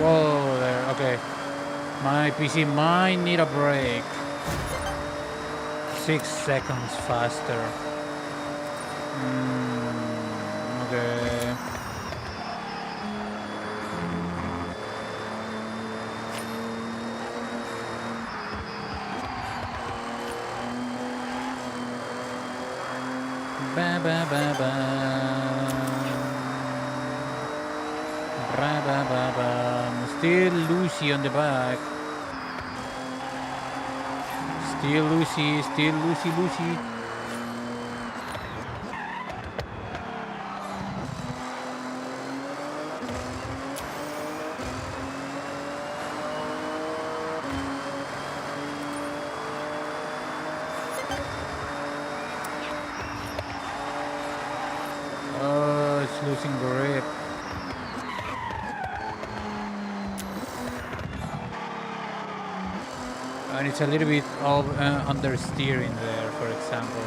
Whoa there, okay. My PC might need a break. 6 seconds faster. Okay. Ba ba ba ba. Ba ba ba ba. Still Lucy on the back. Still Lucy, Lucy. Oh, it's losing grip. And it's a little bit of understeering there, for example.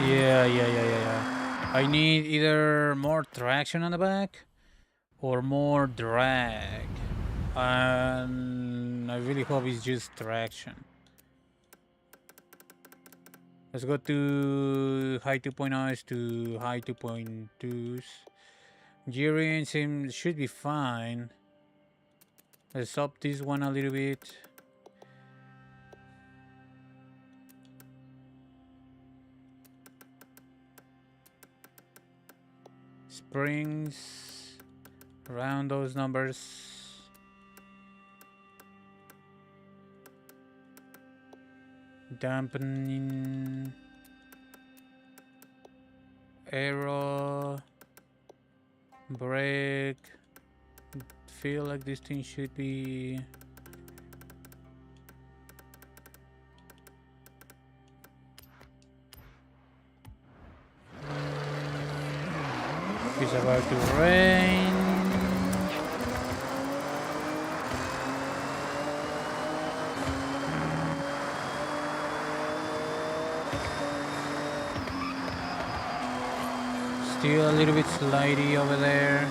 Yeah. I need either more traction on the back or more drag. And I really hope it's just traction. Let's go to high 2.0s to high 2.2s. Gearing should be fine. Let's up this one a little bit. Springs around those numbers. Dampening. Aero. Brake. Feel like this thing should be it's about to rain. Still a little bit slidey over there.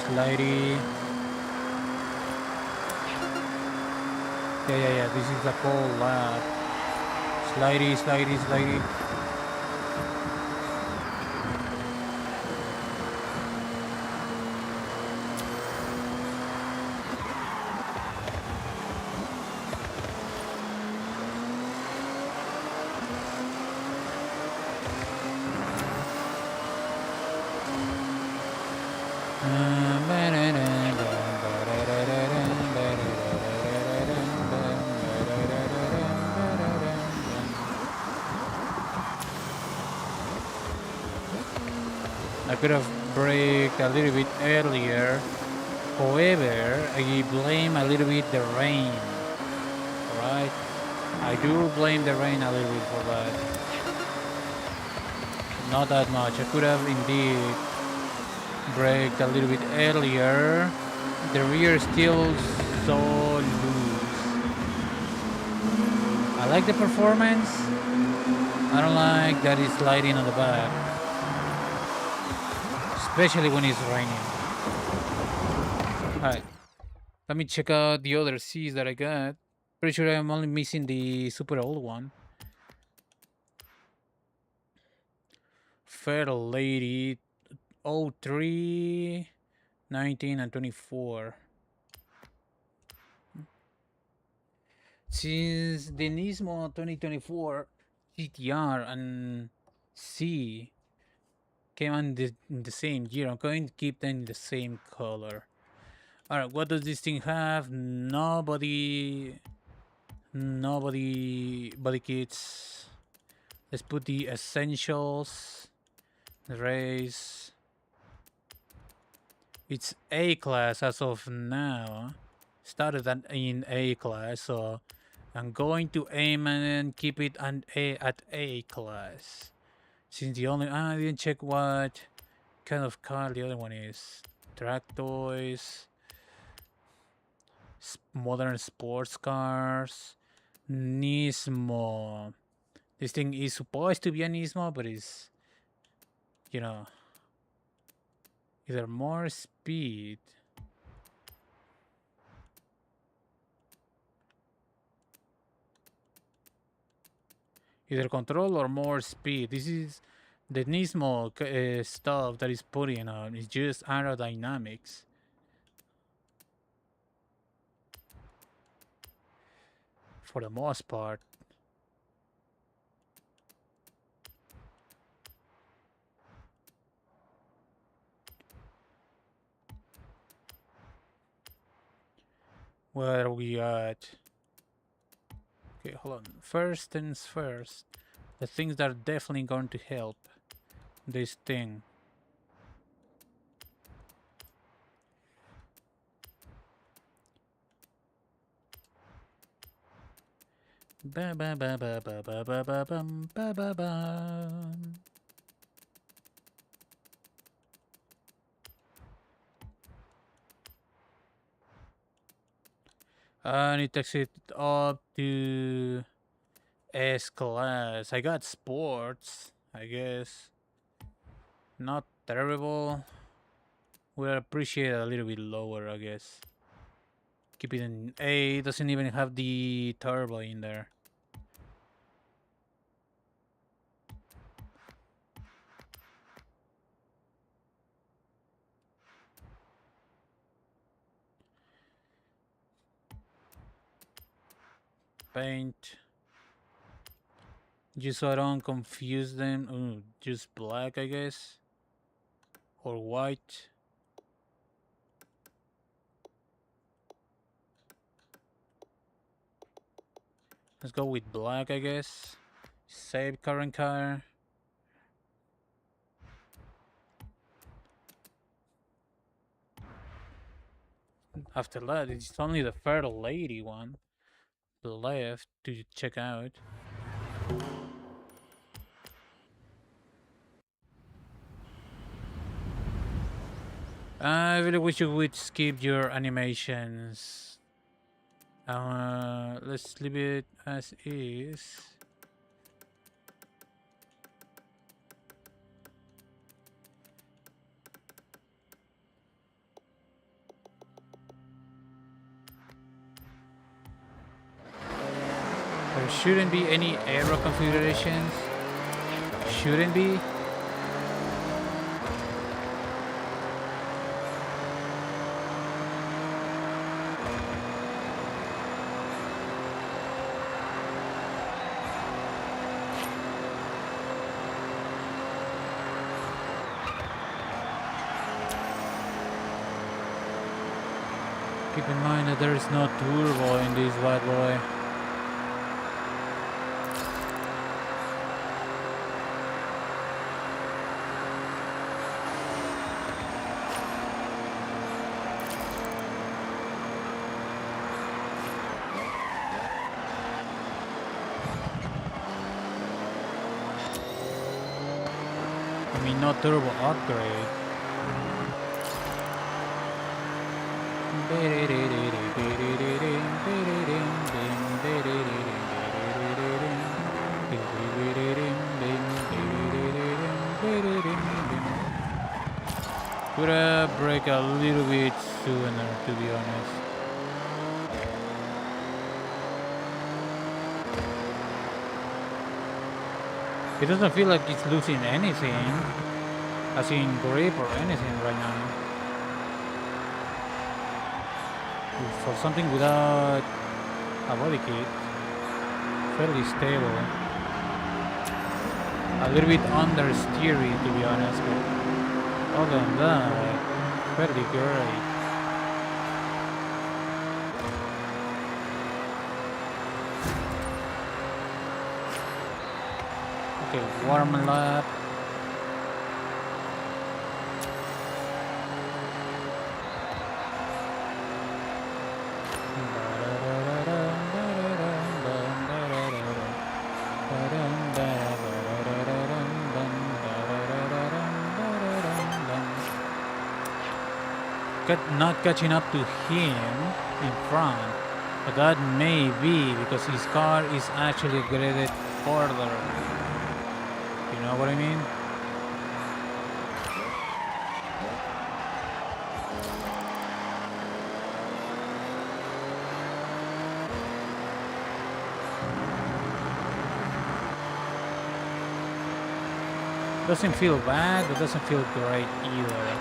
Slidey. Yeah. This is the whole lap. Slidey. I could have braked a little bit earlier. However, I blame a little bit the rain. Alright? I do blame the rain a little bit for that. Not that much. I could have indeed braked a little bit earlier. The rear is still so loose. I like the performance. I don't like that it's sliding on the back. Especially when it's raining. Alright. Let me check out the other C's that I got. Pretty sure I'm only missing the super old one. Fair Lady 03, 19, and 24. Since the Nismo 2024 GTR and C came in the same year, I'm going to keep them in the same color. Alright, what does this thing have? Nobody body kits. Let's put the essentials. The race. It's A class as of now. Started in A class, so I'm going to aim and keep it at A class. Since the only I didn't check what kind of car the other one is. Track toys, modern sports cars, Nismo. This thing is supposed to be a Nismo, but it's, you know, either more speed. Either control or more speed. This is the Nismo stuff that is putting on. It's just aerodynamics. For the most part. Where are we at? Okay, hold on. First things first. The things that are definitely going to help this thing. Ba ba ba ba ba ba ba ba bum ba ba ba. I need to take it up to S class. I got sports, I guess. Not terrible. We'll appreciate it a little bit lower, I guess. Keep it in A. It doesn't even have the turbo in there. Paint. Just so I don't confuse them. Ooh, just black, I guess. Or white. Let's go with black, I guess. Save current car. After that, it's only the third lady one left to check out. I really wish you would skip your animations. Let's leave it as is. There shouldn't be any aero configurations. Shouldn't be. Keep in mind that there is no turbo in this bad boy. I mean, no turbo upgrade. Could break a little bit sooner, to be honest. It doesn't feel like it's losing anything, as in grip or anything right now. For something without a body kit, fairly stable. A little bit understeery, to be honest, but other than that, fairly great. Okay, warm lap. Not catching up to him in front, but that may be because his car is actually upgraded further. You know what I mean? Doesn't feel bad, but doesn't feel great either.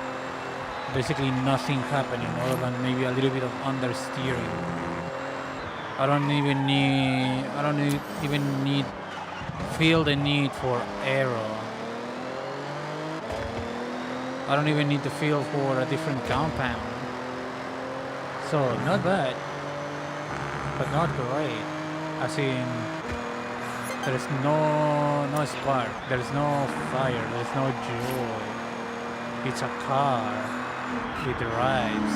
Basically nothing happening other than maybe a little bit of understeering. I don't even need feel the need for aero. I don't even need to feel for a different compound. So not bad, but not great. As in, there's no spark, there's no fire, there's no joy. It's a car. It drives.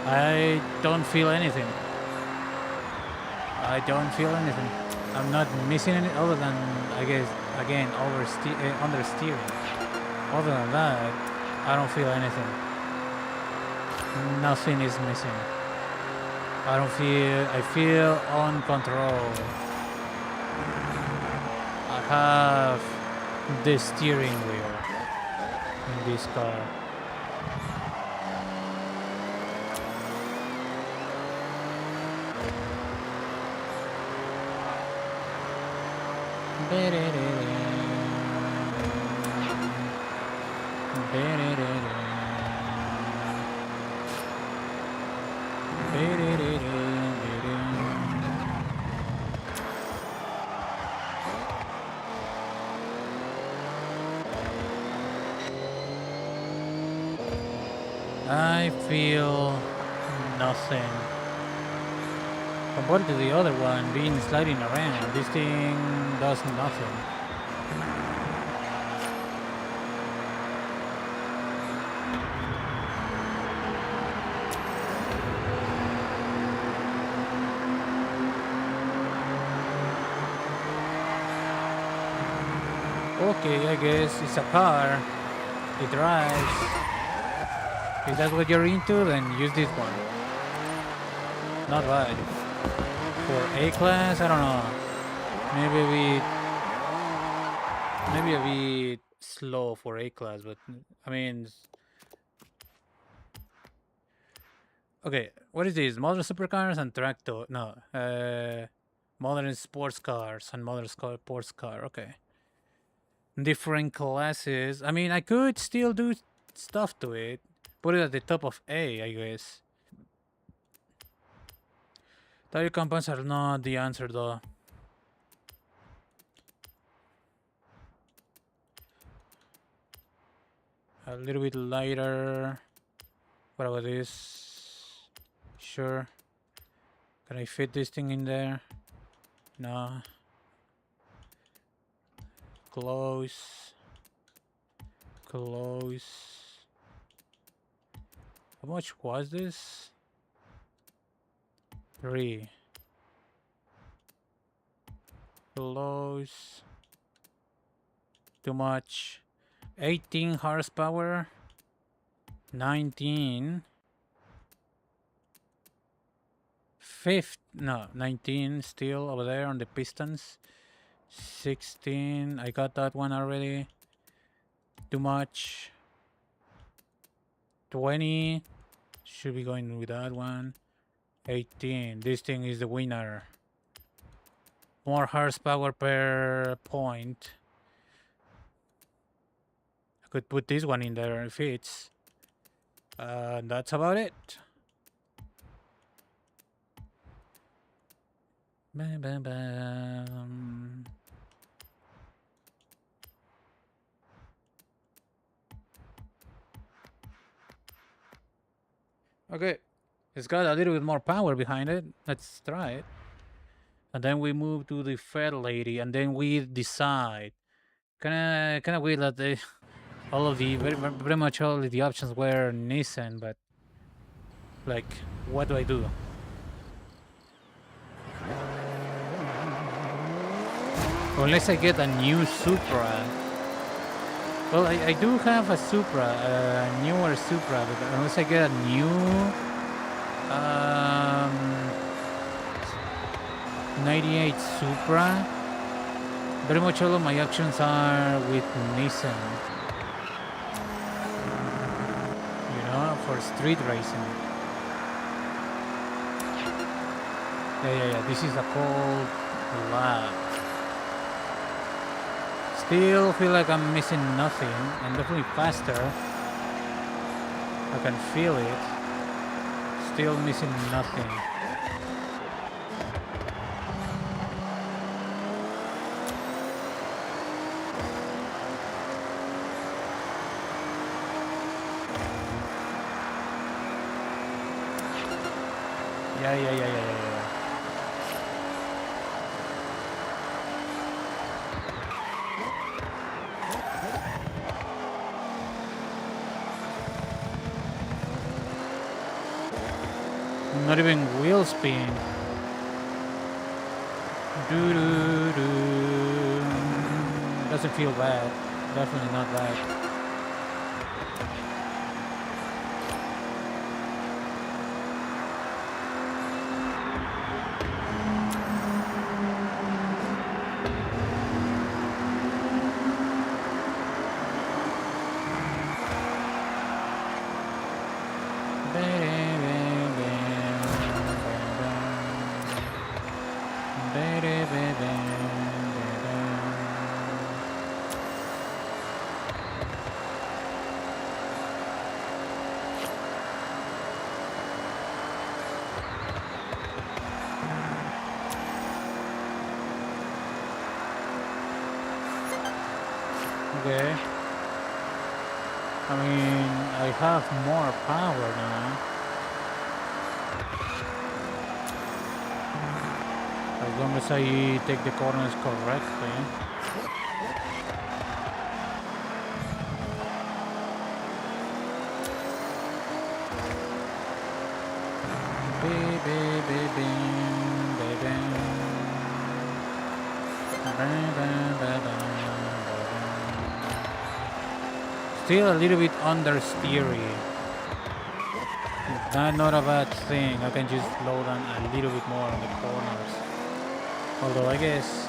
I don't feel anything. I don't feel anything. I'm not missing any other than, I guess, again, understeering. Other than that, I don't feel anything. Nothing is missing. I feel on control. I have the steering wheel in this car. I feel nothing. Compared to the other one being sliding around, this thing does nothing. Okay, I guess it's a car. It drives. If that's what you're into, then use this one. Not bad. For A class, I don't know. Maybe a bit slow for A class, but I mean, okay. What is this? Modern supercars and tractor? No, modern sports cars and modern sports car. Okay. Different classes. I mean, I could still do stuff to it. Put it at the top of A, I guess. Tire compounds are not the answer, though. A little bit lighter. What about this? Sure. Can I fit this thing in there? No. Close. Close. How much was this? 3. Close. Too much. 18 horsepower. 19. 19 still over there on the pistons. 16. I got that one already. Too much. 20. Should be going with that one. 18. This thing is the winner. More horsepower per point. I could put this one in there if it fits. That's about it. Bam, bam, bam. Okay, it's got a little bit more power behind it. Let's try it. And then we move to the Fed Lady, and then we decide. Kind of weird that they, all of the very much all of the options were Nissan, but like, what do I do? Unless I get a new Supra. Well, I do have a Supra, a newer Supra, but unless I get a new 98 Supra, very much all of my options are with Nissan. You know, for street racing. Yeah. This is a cold lap. Still feel like I'm missing nothing. I'm definitely faster. I can feel it. Still missing nothing. Yeah. Not even wheel spin. Doo doo doo. Doesn't feel bad. Definitely not bad. Okay. I mean, I have more power now. As long as I take the corners correctly. Still a little bit understeery. Not a bad thing. I can just slow down a little bit more on the corners. Although I guess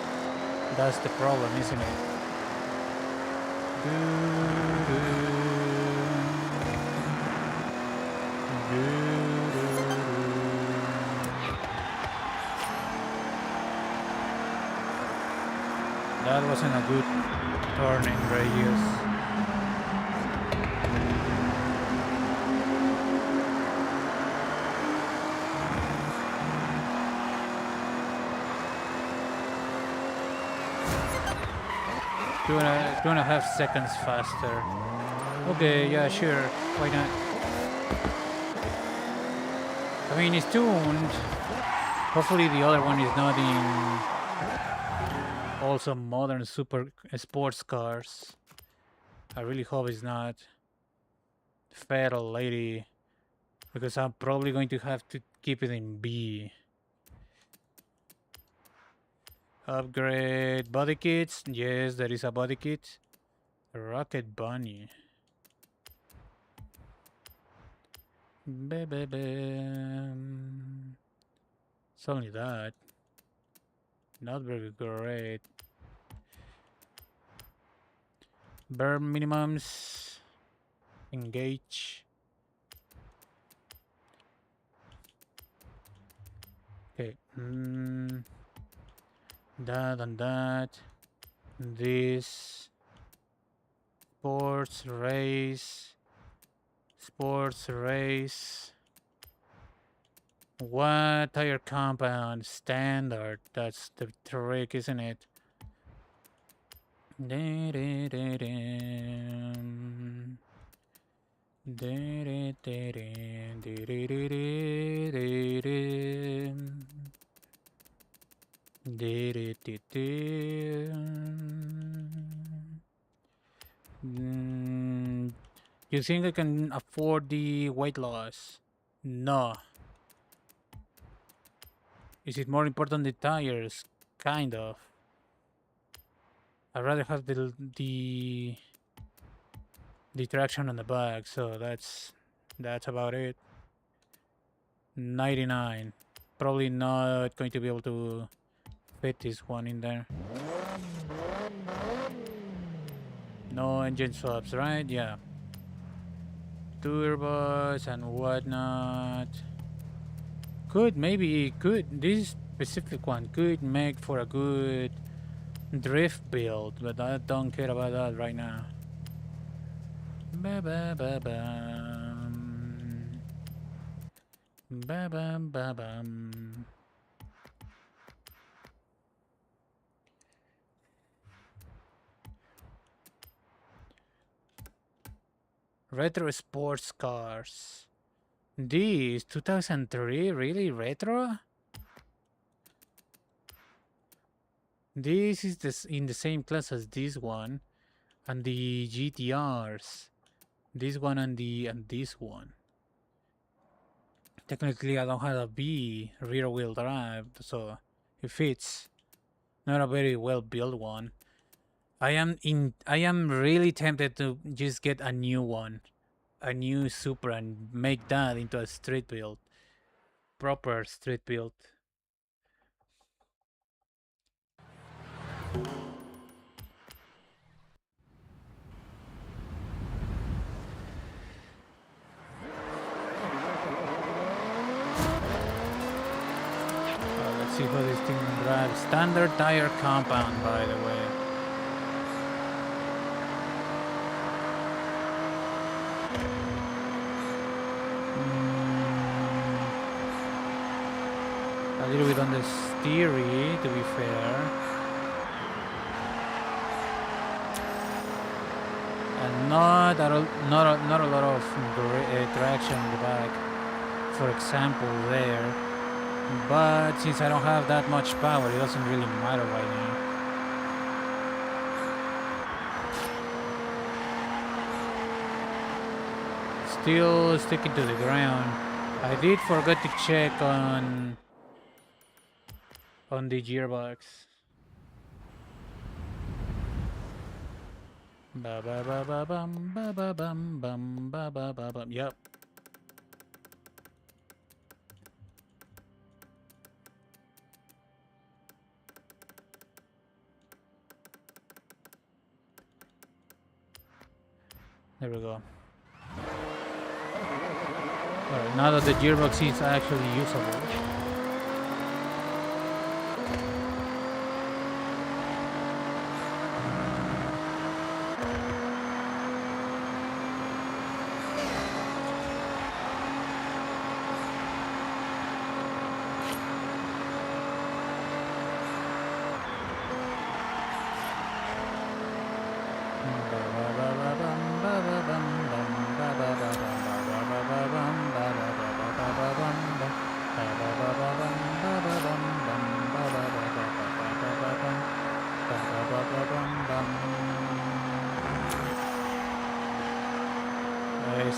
that's the problem, isn't it? That wasn't a good turning radius. Two and a half seconds faster. Okay, yeah, sure. Why not? I mean, it's tuned. Hopefully the other one is not in also modern super sports cars. I really hope it's not. Fatal lady. Because I'm probably going to have to keep it in B. Upgrade body kits. Yes, there is a body kit. Rocket bunny. It's only that. Not very great. Bare minimums. Engage. Okay. That and that. This. Sports race. Sports race. What tire compound? Standard. That's the trick, isn't it? You think I can afford the weight loss? No. Is it more important the tires? Kind of. I'd rather have the traction on the back, so that's about it. 99. Probably not going to be able to fit this one in there. No engine swaps, right? Yeah. Turbos and whatnot. This specific one could make for a good drift build, but I don't care about that right now. Ba ba ba bum. Ba bum ba bum. Retro sports cars. This 2003, really retro? This is in the same class as this one, and the GTRs. This one and this one. Technically, I don't have a B rear wheel drive, so it fits. not a very well built one. I am really tempted to just get a new one, a new Supra, and make that into a street build, proper street build. Let's see how this thing drives. Standard tire compound, by the way. A little bit on the steery, to be fair. And not a lot of traction in the back, for example, there. But since I don't have that much power, it doesn't really matter right now. Still sticking to the ground. I did forget to check on the gearbox. Ba ba ba ba bum ba ba bum bum ba ba ba bum. Yep. There we go. Alright, now that the gearbox is actually usable.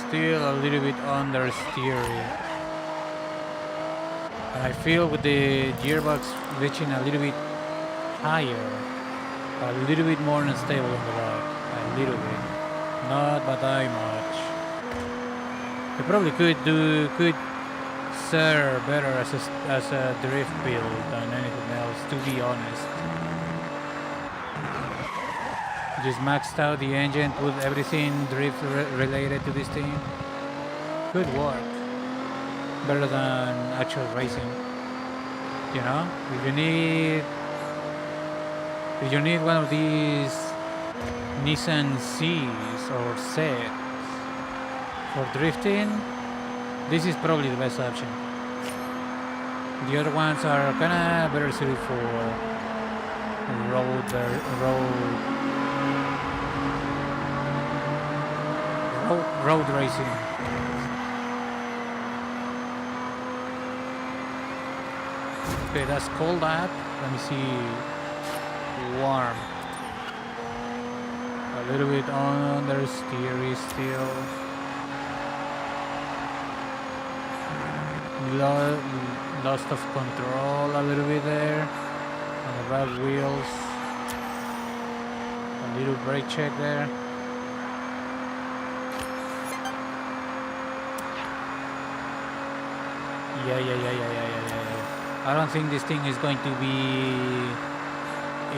Still a little bit understeery. And I feel with the gearbox reaching a little bit higher, a little bit more unstable on the back. A little bit. Not by that much. It probably could serve better as a drift build than anything else, to be honest. Just maxed out the engine, put everything drift related to this thing. Could work. Better than actual racing. You know? If you need one of these Nissan C's or Z's for drifting, this is probably the best option. The other ones are kinda better suited for road racing. Okay, that's cold up. Let me see. Warm. A little bit understeery still. Lost of control a little bit there on the right wheels. A little brake check there. Yeah. I don't think this thing is going to be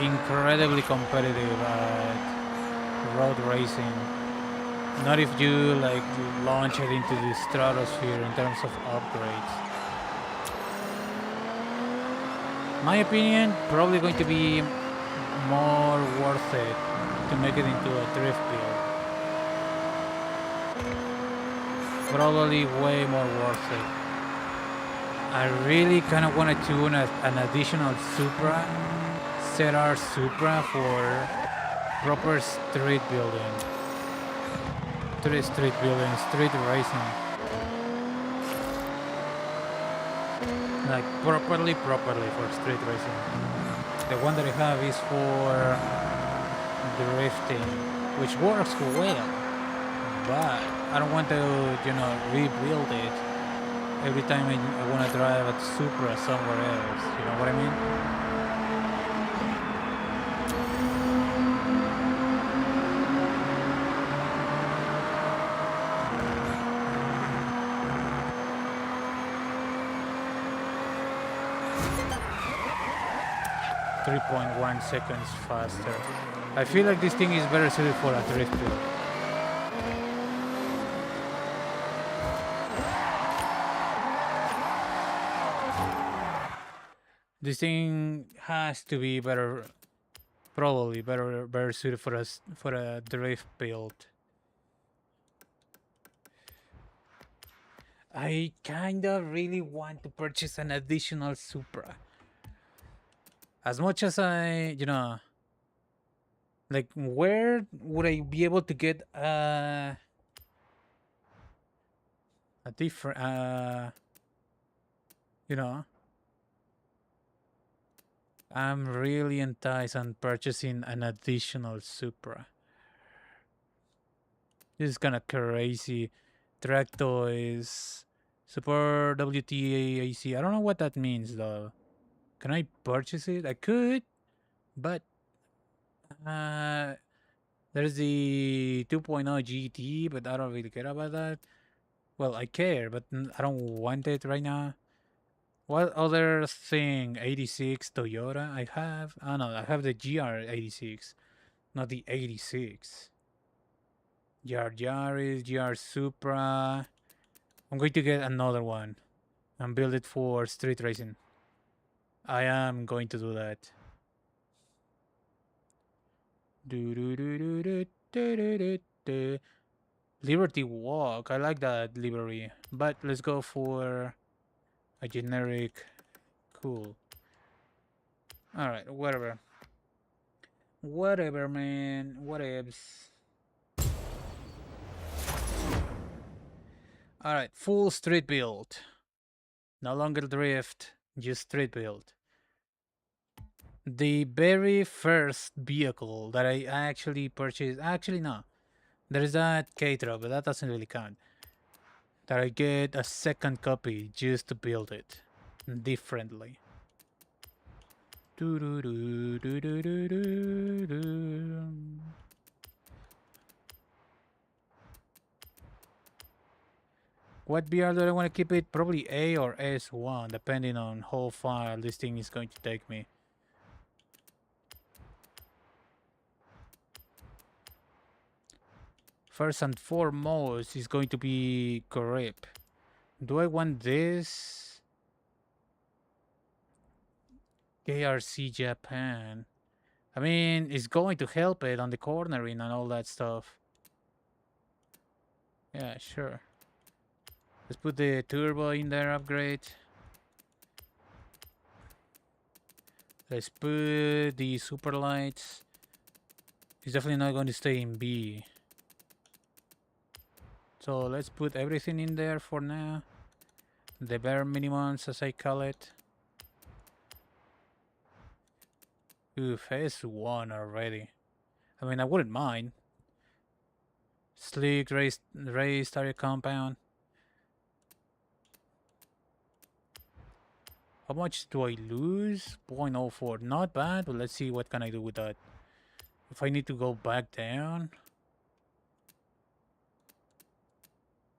incredibly competitive at road racing. Not if you like launch it into the stratosphere in terms of upgrades. My opinion, probably going to be more worth it to make it into a drift build. Probably way more worth it. I really kind of want to tune an additional Supra, ZR Supra for proper street building. Street racing. Like properly for street racing. The one that I have is for drifting, which works well, but I don't want to, rebuild it every time I want to drive a Supra somewhere else. You know what I mean? 3.1 seconds faster. I feel like this thing is better suited for a drift build. This thing has to be better, probably better suited for a drift build. I kind of really want to purchase an additional Supra. As much as I, like, where would I be able to get a different, I'm really enticed on purchasing an additional Supra. This is kind of crazy. Track toys, support WTAC. I don't know what that means though. Can I purchase it? I could, but there's the 2.0 GT, but I don't really care about that. Well, I care, but I don't want it right now. What other thing? 86 Toyota I have? Oh no, I have the GR86, not the 86. GR Yaris, GR Supra. I'm going to get another one and build it for street racing. I am going to do that. Liberty Walk. I like that livery, but let's go for a generic. Cool. All right, whatever. Whatever, man. Whatevs. All right, full street build. No longer drift, just street build. The very first vehicle that I actually purchased, actually no, there's that K-Truck, but that doesn't really count. That I get a second copy just to build it differently. What BR do I want to keep it? Probably A or S1, depending on how far this thing is going to take me. First and foremost is going to be grip. Do I want this? KRC Japan. I mean, it's going to help it on the cornering and all that stuff. Yeah, sure. Let's put the turbo in there, upgrade. Let's put the super lights. It's definitely not going to stay in B. So let's put everything in there for now. The bare minimums, as I call it. Oof, S1 already. I mean, I wouldn't mind. Sleek race tire compound. How much do I lose? 0.04. Not bad, but let's see what can I do with that. If I need to go back down.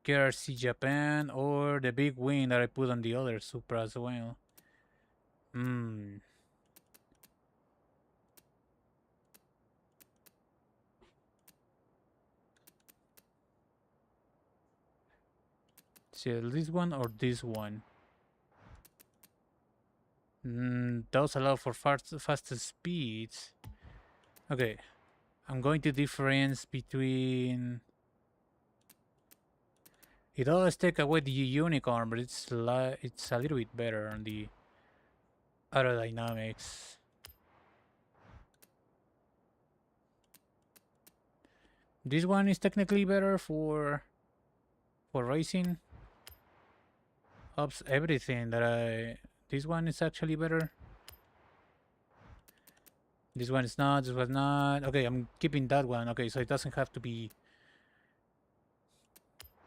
KRC Japan or the big wing that I put on the other Supra as well. See, this one or this one? Those allow for faster speeds. Okay, I'm going to difference between. It does take away the unicorn, but it's a little bit better on the aerodynamics. This one is technically better for racing. Ups everything that I. This one is actually better. This one is not. This was not. Okay, I'm keeping that one. Okay, so it doesn't have to be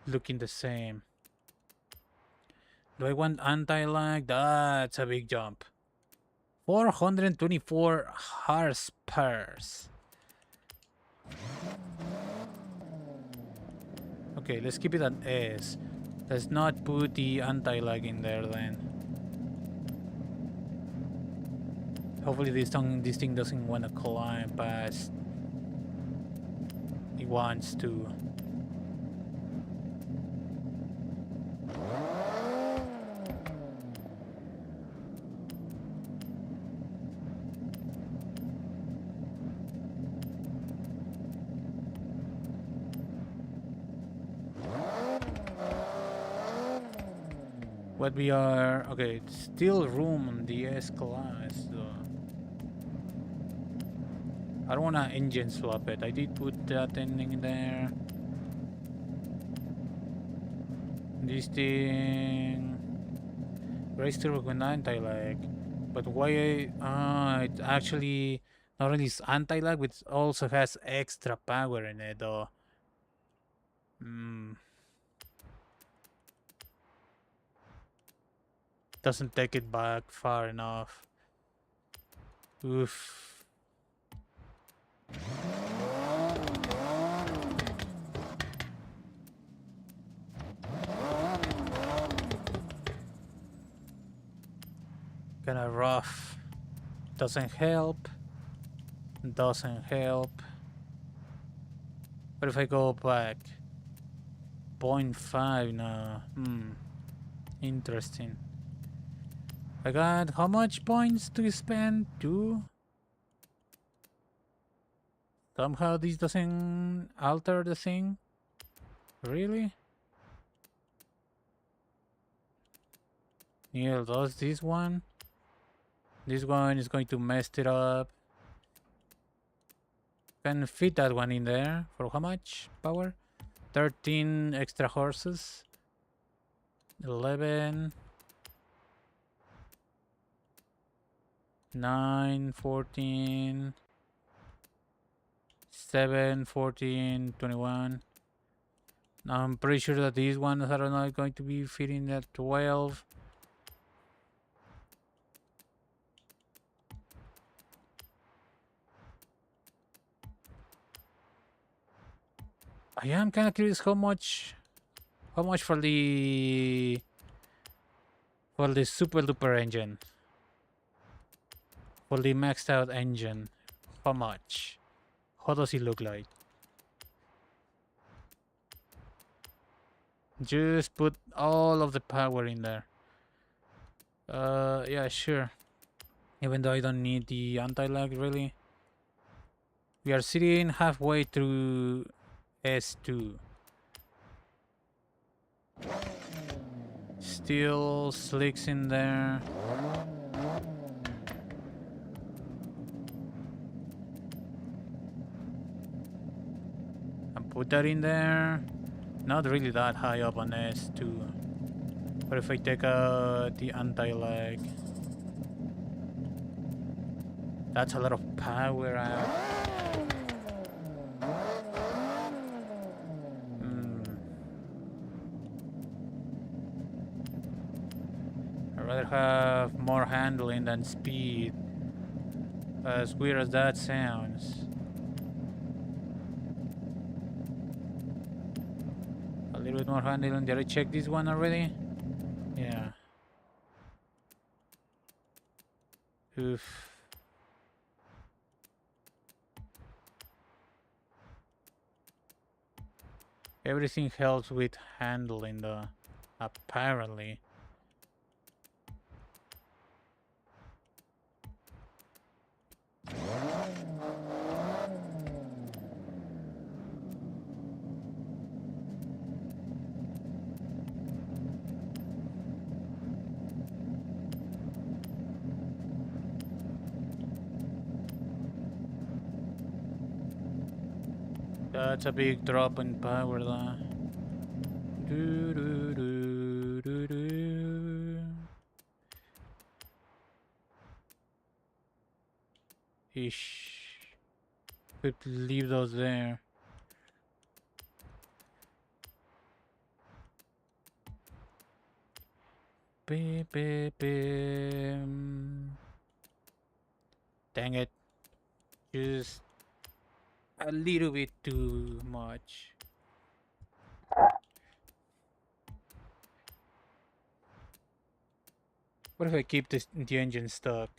looking the same. Do I want anti-lag? That's a big jump. 424 horsepower. Okay, let's keep it at S. Let's not put the anti-lag in there then. Hopefully this thing doesn't want to climb past. It wants to. What we are... Okay, still room on the S-Class, so... I don't wanna engine swap it. I did put that ending there. This thing... Race turbo with anti-lag. But why... it actually... Not only is anti-lag, but it also has extra power in it, though. Doesn't take it back far enough. Oof. Kinda rough. Doesn't help. Doesn't help. What if I go back? 0.5 now. Interesting. I got how much points to spend? 2? Somehow this doesn't alter the thing? Really? Neil does this one. This one is going to mess it up. Can fit that one in there. For how much power? 13 extra horses. 11. 9, 14. 7, 14, 21. I'm pretty sure that these ones are not going to be fitting at 12. I am kind of curious how much for the super duper engine, for the maxed out engine. How much? How does it look like? Just put all of the power in there. Yeah, sure. Even though I don't need the anti-lag really. We are sitting halfway through S2. Still slicks in there. And put that in there. Not really that high up on S2. But if I take out the anti-lag, that's a lot of power out. I'd rather have more handling than speed, as weird as that sounds. A little bit more handling. Did I check this one already? Yeah. Oof. Everything helps with handling though, apparently. That's a big drop in power though. Do, do, do, do, do. Ish. Could leave those there. Beep, beep, beep. Dang it. Just a little bit too much. What if I keep the engine stuck?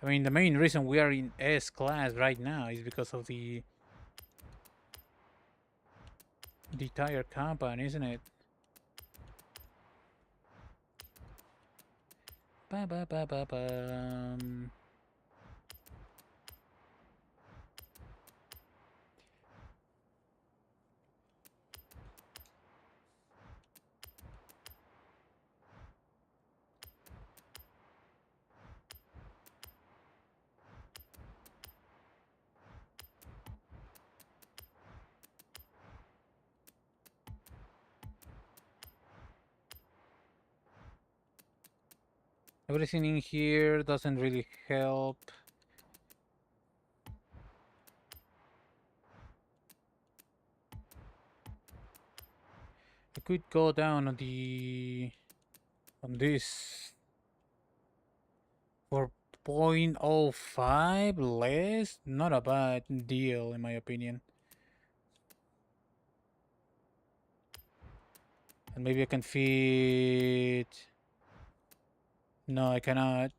I mean, the main reason we are in S class right now is because of the tire compound, isn't it? Ba ba ba ba bum. Everything in here doesn't really help. I could go down on this for 0.05 less. Not a bad deal in my opinion. And maybe I can fit. No, I cannot.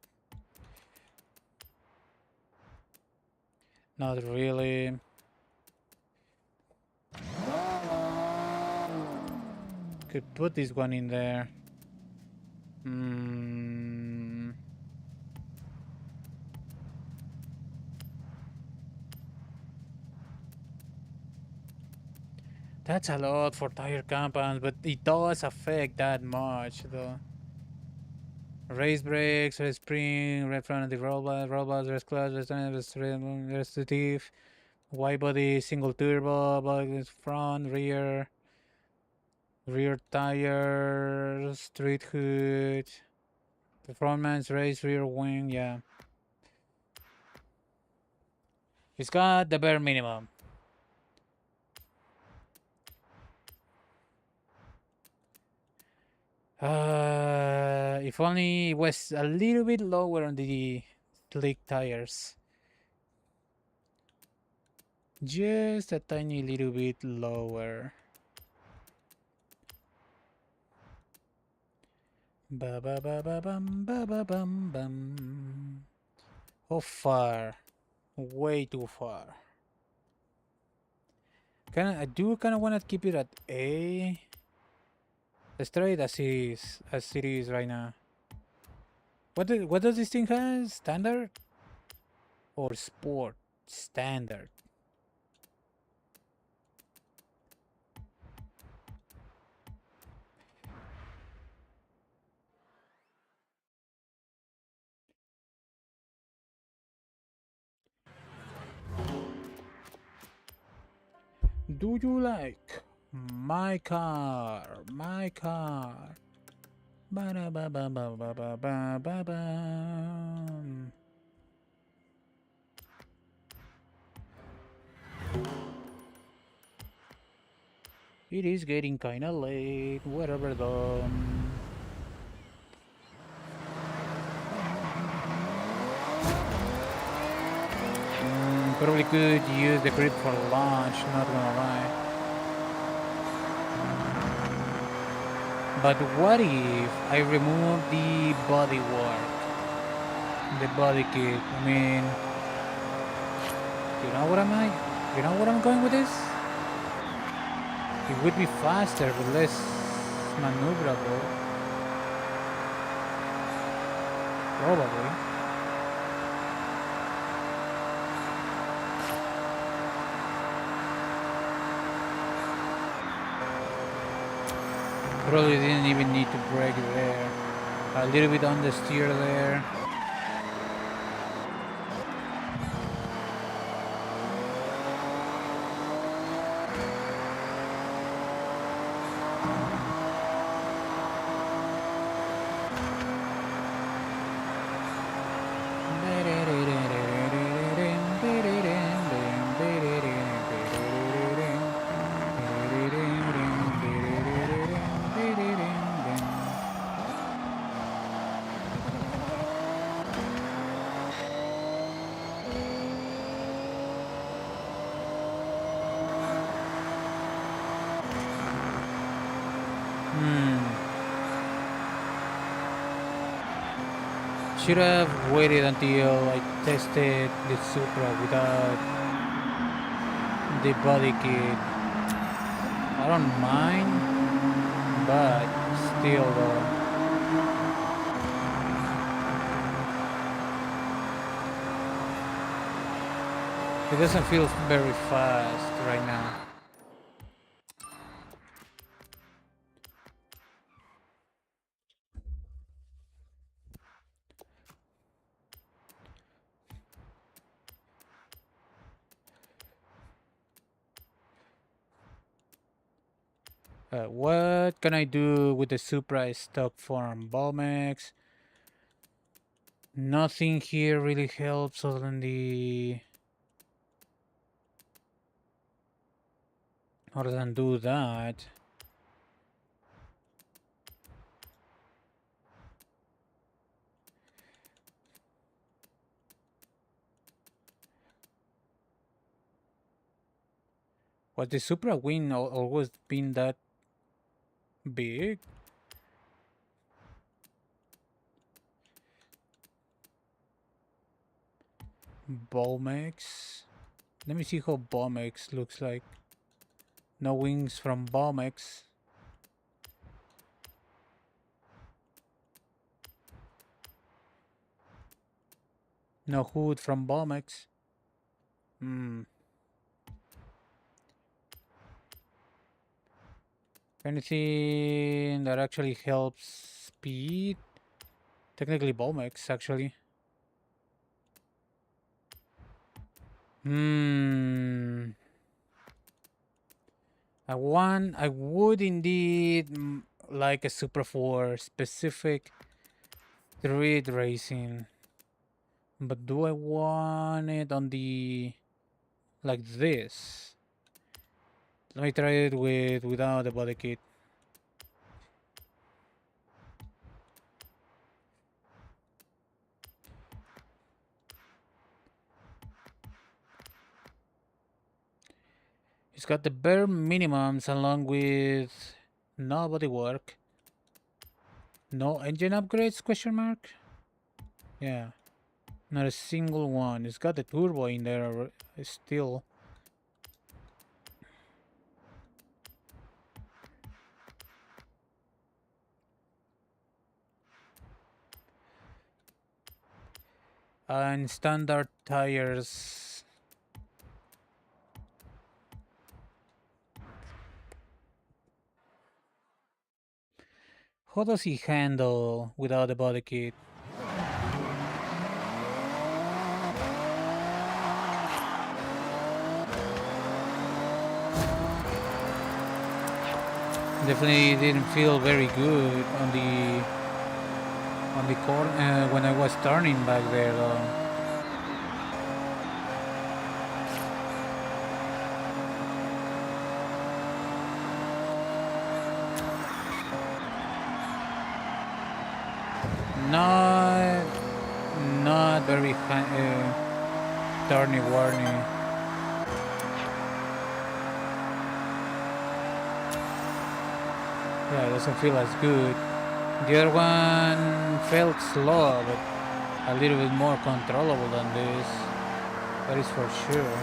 Not really. Could put this one in there. That's a lot for tire compounds, but it does affect that much though. Race brakes, race spring, red front anti roll bars, race clutch, restorative, wide body, single turbo, body front, rear tires, street hood, performance, race rear wing, yeah. It's got the bare minimum. If only it was a little bit lower on the slick tires. Just a tiny little bit lower. Ba ba ba ba bum ba ba bum bum. How far? Way too far. I do kind of want to keep it at A. Let's try it as it is right now. What does this thing has? Standard or sport? Standard. Do you like my car? My car. Ba ba ba ba ba ba ba ba ba ba. It is getting kinda late. Whatever though. Probably could use the grip for launch, not gonna lie. But what if I remove the body work? The body kit. I mean, you know what you know what I'm going with this? It would be faster but less maneuverable. Probably. Probably didn't even need to brake there. A little bit on the steer there. Should have waited until I tested the Supra without the body kit. I don't mind, but still though. It doesn't feel very fast right now. What can I do with the Supra stock form? Balmex. Nothing here really helps other than do that. Was the Supra wing always been that big? Balmex. Let me see how Balmex looks like. No wings from Balmex. No hood from Balmex. Anything that actually helps speed? Technically Balmex, actually. I would indeed like a Supra for specific street racing. But do I want it on the like this? Let me try it without the body kit. It's got the bare minimums along with no body work. No engine upgrades, question mark? Yeah. Not a single one. It's got the turbo in there still. And standard tires. How does he handle without the body kit? Definitely didn't feel very good on the corner when I was turning back there though. Not very turny warny. Yeah, it doesn't feel as good. The other one felt slow, but a little bit more controllable than this. That is for sure.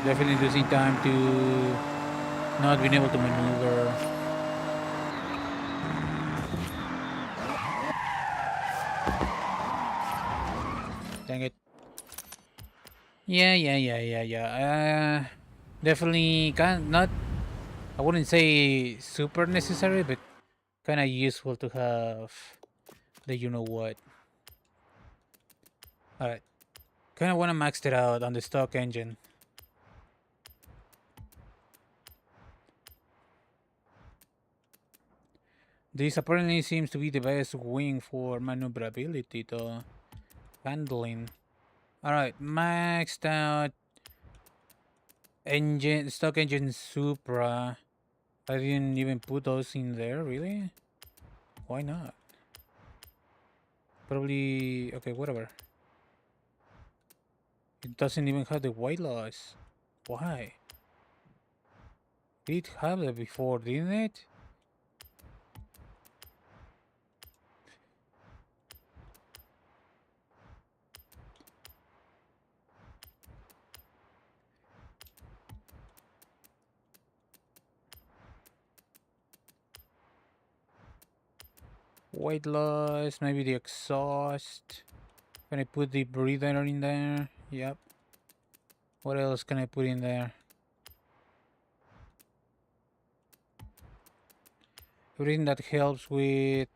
Definitely losing time to not being able to maneuver. Dang it. Yeah. Definitely not. I wouldn't say super necessary, but kind of useful to have the you know what. All right. Kind of want to max it out on the stock engine. This apparently seems to be the best wing for maneuverability though. Handling. Alright, maxed out engine, stock engine Supra. I didn't even put those in there, really? Why not? Probably... Okay, whatever. It doesn't even have the white loss. Why? It had it before, didn't it? White loss, maybe the exhaust. Can I put the breather in there? Yep. What else can I put in there? Everything that helps with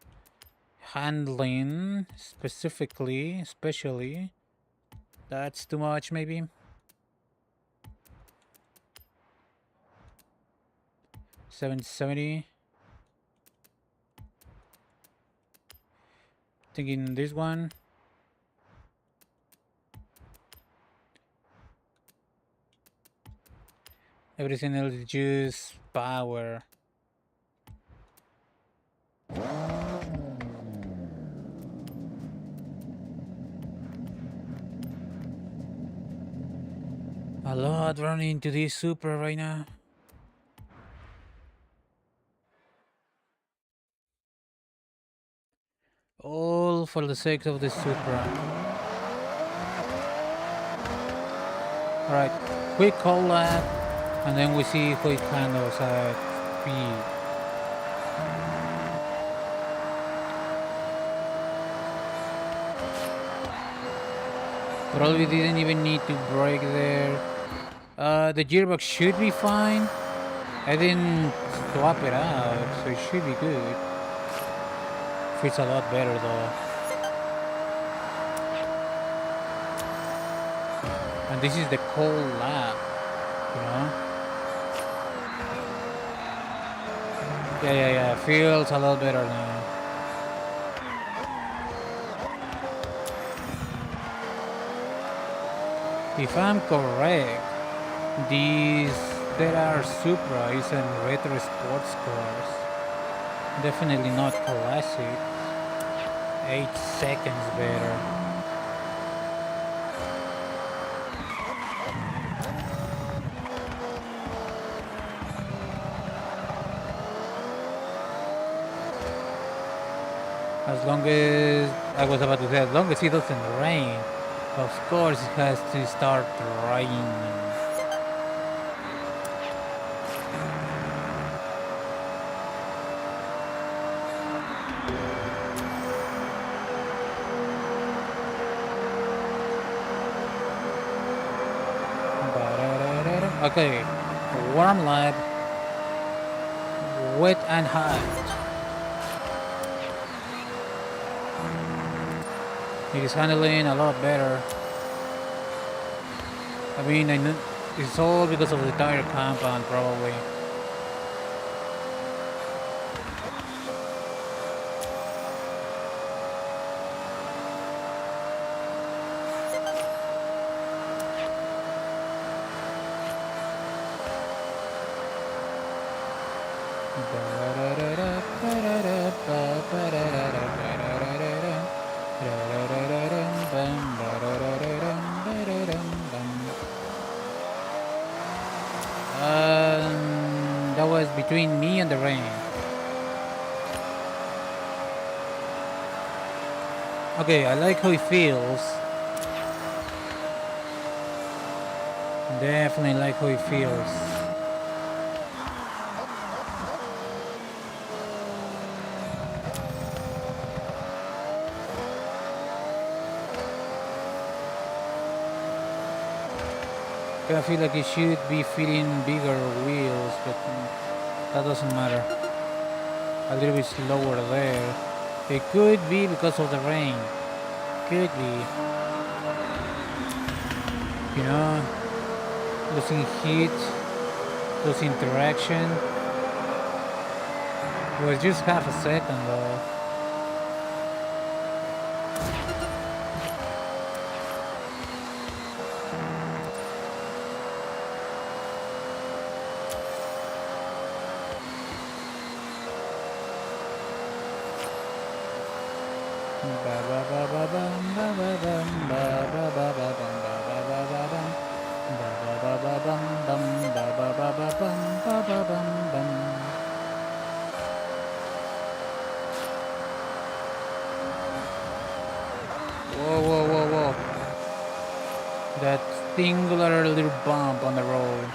handling, especially. That's too much, maybe. $770. Thinking this one. Everything else is just power. A lot running into this Supra right now. All for the sake of the Supra. Alright, quick call lap, and then we see how it handles at speed. Probably didn't even need to brake there. The gearbox should be fine. I didn't swap it out, so it should be good. Fits a lot better though. And this is the cold lap, you know? Yeah. Feels a lot better now. If I'm correct, these there are Supras and retro sports cars. Definitely not classic. 8 seconds better. As long as I was about to say, as long as it doesn't rain, of course it has to start raining. Okay, warm lap, wet and hot. It is handling a lot better. I mean, I know it's all because of the tire compound, probably. That was between me and the rain. Okay, I like how it feels. Definitely like how it feels. I feel like it should be fitting bigger wheels, but that doesn't matter. A little bit slower there. It could be because of the rain. Could be. You know, losing heat, losing traction. It was just half a second though. Ba ba ba ba bum ba ba bum ba ba ba ba bum ba ba ba ba bum ba ba ba ba bum bum ba ba ba ba bum ba ba bum bum. Whoa whoa whoa whoa! That singular little bump on the road.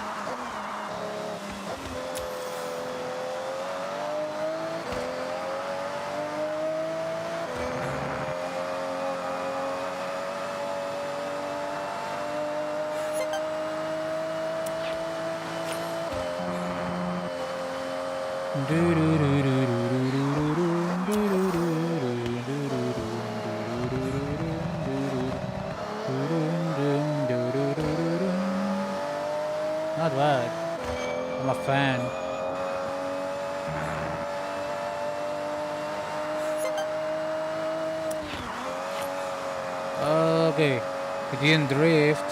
Not bad. I'm a fan. Okay, it didn't drift.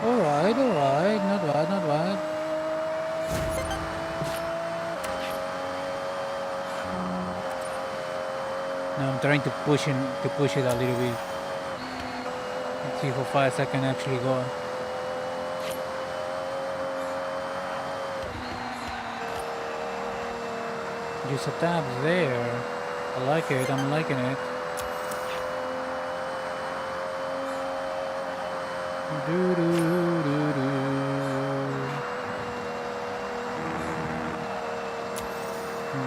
Alright, not bad, not bad. Now I'm trying to push it a little bit. Let's see how fast I can actually go. Just a tab there. I like it, I'm liking it. Do do do do.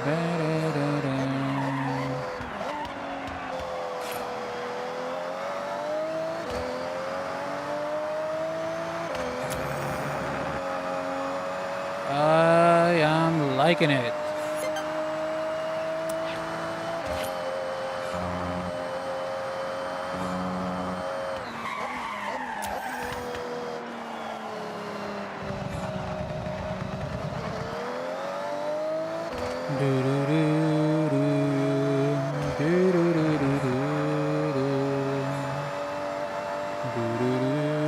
Da da da da. I am liking it. Do do do do do do do do do do do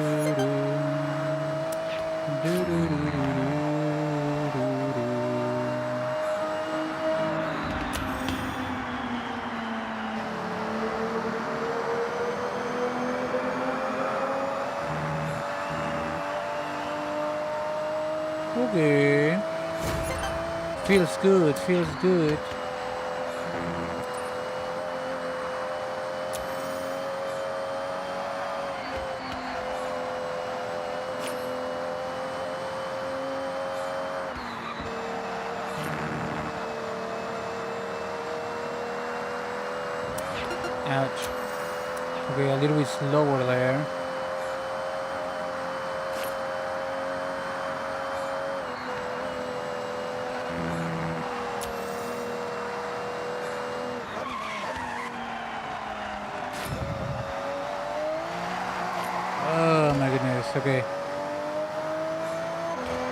do do do. Okay. Feels good, feels good. Ouch. Okay, a little bit slower there. Oh my goodness, okay.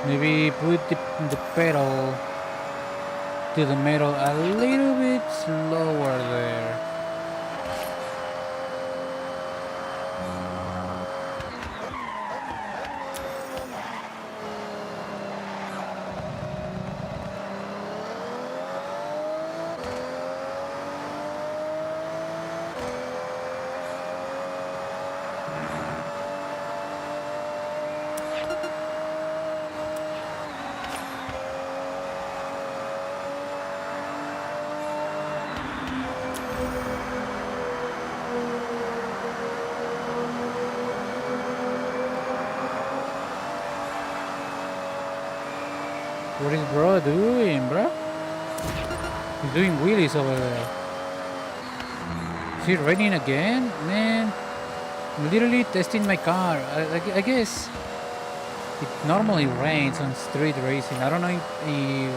Maybe put the pedal to the metal a little bit slower there. What is bro doing, bro? He's doing wheelies over there. Is it raining again? Man, I'm literally testing my car. I guess it normally rains on street racing. I don't know if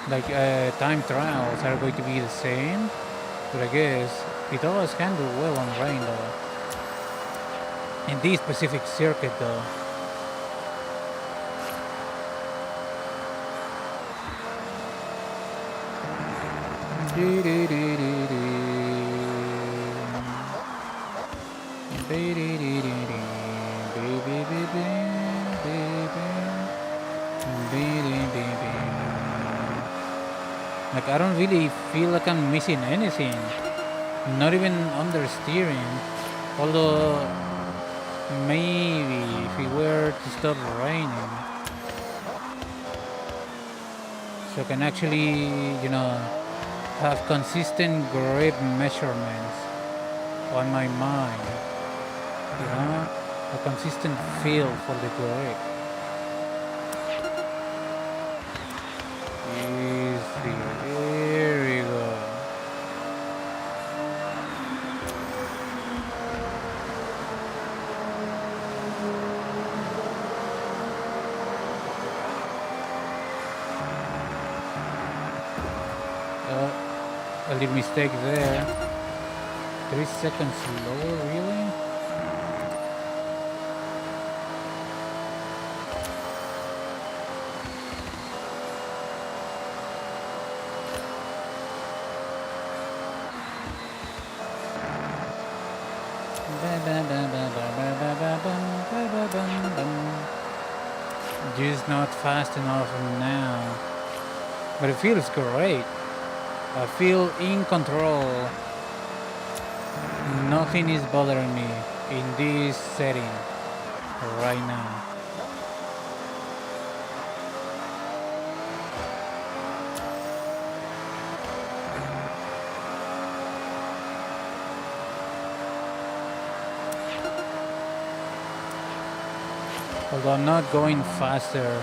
like time trials are going to be the same, but I guess it always handle well on rain though. In this specific circuit though. Like I don't really feel like I'm missing anything. Not even understeering. Although maybe if it were to stop raining, so I can actually, you know, have consistent grip measurements on my mind. You know, a consistent feel for the grip. Easy. There we go. A little mistake there. 3 seconds lower, really? Just not fast enough now. But it feels great. I feel in control. Nothing is bothering me in this setting right now. Although I'm not going faster.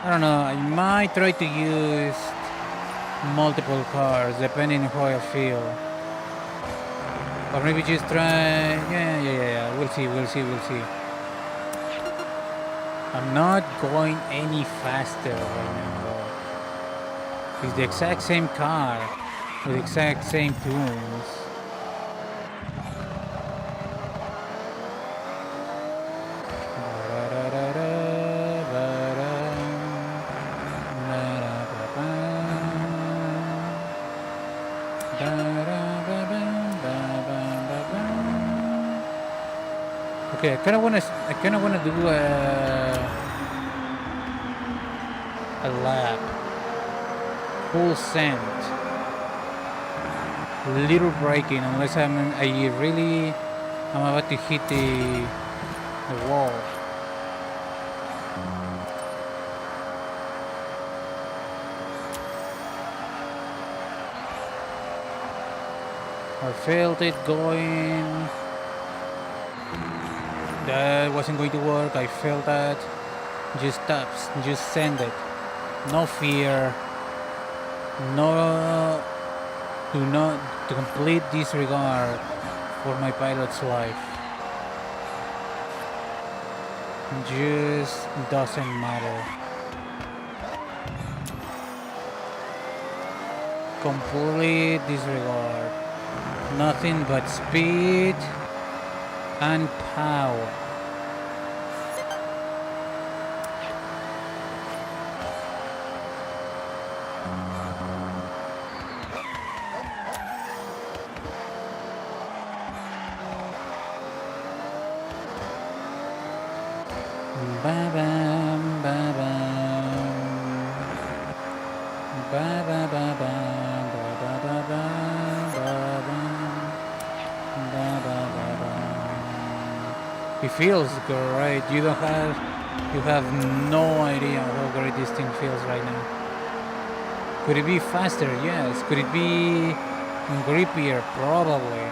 I don't know, I might try to use multiple cars depending on how I feel. Or maybe just try, yeah, we'll see. I'm not going any faster right now though. It's the exact same car with the exact same tunes. Okay, I kind of wanna do a lap, full send, little braking, unless I'm about to hit the wall. I felt it going. That wasn't going to work. I felt that. Just stops. Just send it. No fear. No. Do not. To complete disregard for my pilot's life. Just doesn't matter. Complete disregard. Nothing but speed and power. Ba-bam, ba-bam. Ba-ba-ba-bam, ba-bam. It feels great. You have no idea how great this thing feels right now. Could it be faster? Yes. Could it be grippier? Probably.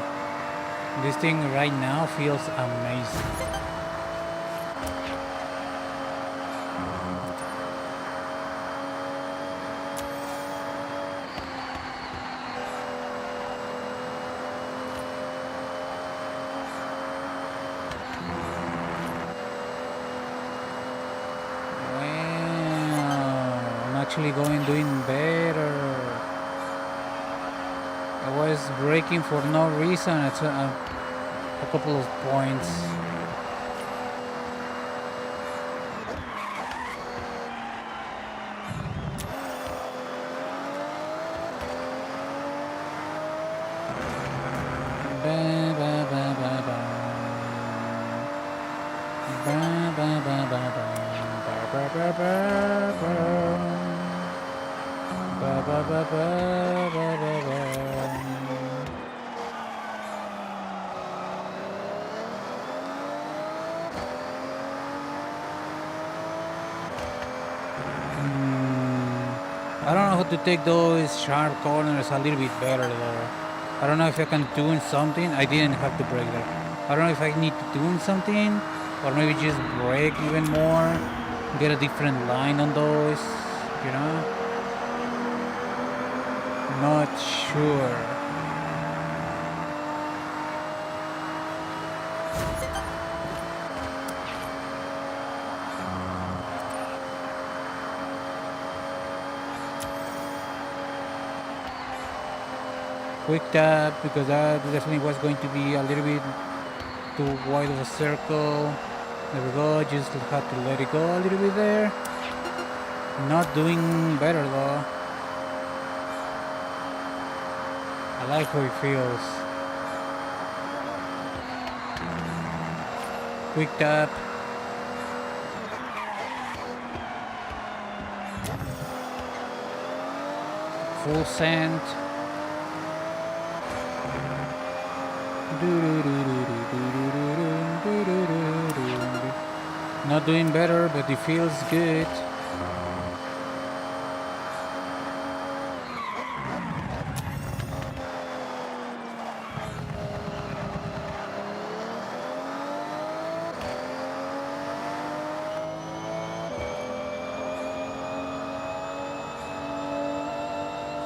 This thing right now feels amazing. Actually doing better. I was braking for no reason at a couple of points. I don't know how to take those sharp corners a little bit better though. I don't know if I can tune something. I didn't have to brake there. I don't know if I need to tune something or maybe just brake even more, get a different line on those, you know? Not sure. Quick tap because that definitely was going to be a little bit too wide of a circle. There we go, just had to let it go a little bit there. Not doing better though. I like how it feels. Quick tap. Full send. Not doing better, but it feels good.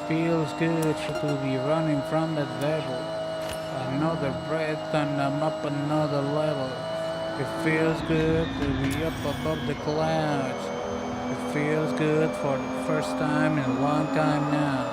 Feels good to be running from that level. Another breath and I'm up another level. It feels good to be up above the clouds. It feels good for the first time in a long time now.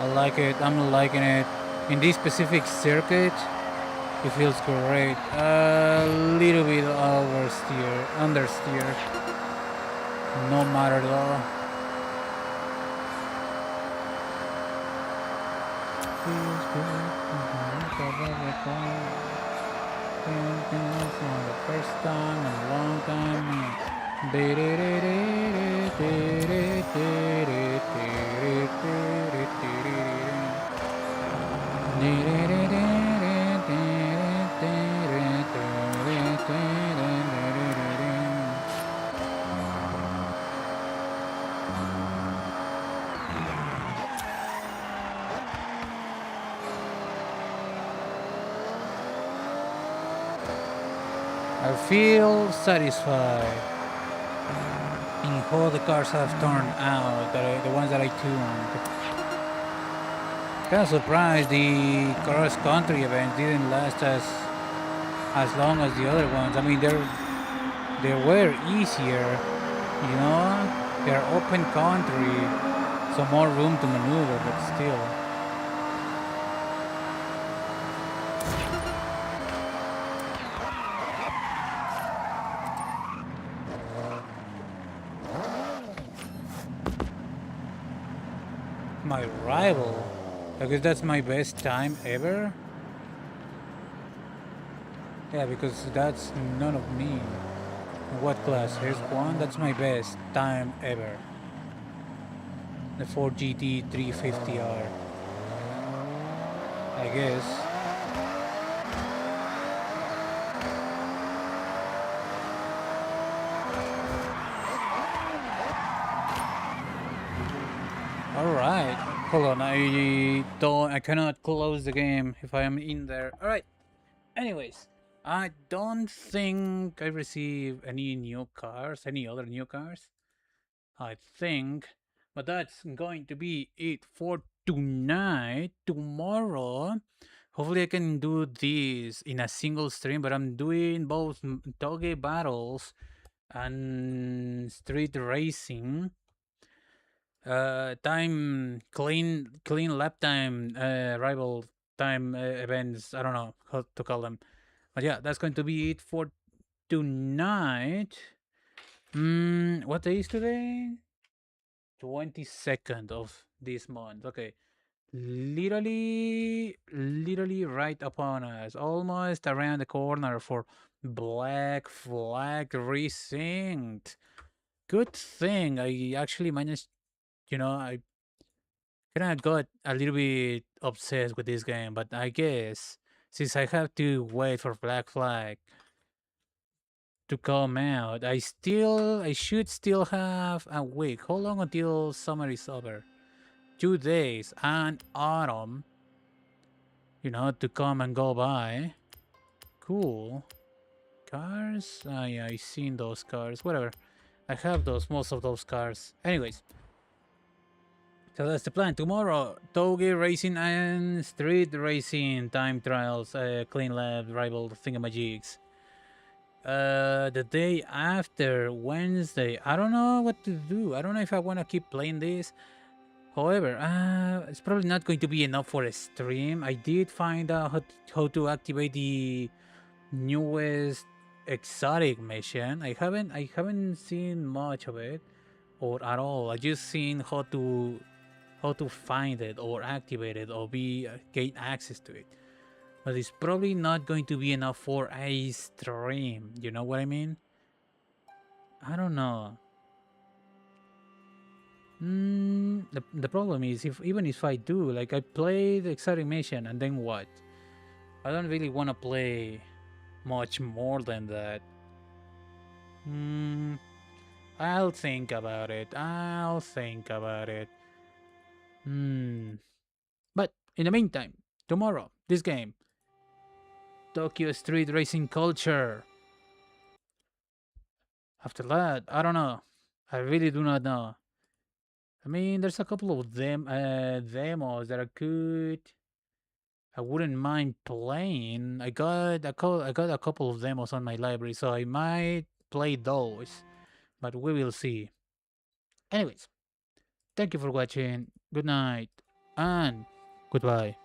I like it, I'm liking it. In this specific circuit, it feels great. A little bit understeer. No matter though. Feels good. For the first time in a long time. I feel satisfied in how the cars have turned out, the ones that I tuned. Kind of surprised the cross country event didn't last as long as the other ones. I mean, they were easier, you know. They're open country, so more room to maneuver, but still. My rival? I guess that's my best time ever? Yeah, because that's none of me. What class? Here's one. That's my best time ever. The Ford GT 350R. I guess. All right. Hold on. I cannot close the game if I am in there. All right. Anyways, I don't think I received any new cars, any other new cars. I think, but that's going to be it for tonight. Tomorrow, hopefully I can do this in a single stream, but I'm doing both doggy battles and street racing. Clean lap time, rival time events. I don't know how to call them, but yeah, that's going to be it for tonight. What day is today? 22nd of this month. Okay, literally right upon us, almost around the corner for Black Flag Resynced. Good thing I actually managed. I kind of got a little bit obsessed with this game, but I guess since I have to wait for Black Flag to come out, I should still have a week. How long until summer is over? 2 days and autumn, to come and go by. Cool. Cars? Yeah, I seen those cars. Whatever. I have most of those cars. Anyways, so that's the plan. Tomorrow, Toge Racing and Street Racing time trials, clean lab rival thingamajigs. The day after, Wednesday, I don't know what to do. I don't know if I want to keep playing this. However, it's probably not going to be enough for a stream. I did find out how to activate the newest exotic mission. I haven't seen much of it or at all. I just seen how to find it or activate it or gain access to it. But it's probably not going to be enough for a stream. You know what I mean? I don't know. The problem is even if I do, like I play the exotic mission and then what? I don't really want to play much more than that. Hmm. I'll think about it. I'll think about it. Hmm. But in the meantime, tomorrow, this game, Tokyo Street Racing Culture. After that, I don't know. I really do not know. I mean, there's a couple of demos that are good. I wouldn't mind playing. I got a couple of demos on my library, so I might play those. But we will see. Anyways, thank you for watching. Good night and goodbye.